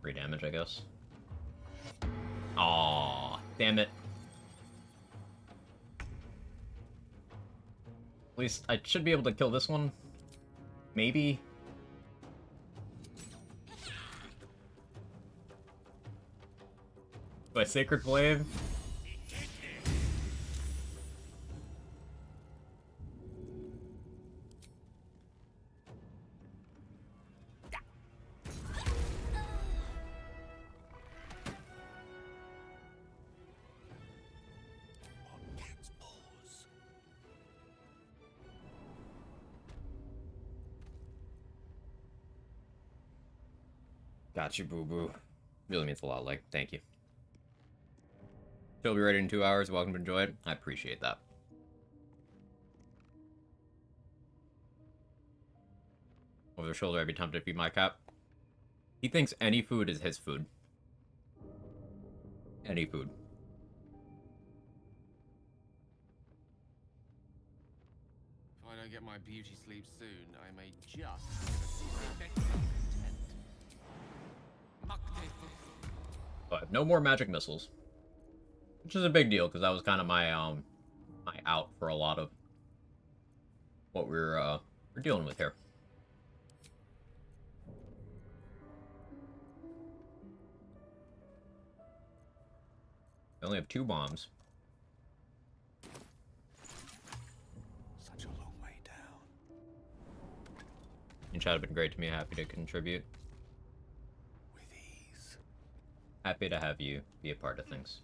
Free damage, I guess. Aw, damn it. At least I should be able to kill this one. Maybe. By Sacred Blade. Got you, boo-boo. Really means a lot, like, thank you. She'll be ready in 2 hours. Welcome to enjoy it. I appreciate that. Over the shoulder, I'd be tempted to feed my cat. He thinks any food is his food. Any food. If I don't get my beauty sleep soon, I may just... But no more magic missiles. Which is a big deal, because that was kind of my my out for a lot of what we're dealing with here. We only have 2 bombs. Such a long way down. And chat have been great to me. Happy to contribute. With ease. Happy to have you be a part of things.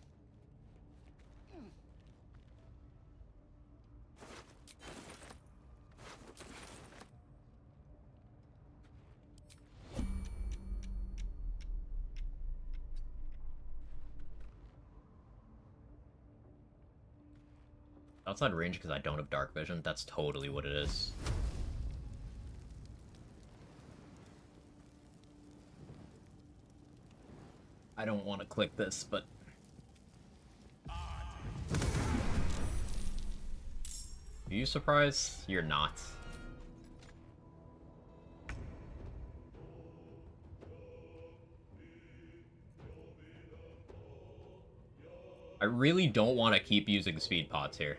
Outside range because I don't have dark vision. That's totally what it is. I don't want to click this, but... Are you surprised? You're not. I really don't want to keep using speed pots here.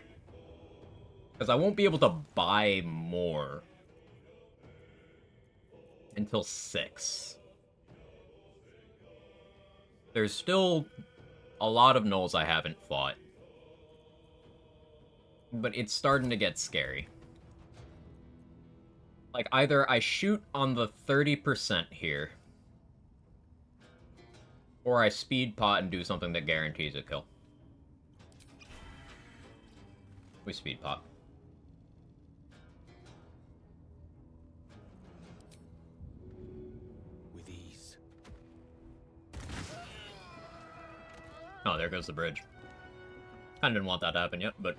Because I won't be able to buy more until 6. There's still a lot of gnolls I haven't fought. But it's starting to get scary. Like, either I shoot on the 30% here, or I speed pot and do something that guarantees a kill. We speed pot. With ease. Oh, there goes the bridge. Kinda didn't want that to happen yet, but...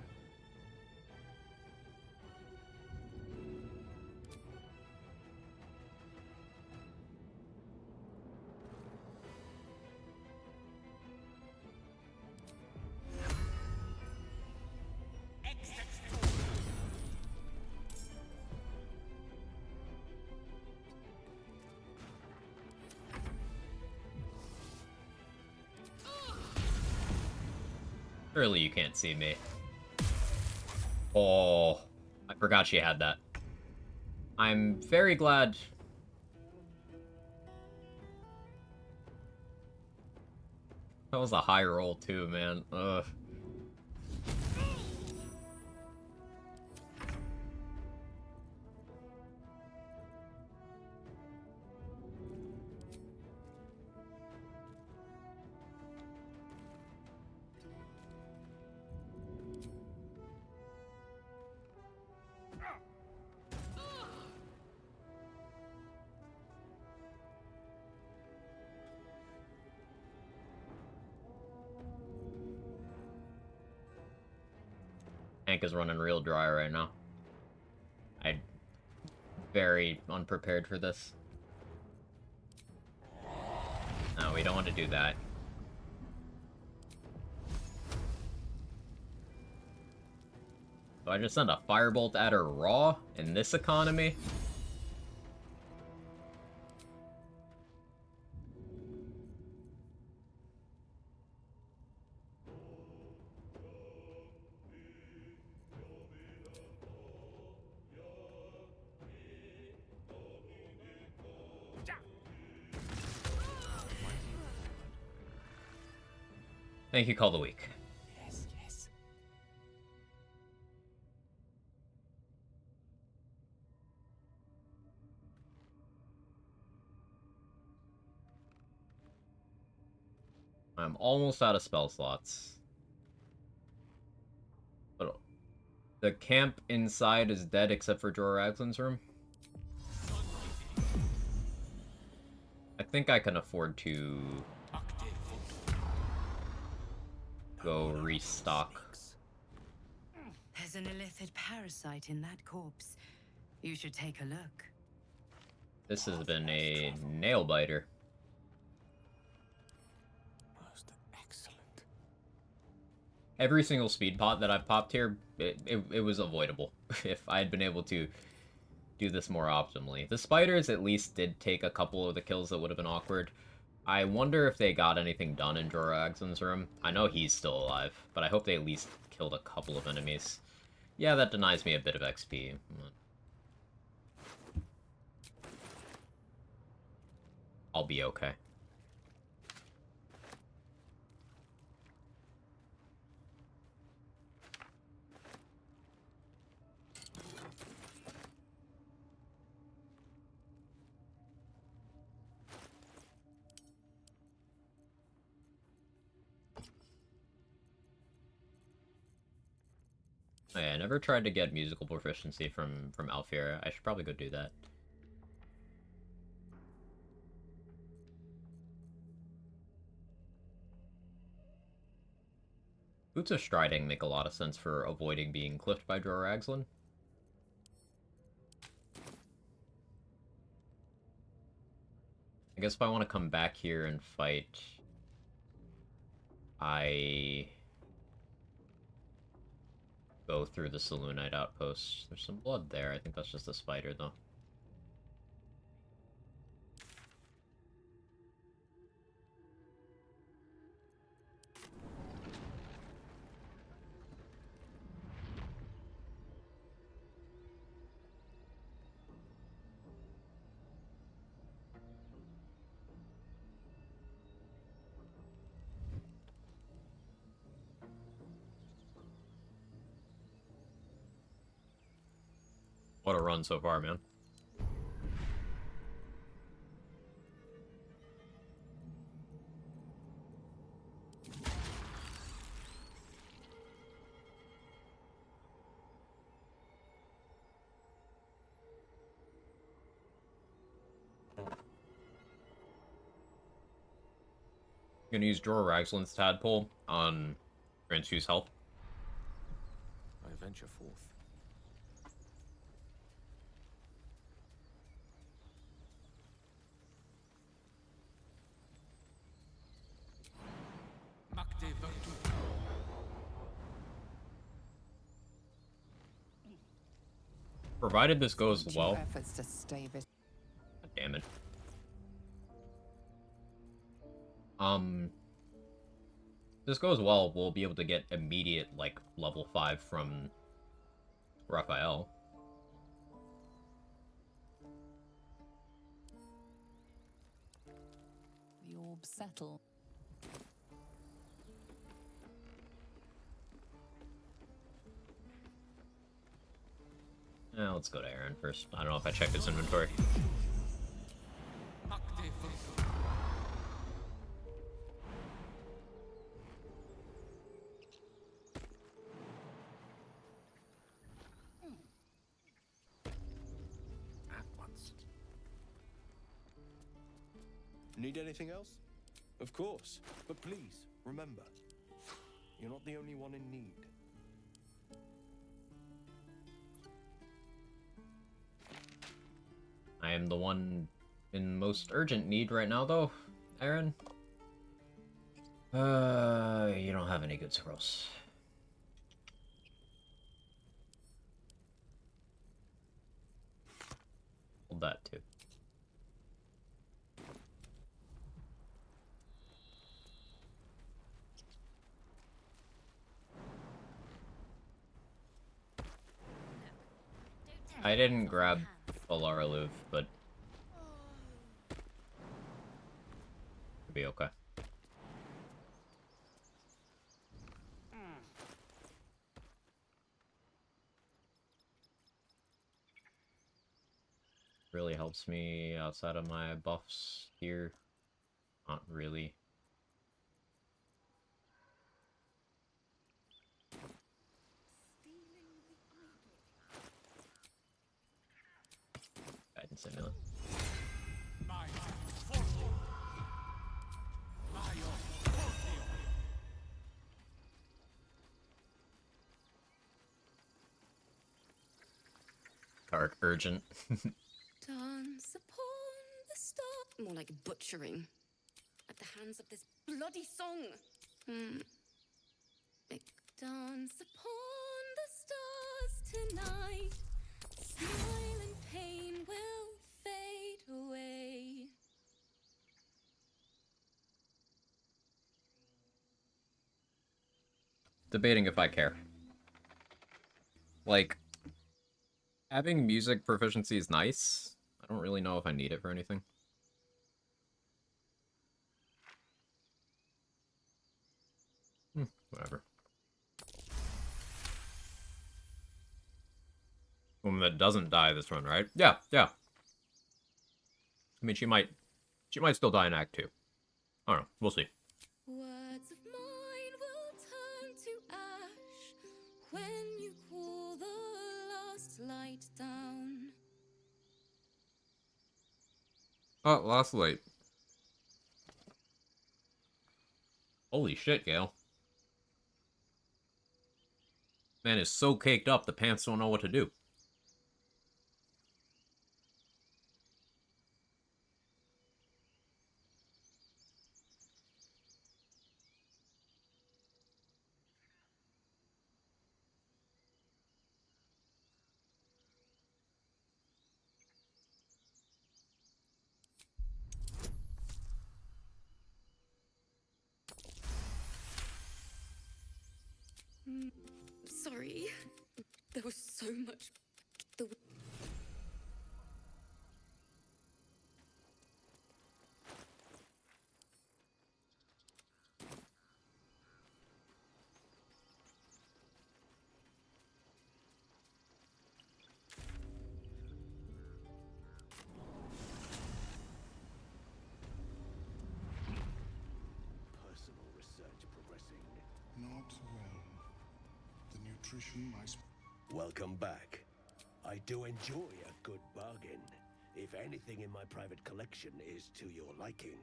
Surely you can't see me. Oh, I forgot she had that. I'm very glad... That was a high roll too, man. Ugh. Tank is running real dry right now. I'm very unprepared for this. No, we don't want to do that. So I just send a firebolt at her raw in this economy? Thank you, Call the Week. Yes, yes. I'm almost out of spell slots. But the camp inside is dead except for Jorah Raglan's room. I think I can afford to go restock. There's an illithid parasite in that corpse. You should take a look. This has been a nail biter. Most excellent. Every single speed pot that I've popped here, it was avoidable if I had been able to do this more optimally. The spiders at least did take a couple of the kills that would have been awkward. I wonder if they got anything done in Jorah Raglan's room. I know he's still alive, but I hope they at least killed a couple of enemies. Yeah, that denies me a bit of XP. I'll be okay. Oh yeah, I never tried to get musical proficiency from Alfira. I should probably go do that. Boots of Striding make a lot of sense for avoiding being clipped by Droraxlin. I guess if I want to come back here and fight, I go through the Saloonite outpost. There's some blood there. I think that's just a spider, though. What a run so far, man. Gonna use Droraxlin's Tadpole on Transfuse health. I venture forth. Provided this goes well. Efforts to stave it. Damn it. This goes well, we'll be able to get immediate, like, level 5 from Raphael. The orb settle. Let's go to Aaron first. I don't know if I checked his inventory. At once. Need anything else? Of course. But please, remember, you're not the only one in need. I am the one in most urgent need right now, though, Aaron. You don't have any good scrolls. Hold that, too. I didn't grab Alara Luv, but it'll be okay. Really helps me outside of my buffs here. Not really. Guidance amulet. Dark urgent. Dance upon the star. More like butchering. At the hands of this bloody song. Dance upon the stars tonight. Smile and pain will fade away. Debating if I care. Like, having music proficiency is nice. I don't really know if I need it for anything. Whatever. Woman that doesn't die this run, right? Yeah. I mean, she might still die in Act 2. I don't know. We'll see. Words of mine will turn to ash when you call the last light down. Oh, last light. Holy shit, Gale. Man is so caked up, the pants don't know what to do. Sorry. There was so much. The Personal research progressing. Not well. The nutrition my... Welcome back. I do enjoy a good bargain. If anything in my private collection is to your liking.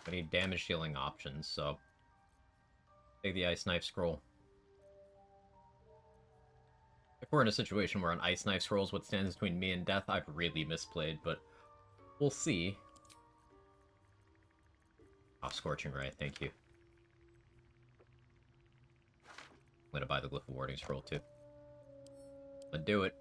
I need damage dealing options, so take the Ice Knife Scroll. If we're in a situation where an Ice Knife Scroll is what stands between me and death, I've really misplayed, but we'll see. Ah, Scorching Ray, thank you. I'm gonna buy the Glyph of Warding Scroll too. Let's do it.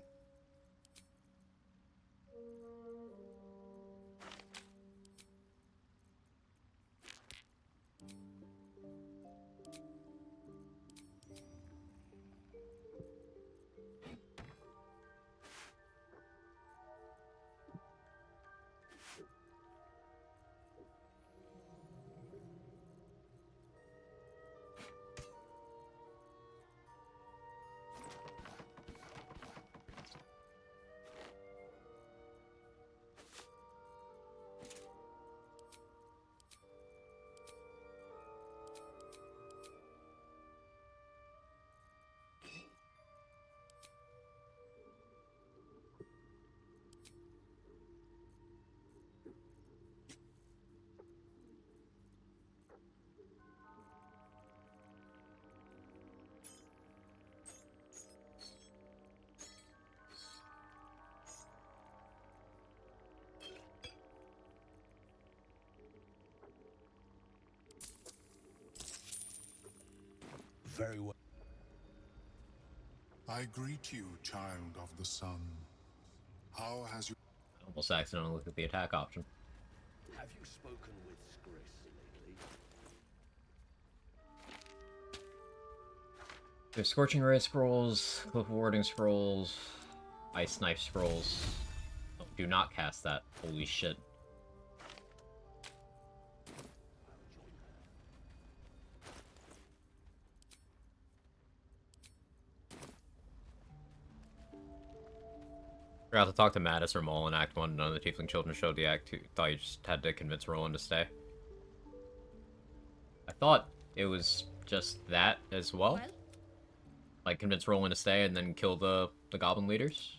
Very well. I greet you, child of the sun. How has you... Almost accidentally looked at the attack option. Have you spoken with Skris lately? There's Scorching Ray Scrolls, Glyph of Warding Scrolls, Ice Knife Scrolls. Oh, do not cast that. Holy shit. Forgot to talk to Mattis or Maul in Act 1. None of the Tiefling children showed the Act 2. Thought you just had to convince Roland to stay. I thought it was just that as well. Like, convince Roland to stay and then kill the goblin leaders.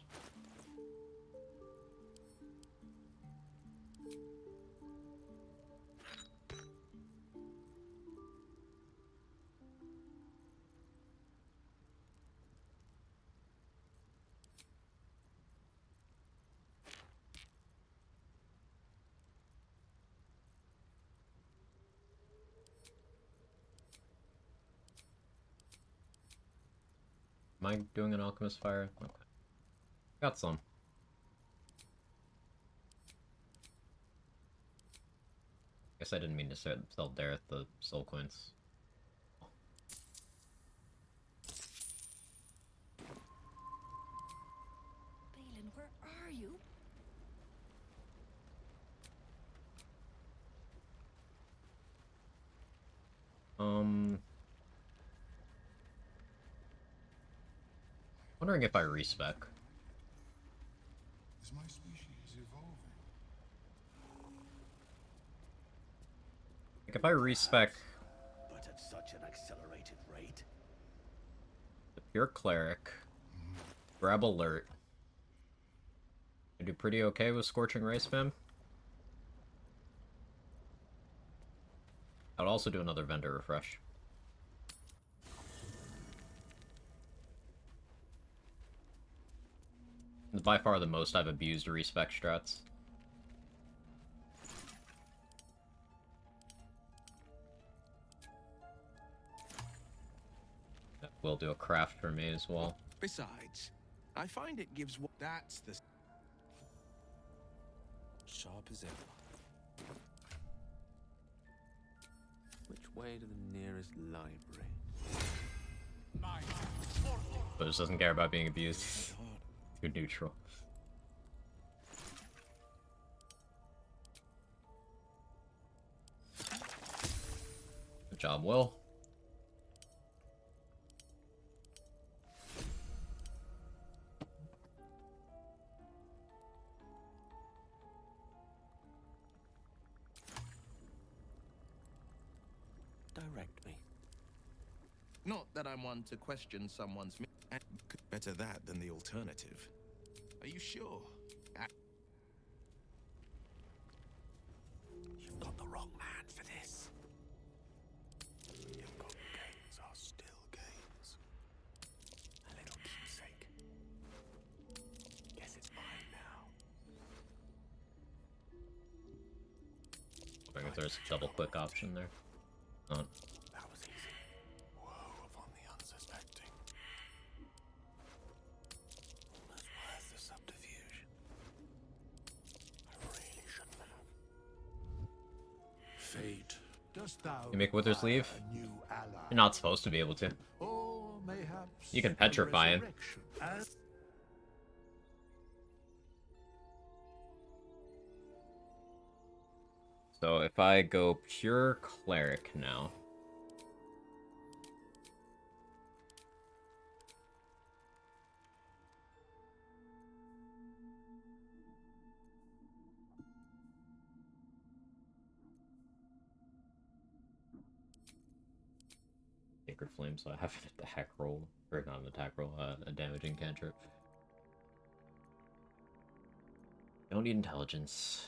Am I doing an Alchemist Fire? Okay. Got some. Guess I didn't mean to sell Dareth the soul coins. Balin, where are you? Wondering if I respec. Is my species evolving? Like, if I respec But at such an accelerated rate. the pure Cleric, grab Alert, I do pretty okay with Scorching Ray spam. I'll also do another vendor refresh. It's by far the most I've abused respec strats. That will do a craft for me as well. Besides, I find it gives what that's the Sharp as ever. Which way to the nearest library? But just doesn't care about being abused. Too neutral. Good job, Will. Direct me. Not that I'm one to question someone's better that than the alternative. Are you sure? You've got the wrong man for this. Your gold gains are still gains. A little keepsake. Guess it's mine now. I guess there's a double click option there. That was easy. Woe upon the unsuspecting. Almost worth the subterfuge. I really shouldn't have. Fate, dost thou You make Withers leave? a new ally? You're not supposed to be able to. Or mayhaps You can a petrify him. resurrection as- So if I go pure Cleric now. Sacred Flame, so I have an attack roll, or not an attack roll, a damaging cantrip. Don't need intelligence.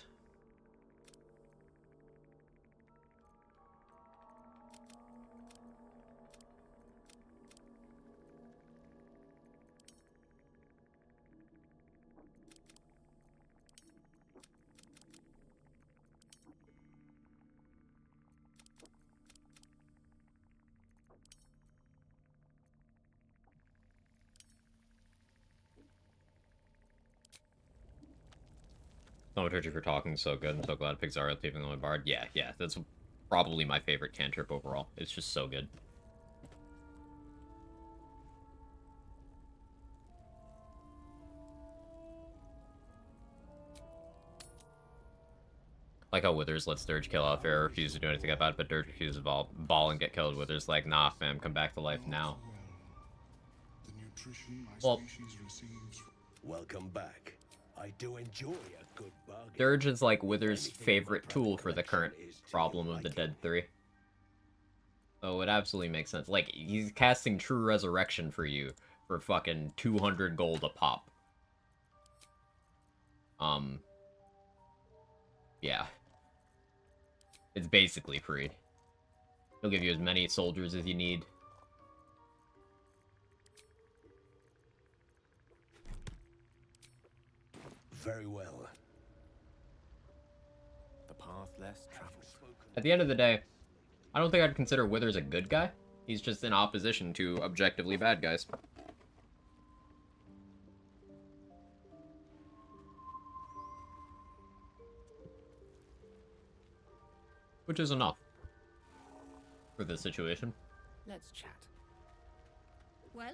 Thaumaturgy for talking so good. I'm so glad Pixar leaving on my bard. Yeah, that's probably my favorite cantrip overall. It's just so good. Like how Withers lets Dirge kill off air, refuse to do anything about it, but Dirge refuses to ball and get killed. Withers like, nah, fam, come back to life now. The nutrition my Well, species receives. Welcome back. I do enjoy a good bargain. Dirge is like Withers' favorite tool for the current problem of the Dead 3. Oh, it absolutely makes sense. Like, he's casting True Resurrection for you for fucking 200 gold a pop. Yeah. It's basically free. He'll give you as many soldiers as you need. Very well. The path less traveled. At the end of the day, I don't think I'd consider Withers a good guy. He's just in opposition to objectively bad guys. Which is enough for this situation. Let's chat. Well?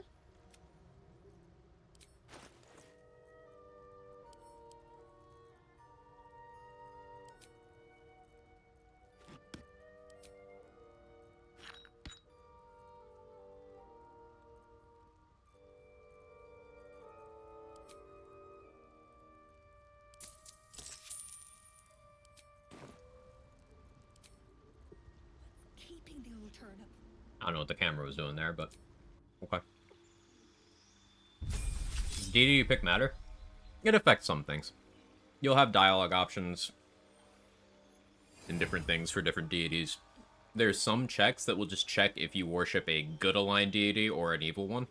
Keeping the old turnip. I don't know what the camera was doing there, but okay. Does deity you pick matter? It affects some things. You'll have dialogue options and different things for different deities. there's some checks that will just check if you worship a good aligned deity or an evil one.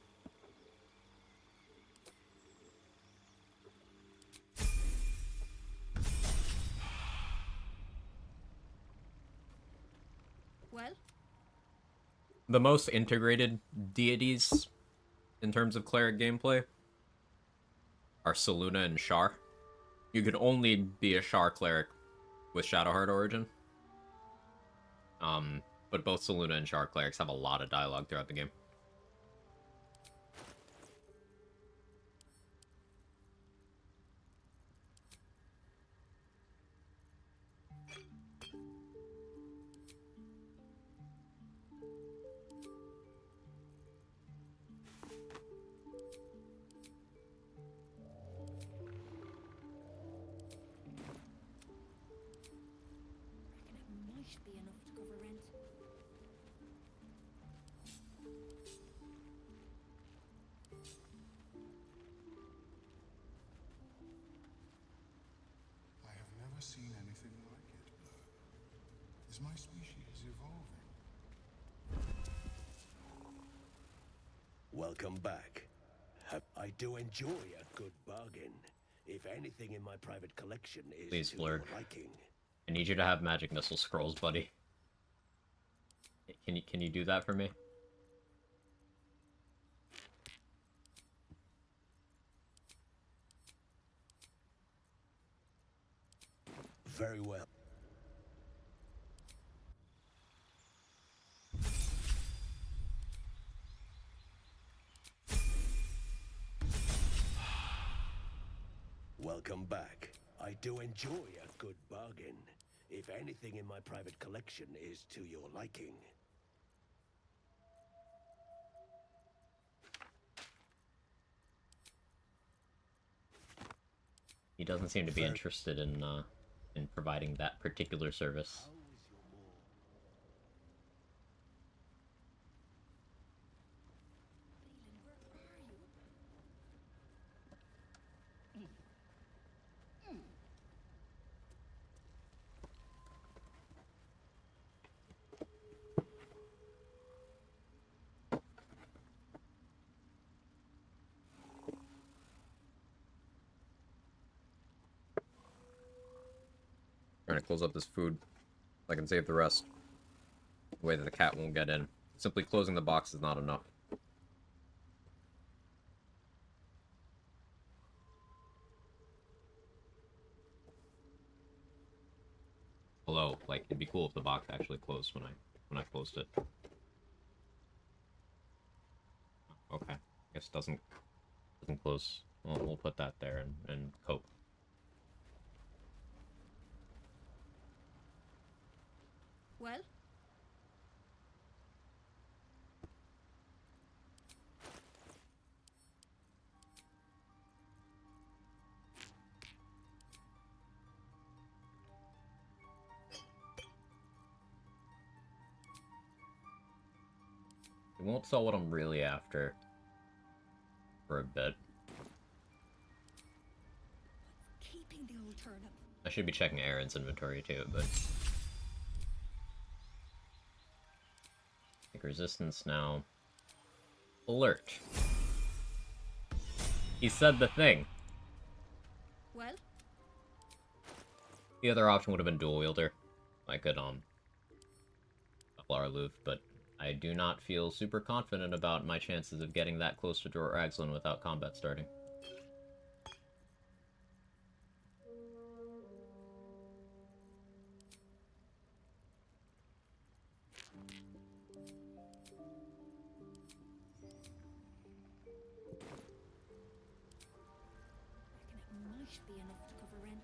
Well? The most integrated deities in terms of cleric gameplay are Saluna and Shar. You can only be a Shar cleric with Shadowheart origin. But both Saluna and Shar clerics have a lot of dialogue throughout the game. Might be enough to cover rent. I have never seen anything like it, Blur. Is my species evolving? Welcome back. I do enjoy a good bargain. If anything in my private collection is Please, to Blurg. your liking. I need you to have magic missile scrolls, buddy. Can you do that for me? Very well. Welcome back. I do enjoy a good bargain. If anything in my private collection is to your liking. He doesn't seem to be interested in providing that particular service. Trying to close up this food so I can save the rest. The way that the cat won't get in. Simply closing the box is not enough. Hello, like it'd be cool if the box actually closed when I closed it. Okay, guess it doesn't close. Well, we'll put that there and cope. Well? It won't sell what I'm really after for a bit. Keeping the old turnip. I should be checking Aaron's inventory too, but like resistance now. Alert. He said the thing. Well? The other option would have been dual wielder. I could Flower Loof, but I do not feel super confident about my chances of getting that close to Dor Axlin without combat starting. Might be enough to cover rent.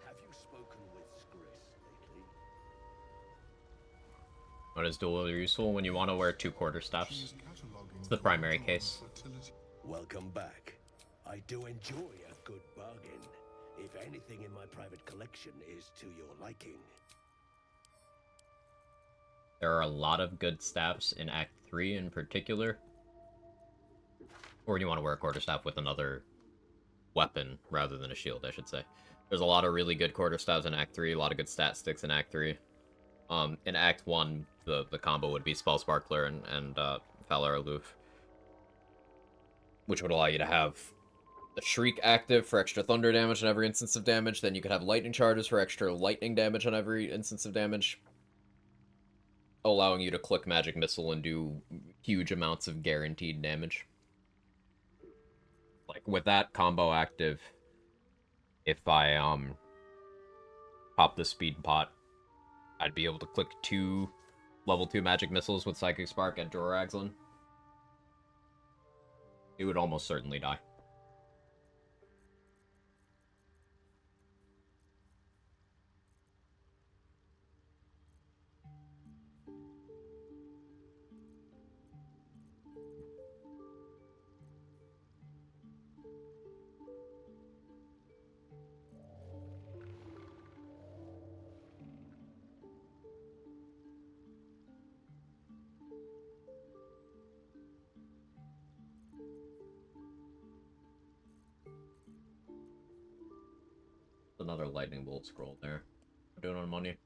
Have you spoken with Skris lately? What is dual wielder useful when you want to wear 2 quarterstaffs? It's the primary case. Welcome back. I do enjoy a good bargain. If anything in my private collection is to your liking. There are a lot of good staffs in Act 3 in particular. Or you want to wear a quarterstaff with another weapon rather than a shield, I should say. There's a lot of really good quarterstaves in Act 3, a lot of good stat sticks in Act 3. In Act 1, the combo would be Spell Sparkler and Valor Aloof, which would allow you to have the Shriek active for extra thunder damage on every instance of damage. Then you could have lightning charges for extra lightning damage on every instance of damage, allowing you to click Magic Missile and do huge amounts of guaranteed damage. Like, with that combo active, if I pop the Speed Pot, I'd be able to click 2 level 2 Magic Missiles with Psychic Spark at Duraxlin. It would almost certainly die. Another lightning bolt scroll there. I'm doing on money.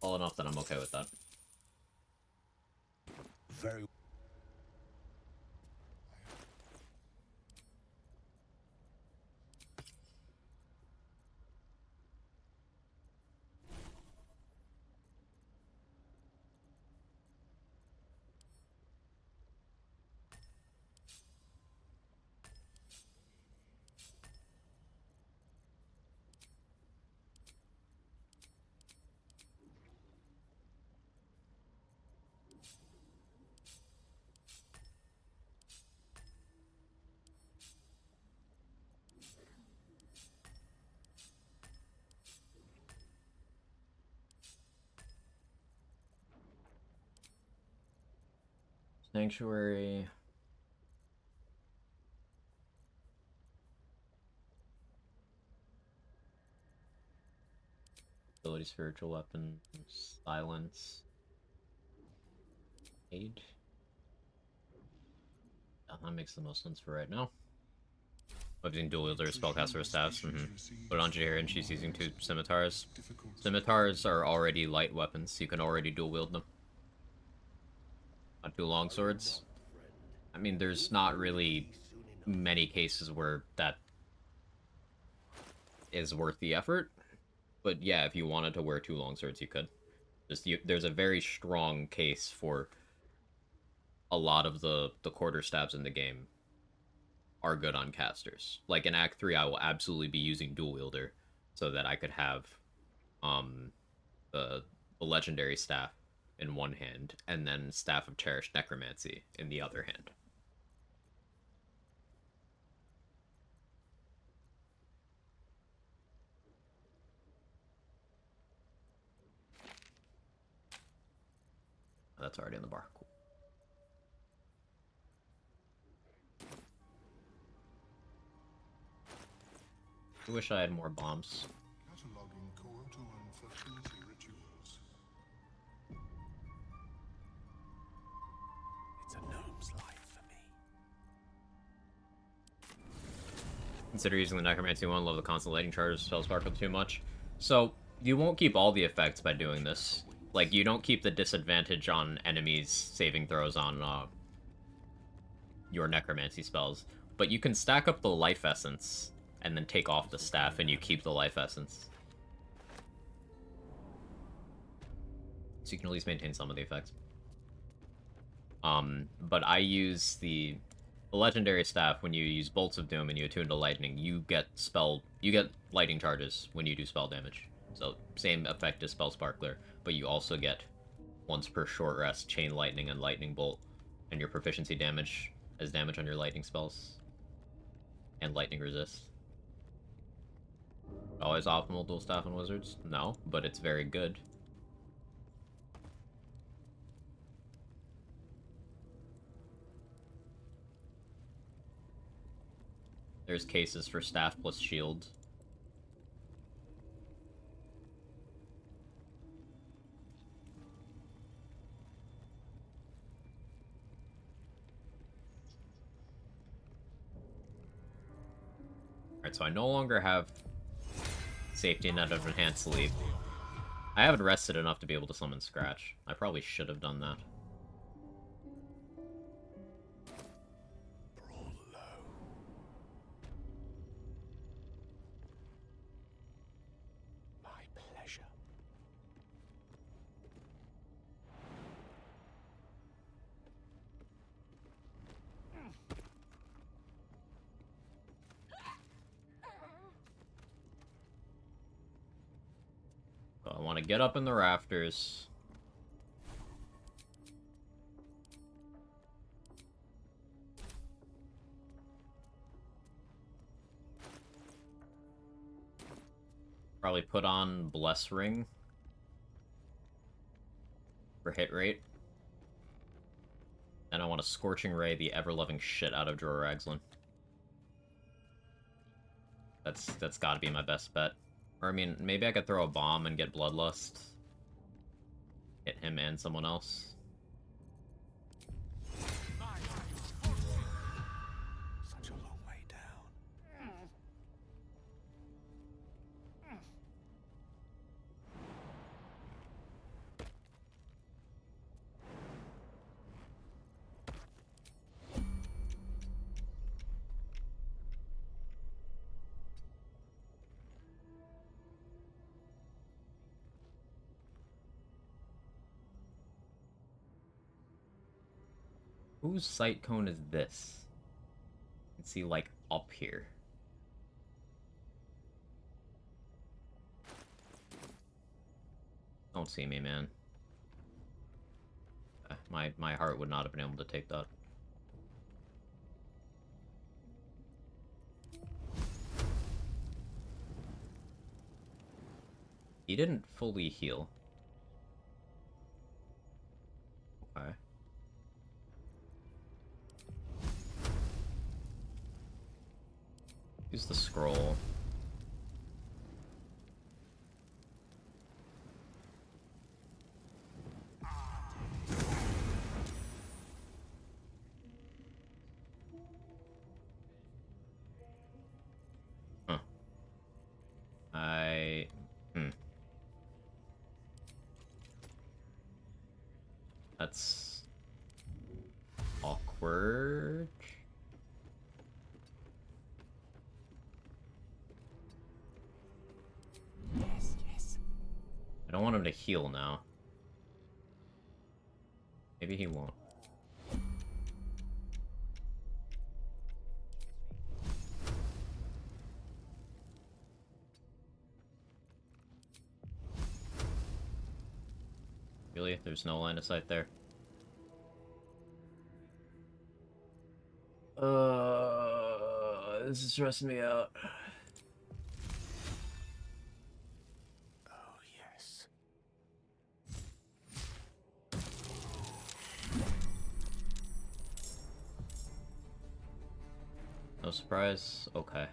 All enough that I'm okay with that. Very. Sanctuary. Ability, spiritual weapon, silence. Aid. Yeah, that makes the most sense for right now. I'm using dual wielder, spellcaster with staffs. Put it on Jair and she's using 2 scimitars. Scimitars are already light weapons, you can already dual wield them. On 2 longswords. I mean, there's not really many cases where that is worth the effort. But yeah, if you wanted to wear 2 longswords, you could. There's a very strong case for a lot of the quarterstaves in the game are good on casters. Like in Act 3, I will absolutely be using dual wielder so that I could have the legendary staff in one hand and then Staff of Cherished Necromancy in the other hand. That's already on the bar. Cool. I wish I had more bombs. Cataloging coital and fertility rituals. It's a gnome's life for me. Consider using the Necromancy one, love the constant lighting charges, spell sparkle too much. So, you won't keep all the effects by doing this. Like, you don't keep the disadvantage on enemies' saving throws on your Necromancy spells. But you can stack up the Life Essence, and then take off the staff, and you keep the Life Essence. So you can at least maintain some of the effects. But I use the Legendary Staff. When you use Bolts of Doom and you attune to Lightning, you get lightning charges when you do spell damage. So same effect as Spell Sparkler, but you also get once per short rest Chain Lightning and Lightning Bolt, and your proficiency damage as damage on your lightning spells. And Lightning Resist. Always optimal dual staff and wizards? No, but it's very good. There's cases for staff plus shield. Alright, so I no longer have safety net of enhanced sleep. I haven't rested enough to be able to summon Scratch. I probably should have done that. My pleasure. So I want to get up in the rafters. Probably put on Bless Ring for hit rate. And I want to Scorching Ray the ever-loving shit out of Jorah Ragzlin. That's gotta be my best bet. Or, I mean, maybe I could throw a bomb and get Bloodlust. Hit him and someone else. Such a long way down. Whose sight cone is this? Let's see, like, up here. Don't see me, man. My heart would not have been able to take that. He didn't fully heal. Okay. Use the scroll. Huh. That's awkward. Yes, yes. I don't want him to heal now. Maybe he won't. Really? There's no line of sight there. This is stressing me out. Oh, yes. No surprise? Okay.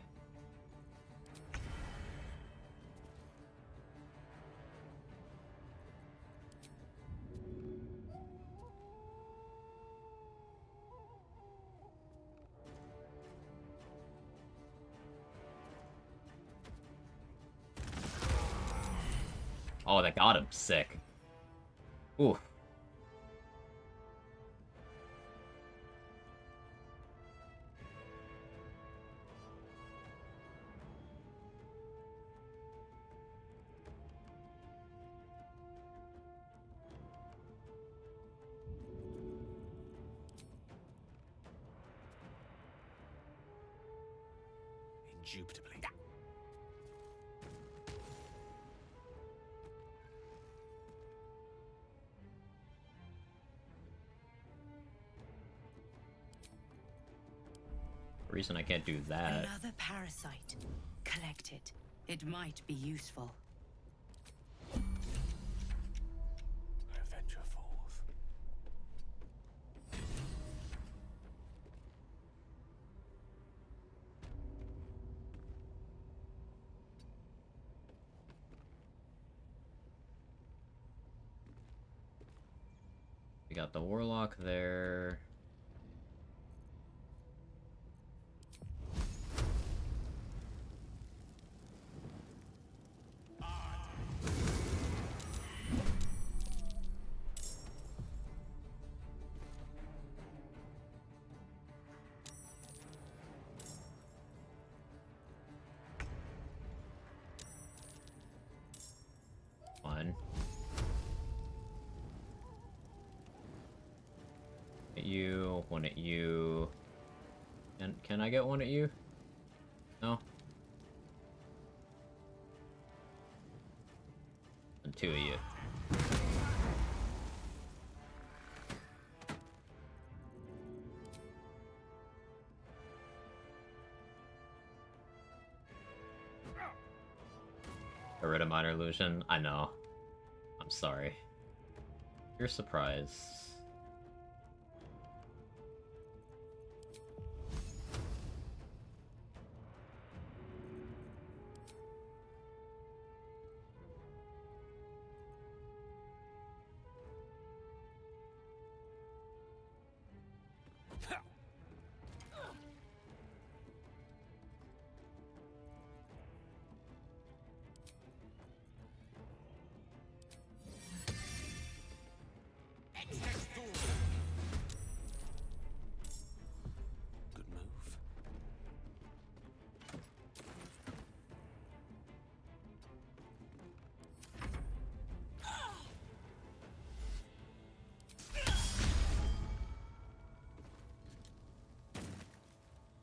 Oh, that got him. Sick. Ooh. Indubitably. Reason I can't do that. Another parasite. Collect it. It might be useful. I venture forth. We got the Warlock there. you, one at you. And can I get one at you? No? And two of you. Get rid of minor illusion? I know. I'm sorry. Your surprise. Good move.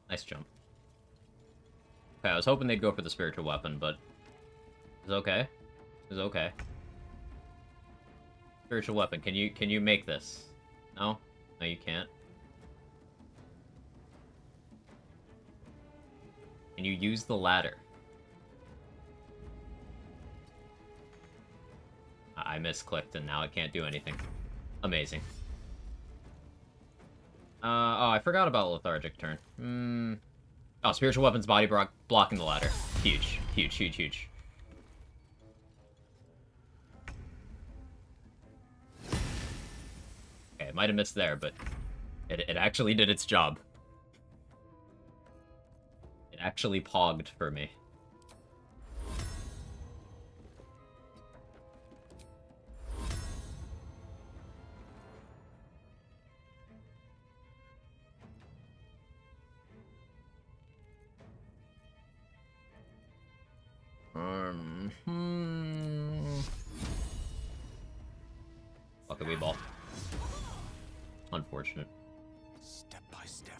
Nice jump. Okay, I was hoping they'd go for the spiritual weapon, but it's okay. It's okay. Spiritual weapon, can you make this? No? No, you can't. Can you use the ladder? I misclicked and now I can't do anything. Amazing. Oh, I forgot about lethargic turn. Oh, spiritual weapons body blocking the ladder. Huge, huge, huge, huge. Okay, it might have missed there, but it actually did its job. It actually pogged for me. Fuck a wee ball. Unfortunate. Step by step.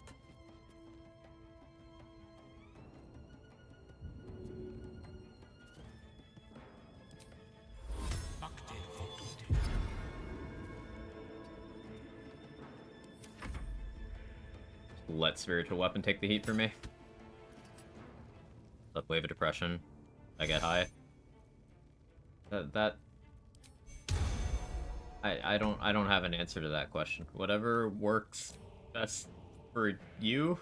Let spiritual weapon take the heat for me. Let wave of depression. I get high. I don't have an answer to that question. Whatever works best for you.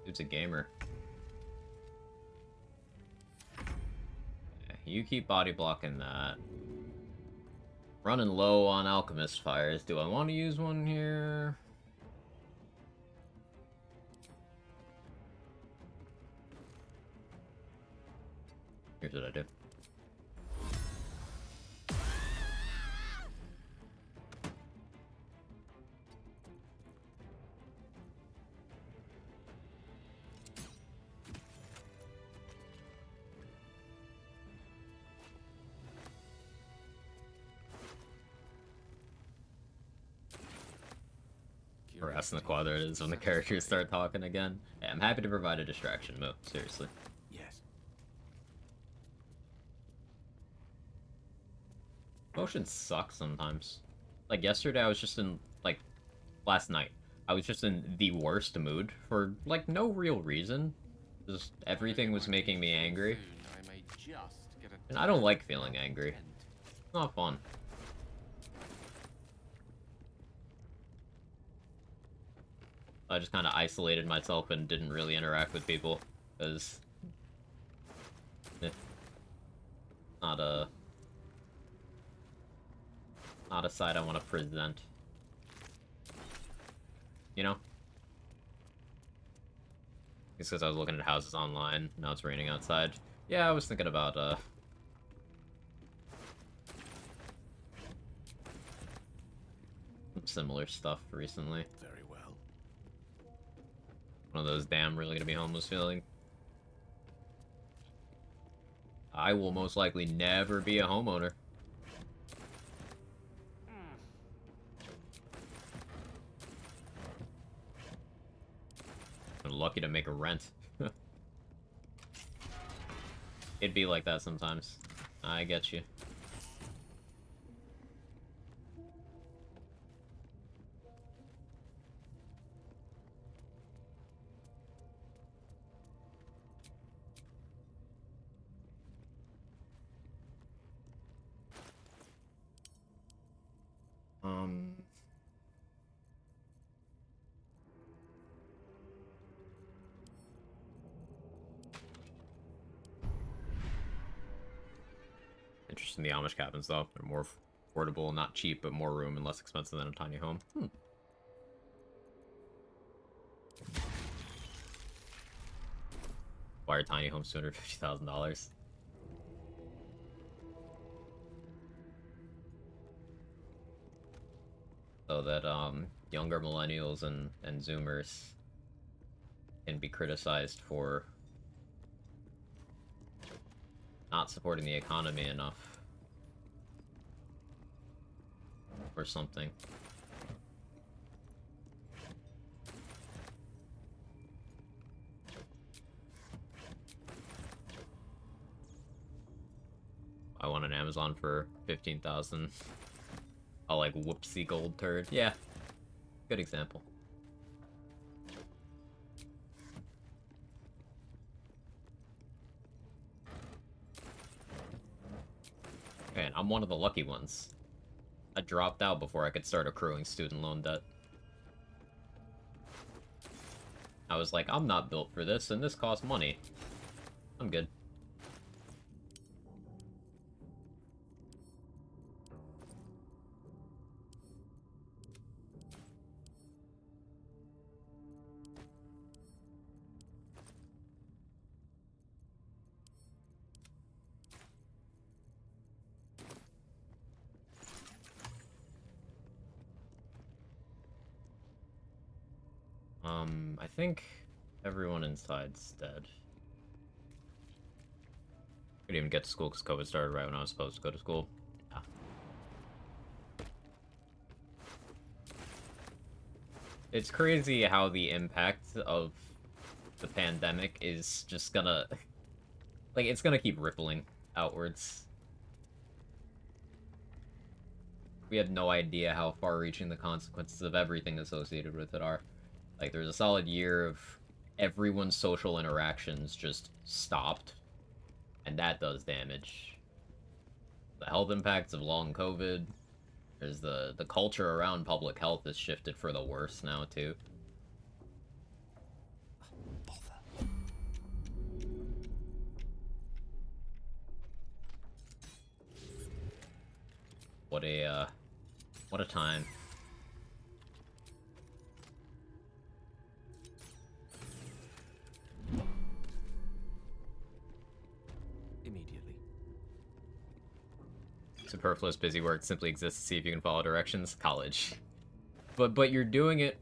Dude's a gamer. Okay, you keep body blocking that. Running low on alchemist fires. Do I want to use one here? Here's what I do. Harassing the quadrant is when the characters start talking again. Hey, I'm happy to provide a distraction. Mo, seriously. Yes. Motion sucks sometimes. Like yesterday, I was just in, like, last night. I was just in the worst mood for, like, no real reason. Just everything was making me angry. And I don't like feeling angry. It's not fun. I just kind of isolated myself and didn't really interact with people, because not a side I want to present. you know? It's because I was looking at houses online. Now it's raining outside. Yeah, I was thinking about, similar stuff recently. Very well. One of those damn really gonna be homeless feeling. I will most likely never be a homeowner. I'm lucky to make a rent. It'd be like that sometimes. I get you. Interesting, the Amish cabins, though. They're more affordable, not cheap, but more room and less expensive than a tiny home. Acquire tiny homes, $250,000. So that, younger millennials and Zoomers can be criticized for not supporting the economy enough. Or something. I want an Amazon for 15,000. I'll like whoopsie gold turd. Yeah. Good example. Man, I'm one of the lucky ones. I dropped out before I could start accruing student loan debt. I was like, I'm not built for this, and this costs money. I'm good. I think everyone inside's dead. Couldn't even get to school because COVID started right when I was supposed to go to school. Yeah. It's crazy how the impact of the pandemic is just gonna... like, it's gonna keep rippling outwards. We have no idea how far-reaching the consequences of everything associated with it are. Like, there's a solid year of everyone's social interactions just stopped, and that does damage. The health impacts of long COVID. There's the culture around public health has shifted for the worse now, too. What a time. Immediately. Superfluous busy work simply exists to see if you can follow directions. College. But you're doing it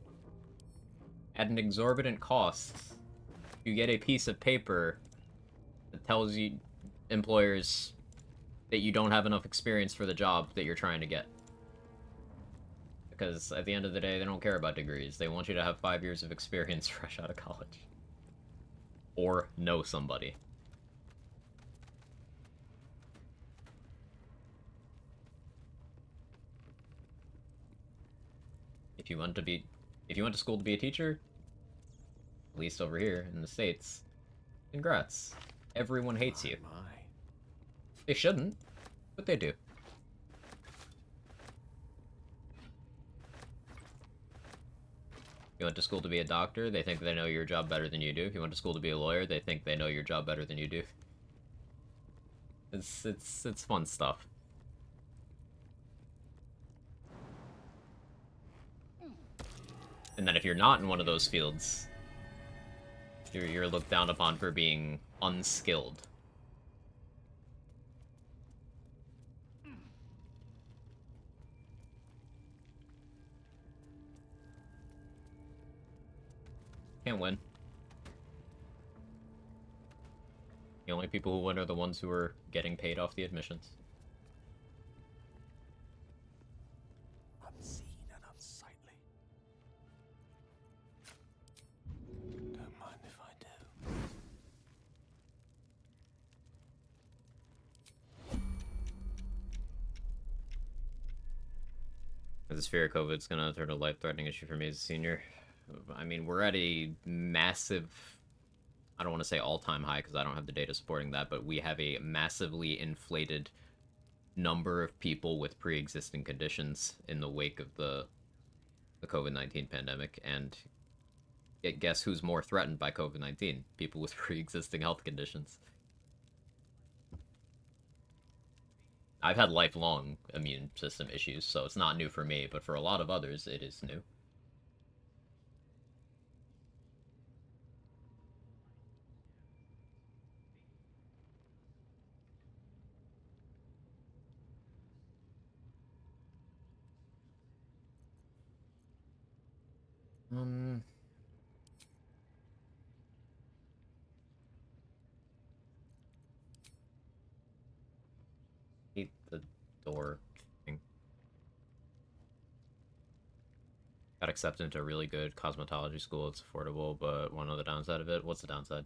at an exorbitant cost. You get a piece of paper that tells you employers that you don't have enough experience for the job that you're trying to get. Because at the end of the day, they don't care about degrees. They want you to have 5 years of experience fresh out of college. Or know somebody. If you went to school to be a teacher, at least over here in the States, congrats. Everyone hates you. They shouldn't, but they do. You went to school to be a doctor, they think they know your job better than you do. If you went to school to be a lawyer, they think they know your job better than you do. It's fun stuff. And then if you're not in one of those fields, you're looked down upon for being unskilled. Can't win. The only people who win are the ones who are getting paid off the admissions. Unseen and unsightly. Don't mind if I do. This fear of COVID's gonna turn a life-threatening issue for me as a senior. I mean, we're at a massive, I don't want to say all-time high because I don't have the data supporting that, but we have a massively inflated number of people with pre-existing conditions in the wake of the COVID-19 pandemic, and guess who's more threatened by COVID-19? People with pre-existing health conditions. I've had lifelong immune system issues, so it's not new for me, but for a lot of others, it is new. Hate the door thing. Got accepted into a really good cosmetology school. It's affordable, but one other downside of it. What's the downside?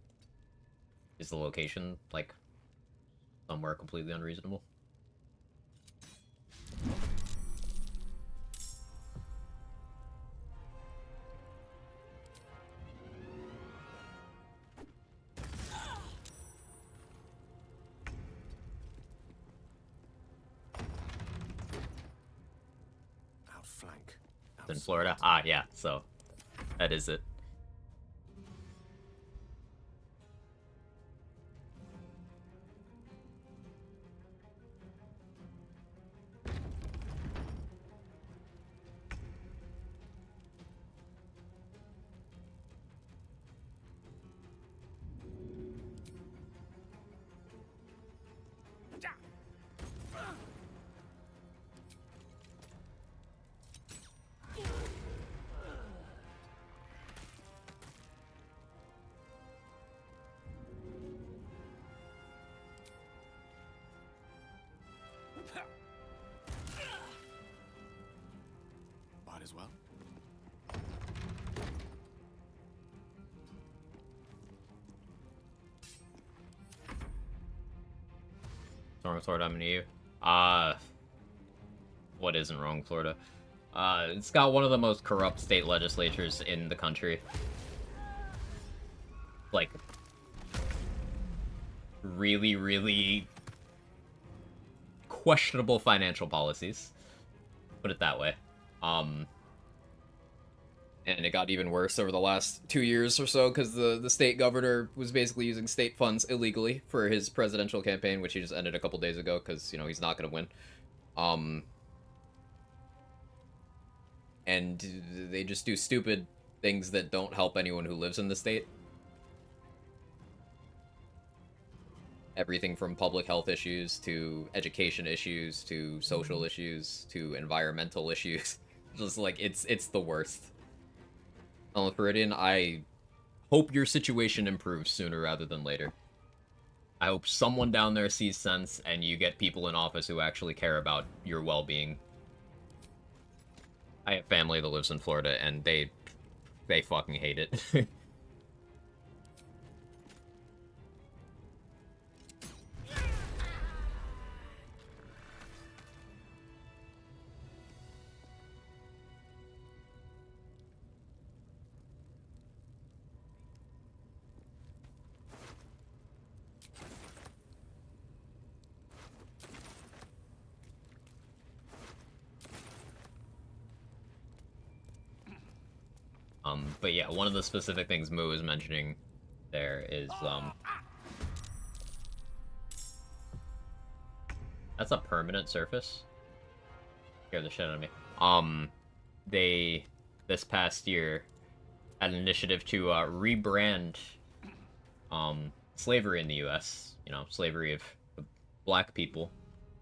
Is the location, like, somewhere completely unreasonable? Outflank. It's in Florida? Ah, yeah, so that is it. Might as well. What's wrong with Florida? I'm gonna you. What isn't wrong, Florida? It's got one of the most corrupt state legislatures in the country. Like, really, really questionable financial policies. Put it that way. And it got even worse over the last 2 years or so because the state governor was basically using state funds illegally for his presidential campaign, which he just ended a couple days ago because, you know, he's not going to win. And they just do stupid things that don't help anyone who lives in the state. Everything from public health issues to education issues to social issues to environmental issues. Just like, it's the worst. Floridian, I hope your situation improves sooner rather than later. I hope someone down there sees sense and you get people in office who actually care about your well-being. I have family that lives in Florida and they fucking hate it. But yeah, one of the specific things Moo was mentioning there is, that's a permanent surface. Scared the shit out of me. this past year had an initiative to rebrand slavery in the U.S. You know, slavery of black people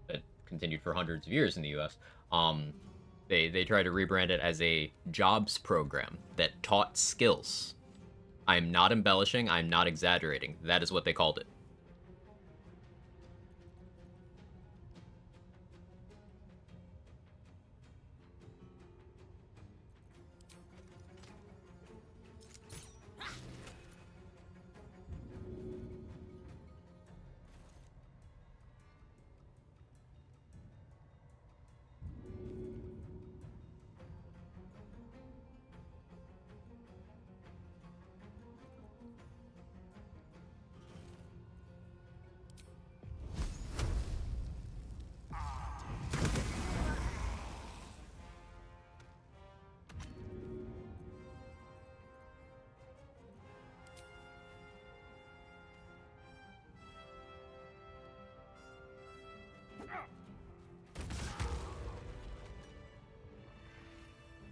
that continued for hundreds of years in the U.S. They tried to rebrand it as a jobs program that taught skills. I'm not embellishing. I'm not exaggerating. That is what they called it.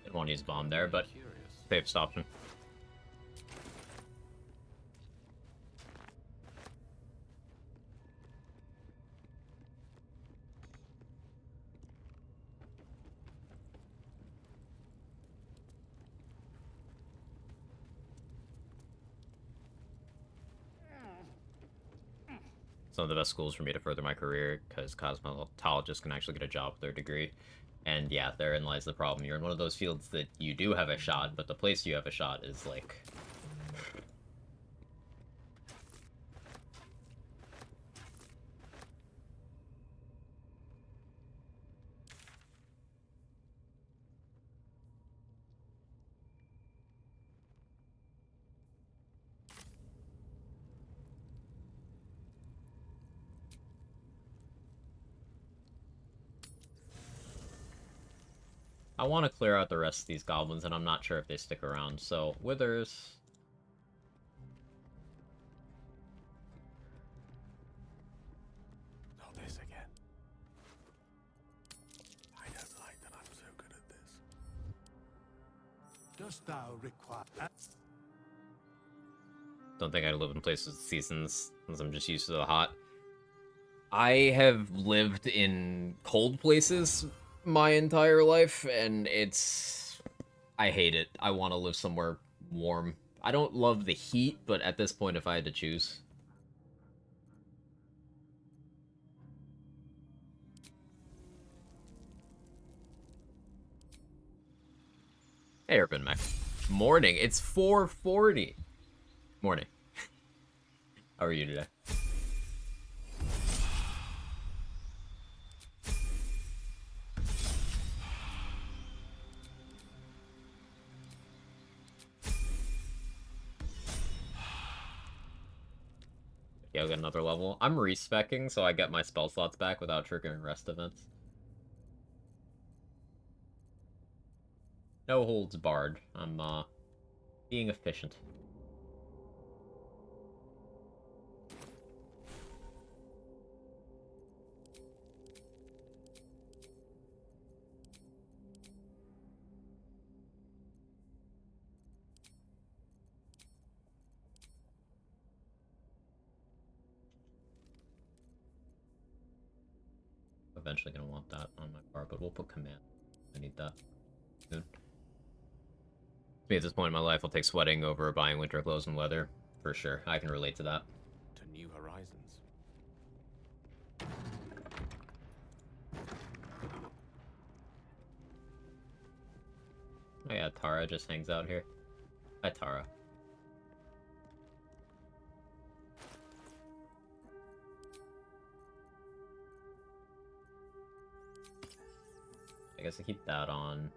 Didn't want to use bomb there, but safest option. Some of the best schools for me to further my career, because cosmetologists can actually get a job with their degree. And yeah, therein lies the problem. You're in one of those fields that you do have a shot, but the place you have a shot is like... I want to clear out the rest of these goblins, and I'm not sure if they stick around, so Withers... Not this again. I don't like that I'm so good at this. Dost thou require... Don't think I live in places with seasons, since I'm just used to the hot. I have lived in cold places my entire life, and I hate it. I want to live somewhere warm. I don't love the heat, but at this point, if I had to choose... Hey, Urban Mech. Morning. It's 4:40. Morning. How are you today? Yeah, I'll get another level. I'm respecking, so I get my spell slots back without triggering rest events. No holds barred. I'm, being efficient. Eventually gonna want that on my bar, but we'll put command. I need that soon. Me at this point in my life, I'll take sweating over buying winter clothes and leather. For sure. I can relate to that. To new horizons. Oh yeah, Tara just hangs out here. Hi, Tara. I guess I keep that on.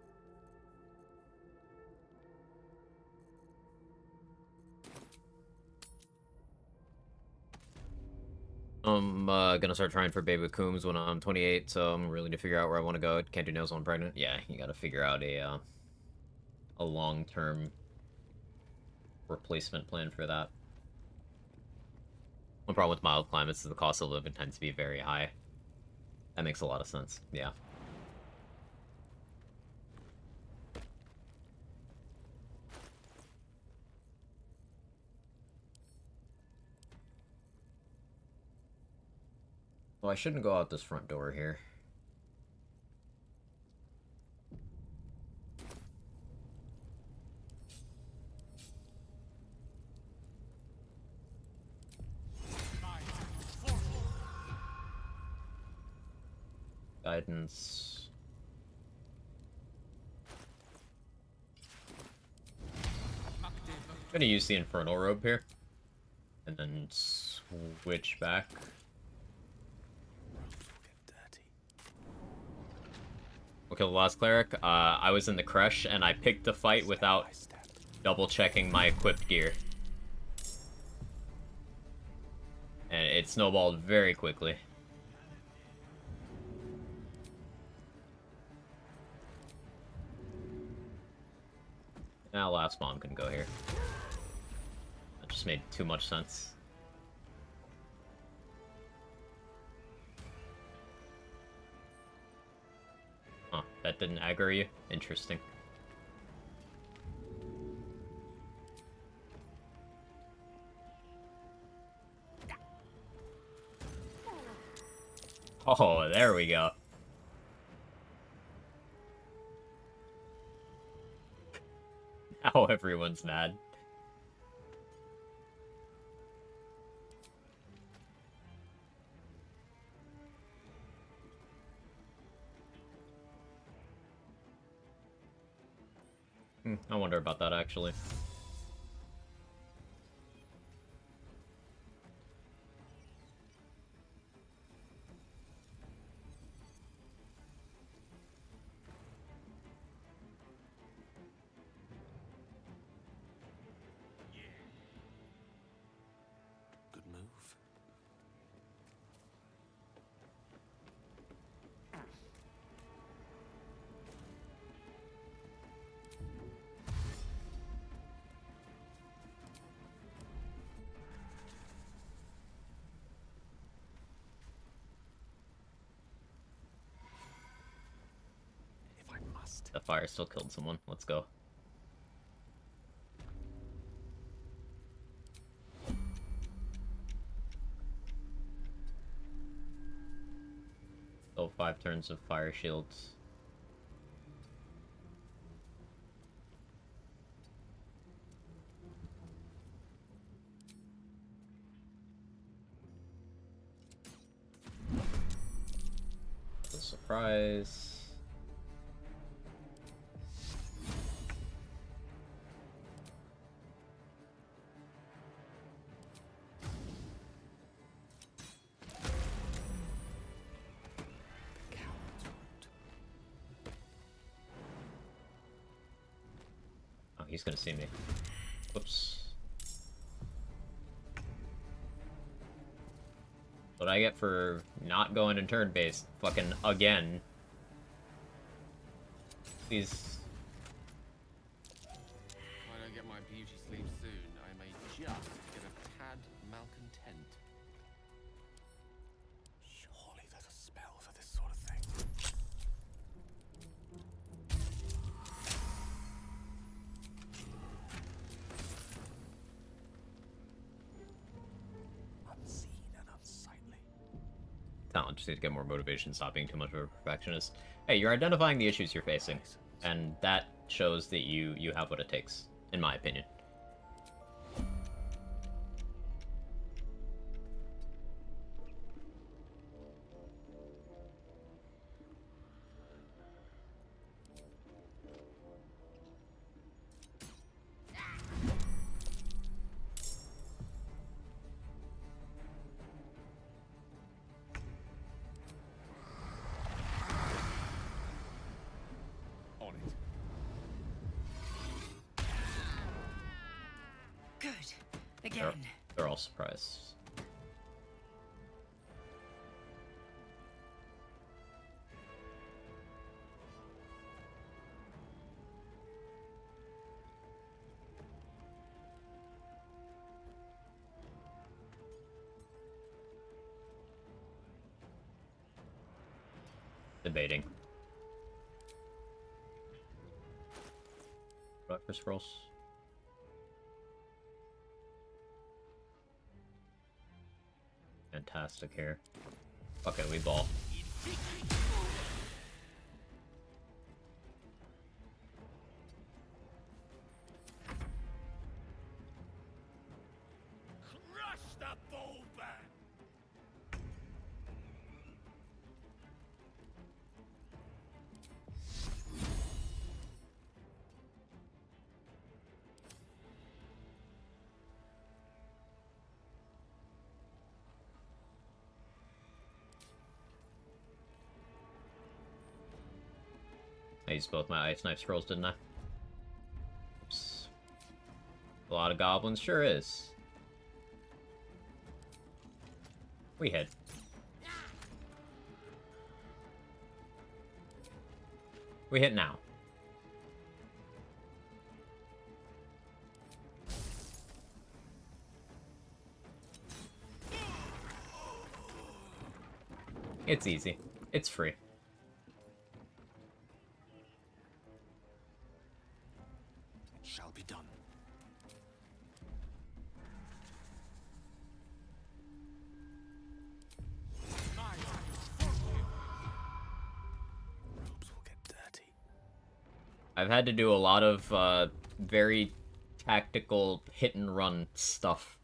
I'm gonna start trying for Baby with Coombs when I'm 28, so I'm really to figure out where I want to go. Can't do nails when I'm pregnant. Yeah, you gotta figure out a long-term replacement plan for that. One problem with mild climates is the cost of living tends to be very high. That makes a lot of sense, yeah. Oh, I shouldn't go out this front door here. Guidance. I'm gonna use the Infernal Robe here. And then switch back. We'll kill the last cleric. I was in the crush and I picked the fight without double checking my equipped gear. And it snowballed very quickly. Now last bomb can go here. That just made too much sense. Huh, that didn't aggro you? Interesting. Oh, there we go. Now everyone's mad. I wonder about that, actually. Good move. If I must. The fire still killed someone. Let's go. Oh, 5 turns of fire shields. That's a surprise. Oh, he's gonna see me. Whoops. What I get for not going in turn-based fucking again. These... If I don't get my beauty sleep soon, I may just get a tad malcontent. Surely there's a spell for this sort of thing. Unseen and unsightly. Talent, just need to get more motivation, stop being too much of a perfectionist. Hey, you're identifying the issues you're facing, and that shows that you have what it takes, in my opinion. Good. Again. They're all surprised. Debating. Breakfast rolls. Fantastic here. Okay, we ball. Crush the bullback! I used both my ice knife scrolls, didn't I? Oops. A lot of goblins, sure is. We hit. We hit now. It's easy. It's free. It shall be done. Robes will get dirty. I've had to do a lot of very tactical hit-and-run stuff,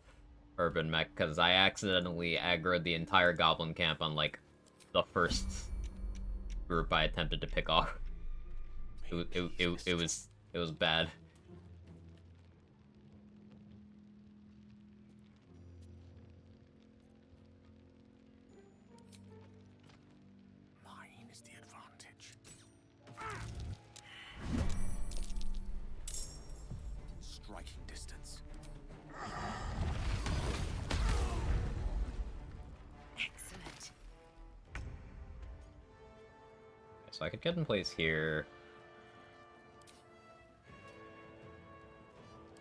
Urban Mech, because I accidentally aggroed the entire goblin camp on, like, the first group I attempted to pick off. It was bad. Mine is the advantage. Striking distance. Excellent. So I could get in place here.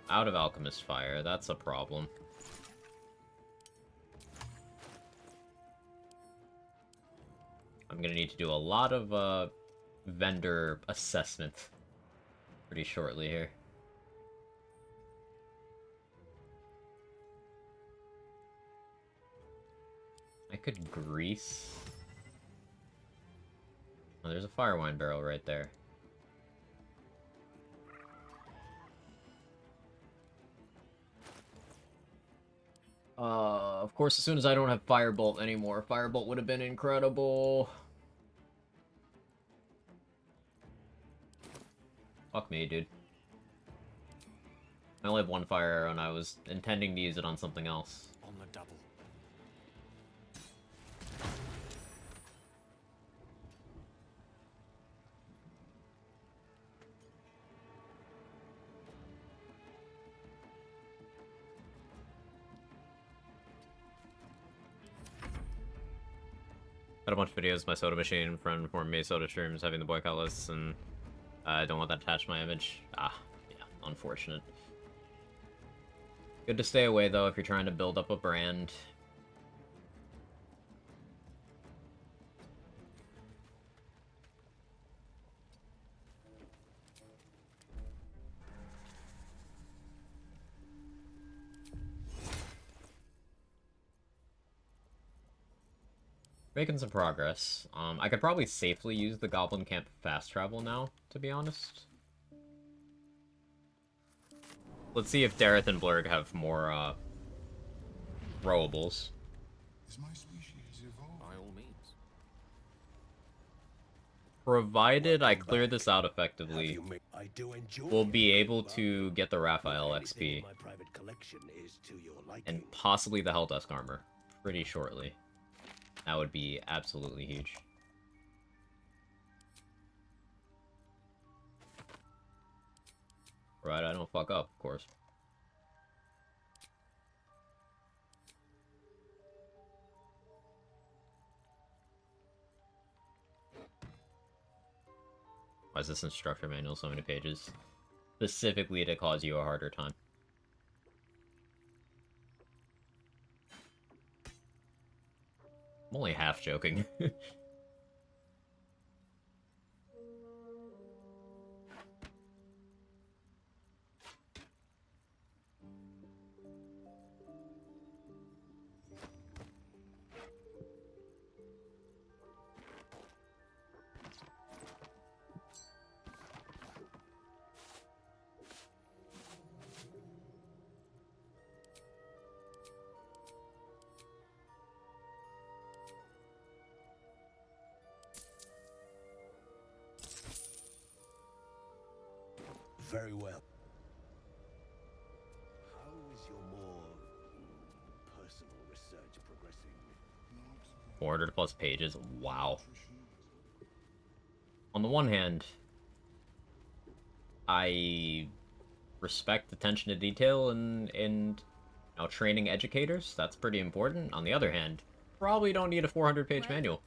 Out of Alchemist Fire, that's a problem. I'm gonna need to do a lot of vendor assessment pretty shortly here. I could grease. Oh, there's a fire wine barrel right there. Of course, as soon as I don't have Firebolt anymore, Firebolt would have been incredible. Fuck me, dude. I only have one fire arrow, and I was intending to use it on something else. On the double. Got a bunch of videos. My soda machine friend informed me soda streams having the boycott lists, and I don't want that attached to my image. Ah, yeah, unfortunate. Good to stay away, though, if you're trying to build up a brand. Making some progress. I could probably safely use the Goblin Camp fast travel now, to be honest. Let's see if Dareth and Blurg have more, rowables. Is my species evolved? By all means. Provided I clear this out effectively, I do enjoy we'll be able to get the Raphael XP. my private collection is to your liking. And possibly the Helldusk armor pretty shortly. That would be absolutely huge. Right, I don't fuck up, of course. Why is this instructor manual so many pages? Specifically to cause you a harder time. I'm only half joking. Very well. How is your more personal research progressing? 400 plus pages. Wow. On the one hand, I respect attention to detail and you know, training educators. That's pretty important. On the other hand, probably don't need a 400-page manual.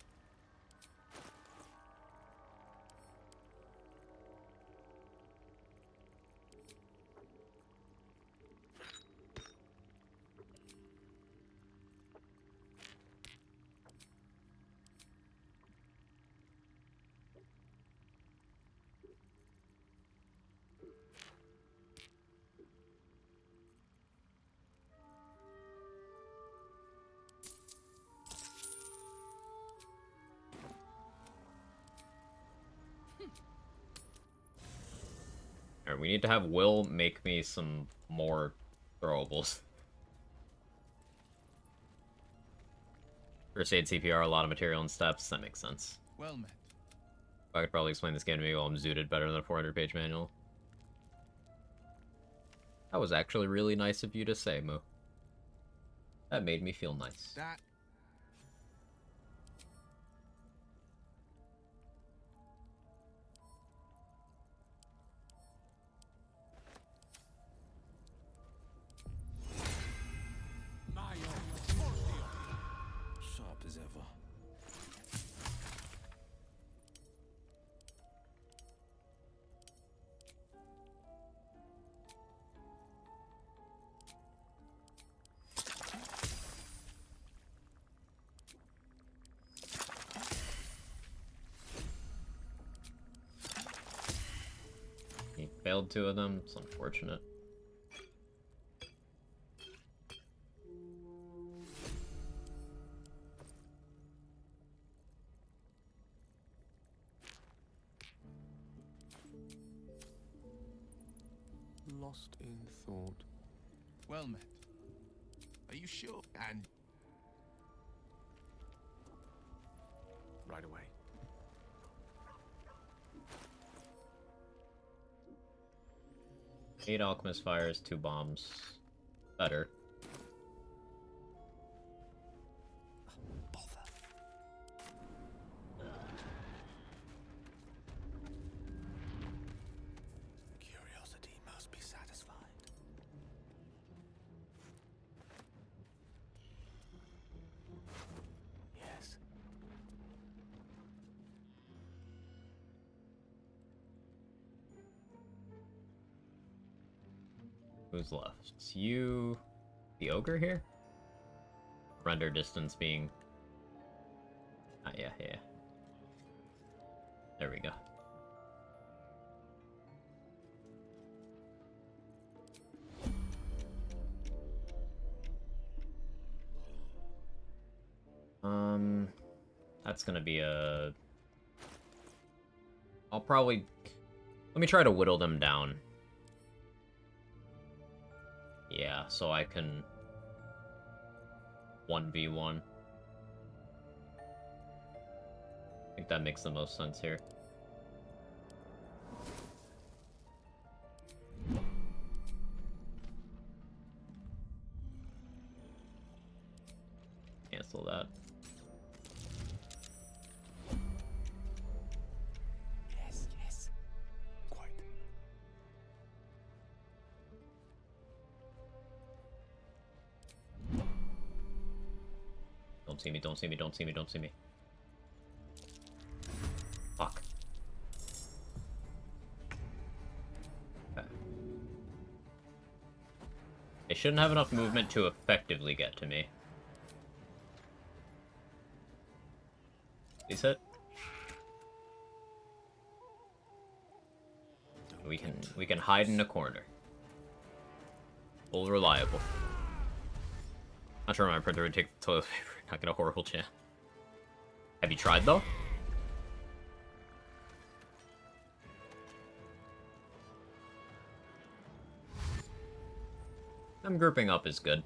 Alright, we need to have Will make me some more throwables. First aid, CPR, a lot of material and steps. That makes sense. Well met. I could probably explain this game to me while I'm zooted better than a 400-page manual. That was actually really nice of you to say, Moo. That made me feel nice. That... Sharp as ever. He failed 2 of them. It's unfortunate. Lost in thought. Well met. Are you sure? And... Right away. Eight alchemist fires, 2 bombs. Better. Curiosity must be satisfied. Yes. Who's left? It's you... the ogre here? Render distance being... ah, yeah. There we go. That's gonna be a... I'll probably... let me try to whittle them down. Yeah, so I can 1v1. I think that makes the most sense here. Cancel that. Yes. Quite. Don't see me, don't see me, don't see me, don't see me. Fuck. Okay. They shouldn't have enough movement to effectively get to me. Please hit. We can hide in a corner. All reliable. Not sure my printer would take the toilet paper. Not get a horrible chance. Have you tried though? Them grouping up is good.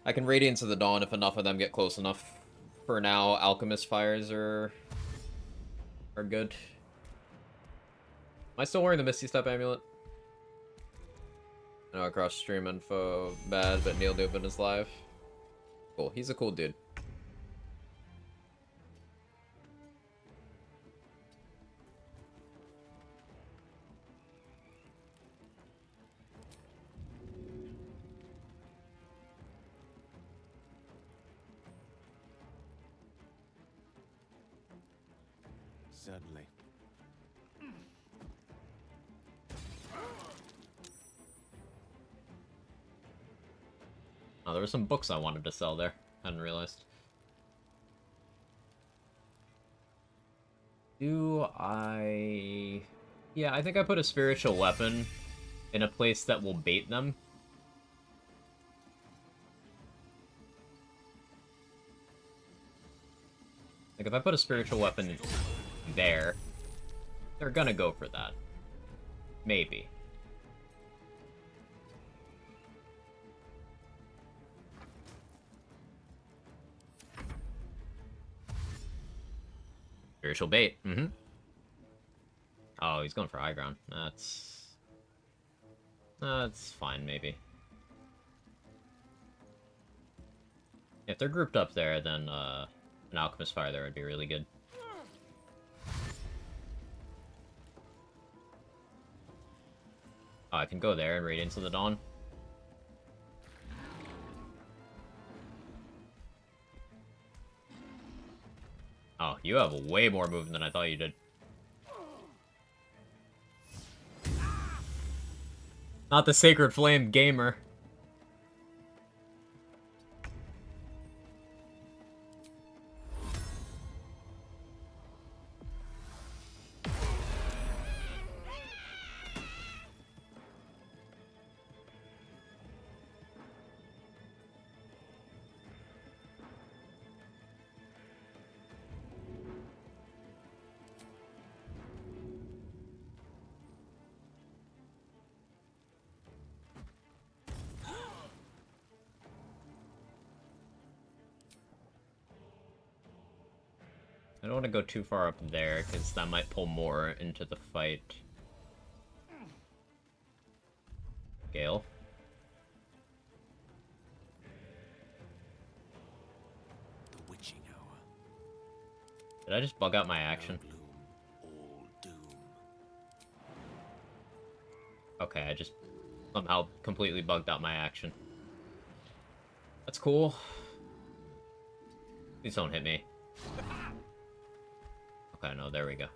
I can Radiance of the Dawn if enough of them get close enough. For now, Alchemist Fires are good. Am I still wearing the Misty Step amulet? I know across stream info bad, but Neil Dubin is live. Cool. He's a cool dude. Certainly. Oh, there were some books I wanted to sell there. Hadn't realized. Do I... Yeah, I think I put a spiritual weapon in a place that will bait them. Like, if I put a spiritual weapon there, they're gonna go for that. Maybe. Spiritual bait. Mm-hmm. Oh, he's going for high ground. That's fine, maybe. If they're grouped up there, then an Alchemist Fire there would be really good. Oh, I can go there and Radiance of the Dawn. Oh, you have way more movement than I thought you did. Not the Sacred Flame gamer. I don't want to go too far up there, because that might pull more into the fight. Gale. The witching hour. Did I just bug out my action? Okay, I just somehow completely bugged out my action. That's cool. Please don't hit me. Okay, no, there we go.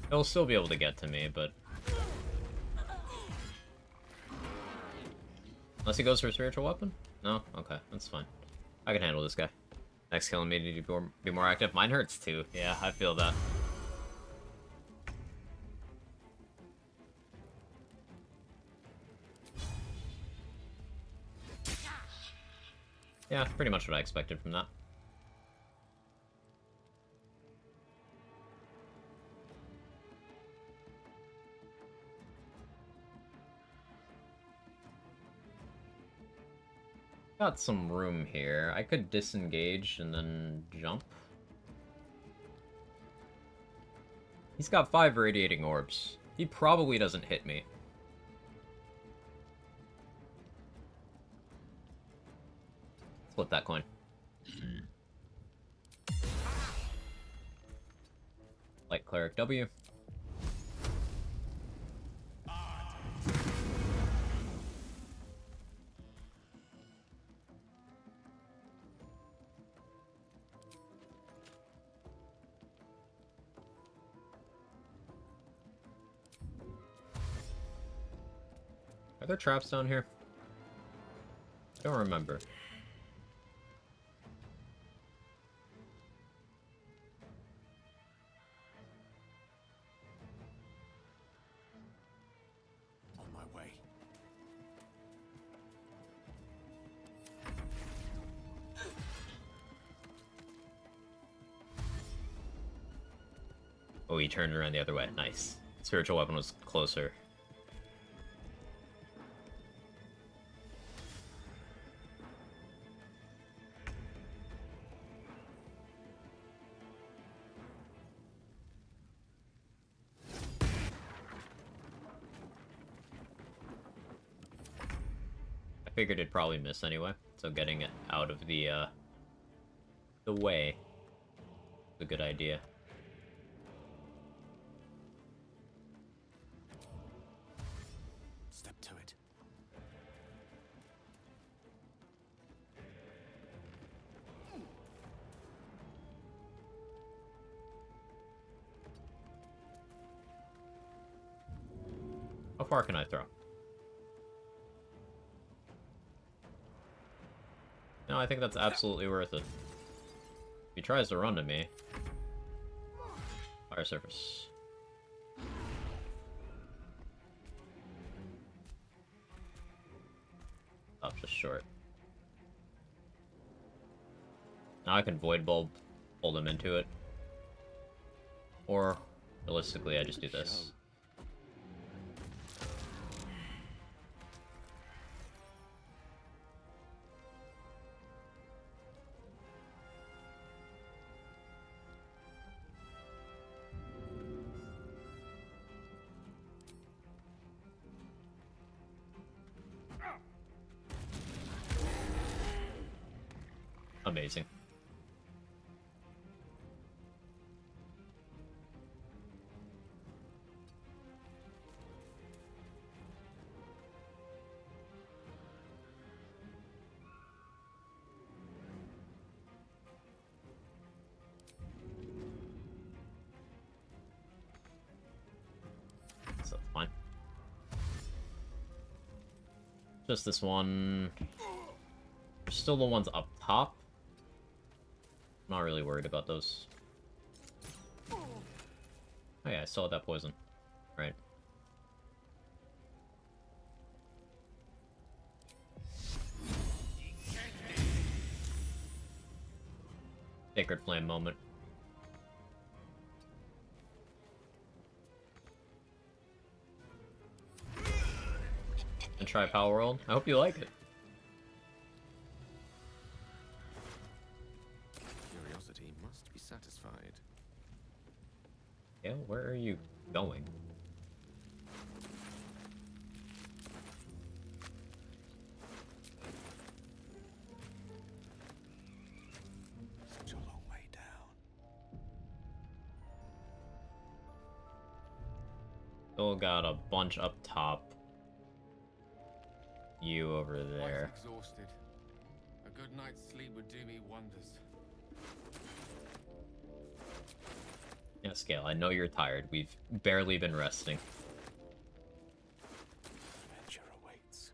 He'll still be able to get to me, but... Unless he goes for a spiritual weapon? No? Okay, that's fine. I can handle this guy. Next kill me need to be more active. Mine hurts too. Yeah, I feel that. Yeah, pretty much what I expected from that. Got some room here. I could disengage and then jump. He's got 5 radiating orbs. He probably doesn't hit me. Flip that coin. Light Cleric W. Are there traps down here? I don't remember. On my way. Oh, he turned around the other way. Nice. Spiritual weapon was closer. figured it'd probably miss anyway, so getting it out of the way is a good idea. Step to it. How far can I throw? No, I think that's absolutely worth it. If he tries to run to me... Fire surface. Up just short. Now I can Void Bulb, hold him into it. Or, realistically, I just do this. Amazing. So that's fine. Just this one. Still the ones up top. Not really worried about those. Oh yeah, I still have that poison. Right. Sacred Flame moment. And try Power World. I hope you like it. Curiosity must be satisfied. Yeah, where are you going? Such a long way down. Still got a bunch up top. You over there. Quite exhausted. A good night's sleep would do me wonders. Yeah, Scale, I know you're tired. We've barely been resting. Adventure awaits.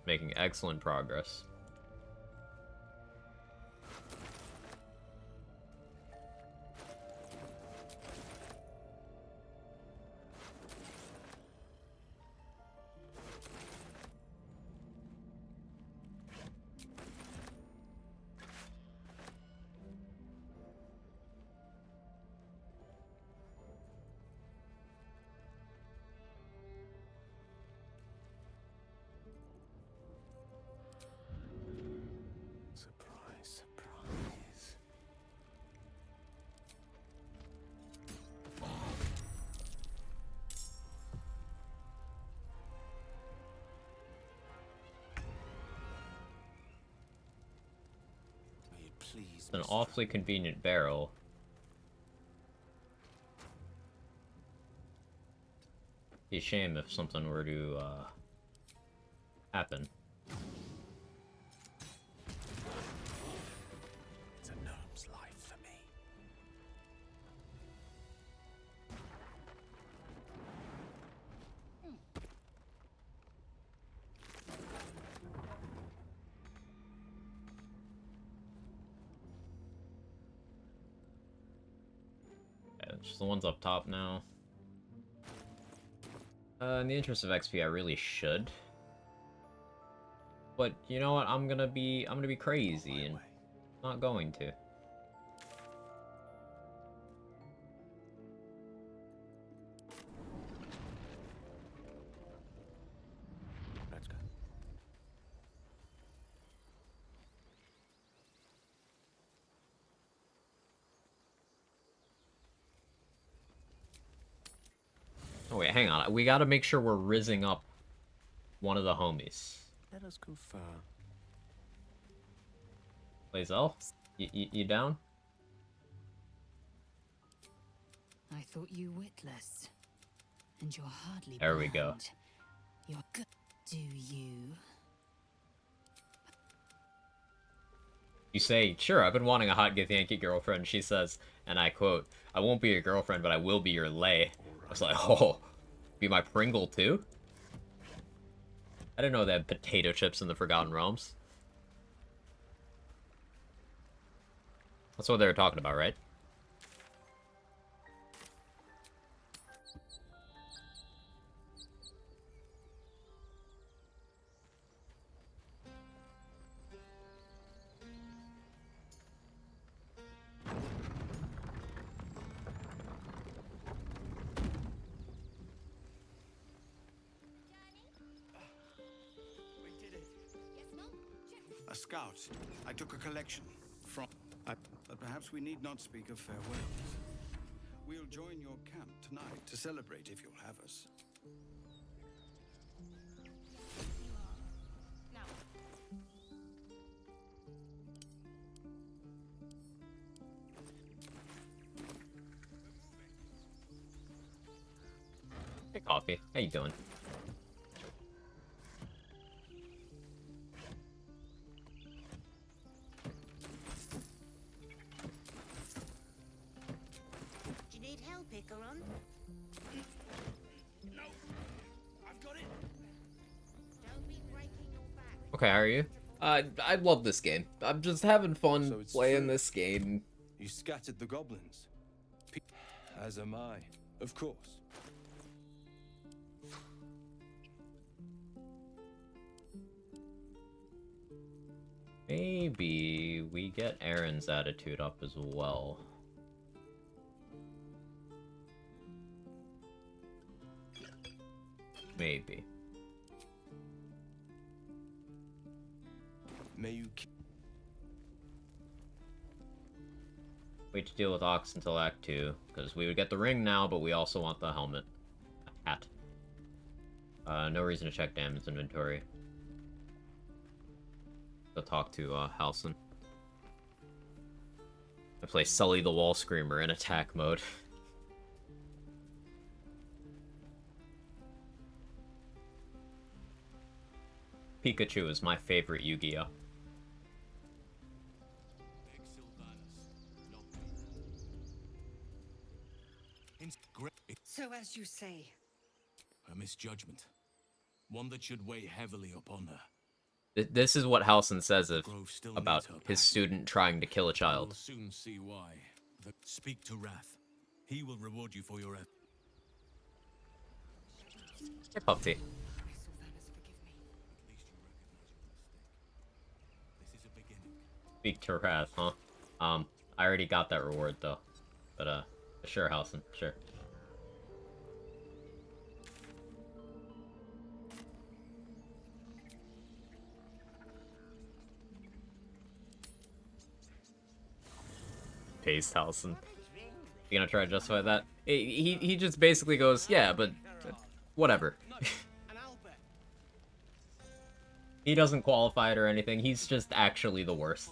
Making excellent progress. Surprise, surprise. May it please. It's an awfully convenient barrel. Be a shame if something were to happen. It's a gnome's life for me. Yeah, just the ones up top now. In the interest of XP, I really should. But you know what? I'm gonna be crazy and not going to. Let's go. Oh wait, hang on. We gotta make sure we're rizzing up one of the homies. Let us confer. Lae'zel, you down? I thought you witless. And you're hardly There we go. blind. You're good. Do you? You say, sure, I've been wanting a hot Githyanki girlfriend. She says, and I quote, I won't be your girlfriend, but I will be your lay. I was like, oh, be my Pringle too? I didn't know they had potato chips in the Forgotten Realms. That's what they were talking about, right? A scout. I took a collection from... but perhaps we need not speak of farewells. We'll join your camp tonight to celebrate if you'll have us. Hey, Coffee. How you doing? Do you need help, Icaron? No! I've got it! Don't be breaking your back. Okay, how are you? I love this game. I'm just having fun So it's playing true. this game. You scattered the goblins. As am I, of course. Maybe we get Aaron's attitude up as well. Maybe. May you Wait to deal with Ox until Act 2, because we would get the ring now, but we also want the helmet. Hat. No reason to check Damon's inventory. Go talk to Halson. I play Sully the Wall Screamer in attack mode. Pikachu is my favorite Yu-Gi-Oh! So as you say, A misjudgment. One that should weigh heavily upon her. This is what Halson says about needs her his student trying to kill a child. We'll soon see why. Speak to Wrath. He will reward you for your effort. Hey, Puppy. Speak to Wrath, huh? I already got that reward though. But sure, Halson, sure. Paste Halson. You gonna try to justify that? He just basically goes, yeah, but whatever. He doesn't qualify it or anything. He's just actually the worst.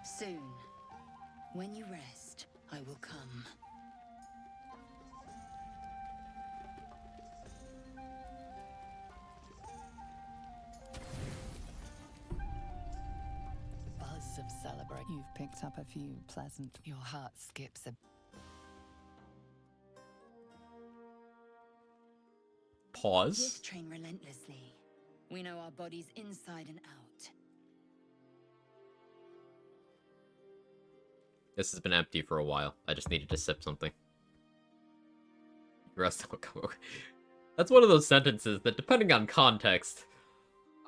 Soon, when you rest, I will come. Buzz of celebrate. You've picked up a few pleasant. Your heart skips a. Pause. Yes, train relentlessly. We know our bodies inside and out. This has been empty for a while. I just needed to sip something. Rest will come. That's one of those sentences that, depending on context,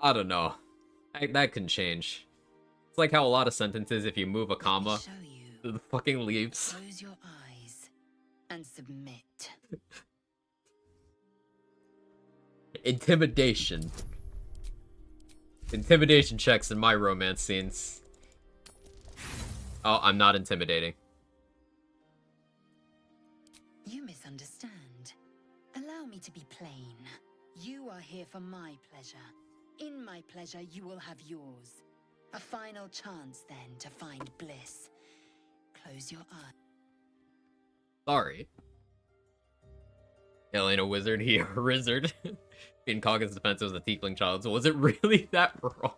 I don't know. That can change. It's like how a lot of sentences, if you move a comma, the fucking leaves. Close your eyes and submit. Intimidation. Intimidation checks in my romance scenes. Oh, I'm not intimidating. You misunderstand. Allow me to be plain. You are here for my pleasure. In my pleasure, you will have yours. A final chance, then, to find bliss. Close your eyes. Sorry. Gale ain't a wizard, he a wizard. In Coggin's defense, it was a tiefling child, so was it really that wrong?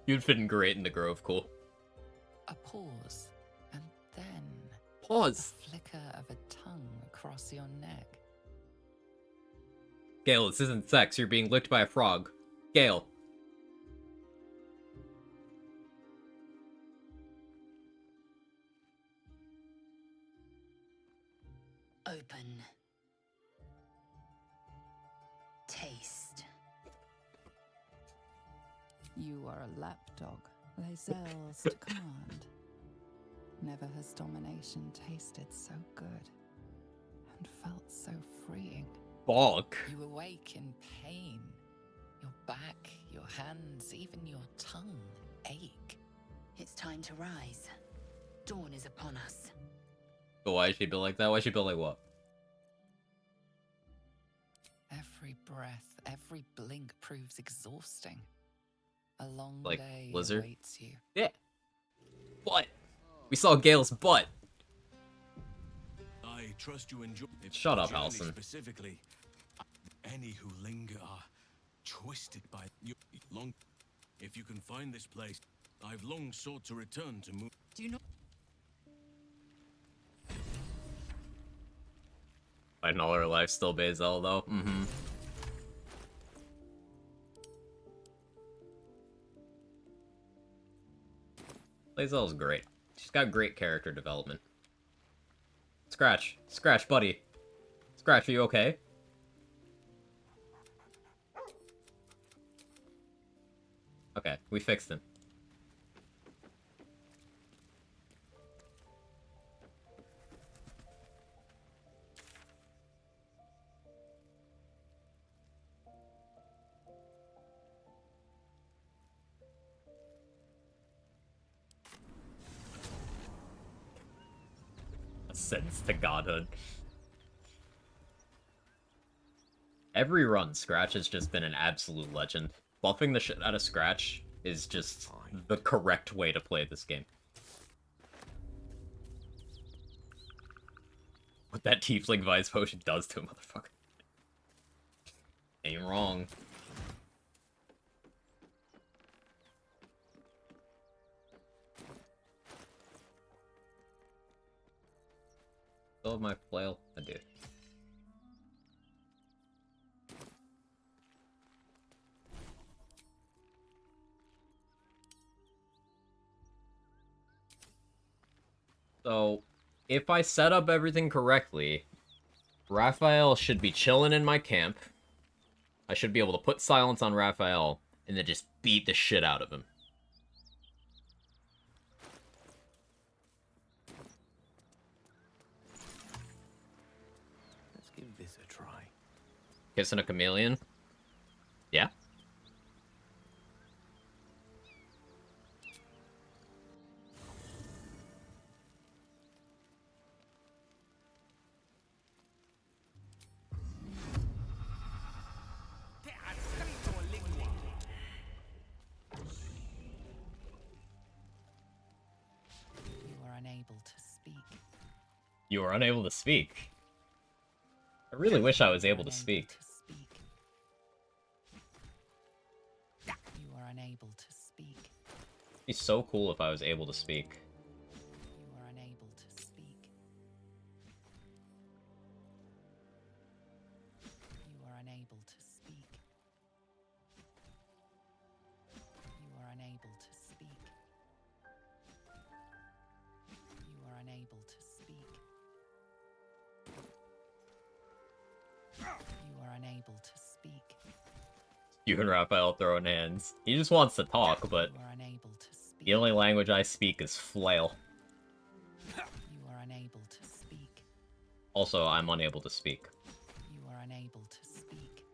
You'd fit in great in the Grove, cool. A pause, and then... Pause! A flicker of a tongue across your neck. Gale, this isn't sex, you're being licked by a frog. Gale. Open. Taste. You are a lapdog. Les ailes to command. Never has domination tasted so good and felt so freeing. Bonk. You awake in pain. Your back, your hands, even your tongue ache. It's time to rise. Dawn is upon us. But why is she built like that? Why is she built like what? Every breath, every blink proves exhausting. A long Like day lizard? awaits you. Yeah. What? We saw Gale's butt. I trust you enjoy. Shut up, Journey Halson. Specifically, any who linger are twisted by you. Long, if you can find this place, I've long sought to return to move. Do you not? Fighting all her life, still Bazel though. Mm-hmm. Bazel's great. She's got great character development. Scratch. Scratch, buddy. Scratch, are you okay? Okay, we fixed him. Ascends to godhood. Every run, Scratch has just been an absolute legend. Buffing the shit out of Scratch is just the correct way to play this game. What that Tiefling Vice Potion does to a motherfucker. Ain't wrong. Still have my flail? I do. So, if I set up everything correctly, Raphael should be chilling in my camp. I should be able to put silence on Raphael, and then just beat the shit out of him. Let's give this a try. Kissing a chameleon? Yeah? You are unable to speak. You are unable to speak. I really wish I was able to speak. You are unable to speak. It'd be so cool if I was able to speak. You are unable to speak. You are unable to speak. You are unable to speak. You are unable to speak. You are unable to speak. You and Raphael throwing hands. He just wants to talk, but You are unable to speak. the only language I speak is flail. You are unable to speak. Also, I'm unable to speak. You are unable to speak.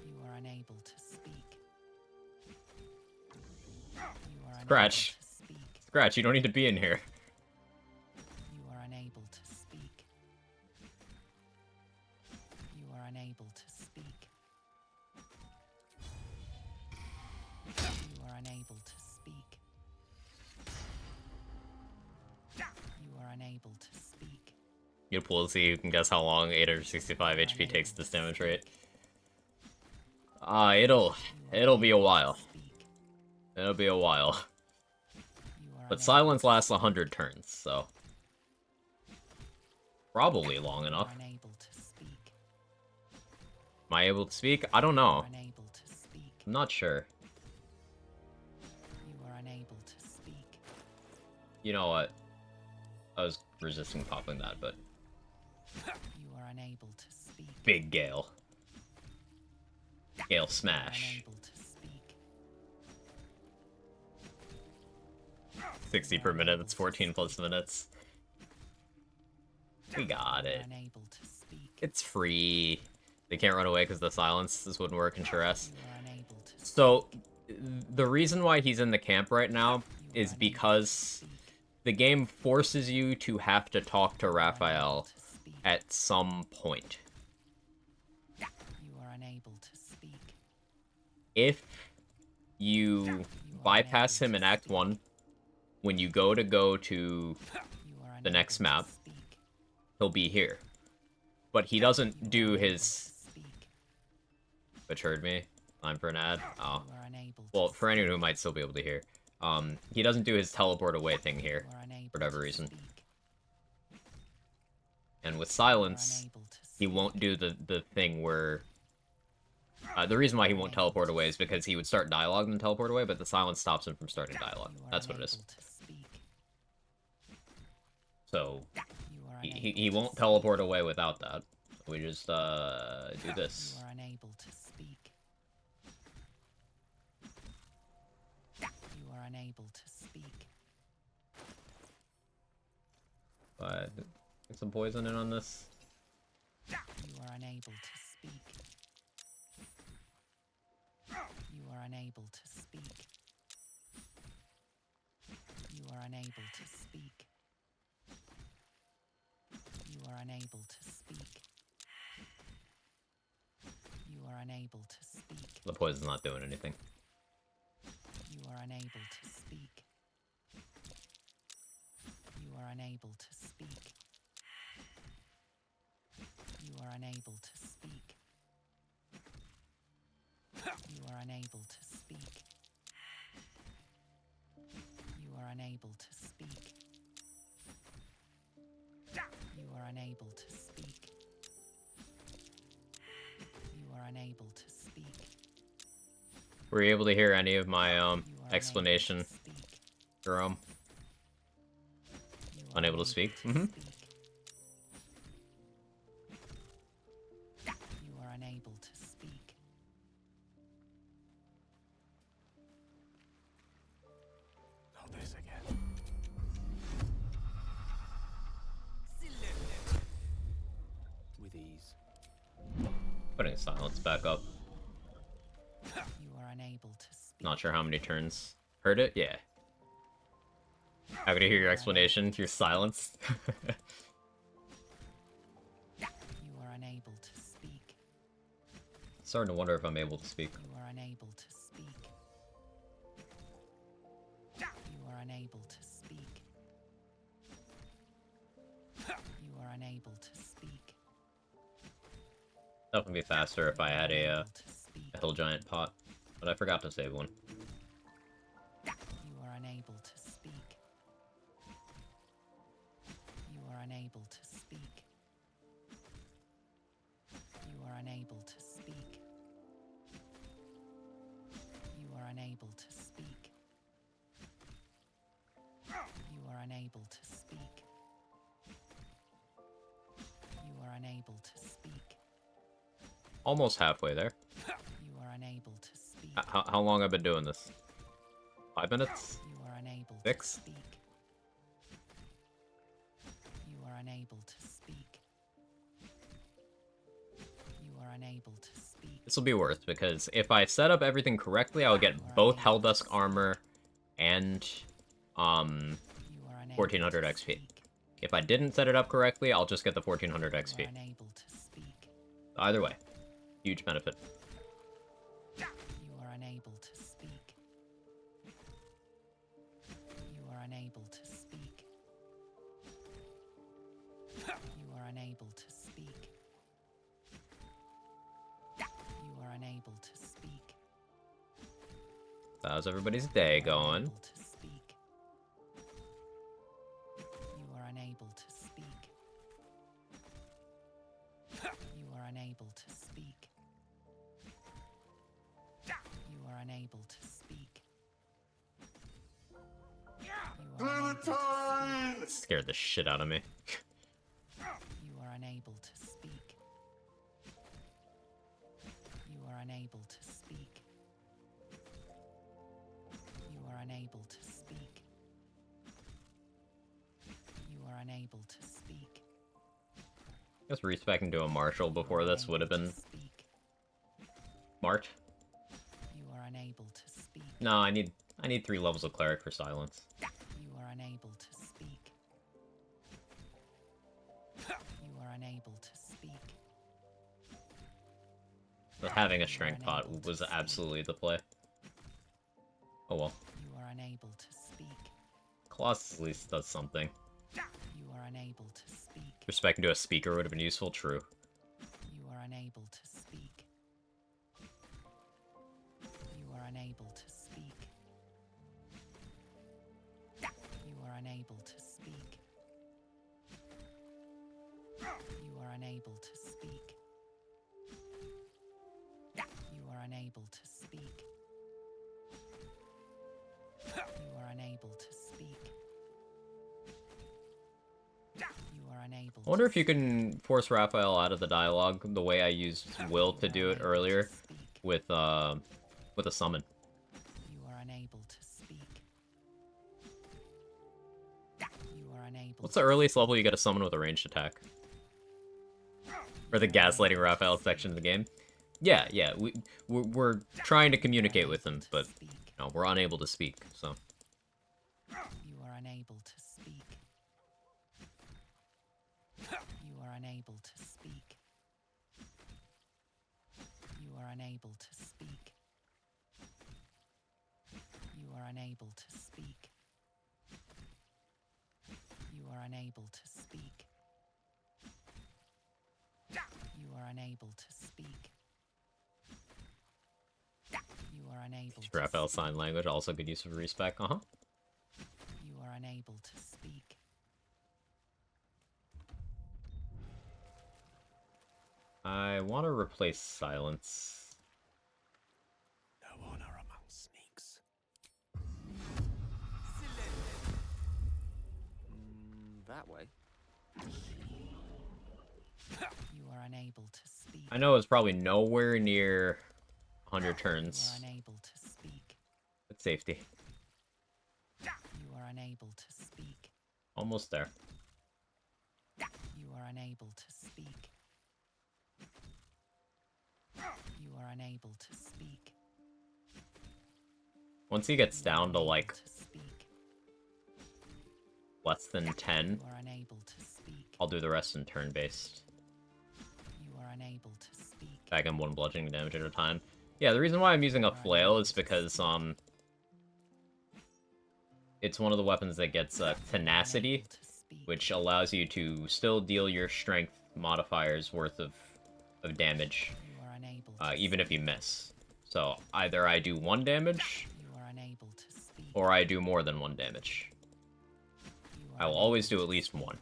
You are unable to speak. You are Scratch. Scratch, you don't need to be in here. You are unable to speak. You are unable to speak. You are unable to speak. You are unable to speak. You pull to see you can guess how long 865 HP takes this damage rate. It'll be a while. It'll be a while. But silence lasts 100 turns, so probably long enough. Am I able to speak? I don't know. I'm not sure. You are unable to speak. You know what? I was resisting popping that, but You are unable to speak. big Gale. Gale smash. 60 per minute, that's 14 plus minutes. We got it. It's free. They can't run away because the silence. This wouldn't work in Charest. So, the reason why he's in the camp right now is because the game forces you to have to talk to Raphael at some point. You are unable to speak. If you bypass him in Act 1, when you go to the next map, he'll be here. But he doesn't do his... Which heard me? Time for an ad? Oh. Well, for anyone who might still be able to hear. He doesn't do his teleport away thing here, for whatever reason. And with silence, he won't do the thing where... the reason why he won't teleport away is because he would start dialogue and then teleport away, but the silence stops him from starting dialogue. That's what it is. So, he won't teleport away without that. We just, do this. You are unable to speak. You are unable to speak. But, get some poison in on this. You are unable to speak. You are unable to speak. You are unable to speak. You are unable to speak. You are unable to speak. The poison's not doing anything. You are unable to speak. You are unable to speak. You are unable to speak. You are unable to speak. You are unable to speak. You are unable to speak. You are unable to speak. Were you able to hear any of my, explanation, Jerome? Unable to speak? Mm-hmm. You are unable to speak. Not this again. With ease. Putting silence back up. You are unable to speak. Not sure how many turns. Heard it? Yeah. Happy to hear your explanation. Your silence. You are unable to speak. Starting to wonder if I'm able to speak. You are unable to speak. You are unable to speak. You are unable to speak. That would be faster if I had a hill giant pot, but I forgot to save one. You are unable to speak. You are unable to speak. You are unable to speak. You are unable to speak. You are unable to speak. You are unable to speak. Almost halfway there. You are unable to speak. How long have I been doing this? 5 minutes? You are unable 6? to speak. You are unable to speak. You are unable to speak. This will be worth, because if I set up everything correctly, I'll get both Helldusk armor and 1400 XP. If I didn't set it up correctly, I'll just get the 1400 XP. Either way, huge benefit. You are unable to speak. You are unable to speak. You are unable to speak. You are unable to speak. How's everybody's day going? You are unable to speak. You are unable to speak. You are unable to speak. Scared the shit out of me. You are unable to speak. You are unable to speak. You are unable to speak. You are unable to speak. I guess respecting to a marshal before this would have been smart. You are unable to speak. No, I need 3 levels of cleric for silence. You are unable to speak. You are unable to speak. But having a strength pot was absolutely the play. Oh well. You are unable to speak. Colossus at least does something. You are unable to speak. Respecting to a speaker would have been useful, true. You are unable to speak. You are unable to speak. You are unable to speak. You are unable to speak. You are unable to speak. You are unable to speak. You are unable. I wonder if you can force Raphael out of the dialogue the way I used Will to do it earlier with a summon. You are unable to speak. You are unable. What's the earliest level you get a summon with a ranged attack? Or the gaslighting Raphael section of the game? Yeah, we're trying to communicate with him, but you know, we're unable to speak, so. You are unable to speak. You are unable to speak. You are unable to speak. You are unable to speak. You are unable to speak. You are unable to speak. You are unable to Raphael sign language, also good use of respec, You are unable to speak. I want to replace silence. No honor among sneaks. That way. You are unable to speak. I know it's probably nowhere near 100 turns. You are unable to speak. But safety. You are unable to speak. Almost there. You are unable to speak. You are unable to speak. Once he gets down to like less than 10, You are unable to speak. I'll do the rest in turn-based. You are unable to speak. Bag him 1 bludgeoning damage at a time. Yeah, the reason why I'm using a flail is because it's one of the weapons that gets tenacity, which allows you to still deal your strength modifiers worth of damage, even if you miss. So either I do 1 damage, or I do more than 1 damage. I will always do at least 1.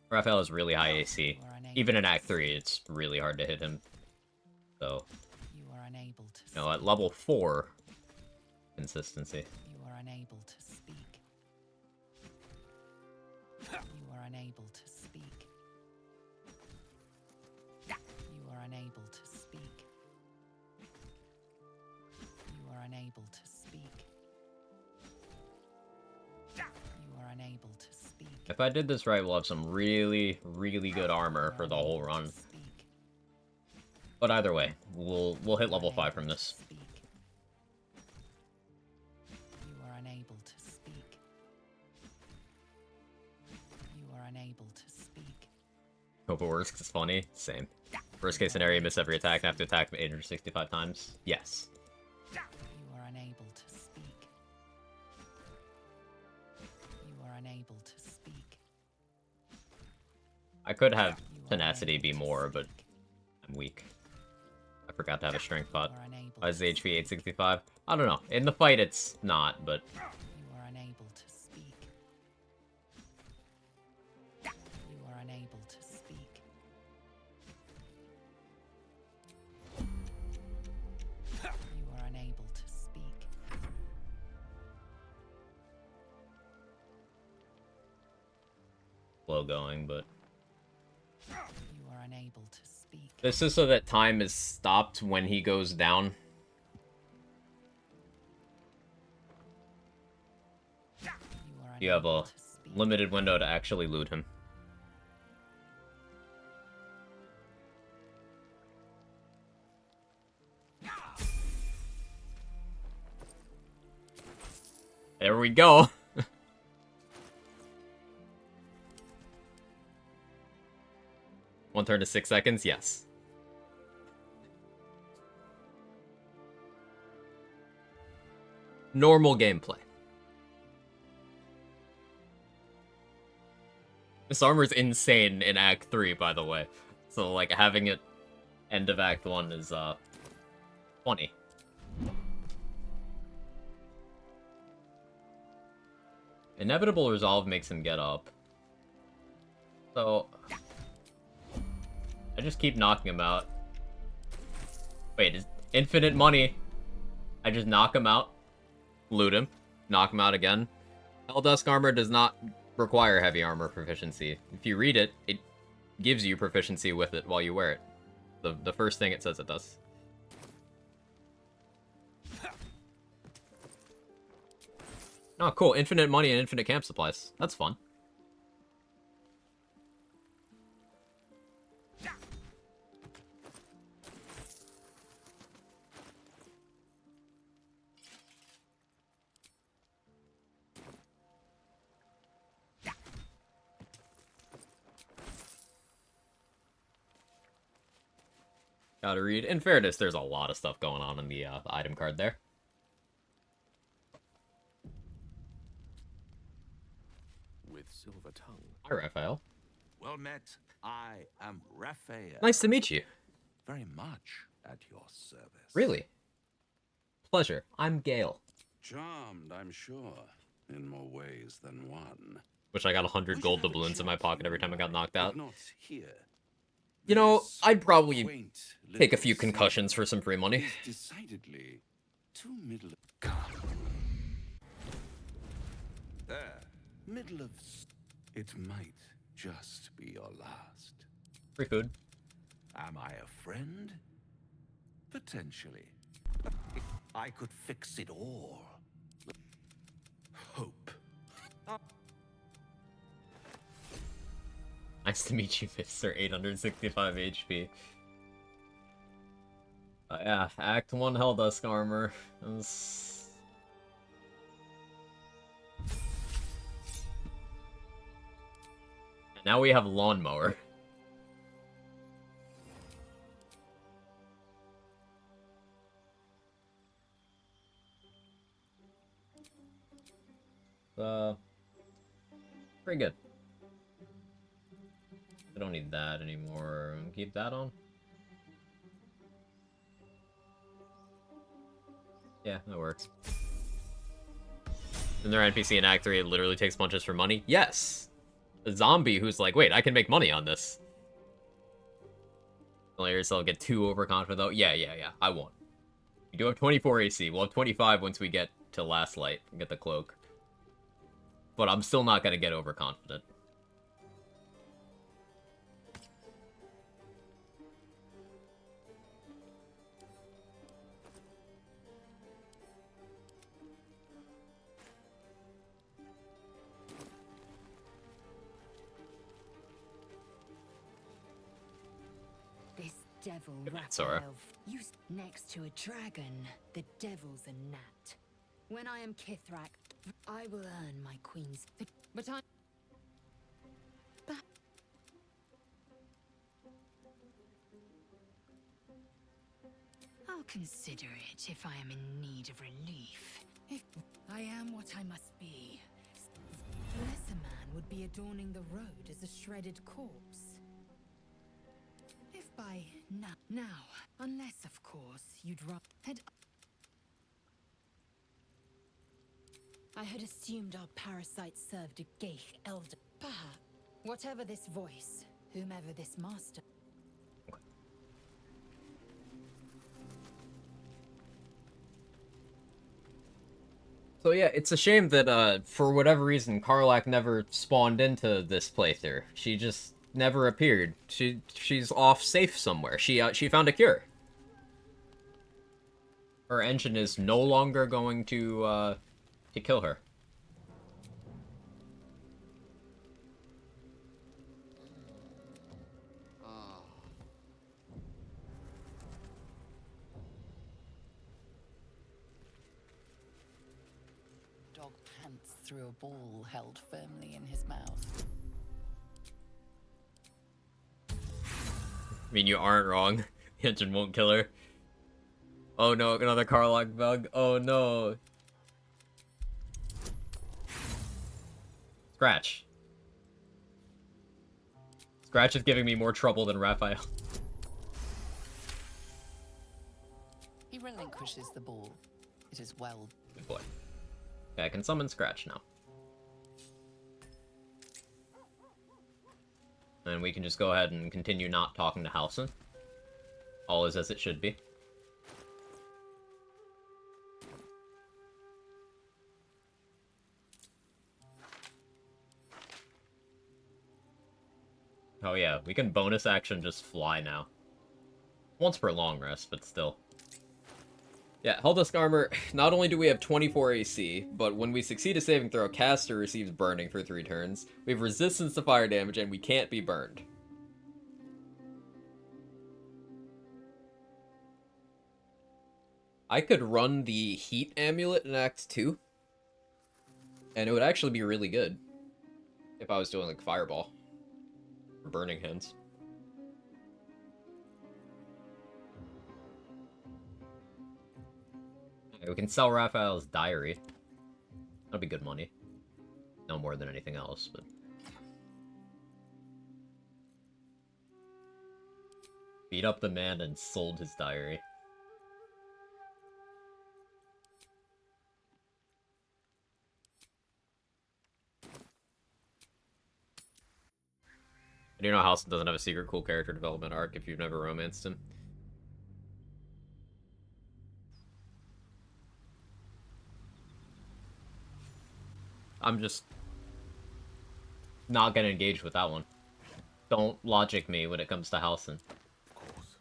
Raphael has really high AC. Even in Act 3, it's really hard to hit him. So, You are unable to you know, at level 4, consistency. You are unable to speak. You are unable to speak. You are unable to speak. You are unable to speak. You are unable to speak. If I did this right, we'll have some really, really good armor for the whole run. But either way, we'll hit level 5 from this. unable to speak. Hope it works 'cause it's funny. Same. Worst case scenario, miss every attack and have to attack 865 times. Yes. You are unable to speak. You are unable to speak. I could have tenacity be more, but I'm weak. I forgot to have a strength pot. Why is the HP 865? I don't know. In the fight, it's not, but... You are unable to speak. You are unable to speak. You are unable to speak. Slow going, but... You are unable to speak. This is so that time is stopped when he goes down. You have a limited window to actually loot him. There we go. One turn to 6 seconds, yes. Normal gameplay. This armor's insane in Act 3, by the way. So, like, having it end of Act 1 is, funny. Inevitable resolve makes him get up. So... I just keep knocking him out. Wait, is infinite money. I just knock him out, loot him, knock him out again. Helldusk armor does not require heavy armor proficiency. If you read it, it gives you proficiency with it while you wear it. The first thing it says it does. Oh, cool. Infinite money and infinite camp supplies. That's fun. Gotta read. In fairness, there's a lot of stuff going on in the item card there. With silver tongue. Hi, Raphael. Well met. I am Raphael. Nice to meet you. Very much at your service. Really? Pleasure. I'm Gale. Charmed, I'm sure, in more ways than one. Wish I got 100 gold doubloons in my pocket every time I got knocked out. Not here. You know, I'd probably take a few concussions for some free money. Decidedly too middle. There, middle of. It might just be your last. Free food. Am I a friend? Potentially. I could fix it all. Hope. Nice to meet you, Mr. 865 HP. Yeah, Act 1 Helldusk armor. Was... And now we have lawnmower. Pretty good. I don't need that anymore. Keep that on. Yeah, that works. And their NPC in Act 3 literally takes punches for money? Yes! A zombie who's like, wait, I can make money on this. Players will get too overconfident though. Yeah, I won't. We do have 24 AC. We'll have 25 once we get to Last Light and get the cloak. But I'm still not gonna get overconfident. This devil Sora. Raphael used next to a dragon. The devil's a gnat. When I am Kithrak, I will earn my queen's. But I. consider it if I am in need of relief. If I am what I must be, a lesser man would be adorning the road as a shredded corpse. If by now, unless of course you'd had. I had assumed our parasite served a Geich elder. Perhaps, whatever this voice, whomever this master. So yeah, it's a shame that for whatever reason Karlach never spawned into this playthrough. She just never appeared. She's off safe somewhere. She found a cure. Her engine is no longer going to kill her. Dog pants through a ball held firmly in his mouth. I mean, you aren't wrong. The engine won't kill her. Oh no, another Karlach bug. Oh no. Scratch. Scratch is giving me more trouble than Raphael. He relinquishes the ball. It is well. Good boy. Okay, I can summon Scratch now. And we can just go ahead and continue not talking to Halsin. All is as it should be. Oh yeah, we can bonus action just fly now. Once per long rest, but still. Yeah, Hulldusk Armor, not only do we have 24 AC, but when we succeed a saving throw, caster receives burning for 3 turns. We have resistance to fire damage, and we can't be burned. I could run the Heat Amulet in Act 2, and it would actually be really good if I was doing, like, Fireball. Or Burning Hands. We can sell Raphael's diary. That'll be good money. No more than anything else, but... Beat up the man and sold his diary. Do you know Halsin doesn't have a secret cool character development arc if you've never romanced him? I'm just not gonna engage with that one. Don't logic me when it comes to Halsin. Of course.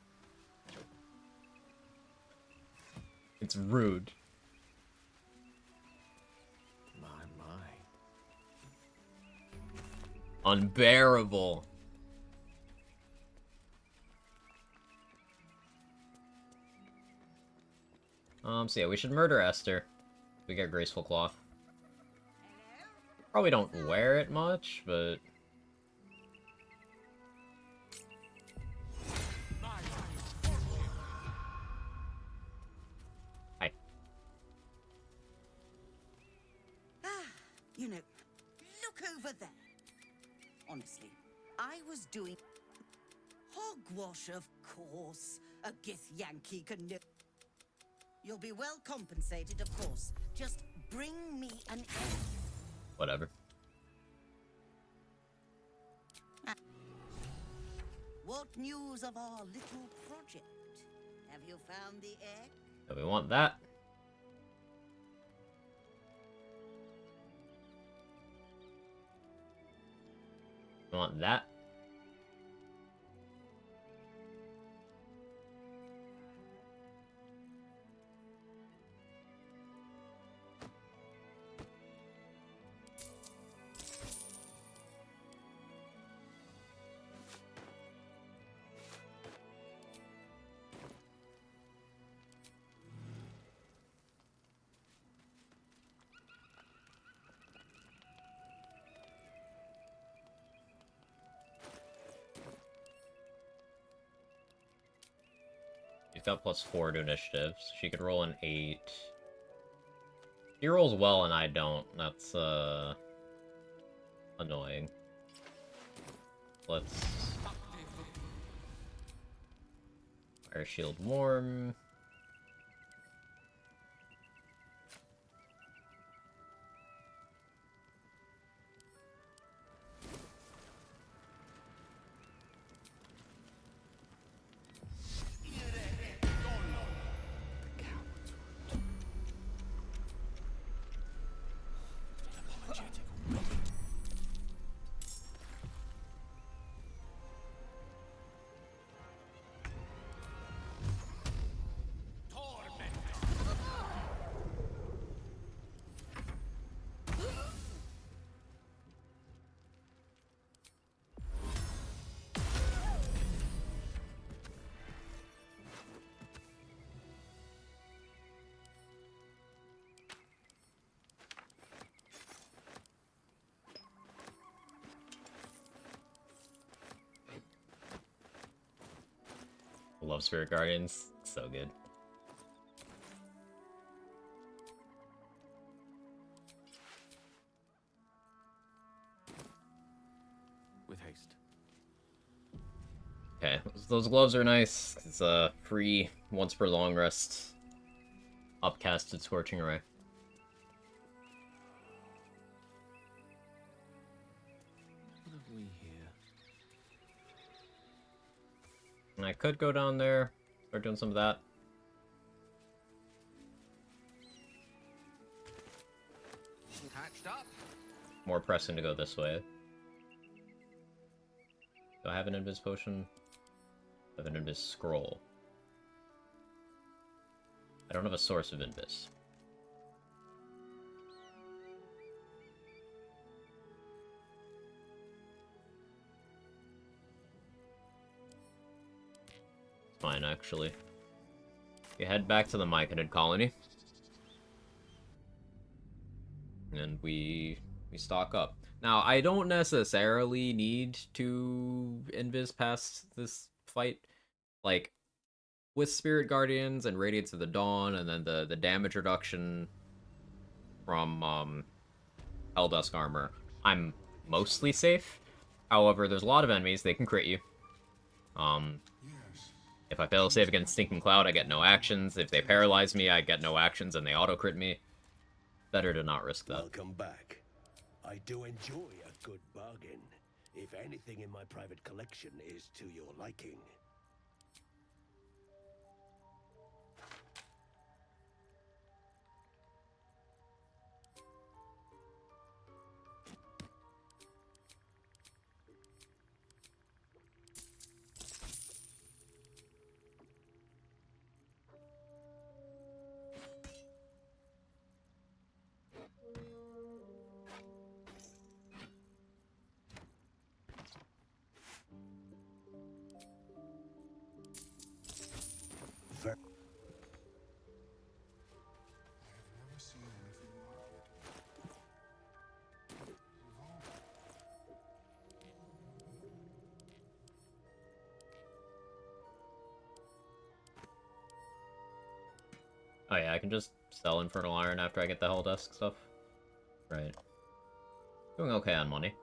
It's rude. My. Unbearable. So yeah, we should murder Esther. We get Graceful Cloth. Probably don't wear it much, but... Hi. You know, look over there. Honestly, I was doing... Hogwash, of course. A Gith Yankee can... You'll be well compensated, of course. Just bring me an egg. Whatever. What news of our little project? Have you found the egg? So we want that. We want that. got +4 to initiative, so she could roll an 8. She rolls well and I don't. That's, annoying. Let's... Fire Shield Warm. Love Spirit Guardians. So good. With haste. Okay, those gloves are nice. It's a free once per long rest. Upcasted Scorching Ray. What have we here? And I could go down there, start doing some of that. Hatched up. More pressing to go this way. Do I have an Invis Potion? I have an Invis Scroll. I don't have a Source of Invis. It's fine, actually. You head back to the Myconid colony. And we stock up. Now, I don't necessarily need to Invis past this fight. Like, with Spirit Guardians and Radiance of the Dawn, and then the damage reduction from Helldusk Armor, I'm mostly safe. However, there's a lot of enemies, they can crit you. If I fail to save against Stinking Cloud, I get no actions. If they paralyze me, I get no actions and they auto-crit me. Better to not risk that. Welcome back. I do enjoy a good bargain, if anything in my private collection is to your liking. Oh yeah, I can just sell Infernal Iron after I get the Helldusk stuff. Right. Doing okay on money.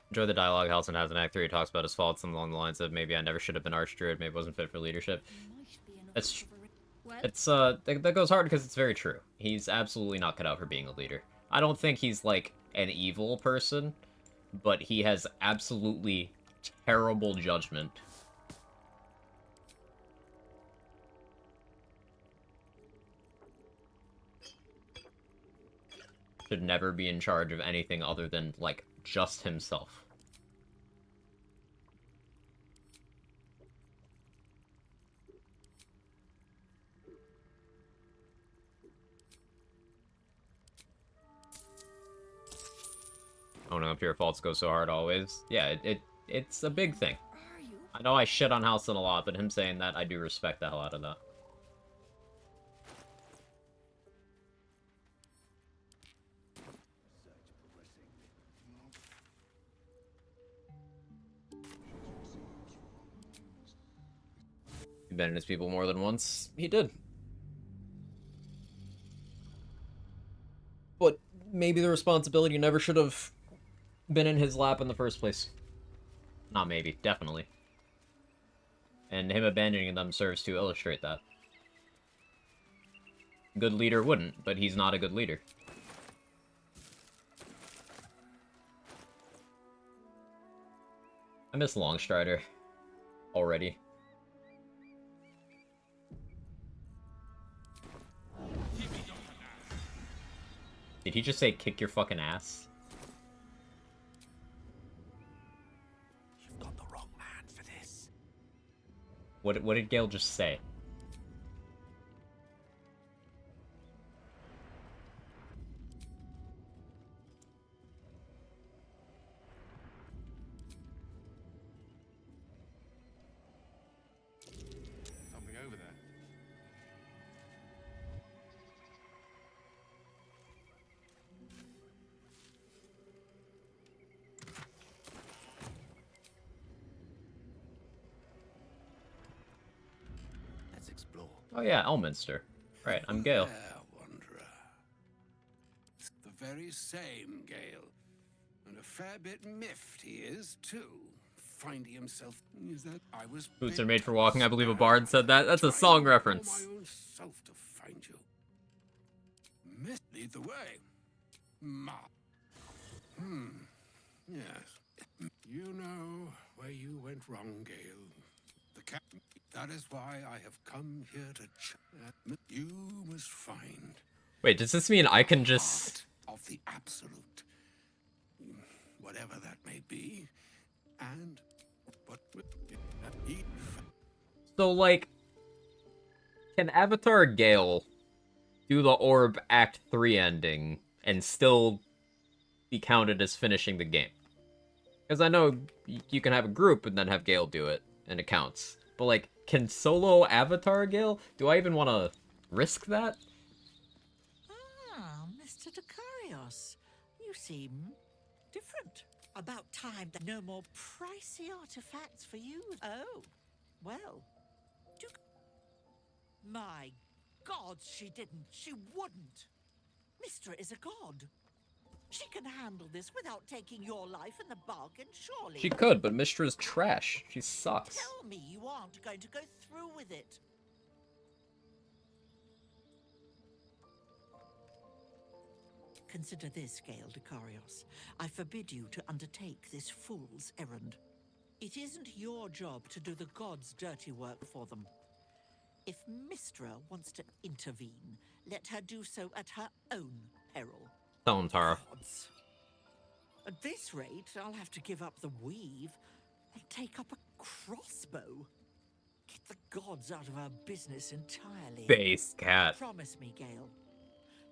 Enjoy the dialogue Halson has in Act 3. He talks about his faults, something along the lines of maybe I never should have been Archdruid, maybe wasn't fit for leadership. That goes hard because it's very true. He's absolutely not cut out for being a leader. I don't think he's like an evil person, but he has absolutely terrible judgment. Should never be in charge of anything other than, like, just himself. Oh no, if your faults go so hard always. Yeah, it's a big thing. I know I shit on Halson a lot, but him saying that, I do respect the hell out of that. abandoned his people more than once. He did. But maybe the responsibility never should have been in his lap in the first place. Not maybe, definitely. And him abandoning them serves to illustrate that. Good leader wouldn't, but he's not a good leader. I miss Longstrider already. Did he just say kick your fucking ass? You've got the wrong man for this. What did Gale just say? Something over there. Let's explore. Oh yeah, Elminster. Right, I'm Gale. There, wanderer. The very same Gale. And a fair bit miffed he is, too. Finding himself... Is that I was... Boots are made for walking. I believe a bard said that. That's a song reference. my own self to find you. Lead the way. Ma. Yes. You know where you went wrong, Gale. The cat. That is why I have come here to you must find. Wait, does this mean I can just... Of the absolute. Whatever that may be. And what So, like, can Avatar Gale do the Orb Act 3 ending and still be counted as finishing the game? Because I know you can have a group and then have Gale do it, and it counts. But, like, can solo Avatar Gale? Do I even want to risk that? Ah, Mr. Decarios, you seem different. About time that no more pricey artifacts for you. Oh, well. My God, she didn't. She wouldn't. Mistra is a god. She can handle this without taking your life in the bargain, surely. She could, but Mistra's trash. She sucks. Tell me you aren't going to go through with it. Consider this, Gale Decarios. I forbid you to undertake this fool's errand. It isn't your job to do the gods' dirty work for them. If Mistra wants to intervene, let her do so at her own peril. Tell him, Tara. Gods. At this rate, I'll have to give up the weave and take up a crossbow. Get the gods out of our business entirely. Base cat. Promise me, Gale.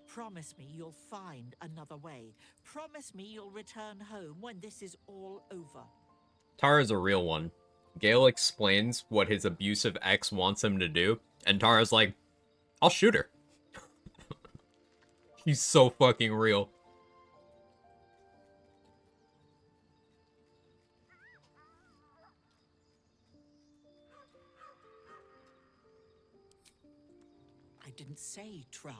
Promise me you'll find another way. Promise me you'll return home when this is all over. Tara's a real one. Gale explains what his abusive ex wants him to do, and Tara's like, I'll shoot her. He's so fucking real. I didn't say try.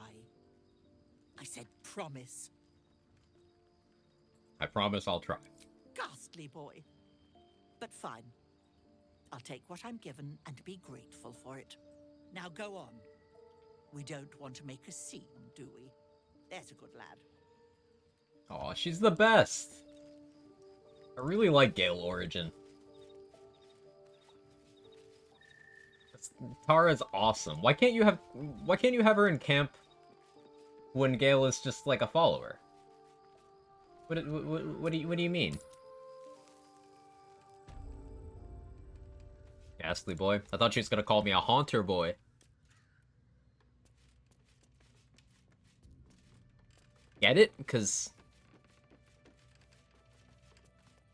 I said promise. I promise I'll try. Ghastly boy. But fine. I'll take what I'm given and be grateful for it. Now go on. We don't want to make a scene, do we? There's a good lad. Aw, she's the best. I really like Gale Origin. Tara's awesome. Why can't you have her in camp when Gale is just like a follower? What do you mean? Ghastly boy. I thought she was gonna call me a haunter boy. Get it? Because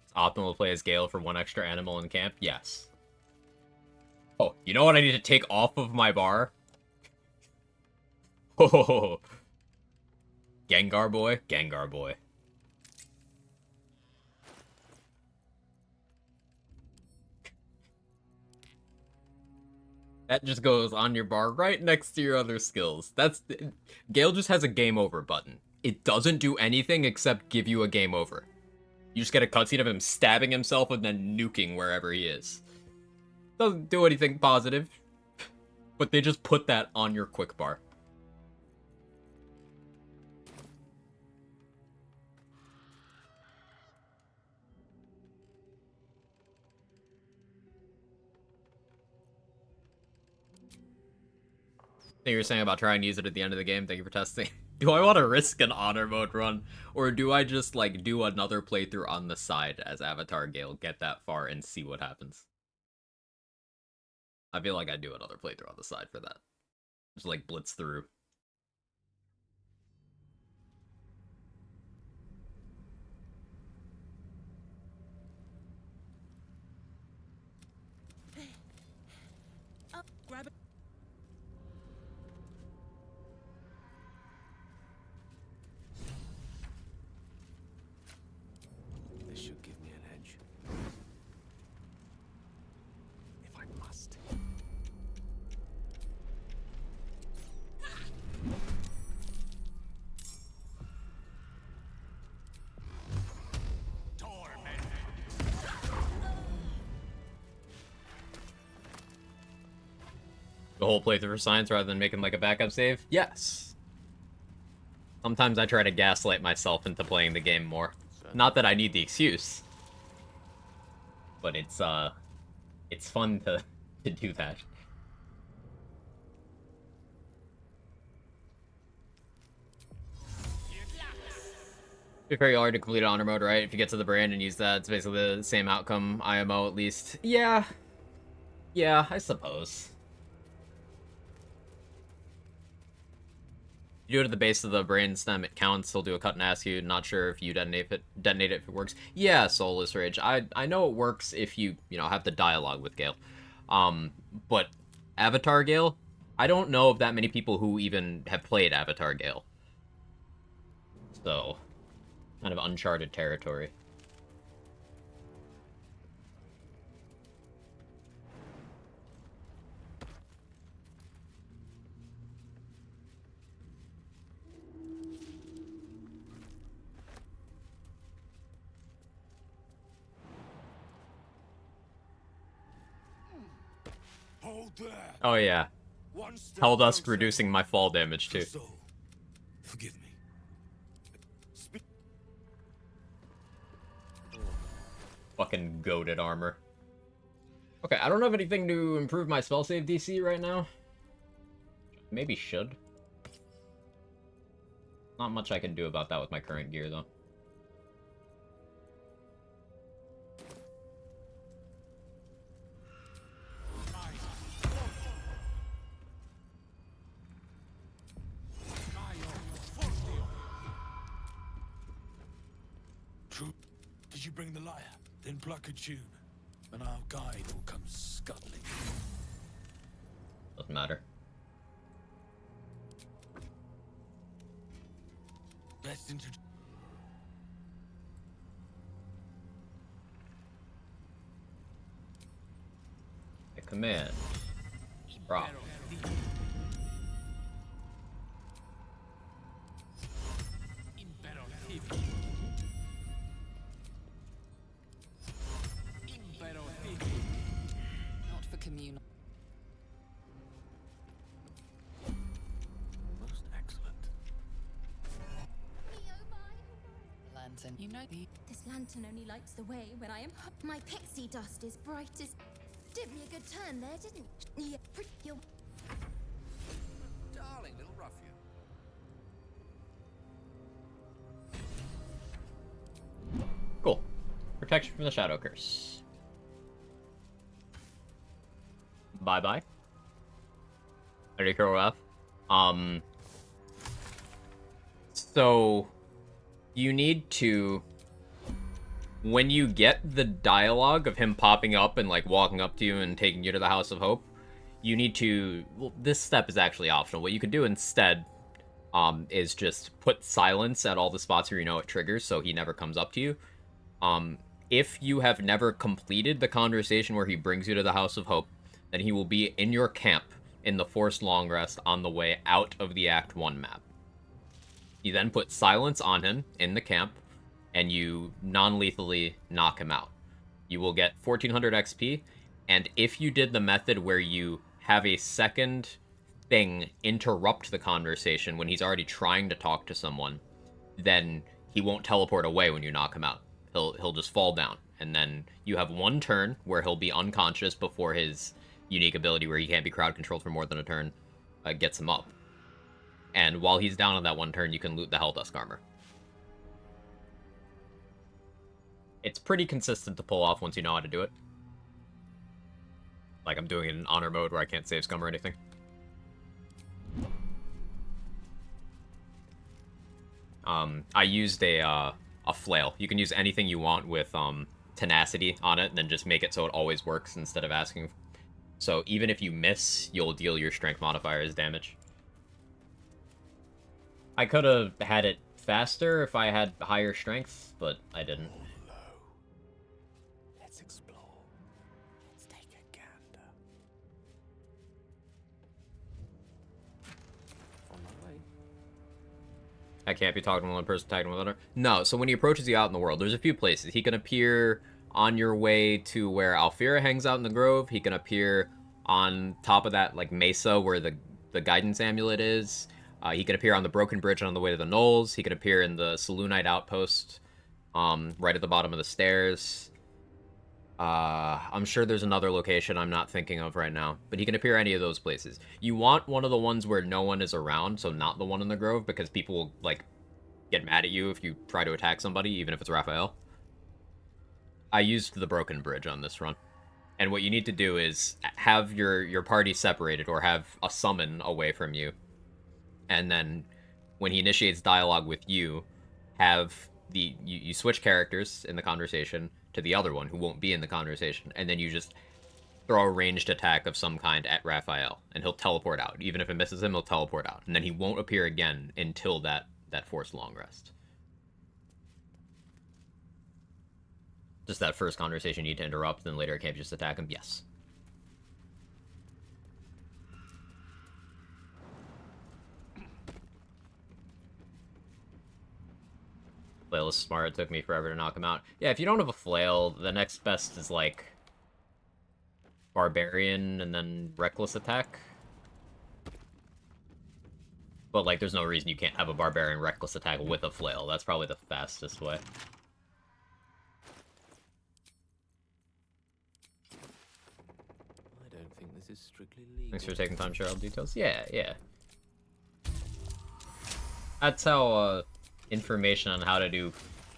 it's optimal to play as Gale for one extra animal in camp? Yes. Oh, you know what I need to take off of my bar? Oh, Gengar boy? Gengar boy. That just goes on your bar right next to your other skills. Gale just has a game over button. It doesn't do anything except give you a game over. You just get a cutscene of him stabbing himself and then nuking wherever he is. Doesn't do anything positive, but they just put that on your quick bar. Thing you were saying about trying to use it at the end of the game. Thank you for testing. Do I want to risk an honor mode run, or do I just like do another playthrough on the side as Avatar Gale, get that far, and see what happens? I feel like I'd do another playthrough on the side for that. Just like blitz through. Up, grab it. This should give me an edge. If I must. The whole playthrough for science rather than making like a backup save? Yes. Sometimes I try to gaslight myself into playing the game more. Not that I need the excuse. But it's fun to do that. It's very hard to complete honor mode, right? If you get to the brand and use that, it's basically the same outcome, IMO at least. Yeah. Yeah, I suppose. You do it at the base of the brain stem, it counts. He'll do a cut and ask you. Not sure if you detonate it if it works. Yeah, Soulless Rage. I know it works if you have the dialogue with Gale. But Avatar Gale, I don't know of that many people who even have played Avatar Gale. So, kind of uncharted territory. Hold there. Oh yeah. Helldusk reducing my fall damage too. Forgive me. Fucking goated armor. Okay, I don't have anything to improve my spell save DC right now. Maybe should. Not much I can do about that with my current gear though. True. Did you bring the lyre? Then pluck a tune, and our guide will come scuttling. Doesn't matter. Let's introduce. A command. Prop. Not for communal. Most excellent. Lantern, you know the. This lantern only lights the way when I am. My pixie dust is bright as. Did me a good turn there, didn't you? Yeah, pretty. Darling little ruffian. Cool. Protection from the Shadow Curse. Bye-bye. Ready to F. So you need to, when you get the dialogue of him popping up and like walking up to you and taking you to the House of Hope, you need to, well, this step is actually optional. What you could do instead is just put silence at all the spots where you know it triggers so he never comes up to you. If you have never completed the conversation where he brings you to the House of Hope, then he will be in your camp in the Forced Long Rest on the way out of the Act 1 map. You then put silence on him in the camp, and you non-lethally knock him out. You will get 1400 XP, and if you did the method where you have a second thing interrupt the conversation when he's already trying to talk to someone, then he won't teleport away when you knock him out. He'll just fall down, and then you have one turn where he'll be unconscious before his unique ability where he can't be crowd controlled for more than a turn gets him up. And while he's down on that one turn, you can loot the Helldusk armor. It's pretty consistent to pull off once you know how to do it. Like, I'm doing it in honor mode where I can't save scum or anything. I used a flail. You can use anything you want with tenacity on it, and then just make it so it always works instead of asking. So even if you miss, you'll deal your strength modifier as damage. I could have had it faster if I had higher strength, but I didn't. Let's explore. Let's take a gander. On my way. I can't be talking to one person, tagging with another. No, so when he approaches you out in the world, there's a few places. He can appear on your way to where Alfira hangs out in the Grove. He can appear on top of that, like, mesa where the guidance amulet is. He can appear on the Broken Bridge on the way to the Knolls. He can appear in the Selûnite outpost, right at the bottom of the stairs. I'm sure there's another location I'm not thinking of right now, but he can appear any of those places. You want one of the ones where no one is around, so not the one in the Grove, because people will, like, get mad at you if you try to attack somebody, even if it's Raphael. I used the Broken Bridge on this run. And what you need to do is have your party separated, or have a summon away from you. And then when he initiates dialogue with you, have you switch characters in the conversation to the other one who won't be in the conversation, and then you just throw a ranged attack of some kind at Raphael, and he'll teleport out. Even if it misses him, he'll teleport out, and then he won't appear again until that Forced Long Rest. Just that first conversation you need to interrupt, then later can't just attack him. Yes. Flail is smart. It took me forever to knock him out. Yeah, if you don't have a flail, the next best is, like, Barbarian and then Reckless Attack. But, like, there's no reason you can't have a Barbarian Reckless Attack with a flail. That's probably the fastest way. I don't think this is strictly legal. Thanks for taking time to share all the details. Yeah, yeah. That's how, information on how to do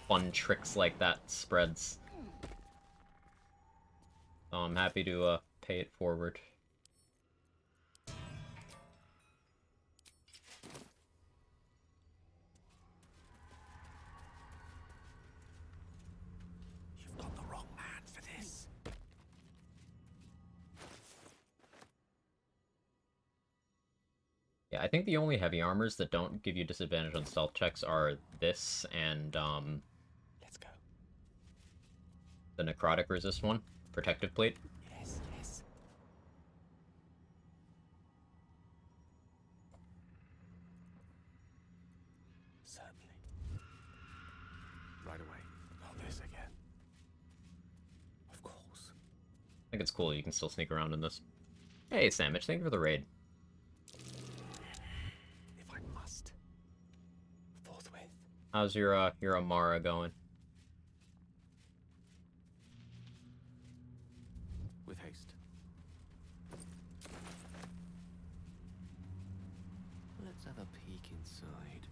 fun tricks like that spreads. So I'm happy to pay it forward. You've got the wrong man for this. Yeah, I think the only heavy armors that don't give you disadvantage on stealth checks are this and, Let's go. the necrotic resist one, protective plate. Yes, yes. Certainly. Right away. Not this again. Of course. I think it's cool you can still sneak around in this. Hey, Sandwich, thank you for the raid. If I must. Forthwith. How's your Amara going? With haste. Let's have a peek inside.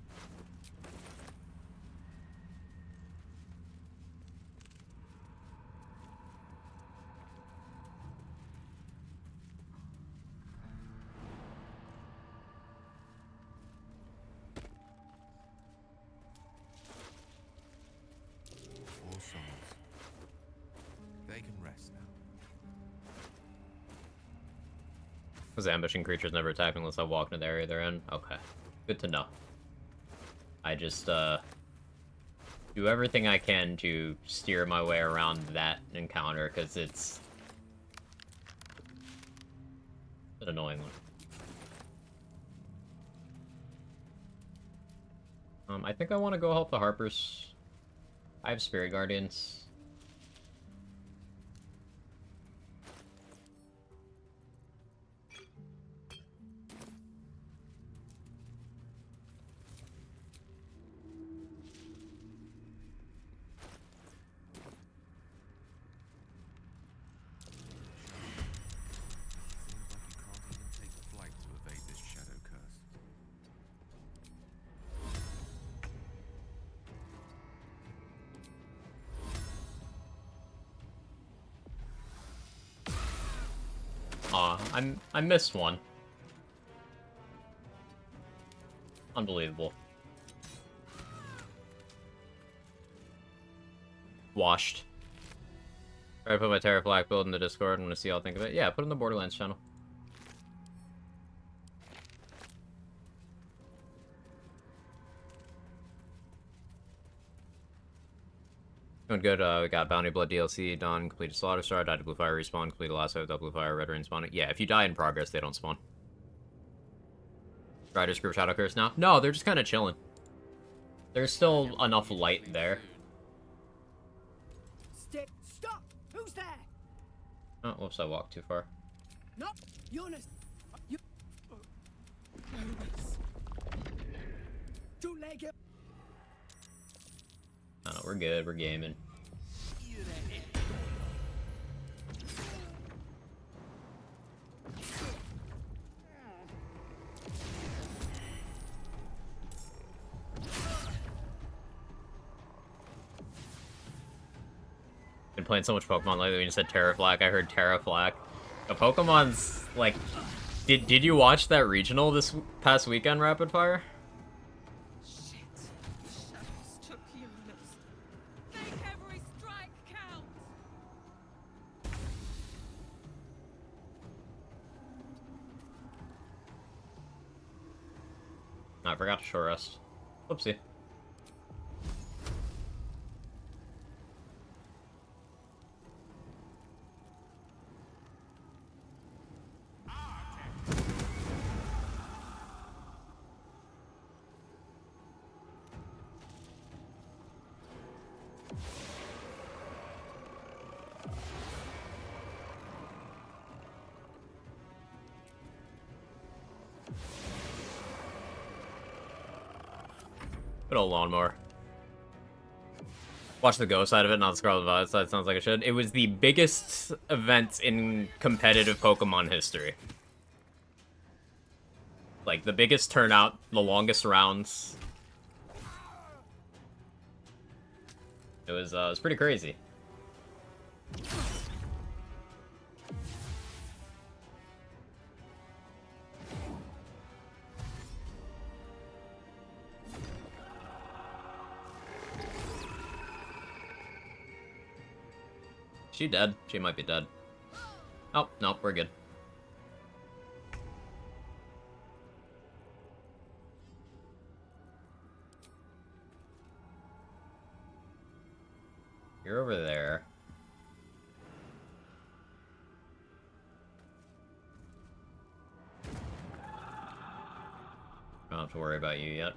Four souls. They can rest now. Because ambushing creatures never attack unless I walk into the area they're in? Okay. Good to know. I just, do everything I can to steer my way around that encounter, because it's An annoying one. I think I want to go help the Harpers. I have Spirit Guardians. Aw, I missed one. Unbelievable. Washed. Try to put my Terra Black build in the Discord. I'm gonna see how I think of it. Yeah, put it in the Borderlands channel. Doing good. We got Bounty Blood DLC done. Completed Slaughter Star. Died to Blue Fire respawn. Completed last without Blue Fire. Red Rain spawning. Yeah, if you die in progress, they don't spawn. Riders Group Shadow Curse now? No, they're just kind of chilling. There's still enough light there. Stop! Who's there? Oh, whoops, I walked too far. No, Jonas. You. Too late. No, we're good. We're gaming. Been playing so much Pokemon lately. We just said Terraflack. I heard Terraflack. The Pokemon's like, did you watch that regional this past weekend, Rapid Fire? I forgot to short rest. Whoopsie. Good old lawnmower. Watch the Go side of it, not the Scarlet Violet side. Sounds like I should. It was the biggest event in competitive Pokemon history. Like, the biggest turnout, the longest rounds. It was pretty crazy. She dead? She might be dead. Oh, no, we're good. You're over there. I don't have to worry about you yet.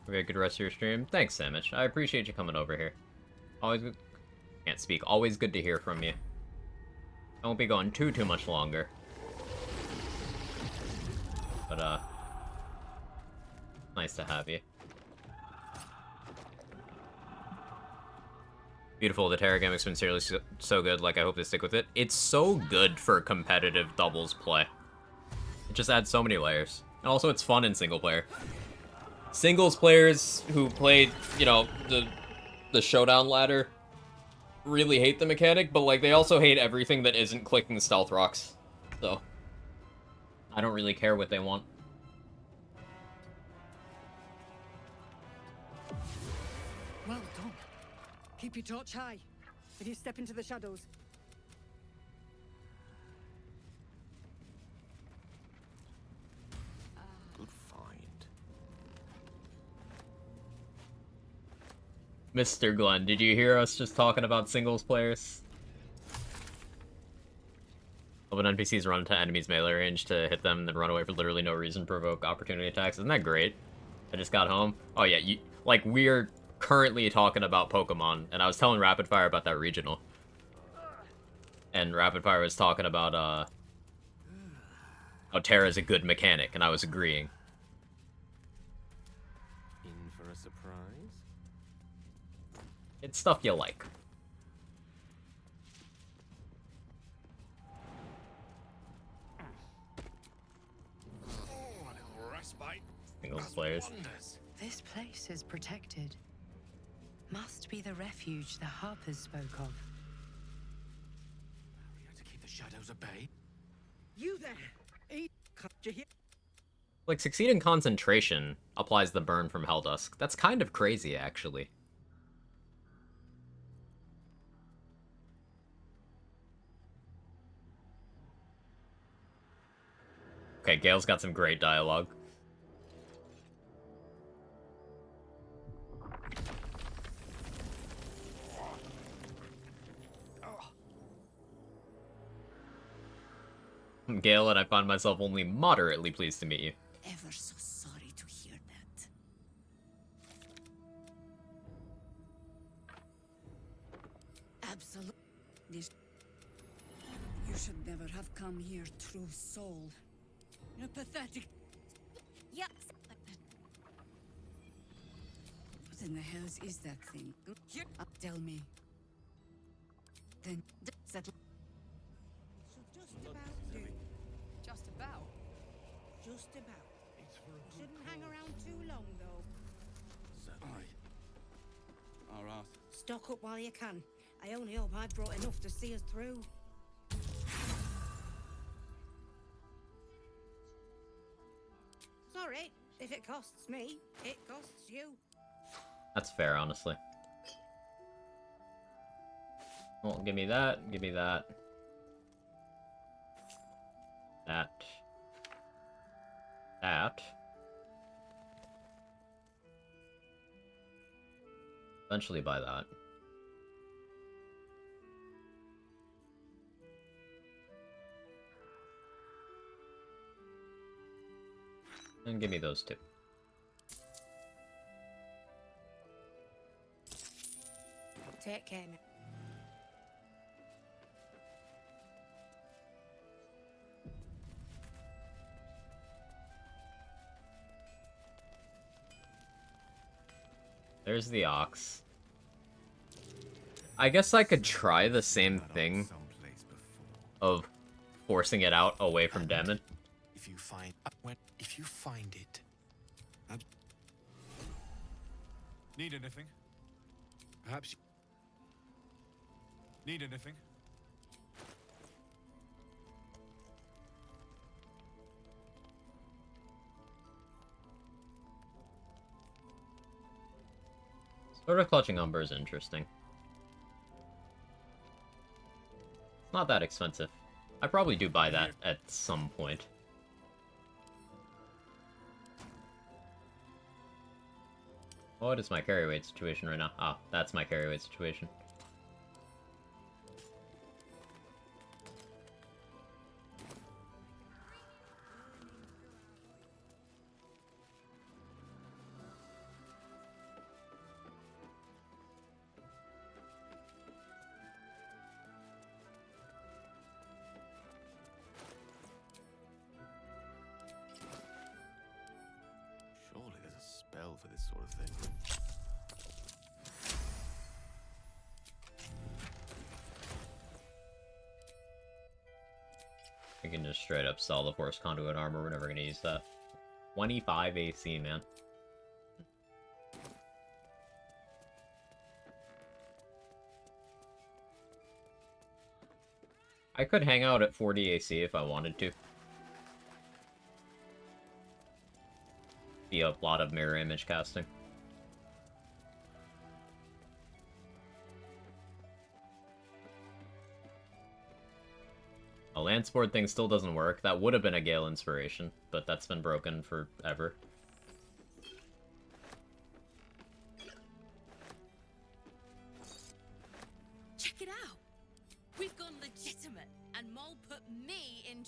Have a good rest of your stream. Thanks, Sandwich. I appreciate you coming over here. Always good. Can't speak. Always good to hear from you. I won't be going too much longer. But, nice to have you. Beautiful. The Terra gimmick's been seriously so good. Like, I hope they stick with it. It's so good for competitive doubles play. It just adds so many layers. And also, it's fun in single player. Singles players who played, you know, the showdown ladder really hate the mechanic, but, like, they also hate everything that isn't clicking stealth rocks. So, I don't really care what they want. Well done. Keep your torch high. If you step into the shadows. Good find. Mr. Glenn, did you hear us just talking about singles players? When NPCs run to enemies' melee range to hit them, then run away for literally no reason, provoke opportunity attacks. Isn't that great? I just got home. Oh yeah, we're currently talking about Pokemon, and I was telling Rapid Fire about that regional. And Rapid Fire was talking about, how Terra's a good mechanic, and I was agreeing. In for a surprise? It's stuff you like. Singles players. This place is protected. Must be the refuge the Harpers spoke of. To keep the shadows at bay. You there! Eat. You hear? Like, succeeding concentration applies the burn from Helldusk. That's kind of crazy, actually. Okay, Gale's got some great dialogue. Gale, and I find myself only moderately pleased to meet you. Ever so sorry to hear that. Absolutely. You should never have come here, true soul. You're pathetic. Yep. What in the hell is that thing? Tell me. Then settle. Just about do. Just about. Just about. Shouldn't hang around too long, though. All right. Stock up while you can. I only hope I brought enough to see us through. Sorry, if it costs me, it costs you. That's fair, honestly. Well, give me that, give me that. That. Eventually buy that. And give me those two. Take care, man. There's the ox. I guess I could try the same thing of forcing it out away from Demon. If you find it. Need anything? Perhaps. Need anything? Sort of Clutching Umber is interesting. It's not that expensive. I probably do buy that at some point. What is my carry weight situation right now? Ah, that's my carry weight situation. Surely there's a spell for this sort of thing. We can just straight up sell the Force Conduit armor. We're never gonna use that. 25 AC, man. I could hang out at 40 AC if I wanted to. Be a lot of mirror image casting. A Lance board thing still doesn't work. That would have been a Gale inspiration, but that's been broken forever.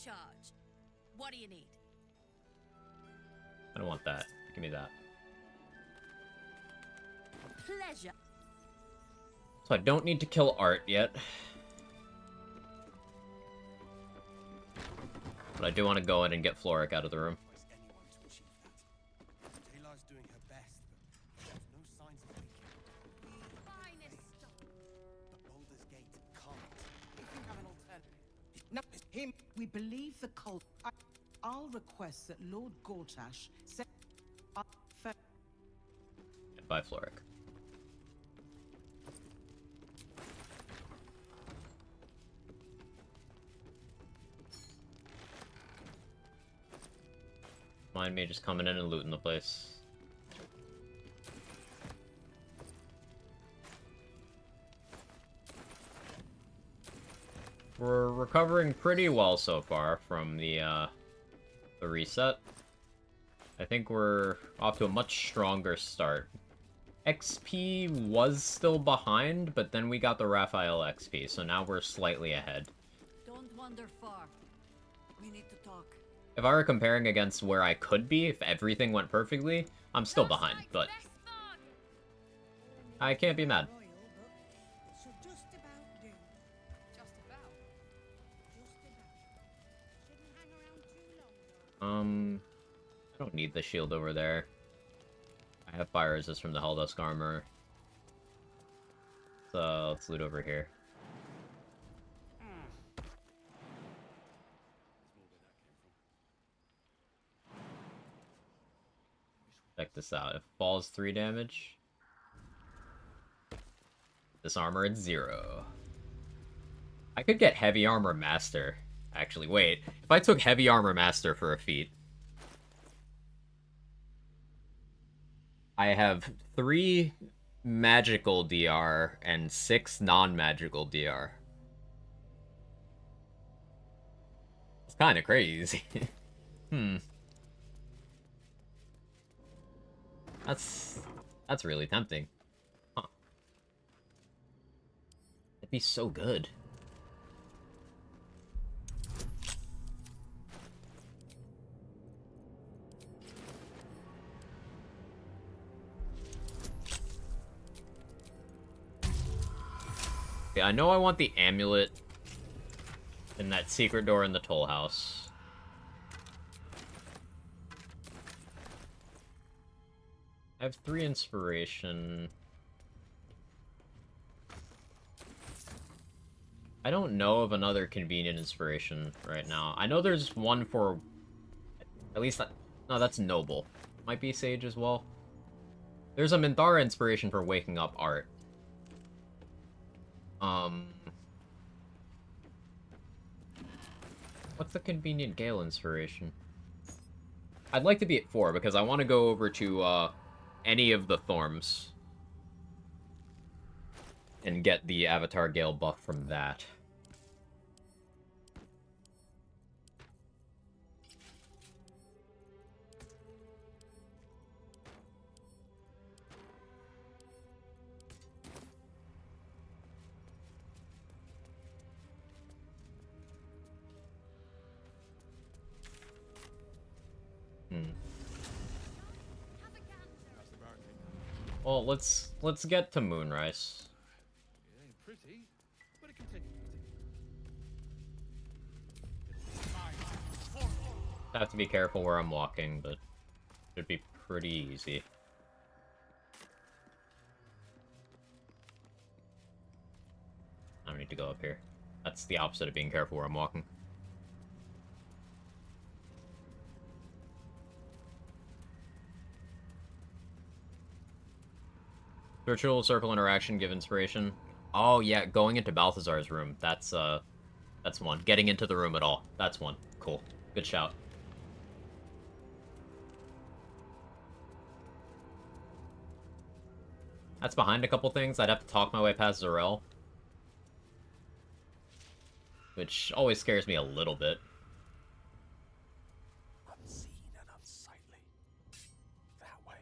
charge. What do you need? I don't want that. Give me that. Pleasure. So I don't need to kill Art yet. But I do want to go in and get Floric out of the room. Taylor's doing her best, but there's no signs of weakening. The Boulder's Gate can't. If you have an alternative. No, him. We believe the cult. I'll request that Lord Gortash set up. Bye, Floric. Mind me just coming in and looting the place. We're recovering pretty well so far from the reset. I think we're off to a much stronger start. XP was still behind, but then we got the Raphael XP, so now we're slightly ahead. Don't wander far. We need to talk. If I were comparing against where I could be, if everything went perfectly, I'm still behind, but I can't be mad. I don't need the shield over there. I have fire resist from the Helldusk armor. So let's loot over here. Check this out. If falls 3 damage, this armor at 0. I could get heavy armor master. Actually, wait. If I took heavy armor master for a feat, I have 3 magical DR and 6 non-magical DR. It's kind of crazy. That's really tempting. Huh. It'd be so good. Yeah, I know I want the amulet in that secret door in the toll house. I have 3 inspiration. I don't know of another convenient inspiration right now. I know there's one for... At least... No, that's noble. Might be sage as well. There's a Minthara inspiration for waking up Art. What's the convenient Gale inspiration? I'd like to be at 4 because I want to go over to, any of the Thorms and get the Avatar Gale buff from that. Well, let's get to Moonrise. It ain't pretty, but it can take. I have to be careful where I'm walking, but it should be pretty easy. I don't need to go up here. That's the opposite of being careful where I'm walking. Virtual circle interaction, give inspiration. Oh yeah, going into Balthazar's room. That's one. Getting into the room at all. That's one. Cool. Good shout. That's behind a couple things. I'd have to talk my way past Zarel, which always scares me a little bit. Unseen and unsightly. That way.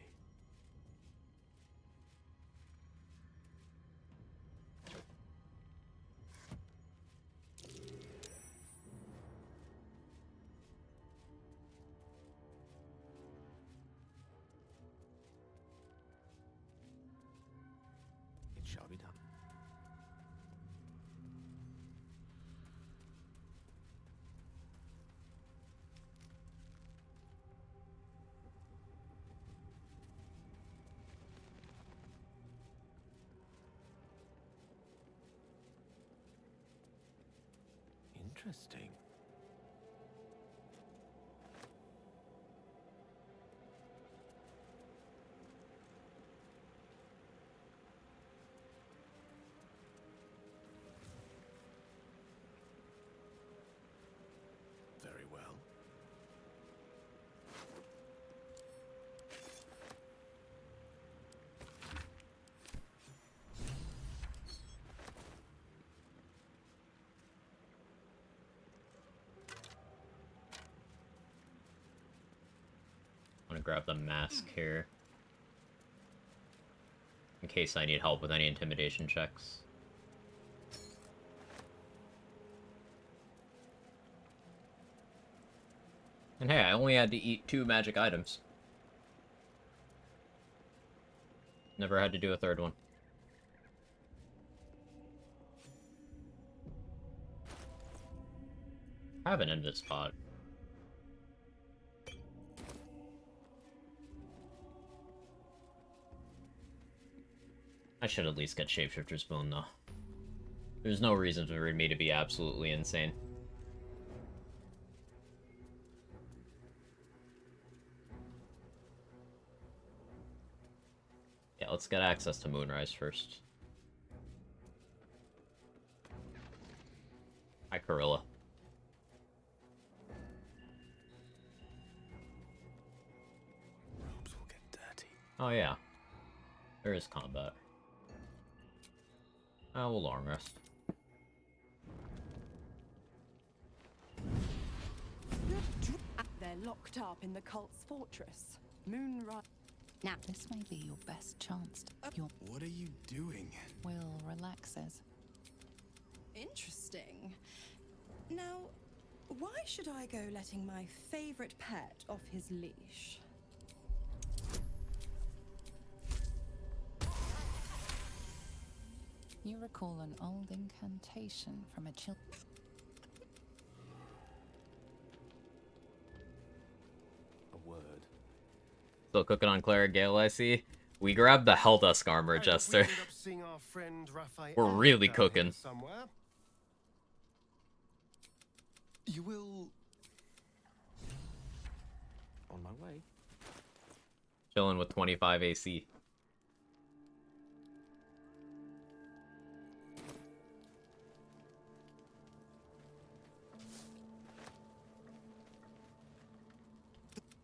Interesting. Very well. I'm gonna grab the mask here. In case I need help with any intimidation checks. And hey, I only had to eat 2 magic items. Never had to do a third one. I have an invis spot. I should at least get Shapeshifter's Boon, though. There's no reason for me to be absolutely insane. Yeah, let's get access to Moonrise first. Hi, Corilla. Robes will get dirty. Oh, yeah. There is combat. We'll long rest. They're locked up in the cult's fortress. Moonrise. Now, this may be your best chance. What are you doing? Will relaxes. Interesting. Now, why should I go letting my favorite pet off his leash? You recall an old incantation from a chill. A word. Still cooking on Cleric Gale, I see. We grabbed the Helldusk armor, Jester. We're really cooking. Somewhere. You will... On my way. Chilling with 25 AC.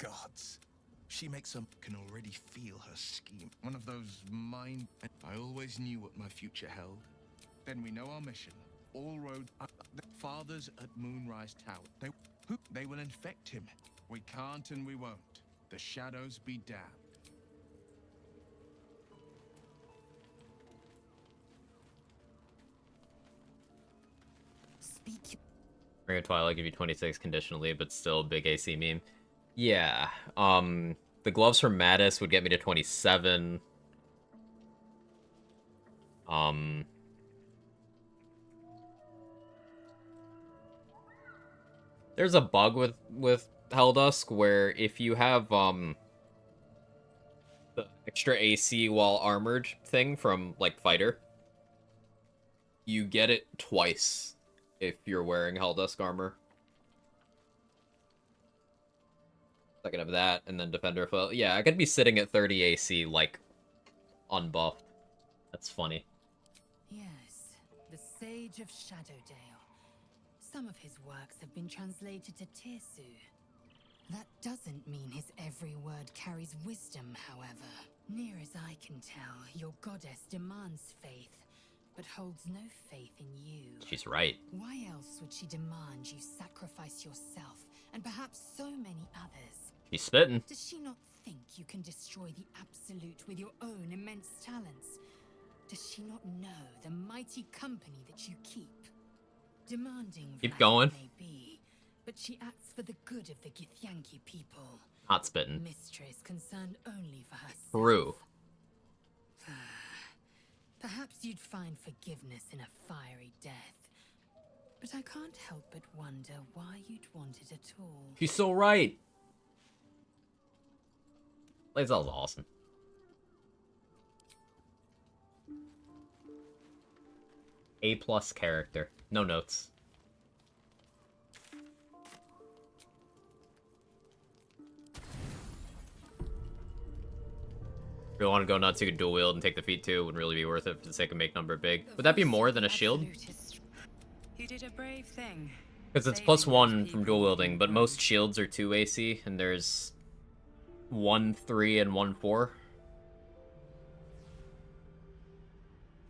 Gods. She makes some... Can already feel her scheme. One of those mind... I always knew what my future held. Then we know our mission. All roads... The fathers at Moonrise Tower. They will infect him. We can't and we won't. The shadows be damned. Speak. Ring of Twilight give you 26 conditionally, but still big AC meme. Yeah, the gloves from Mattis would get me to 27. There's a bug with Helldusk where if you have, the extra AC while armored thing from, like, Fighter, you get it twice if you're wearing Helldusk armor. I could have that, and then Defender Foil. Yeah, I could be sitting at 30 AC, like, unbuffed. That's funny. Yes, the Sage of Shadowdale. Some of his works have been translated to Tirsu. That doesn't mean his every word carries wisdom, however. Near as I can tell, your goddess demands faith, but holds no faith in you. She's right. Why else would she demand you sacrifice yourself, and perhaps so many others? She's spitting. Does she not think you can destroy the Absolute with your own immense talents? Does she not know the mighty company that you keep? Demanding Keep going. may be, but she acts for the good of the Githyanki people. Hot spitting. Mistress concerned only for herself. True. Perhaps you'd find forgiveness in a fiery death. But I can't help but wonder why you'd want it at all. She's so right. Lae'zel's awesome. A+ character. No notes. If you want to go nuts, you could dual wield and take the feat too. Wouldn't really be worth it for the sake of make number big. Would that be more than a shield? You did a brave thing. Because it's +1 from dual wielding, but most shields are 2 AC, and there's 1 3 and 1 4.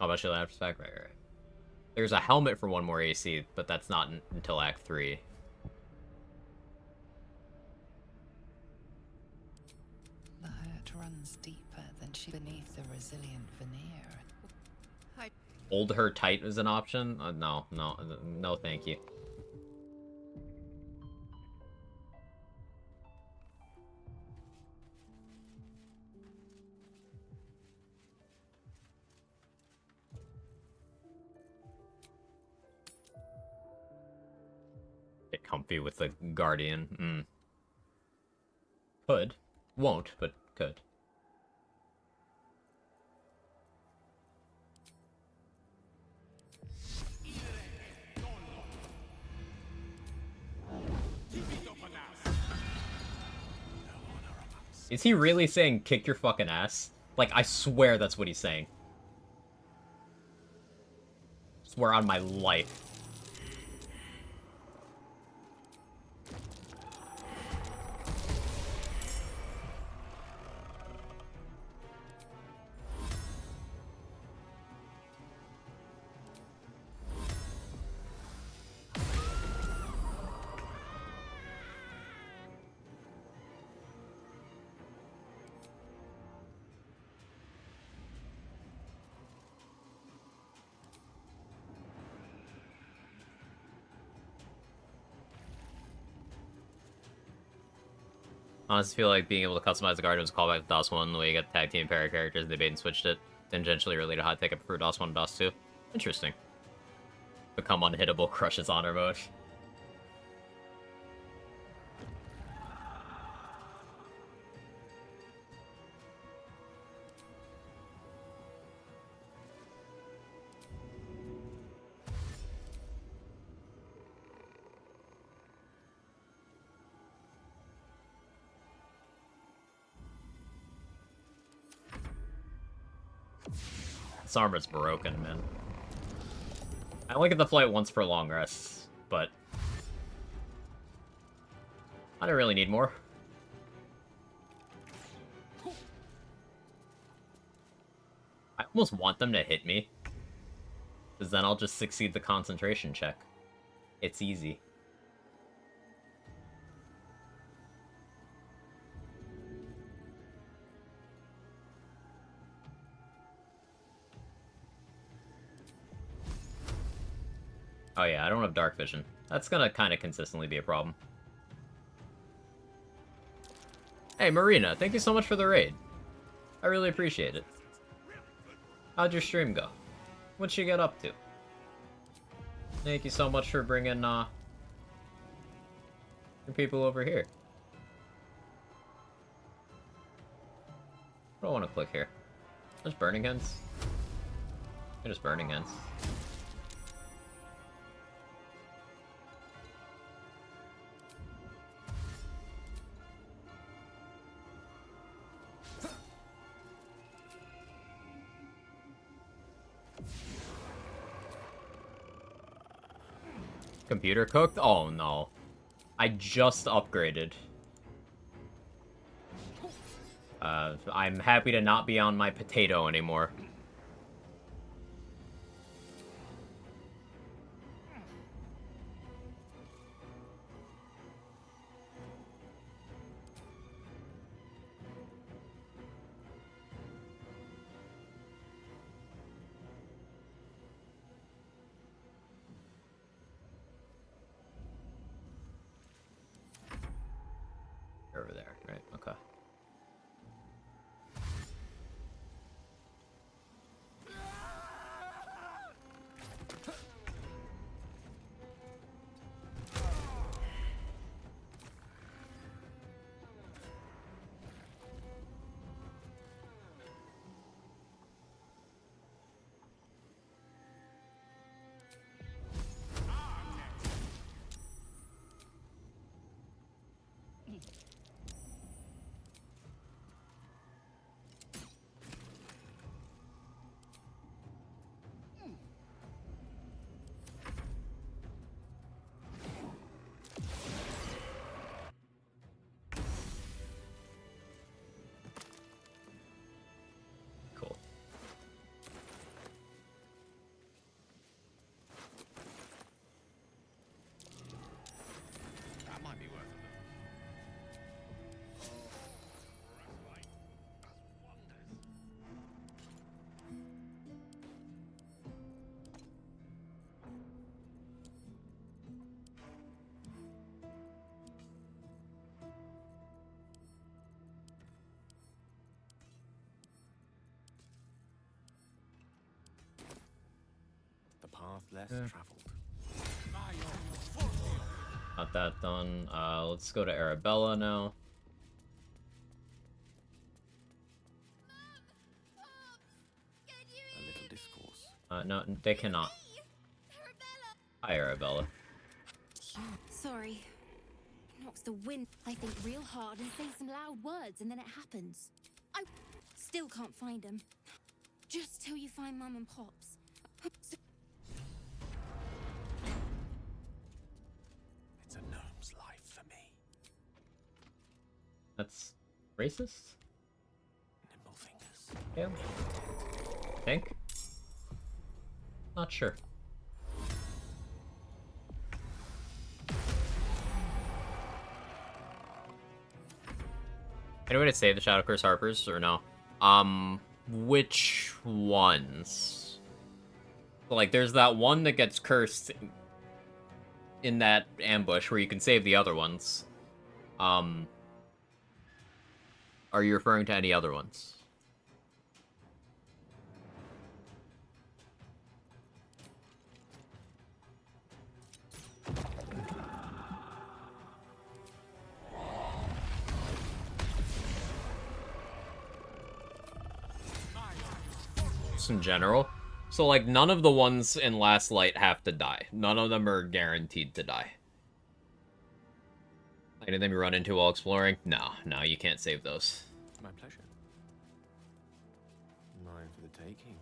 Oh, about shield after spec? Right. There's a helmet for 1 more AC, but that's not until Act 3. The hurt runs deeper than she beneath the resilient veneer. Hold her tight is an option? No, thank you. Get comfy with the Guardian. Could. Won't, but could. Is he really saying kick your fucking ass? Like, I swear that's what he's saying. Swear on my life. I honestly feel like being able to customize the Guardian was a callback to DOS 1, the way you got the tag team pair of characters, they bait and switched it. Tangentially related hot take, I prefer DOS 1 to DOS 2. Interesting. Become unhittable, crushes honor mode. This armor's broken, man. I only get the flight once per long rest, but I don't really need more. I almost want them to hit me, because then I'll just succeed the concentration check. It's easy. Oh yeah, I don't have dark vision. That's gonna kind of consistently be a problem. Hey, Marina, thank you so much for the raid. I really appreciate it. How'd your stream go? What'd you get up to? Thank you so much for bringing, your people over here. I don't want to click here. There's burning hands. Just burning hands. Computer cooked? Oh no. I just upgraded. I'm happy to not be on my potato anymore. Over there, right? Okay. path less Yeah. traveled. Got that done. Let's go to Arabella now. A little discourse. No, they cannot. Hi, Arabella. Sorry. Knocks the wind. I think real hard and say some loud words, and then it happens. I still can't find them. Just till you find Mum and Pops. It's a gnome's life for me. That's racist? Nimble fingers. Yeah. Think? Not sure. Any way to save the Shadow Curse Harpers, or no? Which ones? Like, there's that one that gets cursed in that ambush where you can save the other ones. Are you referring to any other ones? Just in general. So, like, none of the ones in Last Light have to die. None of them are guaranteed to die. Any of them you run into while exploring? No, you can't save those. My pleasure. Mine for the taking.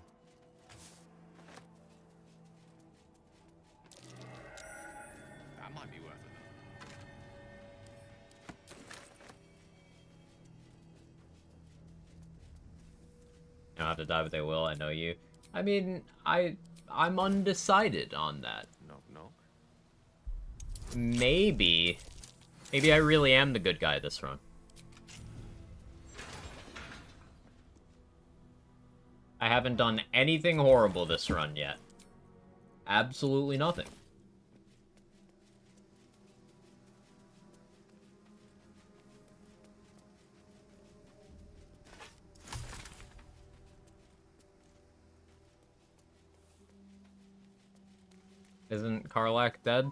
That might be worth it. You don't have to die, but they will. I know you. I mean, I'm undecided on that. Knock, knock. Maybe I really am the good guy this run. I haven't done anything horrible this run yet. Absolutely nothing. Isn't Karlak dead?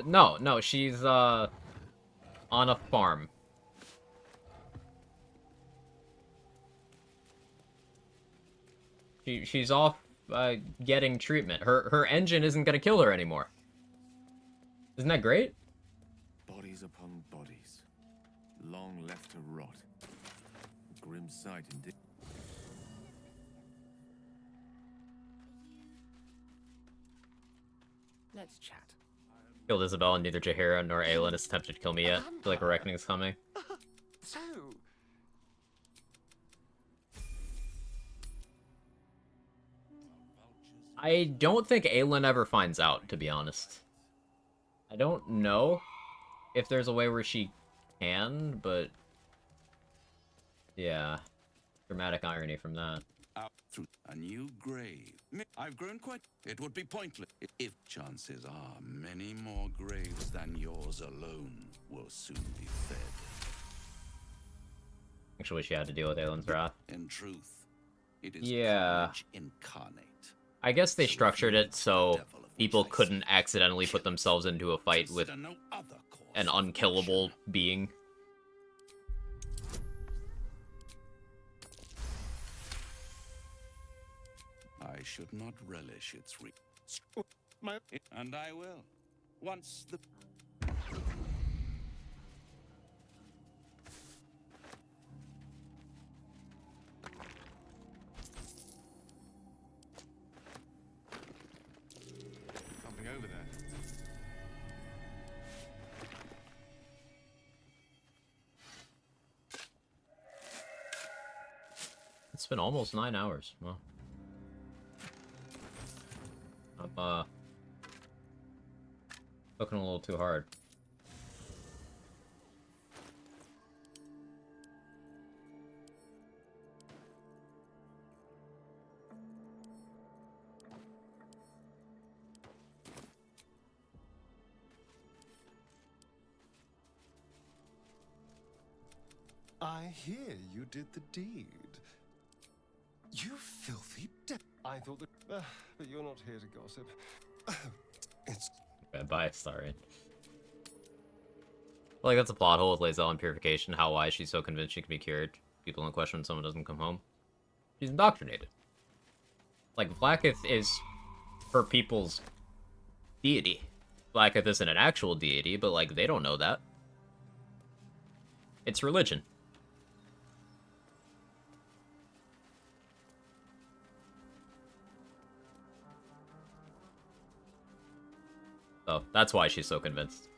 No, she's, on a farm. She's off, getting treatment. Her engine isn't gonna kill her anymore. Isn't that great? Bodies upon bodies, long left to rot. Grim sight indeed. Let's chat. Killed Isabel, and neither Jaheira nor Aelin has attempted to kill me yet. I feel like a reckoning's coming. So, I don't think Aelin ever finds out, to be honest. I don't know if there's a way where she can, but... yeah. Dramatic irony from that. Out through a new grave. I've grown quite... It would be pointless if chances are many more graves than yours alone will soon be fed. Actually, she had to deal with Aelin's wrath. In truth, it is carnage incarnate. I guess they structured it so people couldn't accidentally put themselves into a fight with an unkillable being. I should not relish its and I will. Once the... Something over there. It's been almost 9 hours. Well, I'm looking a little too hard. I hear you did the deed. You filthy I thought that... but you're not here to gossip. It's... Bye, sorry. Like, that's a plot hole with Lae'zel and Purification. Why is she so convinced she can be cured? People don't question when someone doesn't come home. She's indoctrinated. Like, Blackith is her people's deity. Blackith isn't an actual deity, but, like, they don't know that. It's religion. So, that's why she's so convinced.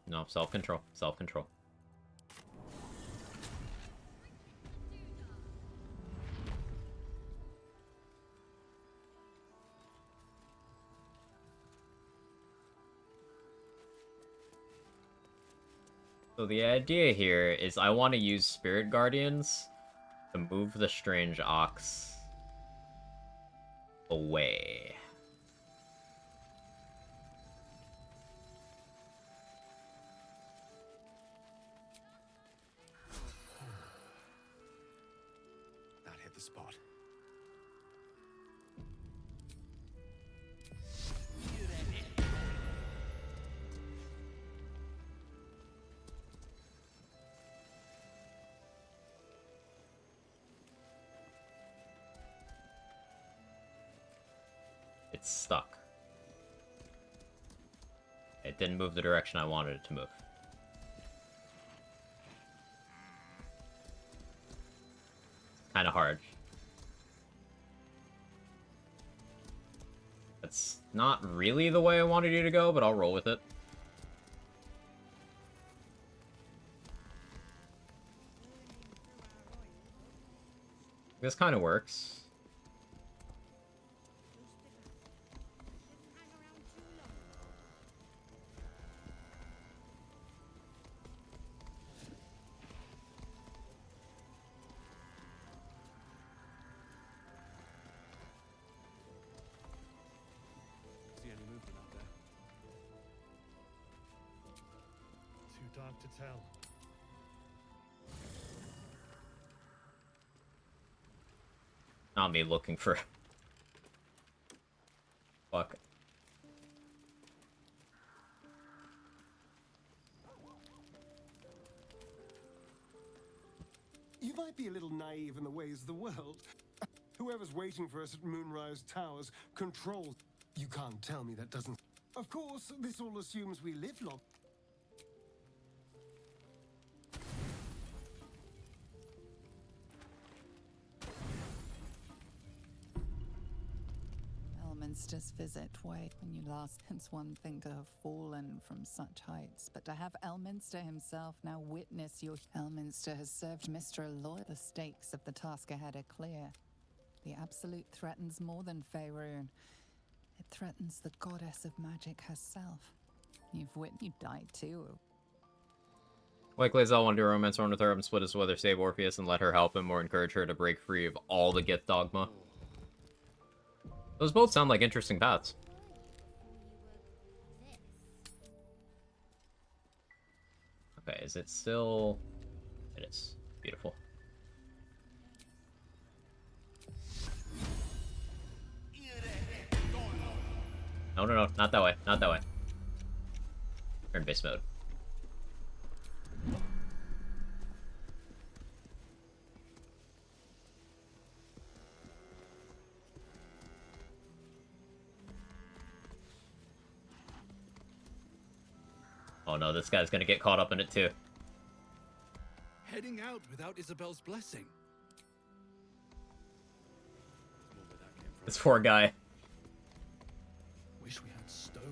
No, self-control. Self-control. So the idea here is I want to use Spirit Guardians to move the Strange Ox away. That hit the spot. It's stuck. It didn't move the direction I wanted it to move. Kind of hard. That's not really the way I wanted you to go, but I'll roll with it. This kind of works. See any movement out there? Too dark to tell. Not me looking for... Fuck. You might be a little naive in the ways of the world. Whoever's waiting for us at Moonrise Towers controls... You can't tell me that doesn't... Of course, this all assumes we live long. Elminster's visit way when you last. It's one thing to have fallen from such heights, but to have Elminster himself now witness your... Elminster has served Mr. Aloy. The stakes of the task ahead are clear. The Absolute threatens more than Faerun. It threatens the goddess of magic herself. You died too. Like Lae'zel wanted to romance one with her and split his whether save Orpheus and let her help him or encourage her to break free of all the Gith dogma. Those both sound like interesting paths. Okay, is it still... It is. Beautiful. No, not that way, not that way. Turn-based mode. Oh no, this guy's gonna get caught up in it too. Heading out without Isabel's blessing. This poor guy. Wish we had stone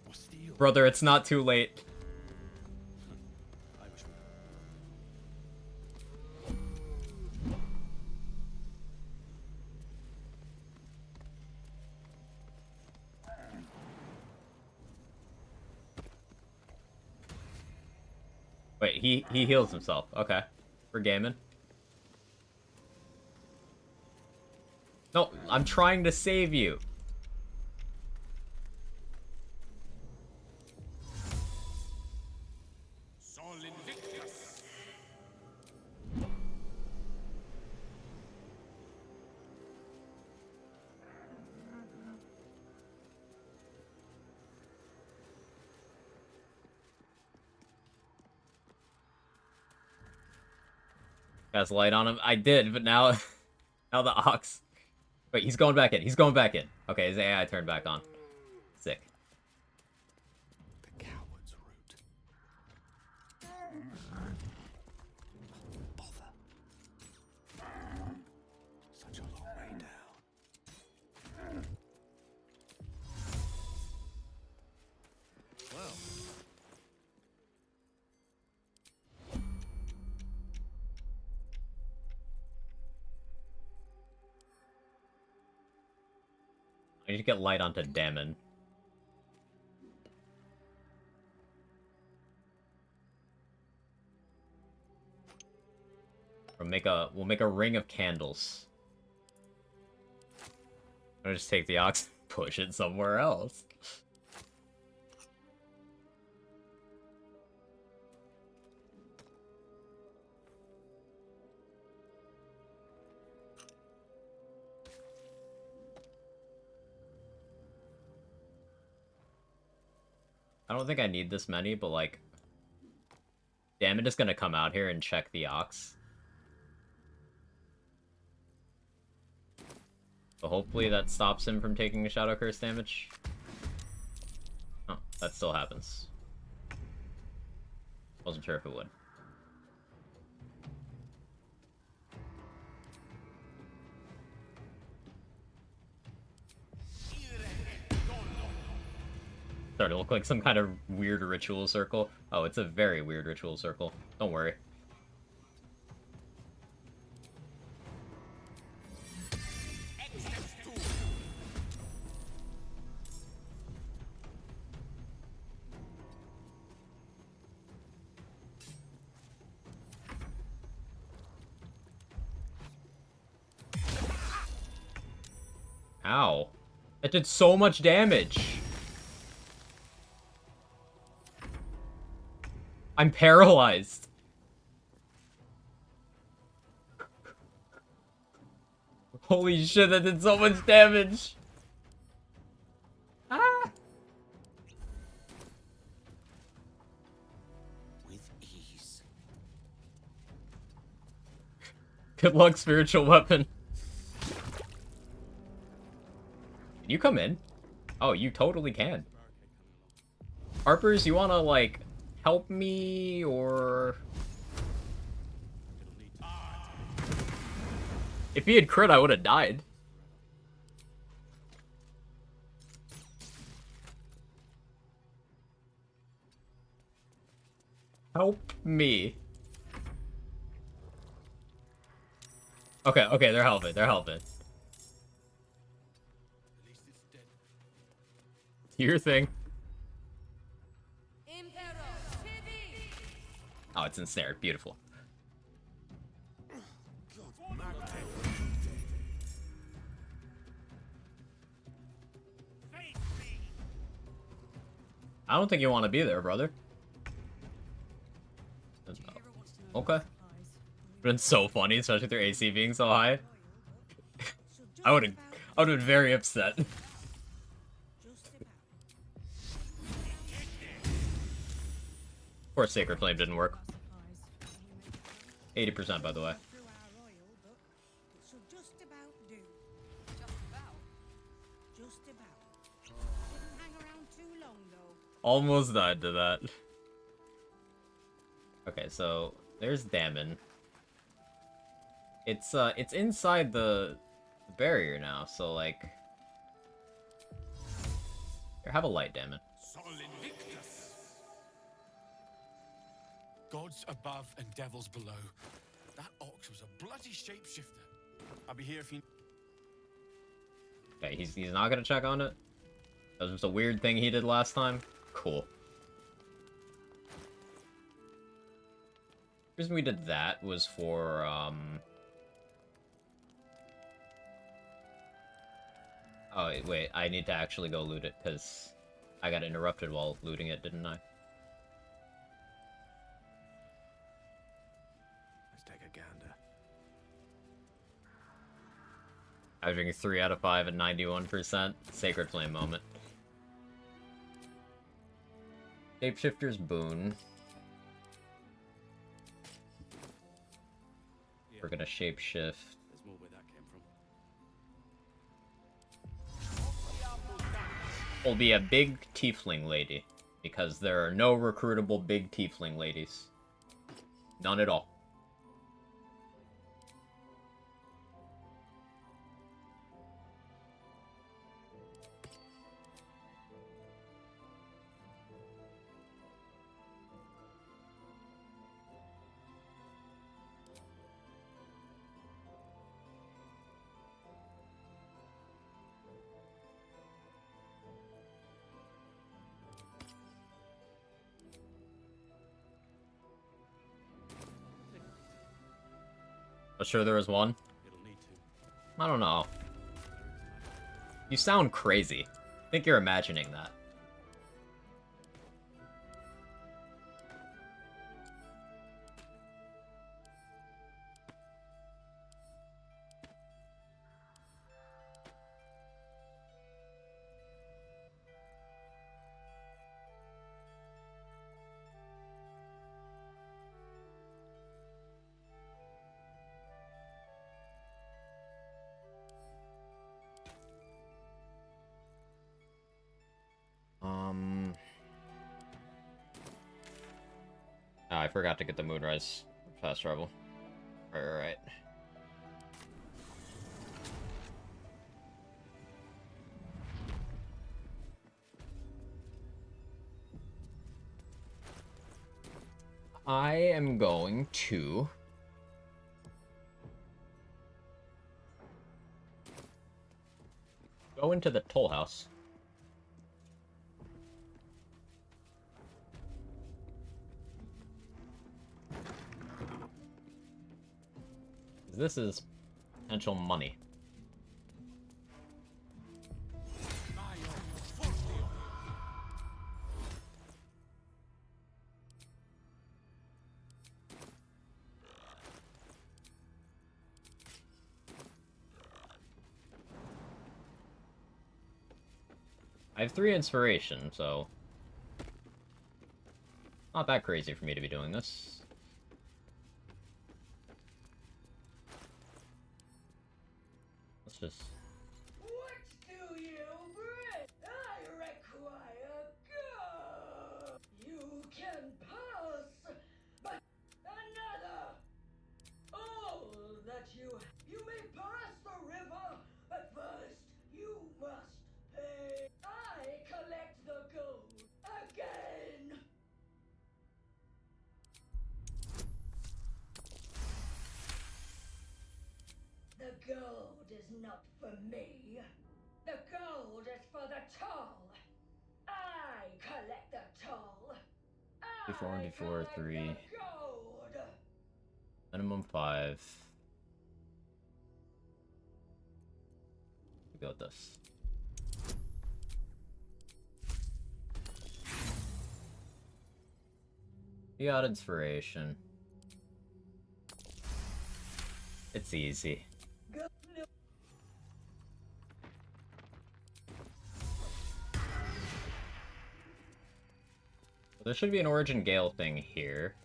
or steel. Brother, it's not too late. I wish we... Wait, he heals himself. Okay. For gaming. No, I'm trying to save you. Has light on him. I did, but now, now the ox. Wait, he's going back in. He's going back in. Okay, his AI turned back on. Sick. The coward's root. Bother. Such a long way down. Well. I need to get light onto Damon. We'll make a ring of candles. I'll just take the ox and push it somewhere else. I don't think I need this many, but like, Damon is gonna come out here and check the ox. So hopefully that stops him from taking a Shadow Curse damage. Oh, that still happens. Wasn't sure if it would. Started to look like some kind of weird ritual circle. Oh, it's a very weird ritual circle. Don't worry. Ow. That did so much damage. I'm paralyzed. Holy shit, that did so much damage. Ah. With ease. Good luck, spiritual weapon. Can you come in? Oh, you totally can. Harpers, you wanna, like, help me, or... If he had crit, I would have died. Help me. Okay, okay, they're helping, they're helping. Your thing. Oh, it's ensnared. Beautiful. I don't think you want to be there, brother. Okay. Been so funny, especially with their AC being so high. I would have been very upset. Of course, Sacred Flame didn't work. 80%, by the way. Almost died to that. Okay, so there's Damon. It's inside the barrier now, so like, here, have a light, Damon. Gods above and devils below. That ox was a bloody shapeshifter. I'll be here if you... Okay, he's not gonna check on it? That was just a weird thing he did last time? Cool. The reason we did that was for, Oh, wait, I need to actually go loot it, because I got interrupted while looting it, didn't I? Let's take a gander. Averaging 3 out of 5 at 91%. Sacred Flame moment. Shapeshifter's Boon. We're gonna shapeshift. There's more where that came from. Will be a big tiefling lady, because there are no recruitable big tiefling ladies. None at all. But sure there was one? I don't know. You sound crazy. I think you're imagining that. Oh, I forgot to get the Moonrise fast travel. Right. I am going to go into the toll house. This is potential money. I have 3 inspiration, so not that crazy for me to be doing this. Let's just... What do you bring? I require go. You can pass, but another. All that you may pass the river, but first you must pay. I collect the gold again. The gold is not for me. The gold is for the toll. I collect the toll. D4 and D4, 3. Gold. Minimum 5. We go with this. You got inspiration. It's easy. There should be an Origin Gale thing here.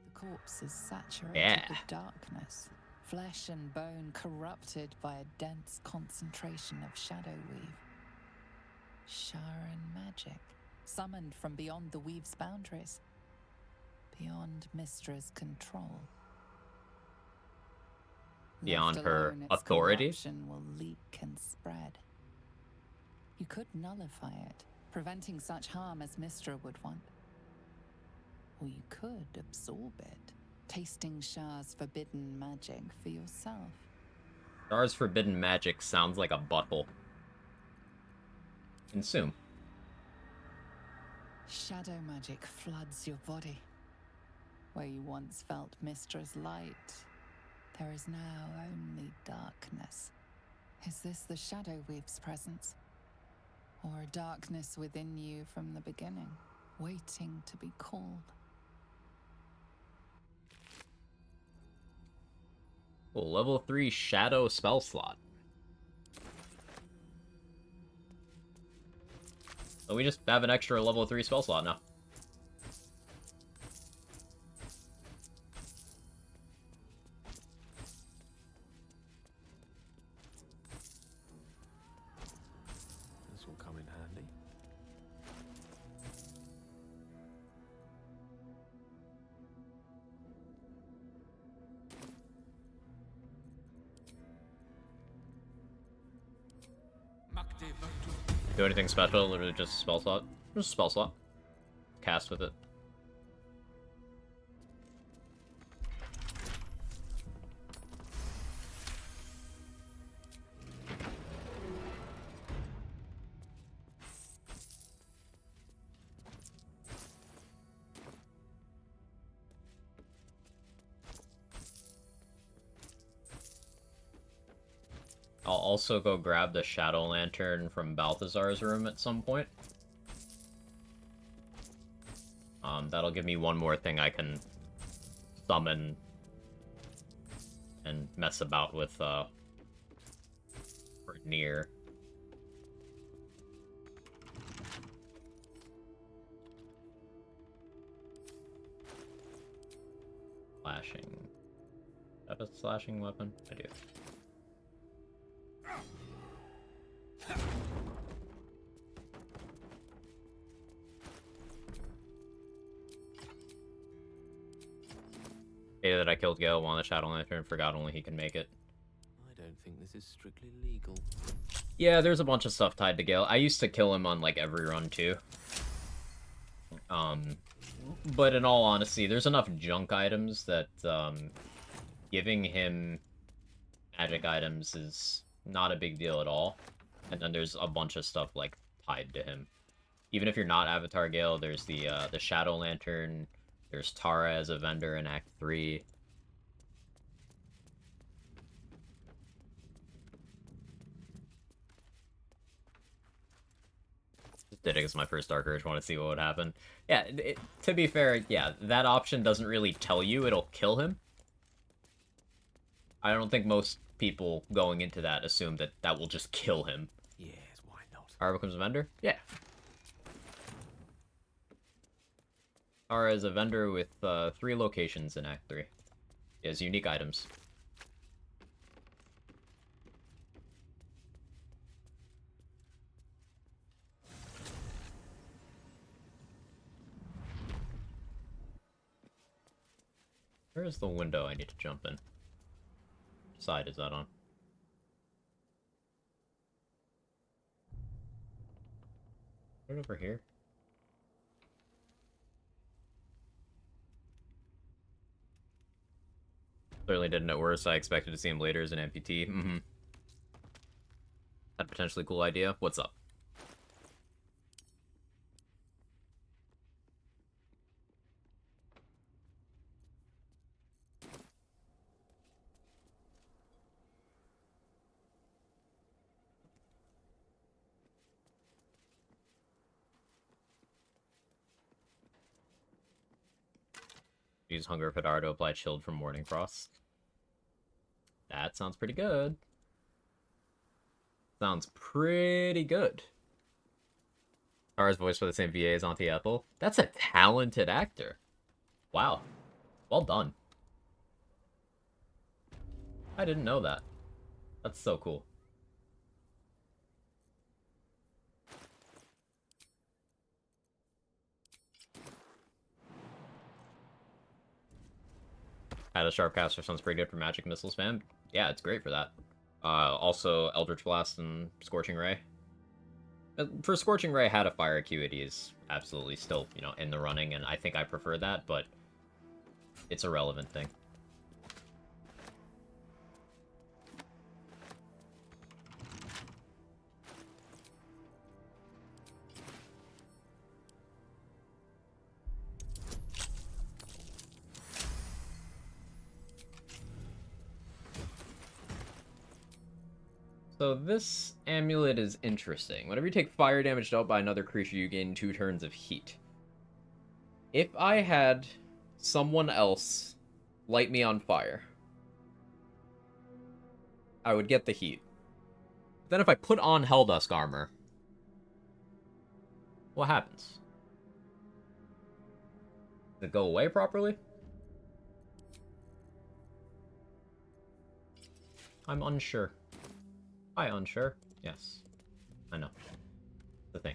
The corpse is saturated Yeah. with darkness, flesh and bone corrupted by a dense concentration of shadow weave. Sharan magic, summoned from beyond the weave's boundaries, beyond Mystra's control. Beyond Left her alone, its authority? corruption will leak and spread. You could nullify it, preventing such harm as Mystra would want. Or you could absorb it, tasting Shah's forbidden magic for yourself. Star's forbidden magic sounds like a butthole. Consume. Shadow magic floods your body. Where you once felt Mystra's light, there is now only darkness. Is this the Shadow Weave's presence? Or a darkness within you from the beginning, waiting to be called? Cool, level 3 Shadow spell slot. So we just have an extra level 3 spell slot now. This will come in handy. Do anything special, literally just a spell slot. Just a spell slot. Cast with it. I'll also go grab the Shadow Lantern from Balthazar's room at some point. That'll give me one more thing I can summon and mess about with, for near. Slashing. Is that a slashing weapon? I do. That I killed Gale on the Shadow Lantern, forgot only he can make it. I don't think this is strictly legal. Yeah, there's a bunch of stuff tied to Gale. I used to kill him on, like, every run, too. But in all honesty, there's enough junk items that, giving him magic items is not a big deal at all. And then there's a bunch of stuff, like, tied to him. Even if you're not Avatar Gale, there's the Shadow Lantern. There's Tara as a vendor in Act 3. Just did it as my first Dark Urge, want to see what would happen. Yeah, to be fair, yeah, that option doesn't really tell you it'll kill him. I don't think most people going into that assume that that will just kill him. Yes, why not? Tara becomes a vendor? Yeah. Tara is a vendor with 3 locations in Act 3. He has unique items. Where is the window I need to jump in? Which side is that on? Right over here? Clearly didn't know worse. I expected to see him later as an amputee. Had a potentially cool idea. What's up? Use Hunger Fedar to apply Chilled from Morning Frost. That sounds pretty good. Sounds pretty good. Tara's voiced by the same VA as Auntie Ethel. That's a talented actor. Wow. Well done. I didn't know that. That's so cool. Had a Sharpcaster sounds pretty good for magic missile spam. Yeah, it's great for that. Also, Eldritch Blast and Scorching Ray. For Scorching Ray, had a fire acuity is absolutely still, you know, in the running, and I think I prefer that, but it's a relevant thing. So this amulet is interesting. Whenever you take fire damage dealt by another creature, you gain 2 turns of heat. If I had someone else light me on fire, I would get the heat. Then if I put on Helldusk armor, what happens? Does it go away properly? I'm unsure. Hi, unsure. Yes. I know. The thing.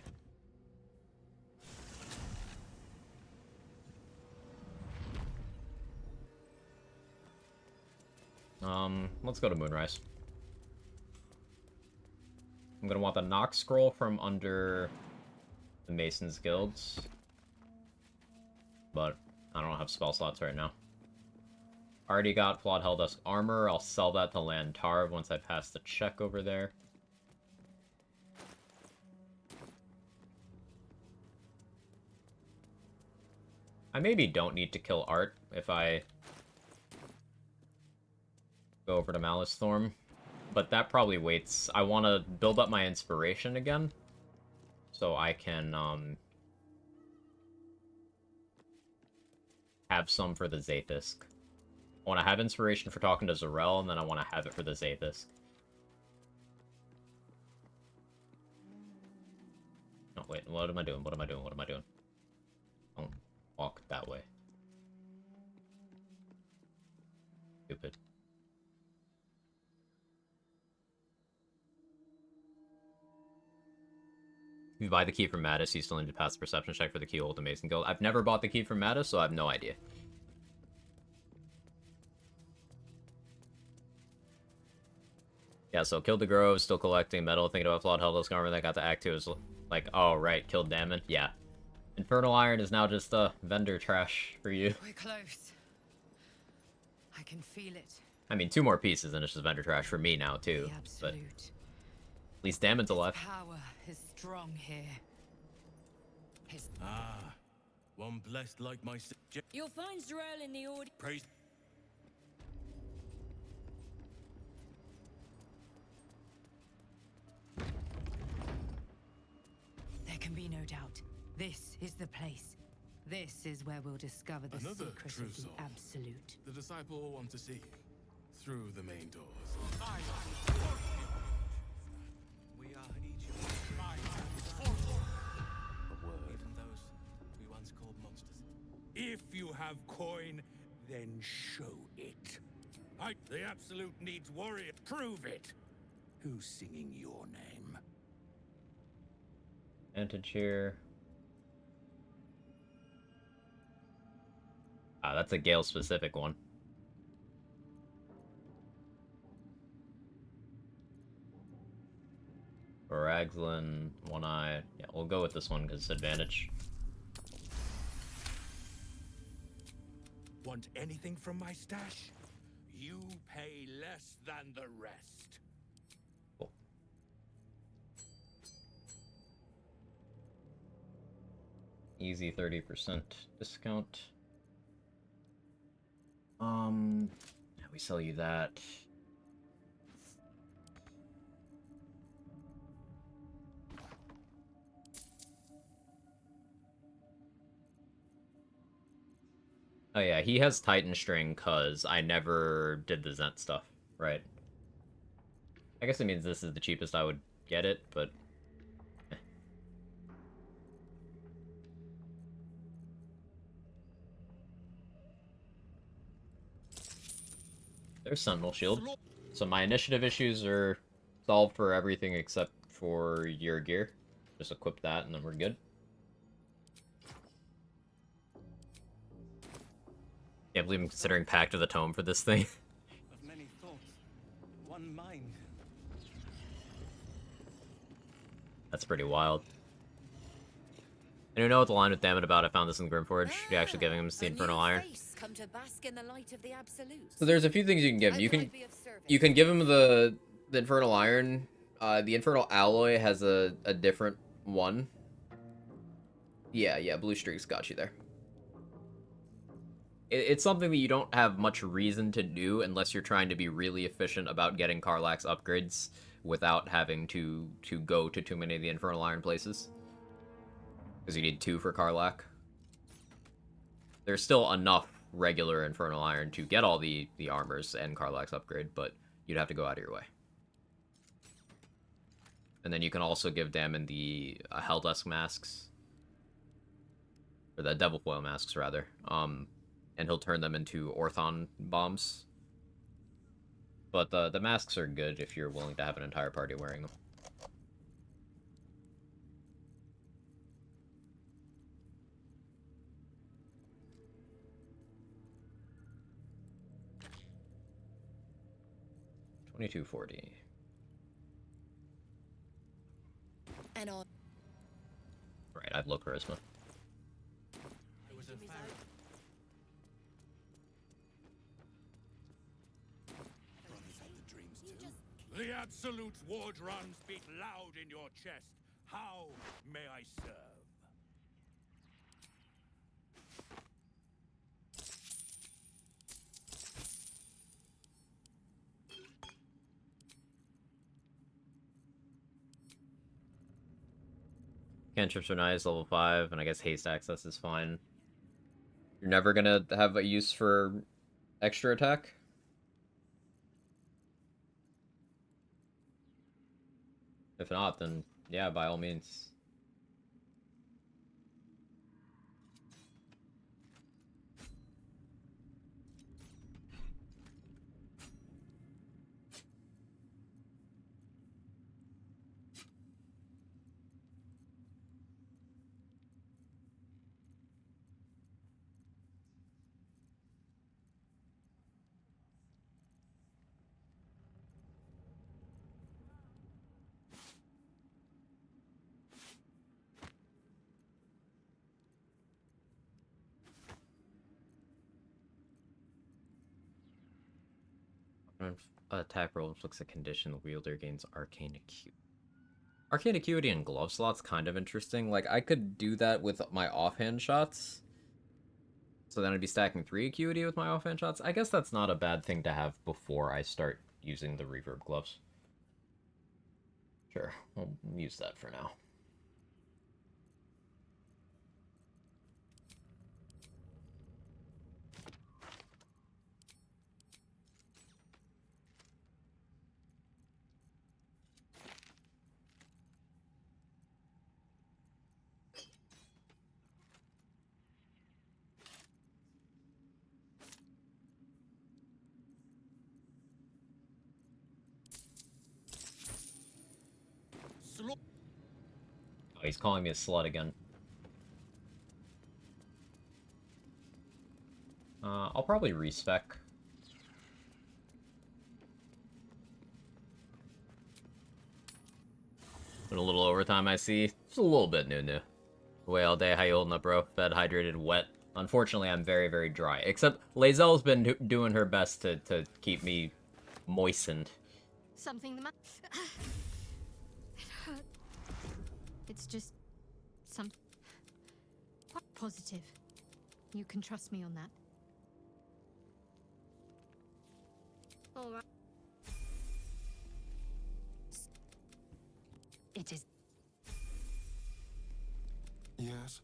Let's go to Moonrise. I'm gonna want the Nox Scroll from under the Mason's Guilds. But I don't have spell slots right now. Already got Flawed Helldusk armor. I'll sell that to Lantarv once I pass the check over there. I maybe don't need to kill Art if I go over to Malice Thorn, but that probably waits. I want to build up my inspiration again, so I can have some for the Zathis. I want to have inspiration for talking to Zarel, and then I want to have it for the Zathis. No, wait, what am I doing? What am I doing? What am I doing? Don't walk that way. Stupid. If you buy the key from Mattis, you still need to pass the perception check for the keyhole to Mason Guild. I've never bought the key from Mattis, so I have no idea. Yeah, so killed the Grove, still collecting metal, thinking about Flawed Helldusk armor that got to Act 2 is like, oh, right, killed Damon. Yeah. Infernal Iron is now just vendor trash for you. We're close. I can feel it. I mean, 2 more pieces and it's just vendor trash for me now, too. But at least Damon's alive. Power is strong here. One blessed like my... You'll find Zarel in the order. Praise... There can be no doubt. This is the place. This is where we'll discover the Another secret true of the soul. Absolute. The disciple will want to see through the main doors. We are each A word. even those we once called monsters. If you have coin, then show it. The Absolute needs warrior. Prove it. Who's singing your name? Advantage here. Ah, that's a Gale-specific one. Baragslin, One Eye. Yeah, we'll go with this one because it's advantage. Want anything from my stash? You pay less than the rest. Cool. Easy 30% discount. Yeah, we sell you that. Oh yeah, he has Titan String cause I never did the Zent stuff, right? I guess it means this is the cheapest I would get it, but... eh. There's Sentinel Shield. So my initiative issues are solved for everything except for your gear. Just equip that and then we're good. Can't believe I'm considering Pact of the Tome for this thing. Of many thoughts, one mind. That's pretty wild. And you know what the line with Dammit about? I found this in Grimforge. You're actually giving him the Infernal Iron. Come to bask in the light of the Absolute. So there's a few things you can give him. You can give him the Infernal Iron. The Infernal Alloy has a different one. Yeah, Blue Streaks got you there. It's something that you don't have much reason to do unless you're trying to be really efficient about getting Karlach's upgrades, without having to go to too many of the Infernal Iron places. Because you need 2 for Karlach. There's still enough regular Infernal Iron to get all the armors and Karlach's upgrade, but you'd have to go out of your way. And then you can also give Damon the Helldusk masks. Or the Devil Foil masks, rather. And he'll turn them into Orthon bombs. But the masks are good if you're willing to have an entire party wearing them. $22.40. And on. Right, I've low charisma. It was a The Absolute war drums beat loud in your chest. How may I serve? Cantrips are nice, level 5, and I guess haste access is fine. You're never gonna have a use for extra attack? If not, then yeah, by all means. Attack roll inflicts a condition, the wielder gains arcane acuity. Arcane acuity and glove slots kind of interesting. Like, I could do that with my offhand shots. So then I'd be stacking 3 acuity with my offhand shots. I guess that's not a bad thing to have before I start using the reverb gloves. Sure, we'll use that for now. Oh, he's calling me a slut again. I'll probably respec. Been a little overtime, I see. Just a little bit new. Away all day, how you holding up, bro? Fed, hydrated, wet. Unfortunately, I'm very, very dry. Except, Lae'zel's been doing her best to keep me moistened. Something the matter. It hurt. It's just some quite positive. You can trust me on that. All right. It is. Yes.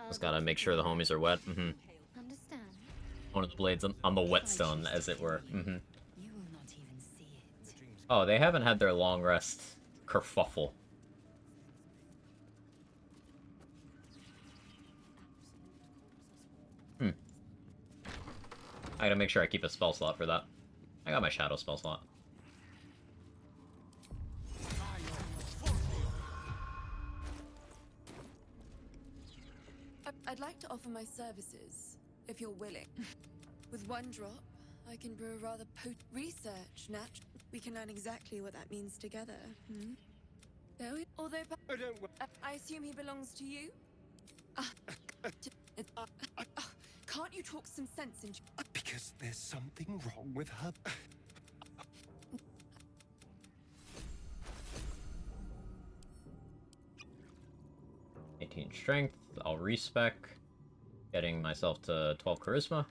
Just gotta make sure the homies are wet. Understand. One of the blades on the whetstone, as it were. You will not even see it. Oh, they haven't had their long rest. Kerfuffle. I gotta make sure I keep a spell slot for that. I got my shadow spell slot. I'd like to offer my services, if you're willing. With one drop, I can brew a rather potent research. We can learn exactly what that means together. There we. Although I assume he belongs to you. Can't you talk some sense into? Because there's something wrong with her. 18 strength. I'll respec. Getting myself to 12 charisma.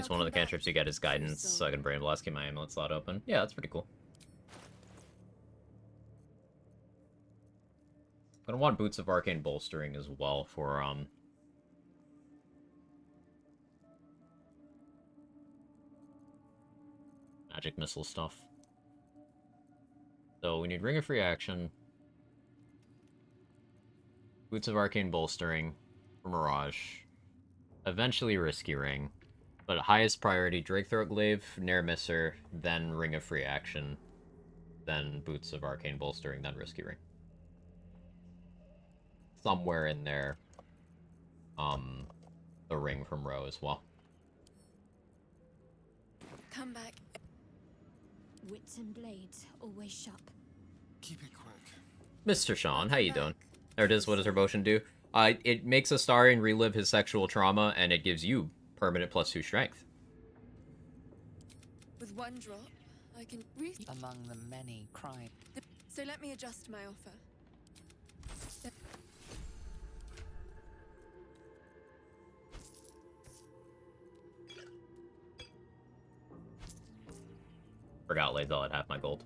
Just one of the cantrips you get is guidance, so I can Brain Blast, keep my amulet slot open. Yeah, that's pretty cool. Gonna want Boots of Arcane Bolstering as well for, magic missile stuff. So we need Ring of Free Action, Boots of Arcane Bolstering for Mirage, eventually Risky Ring, but highest priority Drake Throat Glaive, Nair Misser, then Ring of Free Action, then Boots of Arcane Bolstering, then Risky Ring. Somewhere in there, the ring from Row as well. Come back. Wits and blades, always sharp. Keep it quick. Mr. Sean, how you doing? There it is, what does her potion do? It makes Astarion relive his sexual trauma, and it gives you permanent +2 strength. With one drop, I can among the many crying. So let me adjust my offer. Forgot Lae'zel had half my gold.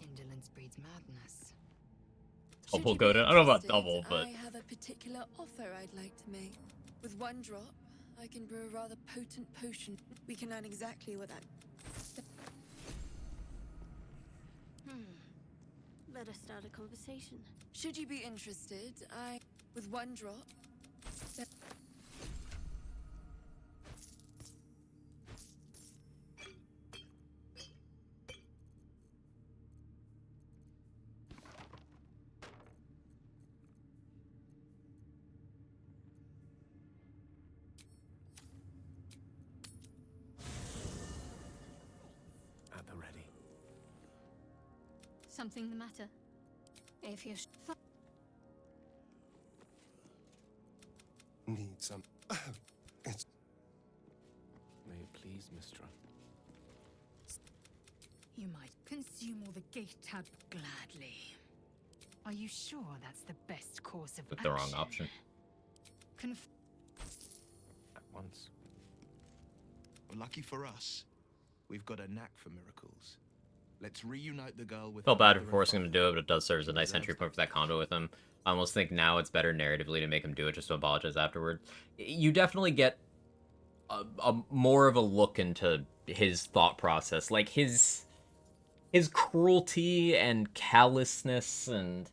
Indolence breeds madness. Double goaded. I don't know about double, but I have a particular offer I'd like to make. With one drop, I can brew a rather potent potion. We can learn exactly what that. Let us start a conversation. Should you be interested, with one drop. At the ready. Something the matter? If you're Need some. It's. May it please, Mistra. You might consume all the gate tab gladly. Are you sure that's the best course of with action? the wrong option. At once. Well, lucky for us, we've got a knack for miracles. Let's reunite the girl with. Felt bad for forcing him to do it, but it does serve as a nice entry point for that combo with him. I almost think now it's better narratively to make him do it just to apologize afterward. You definitely get a more of a look into his thought process, like his cruelty and callousness and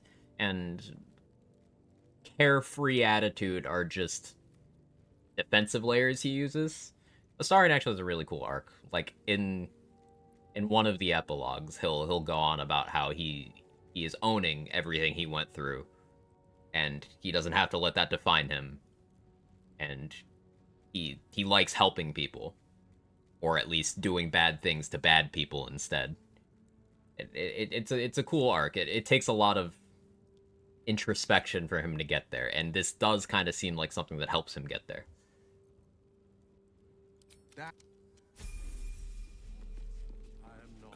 carefree attitude are just defensive layers he uses. Astarion actually has a really cool arc. Like in one of the epilogues, he'll go on about how he is owning everything he went through, and he doesn't have to let that define him. And he likes helping people, or at least doing bad things to bad people instead. It's a cool arc. It takes a lot of introspection for him to get there, and this does kind of seem like something that helps him get there. Could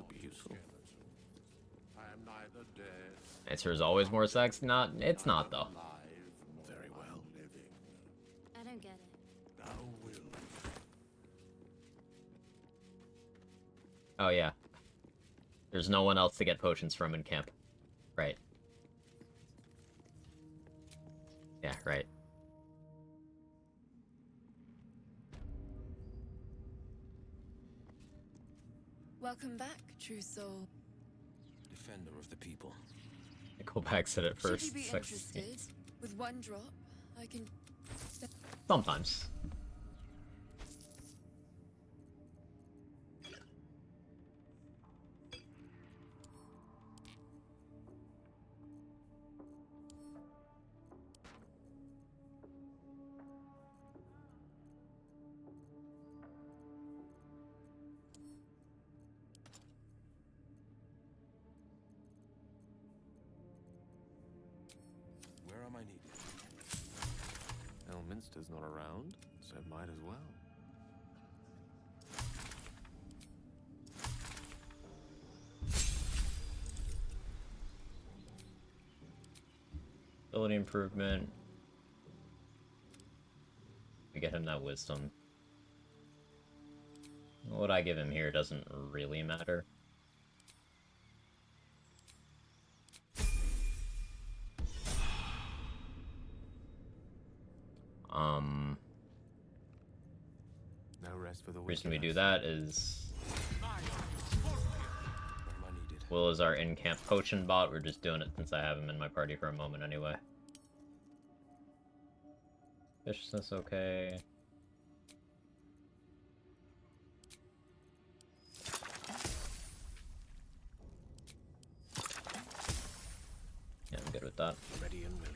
be useful. I am neither dead. Answer is always more sex. Not. It's not though. Very well. I don't get it. Thou will. Oh yeah. There's no one else to get potions from in camp. Right. Yeah, right. Welcome back, true soul. Defender of the people. Nickelback said it Should first. you be Sex interested, with one drop, I can. Sometimes. Where am I needed? Elminster's not around, so might as well. ability improvement. We get him that wisdom. What I give him here doesn't really matter. No rest for the Reason we do that is Will is our in-camp potion bot. We're just doing it since I have him in my party for a moment anyway. Viciousness okay. Yeah, I'm good with that. Ready and willing.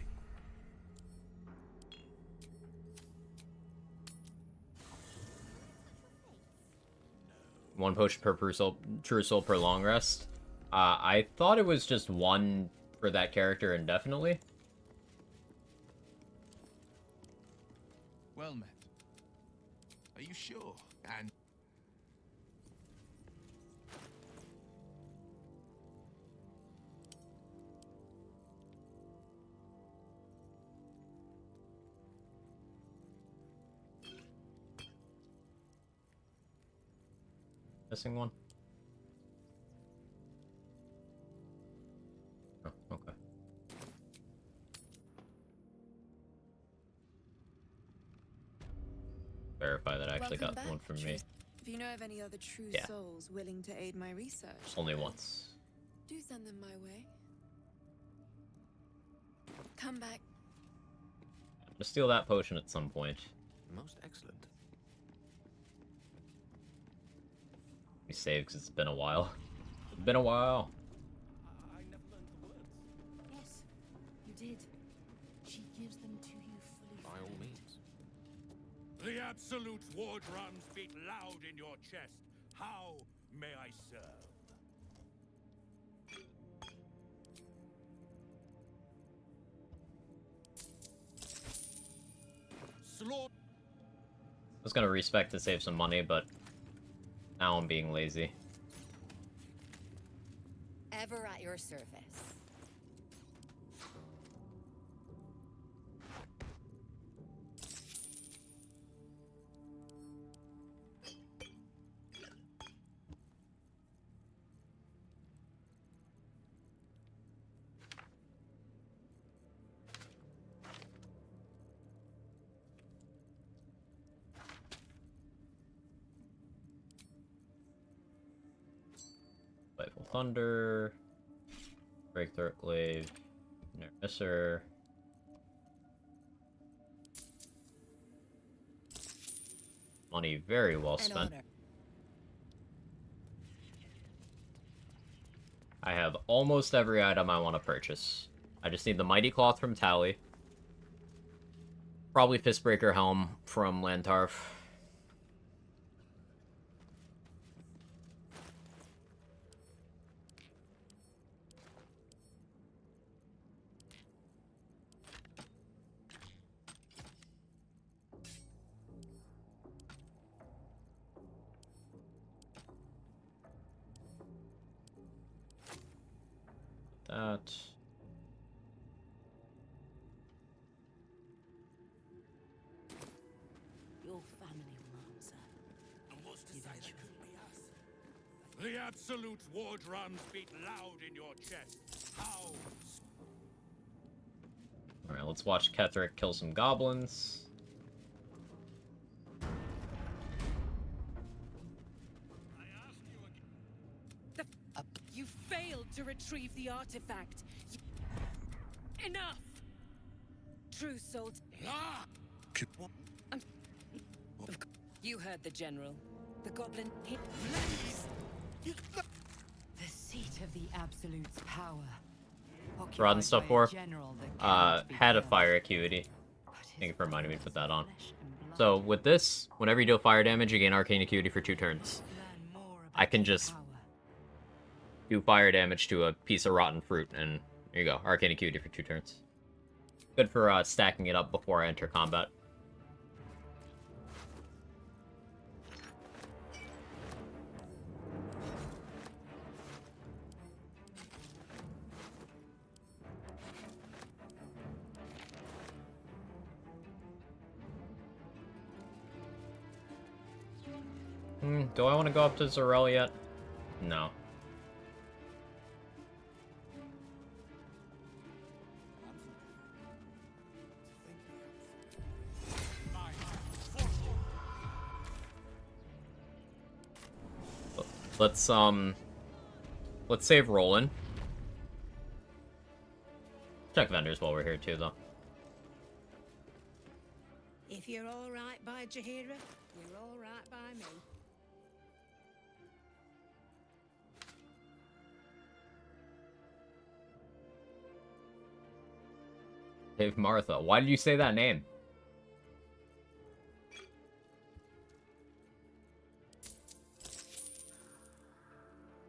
One potion per true soul per long rest. I thought it was just one for that character indefinitely. Well met. Are you sure? And Missing one? Oh, okay. Verify that I actually Welcome got one back, from true. me. If you know of any other true Yeah. souls willing to aid my research, Only once. do send them my way. Come back. I'm gonna steal that potion at some point. Most excellent. We save because it's been a while. It's been a while. Yes, you did. She gives them to you fully. By all means. The Absolute's war drums beat loud in your chest. How may I serve? Slaughter. I was gonna respec to save some money, but now I'm being lazy. Ever at your service. Playful Thunder, Break Throat Glaive, Misser. Money very well spent. I have almost every item I want to purchase. I just need the Mighty Cloth from Tally. Probably Fistbreaker Helm from Lantarf. That. Your family will answer. Eventually. The Absolute's war drums beat loud in your chest. How? Alright, let's watch Cleric kill some goblins. You failed to retrieve the artifact. Enough! True soul. You heard the general. The goblin hit. The seat of the Absolute's power. Rod and stuff for. General that Had a fire acuity. Thank you for reminding me to put that on. So with this, whenever you deal fire damage, you gain arcane acuity for 2 turns. I can just do fire damage to a piece of rotten fruit, and there you go, arcane acuity for 2 turns. Good for stacking it up before I enter combat. Do I want to go up to Zarel yet? No. Let's save Roland. Check vendors while we're here too, though. If you're all right by Jahira, you're all right by me. Save Martha. Why did you say that name?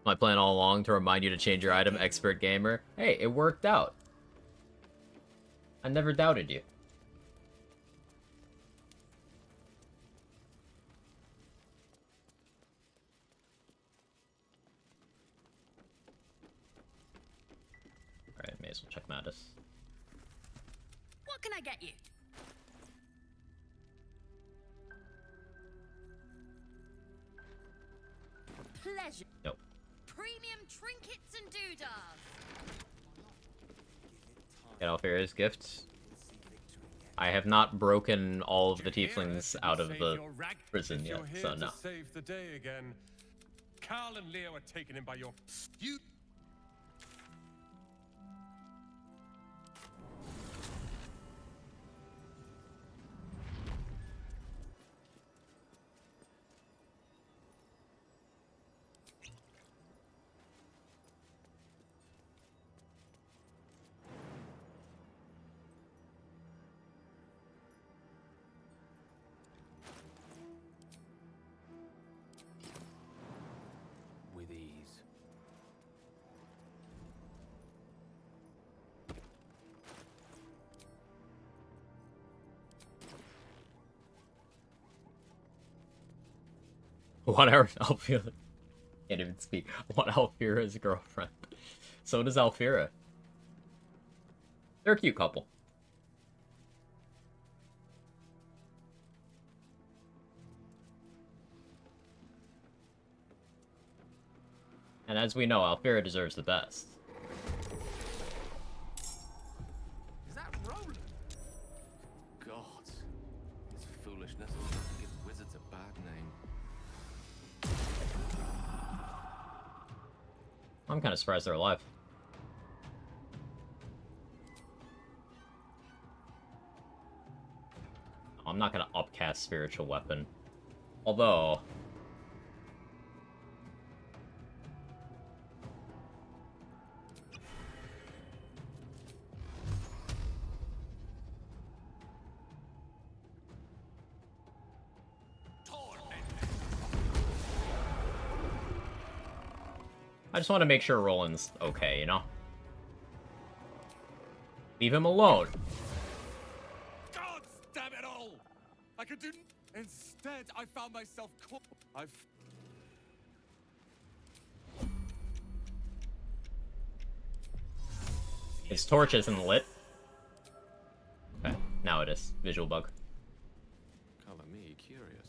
My plan all along to remind you to change your item, expert gamer. Hey, it worked out. I never doubted you. Alright, may as well check Mattis. What can I get you? Pleasure. Nope. Premium trinkets and doodads. Get Alfira's gifts. I have not broken all of the tieflings out of the prison yet, so no. Save the day again. Carl and Leo are taken in by your... You... With ease. What Alfira? Can't even speak. What Alfira's girlfriend? So does Alfira. They're a cute couple. And as we know, Alfira deserves the best. Is that Roland? God. This foolishness is enough to give wizards a bad name. I'm kind of surprised they're alive. I'm not gonna upcast spiritual weapon. Although... I just want to make sure Roland's okay, you know? Leave him alone. God damn it all! I could do... Instead, I found myself caught... His torch isn't lit. Okay, now it is. Visual bug. Color me curious.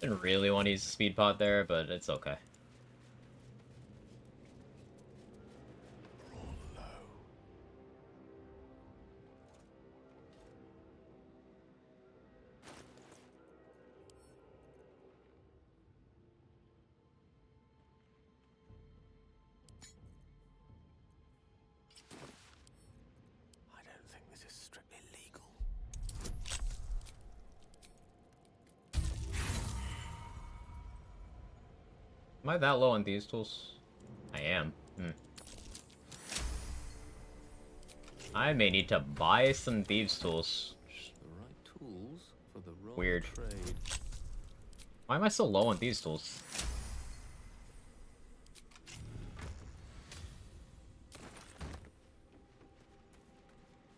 Didn't really want to use the speed pot there, but it's okay. I don't think this is strictly legal. Am I that low on these tools? I am. I may need to buy some thieves tools. The right tools for the wrong Weird. trade. Why am I so low on these tools?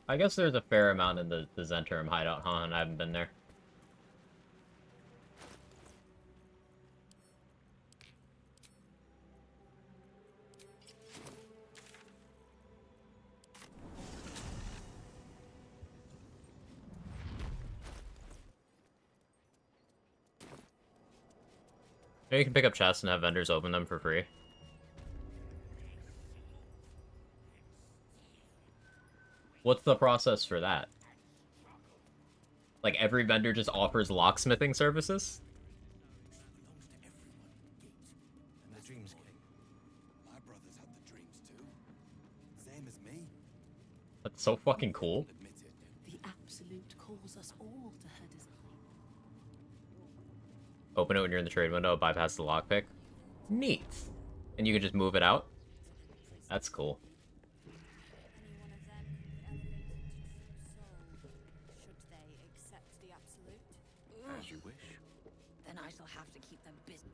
I guess there's a fair amount in the Zentrum hideout, huh? And I haven't been there. You can pick up chests and have vendors open them for free. What's the process for that? Like, every vendor just offers locksmithing services? And the dreams came. My brothers had the dreams too. Same as me. That's so fucking cool. The Absolute calls us all to her design. Open it when you're in the trade window, bypass the lockpick. Neat. And you can just move it out? That's cool. As you wish. Then I shall have to keep them busy.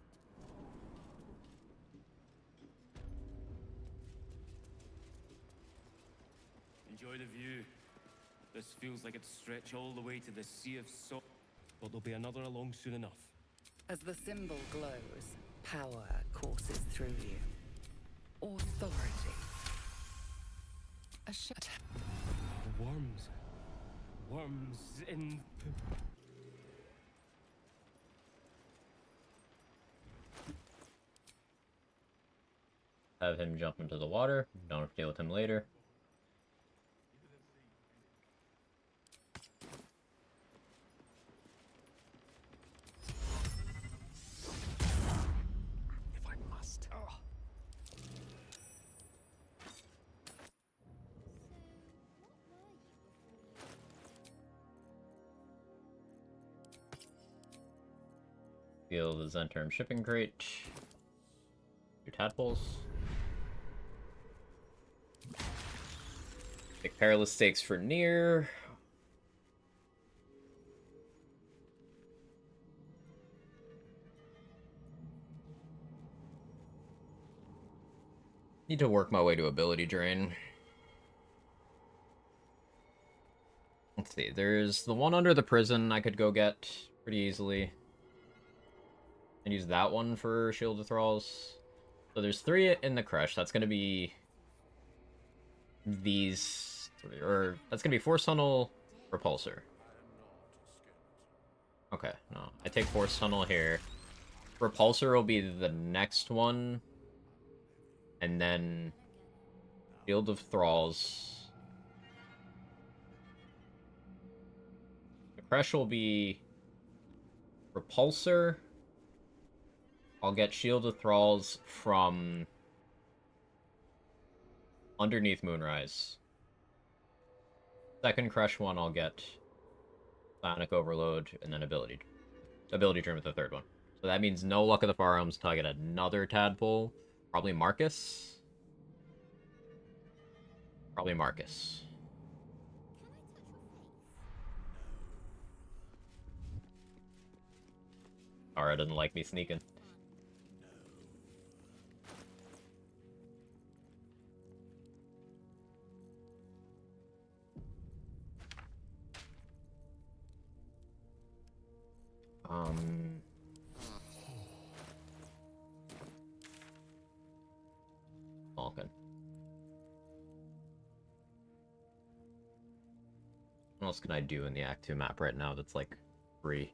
Enjoy the view. This feels like it stretch all the way to the Sea of Salt. But there'll be another along soon enough. As the symbol glows, power courses through you. Authority. A shut. Worms. Worms in... Have him jump into the water. Don't have to deal with him later. If I must. Oh. Steal the Zentrum shipping crate. 2 tadpoles. Take perilous stakes for near. Need to work my way to ability drain. Let's see, there's the one under the prison I could go get pretty easily. And use that one for Shield of Thralls. So there's 3 in the Crush. That's going to be these 3. Or that's going to be Force Tunnel, Repulsor. Okay, no. I take Force Tunnel here. Repulsor will be the next one. And then Shield of Thralls. The Crush will be Repulsor. I'll get Shield of Thralls from underneath Moonrise. Second Crush one, I'll get Sonic Overload, and then Ability Dream with the third one. So that means no Luck of the Far Realms until I get another Tadpole. Probably Marcus. Probably Marcus. Aura doesn't like me sneaking. Malkin. What else can I do in the Act 2 map right now that's like free?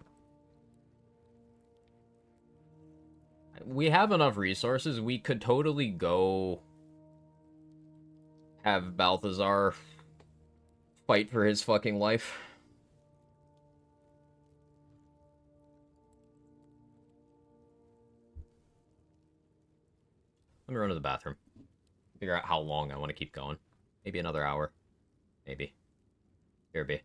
We have enough resources. We could totally go have Balthazar fight for his fucking life. Let me run to the bathroom. Figure out how long I want to keep going. Maybe another hour. Maybe. Here be.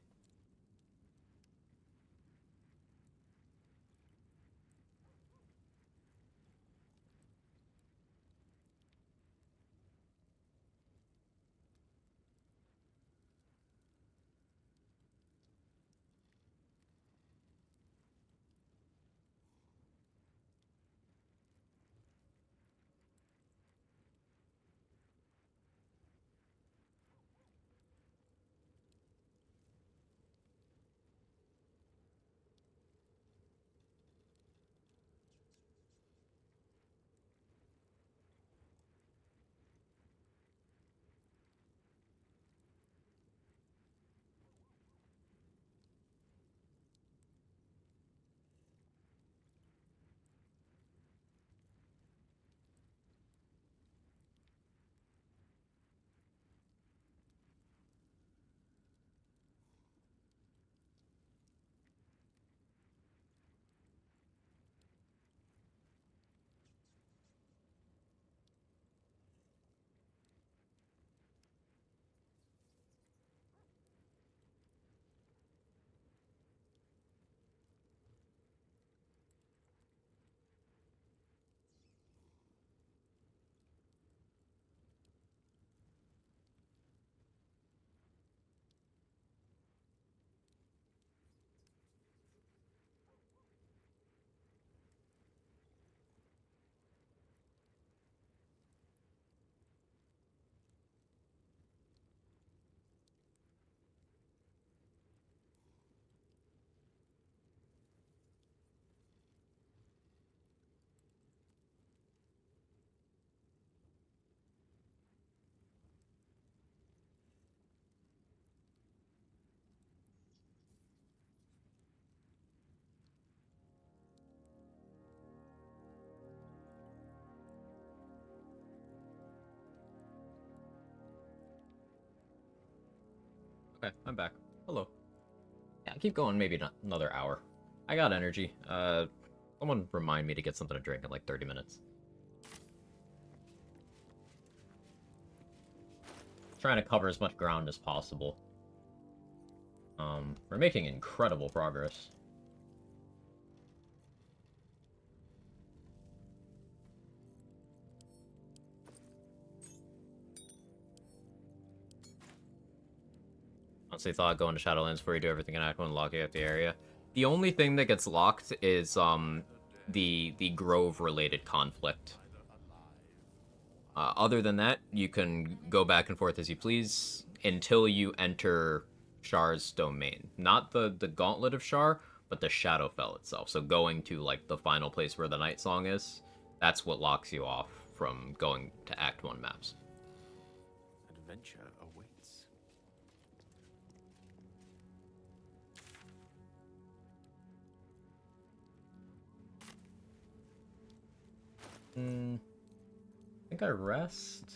Okay, I'm back. Hello. Yeah, keep going, maybe not another hour. I got energy. Someone remind me to get something to drink in like 30 minutes. Trying to cover as much ground as possible. We're making incredible progress. Honestly thought going to Shadowlands before you do everything in Act 1 locking up the area. The only thing that gets locked is the Grove related conflict. Other than that, you can go back and forth as you please until you enter Shar's domain. Not the Gauntlet of Shar, but the Shadowfell itself. So going to like the final place where the Night Song is, that's what locks you off from going to Act 1 maps. Adventure awaits. I think I rest.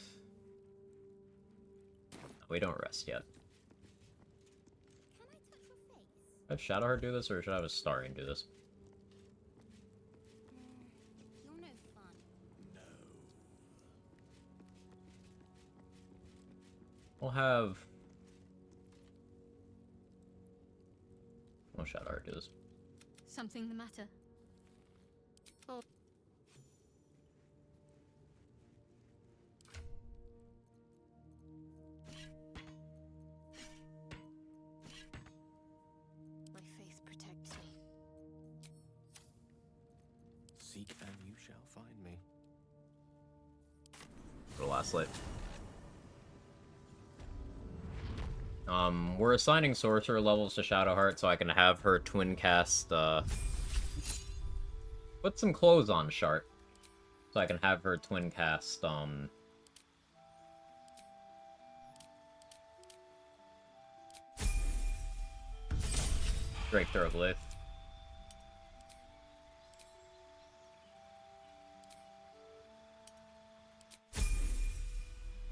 No, we don't rest yet. Should I have Shadowheart do this, or should I have a Starian do this? You're no fun. We'll have... I'll Shadowheart do this. Something the matter? Oh. My faith protects me. Seek and you shall find me. For the last light. We're assigning sorcerer levels to Shadowheart so I can have her twin cast, put some clothes on Shart. So I can have her twin cast, Drake Throatglyph.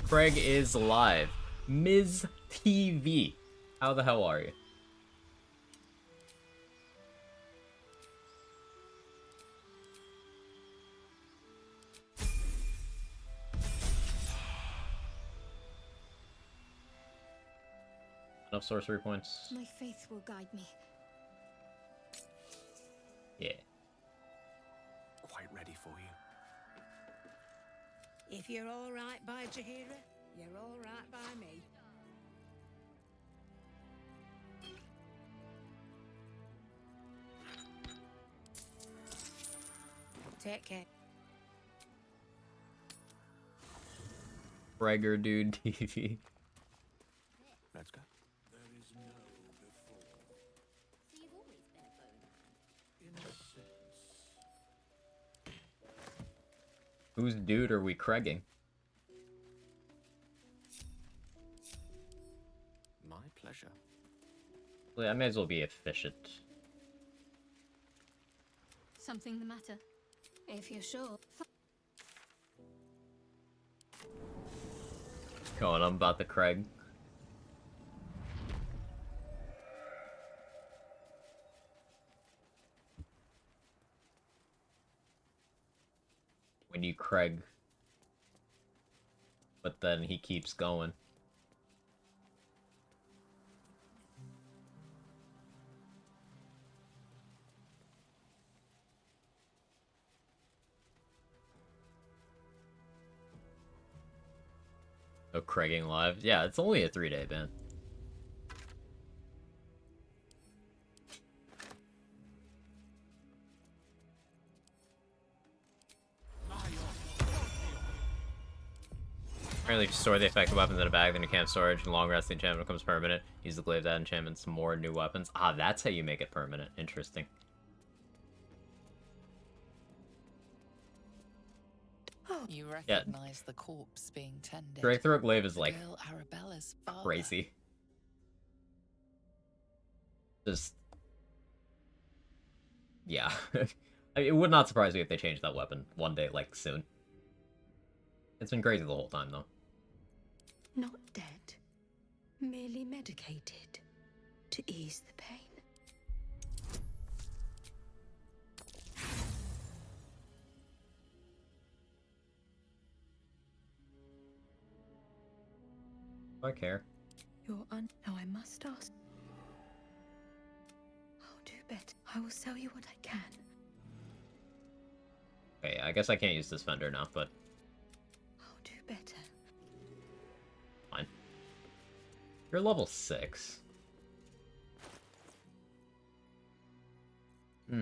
Craig is live. Ms. TV. How the hell are you? Enough sorcery points? My faith will guide me. Yeah. Quite ready for you. If you're all right by Jaheira, you're all right by me. Take care. Bragger dude TV. Let's go. There is no before. So you've always been a boner. In a sense. Whose dude are we Craiging? My pleasure. Well, I may as well be efficient. Something the matter? If you're sure. Going on about the Craig. When you Craig. But then he keeps going. Oh, Craiging live? Yeah, it's only a 3-day ban. Apparently, if you store the effective weapons in a bag, then you can't storage, and long rest the enchantment becomes permanent. Use the glaive to add enchantments, more new weapons. Ah, that's how you make it permanent. Interesting. You recognize the corpse being tended. Drake Throat Glaive is like Girl Arabella's father. crazy. Just yeah. I mean, it would not surprise me if they changed that weapon one day, like soon. It's been crazy the whole time though. Not dead. Merely medicated to ease the pain. I care. Now I must ask. I'll do better. I will sell you what I can. Okay, I guess I can't use this vendor now, but I'll do better. fine. You're level 6. Hmm.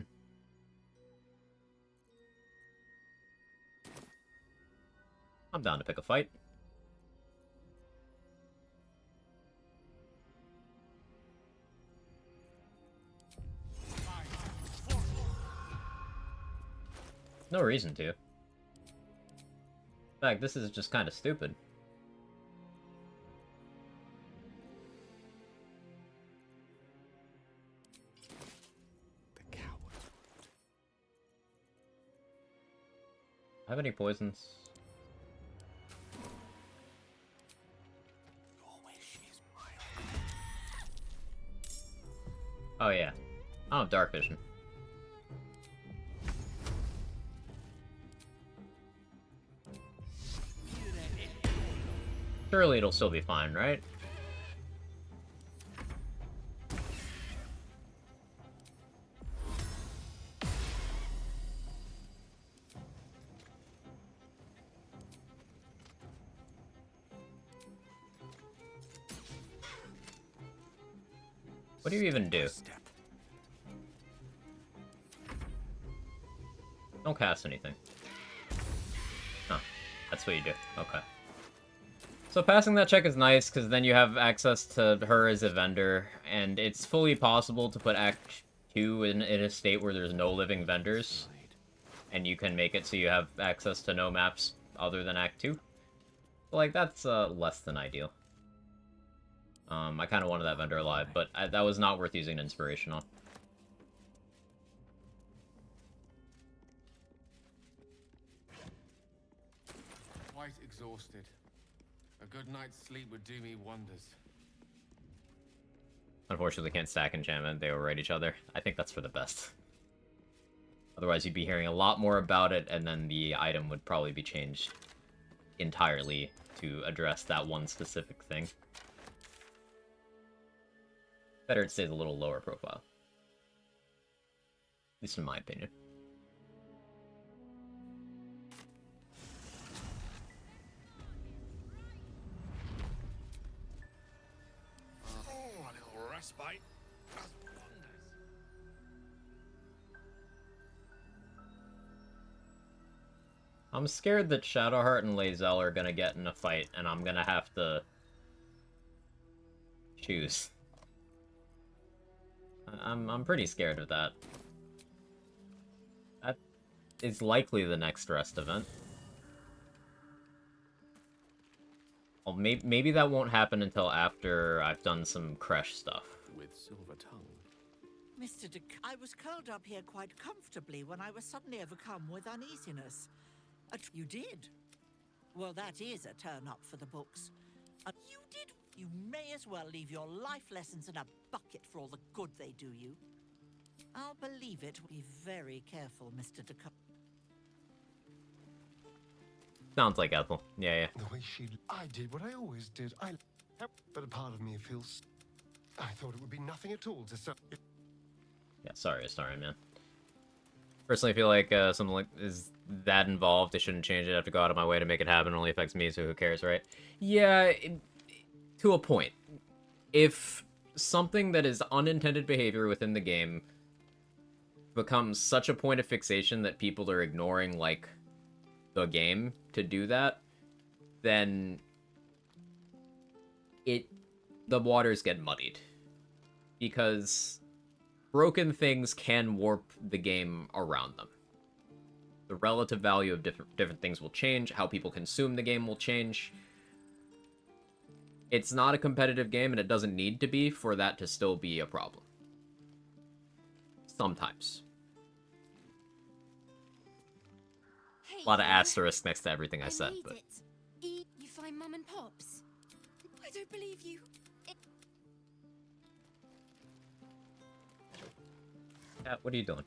I'm down to pick a fight. No reason to. In fact, this is just kind of stupid. The coward's root. Have any poisons? Your wish is my Oh yeah. I don't have dark vision. Surely it'll still be fine, right? What do you even do? Don't cast anything. Huh. That's what you do. Okay. So passing that check is nice, because then you have access to her as a vendor, and it's fully possible to put Act 2 in a state where there's no living vendors, and you can make it so you have access to no maps other than Act 2. Like, that's less than ideal. I kind of wanted that vendor alive, but that was not worth using an inspiration on. Quite exhausted. A good night's sleep would do me wonders. Unfortunately, can't stack enchantment. They override each other. I think that's for the best. Otherwise, you'd be hearing a lot more about it, and then the item would probably be changed entirely to address that one specific thing. Better it stays a little lower profile. At least in my opinion. Oh, a little respite. Does wonders. I'm scared that Shadowheart and Lae'zel are gonna get in a fight, and I'm gonna have to choose. I'm pretty scared of that. That is likely the next rest event. Well, maybe that won't happen until after I've done some Kresh stuff. With silver tongue. Mr. I was curled up here quite comfortably when I was suddenly overcome with uneasiness. You did? Well, that is a turn up for the books. You did? You may as well leave your life lessons in a bucket for all the good they do you. I'll believe it. Be very careful, Mr. Sounds like Ethel. Yeah. The way I did what I always did. But a part of me feels... I thought it would be nothing at all to... Yeah, sorry, man. Personally, I feel like something like is that involved. I shouldn't change it. I have to go out of my way to make it happen. It only affects me, so who cares, right? Yeah, to a point. If something that is unintended behavior within the game becomes such a point of fixation that people are ignoring, like, the game to do that, then the waters get muddied. Because broken things can warp the game around them. The relative value of different things will change, how people consume the game will change. It's not a competitive game, and it doesn't need to be for that to still be a problem. Sometimes. Hey, A lot of asterisks next to everything I said, but... You find Mum and Pops? I don't believe you. Cat, what are you doing?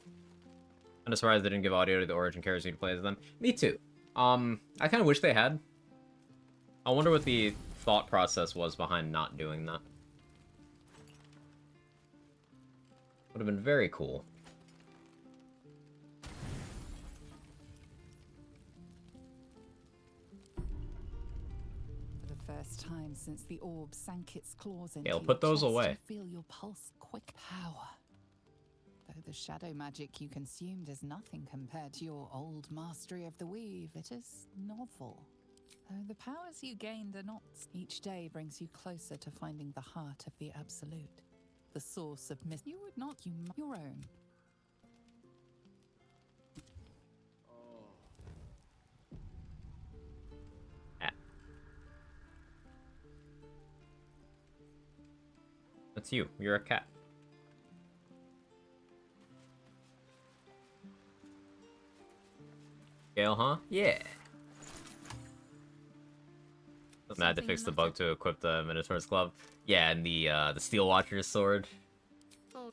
I'm just surprised they didn't give audio to the Origin characters you play as them. Me too. I kind of wish they had. I wonder what the thought process was behind not doing that. Would have been very cool. For the first time since the orb sank its claws into I'll your put those chest, away. you feel your pulse quick power. Though the shadow magic you consumed is nothing compared to your old mastery of the weave, it is novel. Though the powers you gained are not. Each day brings you closer to finding the heart of the absolute. The source of myth. You would not your own. That's you. You're a cat. Gale, huh? Yeah. I had to fix the bug to equip the Minotaur's Glove. Yeah, and the Steel Watcher's Sword. Oh.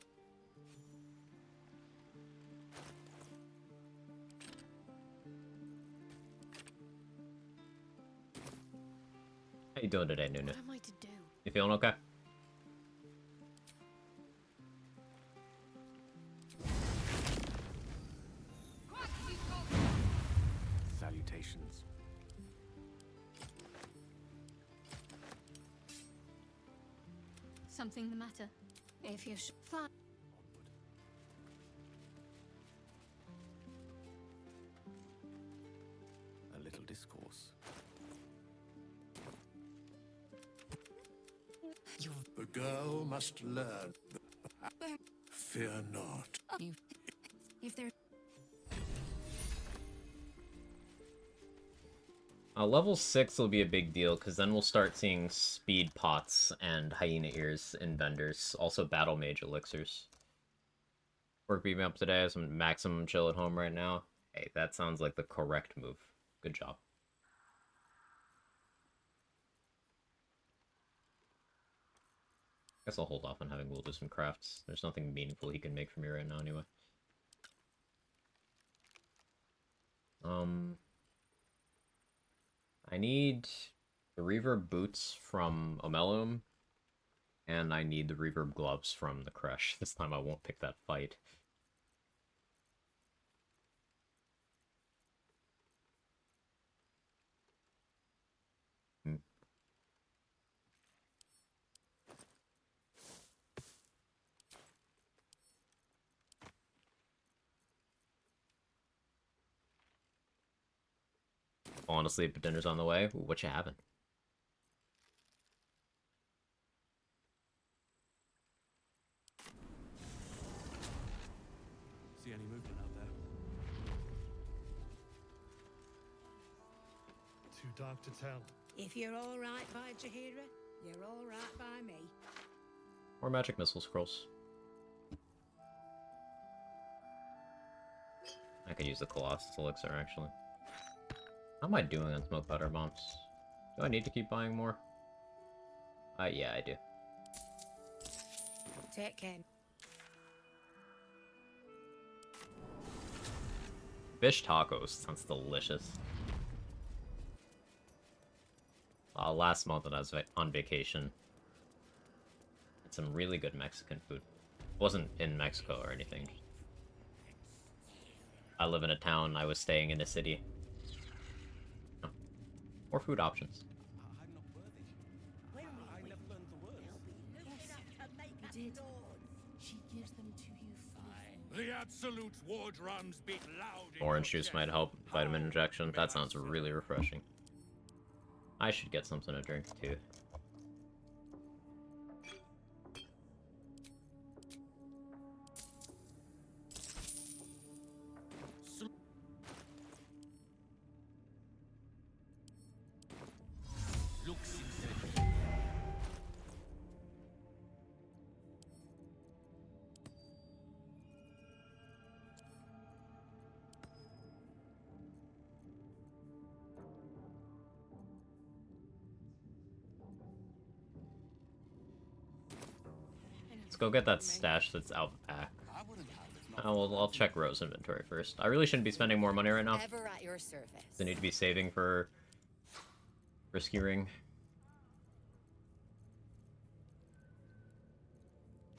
How you doing today, Nuna? What am I to do? You feeling okay? Salutations. Something the matter? If you're fine. A little discourse. The girl must learn. Fear not. If there. Level 6 will be a big deal, because then we'll start seeing speed pots and hyena ears in vendors. Also battle mage elixirs. Work beat me up today, I have some maximum chill at home right now. Hey, that sounds like the correct move. Good job. Guess I'll hold off on having Will do some crafts. There's nothing meaningful he can make for me right now anyway. I need the reverb boots from Omelum, and I need the reverb gloves from the Crush. This time I won't pick that fight. Falling asleep, but dinner's on the way. Ooh, what you having? See any movement out there? Too dark to tell. If you're all right by Jahira, you're all right by me. More magic missile scrolls. I could use the Colossus Elixir, actually. How am I doing on smoke powder bombs? Do I need to keep buying more? Yeah, I do. Take care. Fish tacos sounds delicious. Last month when I was on vacation, had some really good Mexican food. Wasn't in Mexico or anything. I live in a town, I was staying in a city. Oh. More food options. She gives them to you for The Absolute's war drums beat loud in Orange your juice might help. Vitamin injection. That sounds really refreshing. I should get something to drink too. Let's go get that stash that's out back. Oh, well, I'll check Rose inventory first. I really shouldn't be spending more money right now. Ever at your service. I need to be saving for Risky Ring.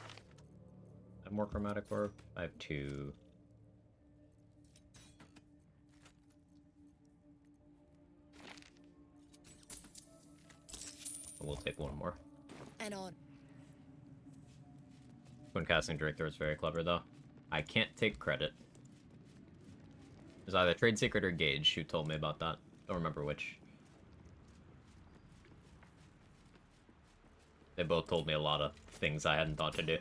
I have more chromatic orb. I have 2. We'll take 1 more. And on. When casting Drake Throw is very clever, though. I can't take credit. It was either Trade Secret or Gage who told me about that. Don't remember which. They both told me a lot of things I hadn't thought to do.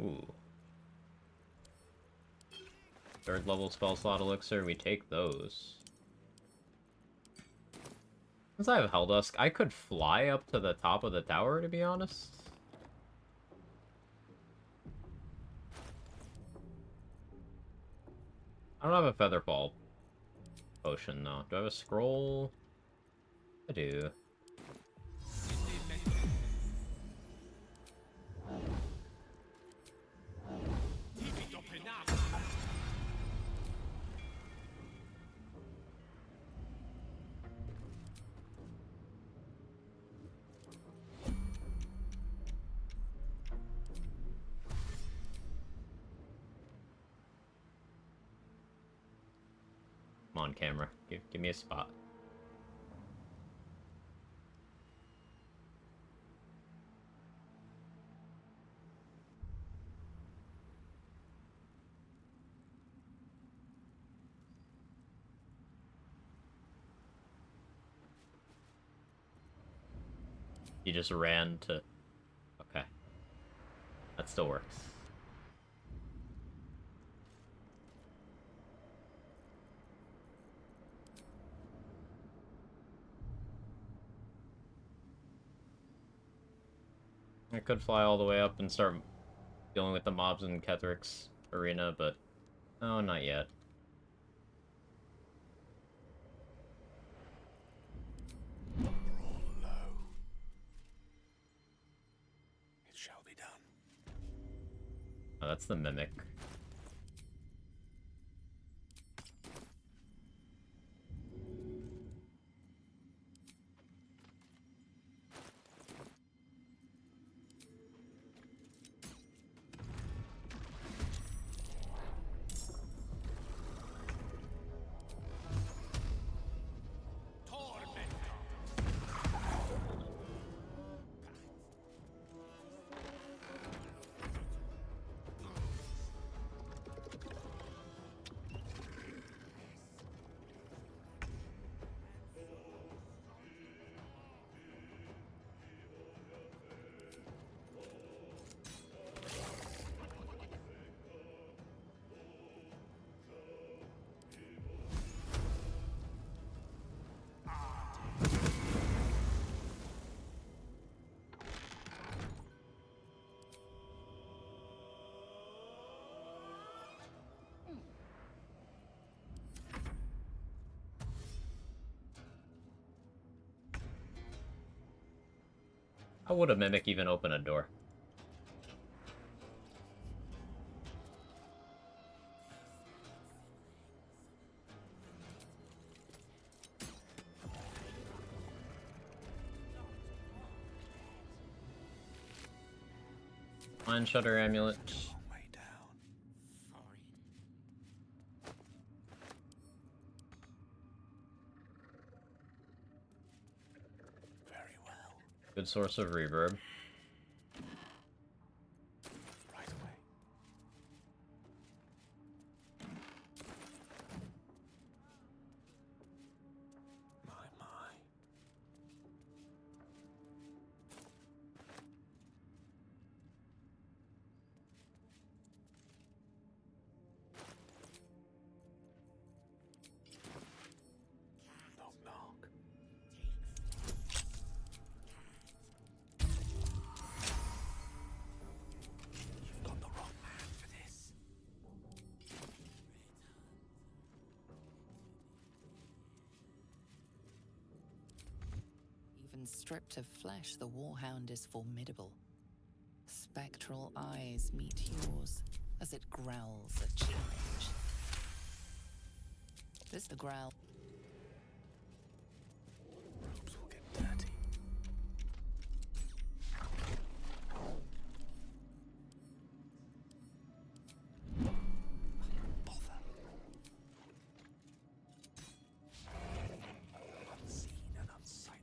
Ooh. 3rd level spell slot elixir, we take those. Since I have Helldusk, I could fly up to the top of the tower, to be honest. I don't have a Featherfall potion, though. Do I have a scroll? I do. I'm on camera. Give me a spot. You just ran to... Okay. That still works. I could fly all the way up and start dealing with the mobs in Kethric's arena, but... No, not yet. It shall be done. Oh, that's the Mimic. How would a Mimic even open a door? Mind Shutter Amulet. Good source of reverb. Right away. My. Knock, knock. When stripped of flesh, the warhound is formidable. Spectral eyes meet yours as it growls a challenge. This the growl. Robes will get dirty. Bother. Unseen and unsightly.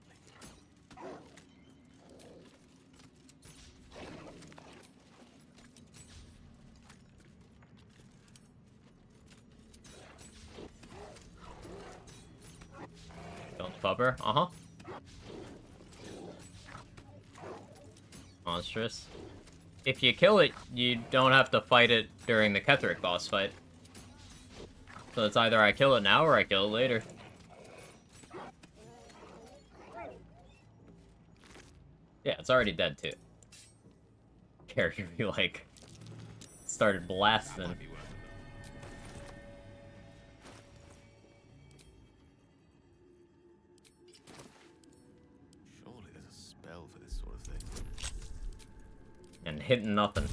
Don't pupper. Uh-huh. Monstrous. If you kill it, you don't have to fight it during the Cleric boss fight. So it's either I kill it now or I kill it later. Yeah, it's already dead too. Character be like started blasting. Surely there's a spell for this sort of thing. And hitting nothing.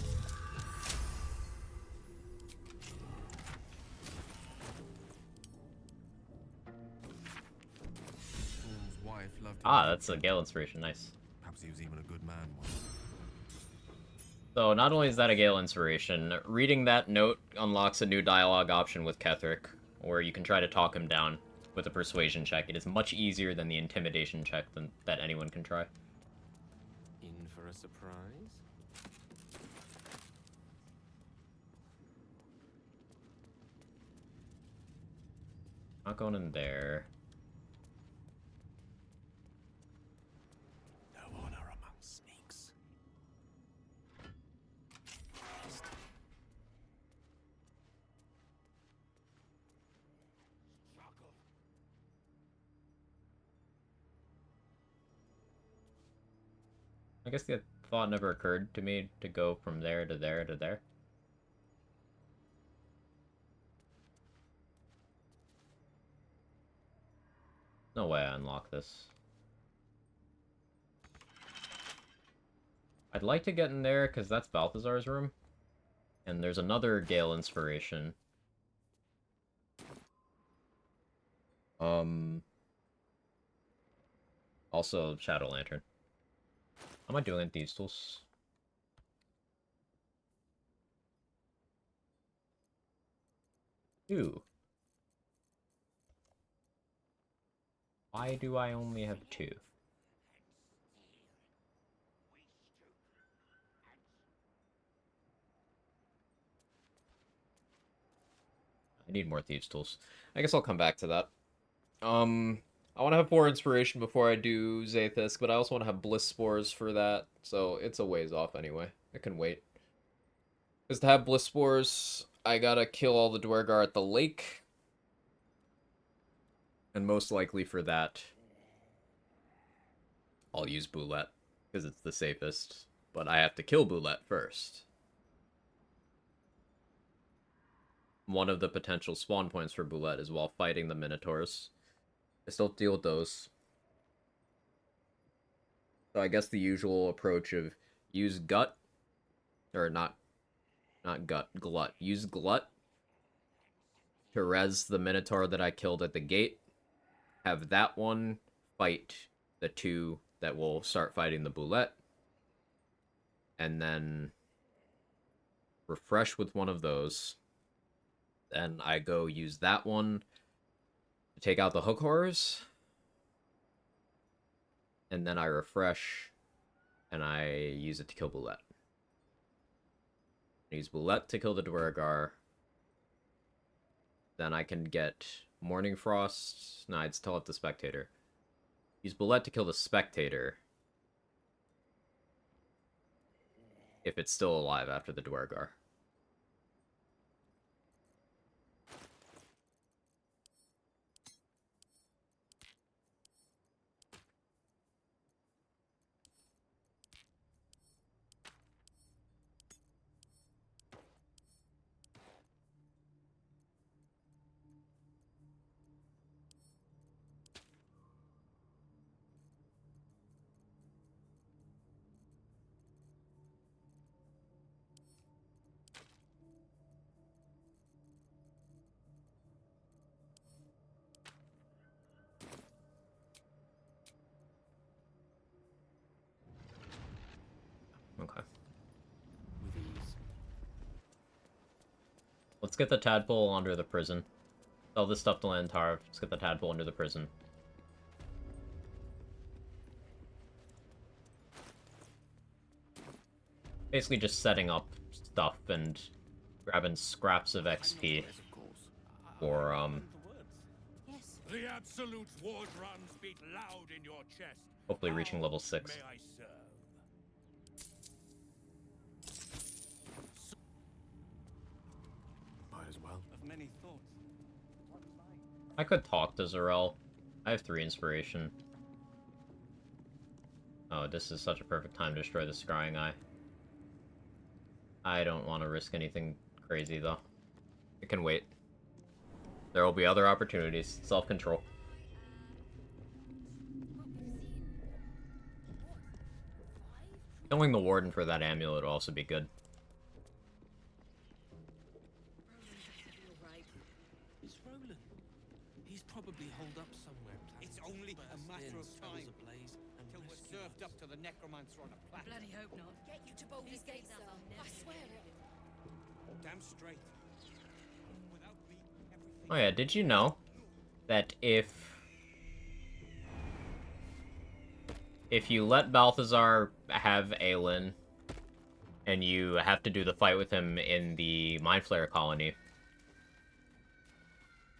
Fool's wife loved him. Ah, that's a Gale inspiration, nice. Perhaps he was even a good man once. So not only is that a Gale inspiration, reading that note unlocks a new dialogue option with Cleric, where you can try to talk him down with a persuasion check. It is much easier than the intimidation check that anyone can try. In for a surprise? Not going in there. No honor among sneaks. I guess the thought never occurred to me to go from there to there to there. No way I unlock this. I'd like to get in there because that's Balthazar's room. And there's another Gale inspiration. Also Shadow Lantern. How am I doing at these tools? Two. Why do I only have two? I need more thieves tools. I guess I'll come back to that. I want to have 4 inspiration before I do Zathis, but I also want to have bliss spores for that, so it's a ways off anyway. I can wait. Because to have bliss spores, I gotta kill all the Dwergar at the lake. And most likely for that, I'll use Boulette, because it's the safest. But I have to kill Boulette first. One of the potential spawn points for Boulette is while fighting the Minotaurs. I still deal with those. So I guess the usual approach of use Gut, or not Gut, Glut. Use Glut to res the Minotaur that I killed at the gate. Have that one fight the 2 that will start fighting the Boulette. And then refresh with one of those. Then I go use that one to take out the hook horrors. And then I refresh and I use it to kill Boulette. I use Boulette to kill the Dwergar. Then I can get Morning Frost. No, I'd still have the Spectator. Use Boulette to kill the Spectator. If it's still alive after the Dwergar. Okay. with ease. Let's get the tadpole under the prison. Sell this stuff to Lantar. Let's get the tadpole under the prison. Basically just setting up stuff and grabbing scraps of XP for, The absolute war drums beat loud in your chest. hopefully reaching level 6. May I serve? Might as well. Of many thoughts. I could talk to Zarel. I have 3 inspiration. Oh, this is such a perfect time to destroy the Scrying Eye. I don't want to risk anything crazy, though. It can wait. There will be other opportunities. Self-control. Killing the Warden for that amulet would also be good. It's Roland. He's probably holed up somewhere. It's only a matter of time till we're served up to the necromancer on a platter. Bloody hope not. Get you to Baldur's Gate, sir. I swear it. Damn straight. Without me, everything. Oh yeah, did you know that if you let Balthazar have Aelin, and you have to do the fight with him in the Mind Flayer colony,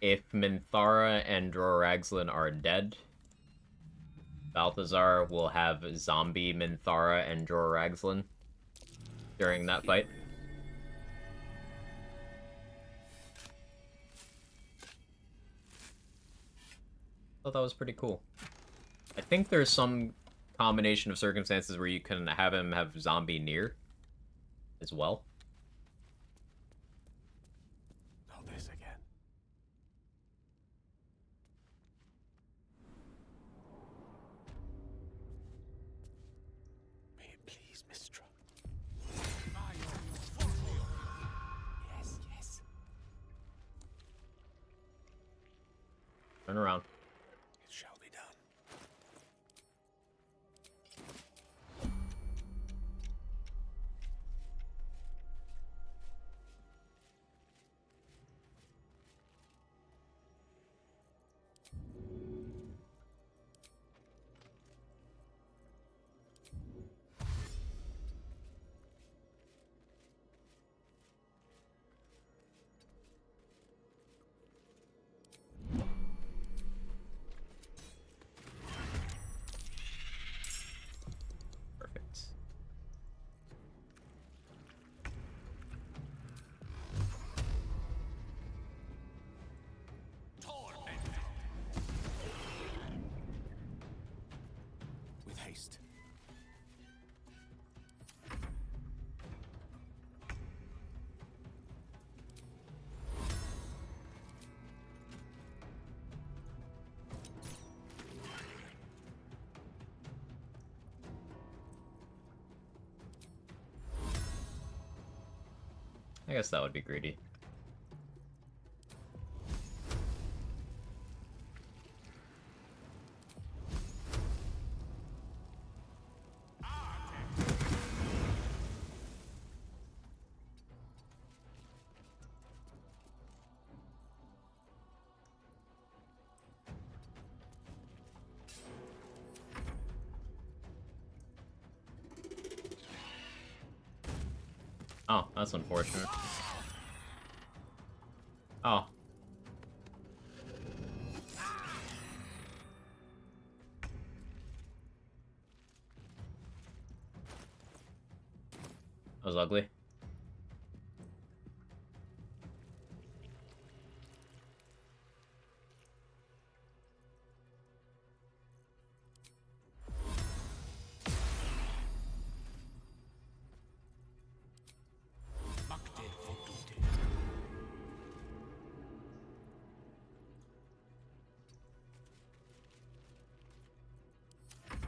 if Minthara and Droraxlin are dead, Balthazar will have zombie Minthara and Droraxlin during that fight. Thought that was pretty cool. I think there's some combination of circumstances where you can have him have zombie near as well. Not this again. May it please, Mistra. Yes, yes. Turn around. It shall be done. Perfect. With haste. I guess that would be greedy. Oh, that's unfortunate. Oh. That was ugly.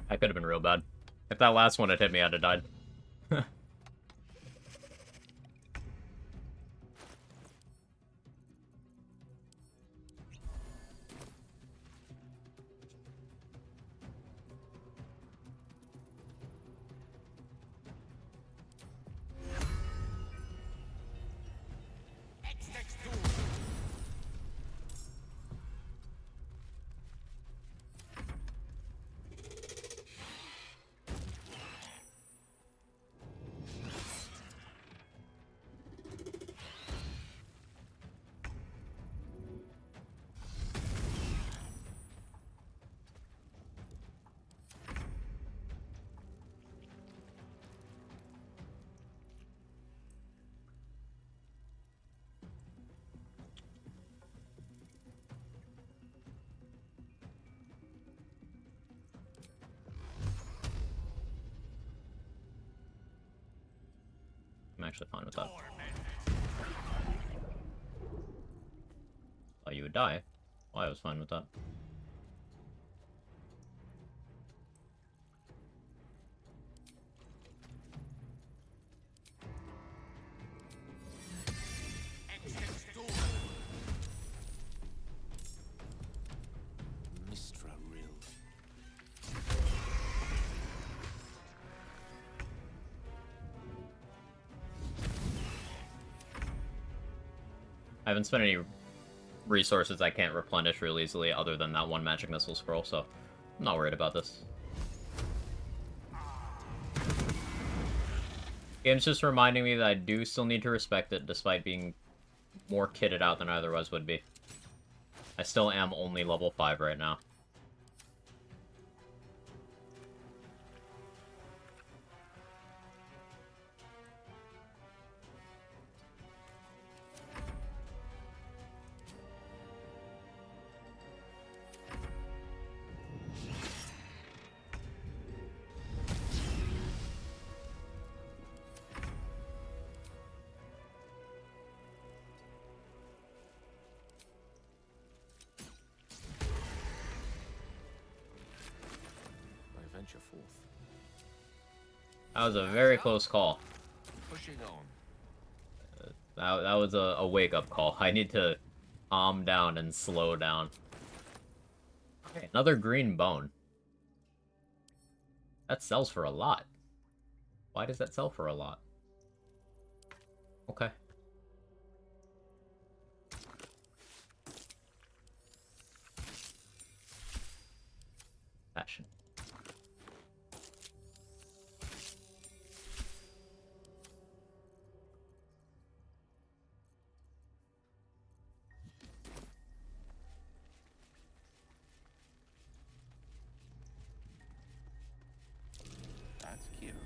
That could have been real bad. If that last one had hit me, I'd have died. actually fine with that. Oh, you would die. Well, I was fine with that. Mistra Rill. I haven't spent any resources I can't replenish real easily other than that one magic missile scroll, so I'm not worried about this. Game's just reminding me that I do still need to respect it despite being more kitted out than I otherwise would be. I still am only level 5 right now. Venture forth. That was a very close call. Pushing on. That was a wake-up call. I need to calm down and slow down. Okay, another green bone. That sells for a lot. Why does that sell for a lot? Okay. Passion. That's curious.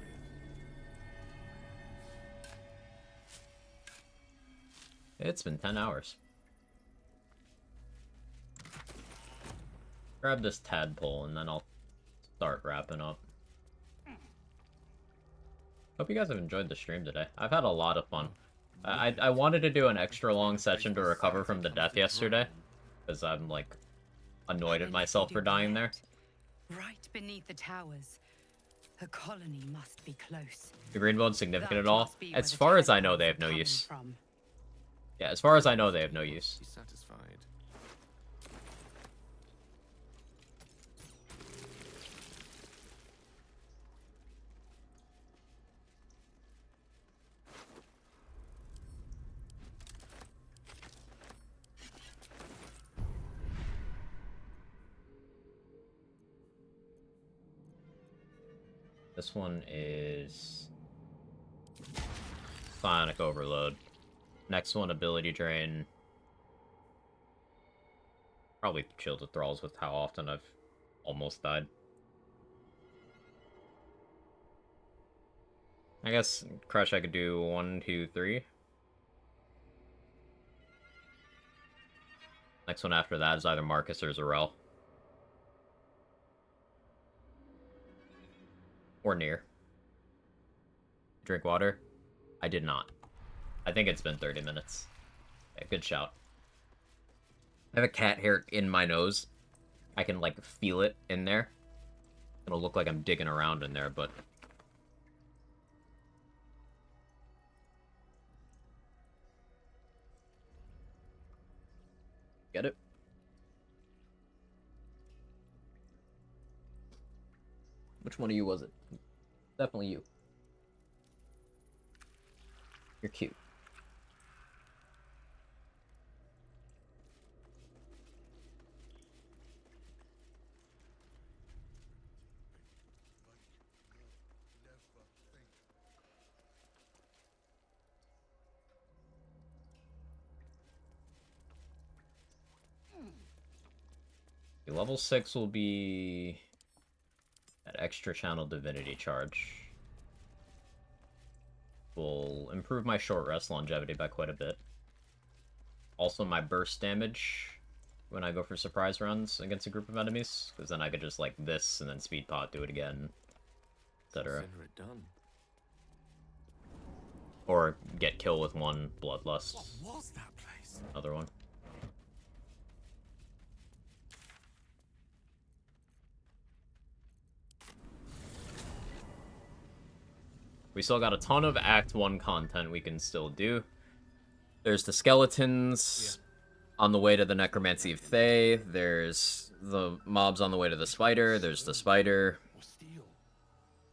It's been 10 hours. Grab this tadpole and then I'll start wrapping up. Hope you guys have enjoyed the stream today. I've had a lot of fun. I wanted to do an extra long session to recover from the death yesterday, because I'm, like, annoyed at myself for dying there. Right beneath the towers. A colony must be close. The green bone's significant at That all? must be where As the far as I know, tadpoles they are have no coming use. from. Yeah, as far as I know, they have no use. Be satisfied. This one is Psionic Overload. Next one, Ability Drain. Probably Shield of Thralls with how often I've almost died. I guess Crush I could do 1, 2, 3. Next one after that is either Marcus or Zarel. Or near. Drink water? I did not. I think it's been 30 minutes. Okay, good shout. I have a cat hair in my nose. I can, like, feel it in there. It'll look like I'm digging around in there, but... Get it? Which one of you was it? Definitely you. You're cute. Level 6 will be that extra channel divinity charge. Will improve my short rest longevity by quite a bit. Also my burst damage when I go for surprise runs against a group of enemies, because then I could just like this and then speed pot, do it again, etc. Consider it done. Or get kill with one bloodlust. What was that place? Other one. We still got a ton of Act 1 content we can still do. There's the skeletons on the way to the Necromancy of Thay. There's the mobs on the way to the spider. There's the spider.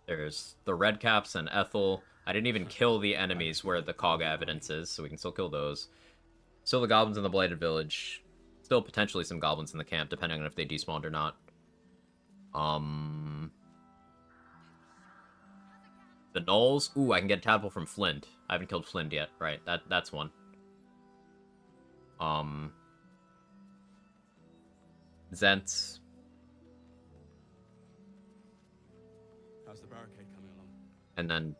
There's the redcaps and Ethel. I didn't even kill the enemies where the Cog evidence is, so we can still kill those. Still the goblins in the Blighted Village. Still potentially some goblins in the camp, depending on if they despawned or not. The Gnolls. Ooh, I can get a tadpole from Flint. I haven't killed Flint yet. Right, that's one. Zents. How's the barricade coming along? And then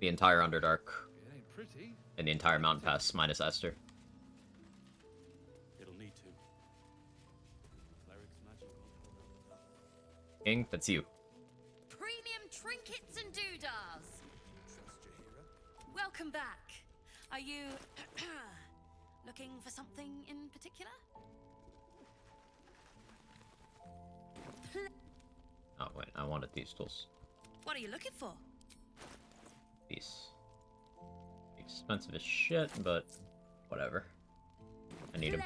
the entire Underdark. It ain't pretty. And the entire Mountain Pass minus Esther. It'll need to. Cleric's magic won't hold up. King, that's you. Premium trinkets and doodahs. Welcome back. Are you looking for something in particular? Oh, wait, I wanted these tools. What are you looking for? These. Expensive as shit, but whatever. I need them.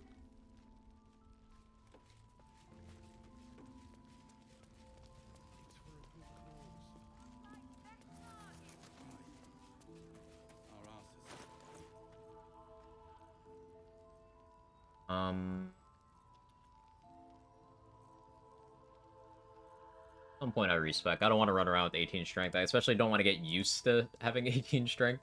At some point I respec. I don't want to run around with 18 strength. I especially don't want to get used to having 18 strength.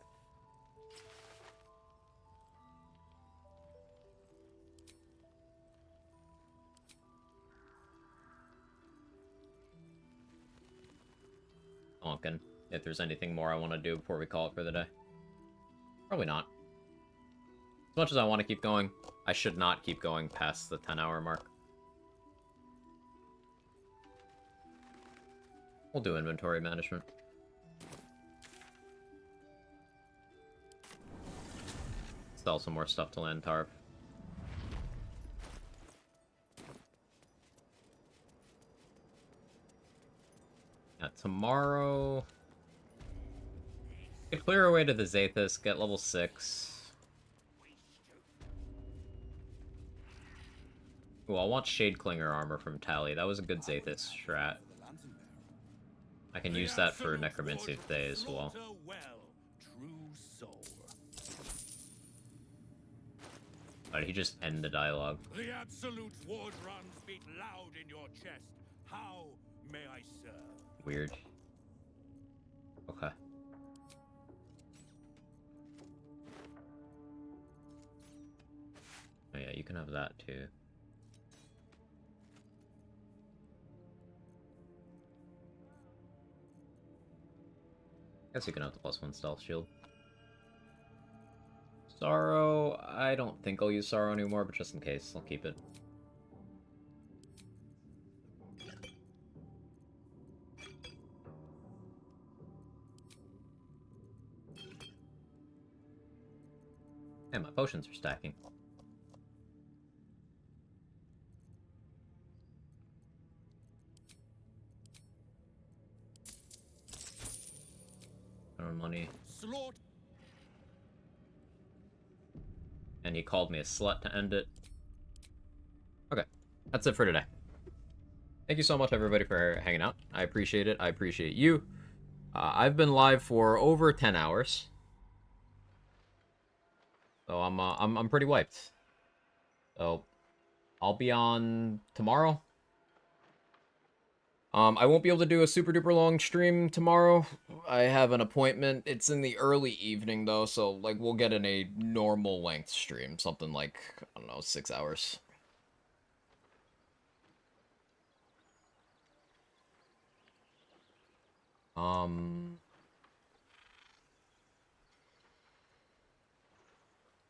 Honkin'. If there's anything more I want to do before we call it for the day. Probably not. As much as I want to keep going, I should not keep going past the 10-hour mark. We'll do inventory management. Sell some more stuff to land Tarp. Yeah, tomorrow... Could clear our way to the Zathis, get level 6. Ooh, I want Shade Clinger armor from Tally. That was a good Zathis strat. I can use that for Necromancy of Thay as well. Why did he just end the dialogue? The absolute war drums beat loud in your chest. How may I serve? Weird. Okay. Oh yeah, you can have that too. Guess you can have the +1 stealth shield. Sorrow, I don't think I'll use Sorrow anymore, but just in case, I'll keep it. And my potions are stacking. Money. And he called me a slut to end it. Okay, that's it for today. Thank you so much, everybody, for hanging out. I appreciate it. I appreciate you. I've been live for over 10 hours, so I'm pretty wiped. So I'll be on tomorrow. I won't be able to do a super duper long stream tomorrow. I have an appointment. It's in the early evening though, so like we'll get in a normal length stream, something like, I don't know, 6 hours.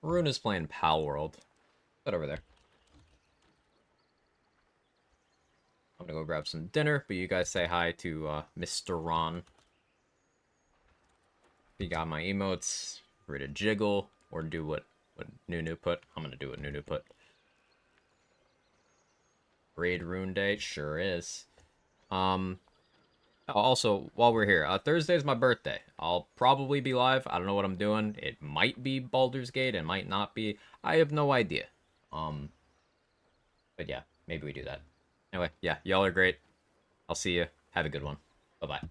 Rune is playing Pal World. Get over there. I'm gonna go grab some dinner, but you guys say hi to Mr. Ron. You got my emotes. Free to jiggle or do what Nunu put. I'm gonna do what Nunu put. Raid Rune Day, sure is. Also, while we're here, Thursday's my birthday. I'll probably be live. I don't know what I'm doing. It might be Baldur's Gate. It might not be. I have no idea. But yeah, maybe we do that. Anyway, yeah, y'all are great. I'll see you. Have a good one. Bye-bye.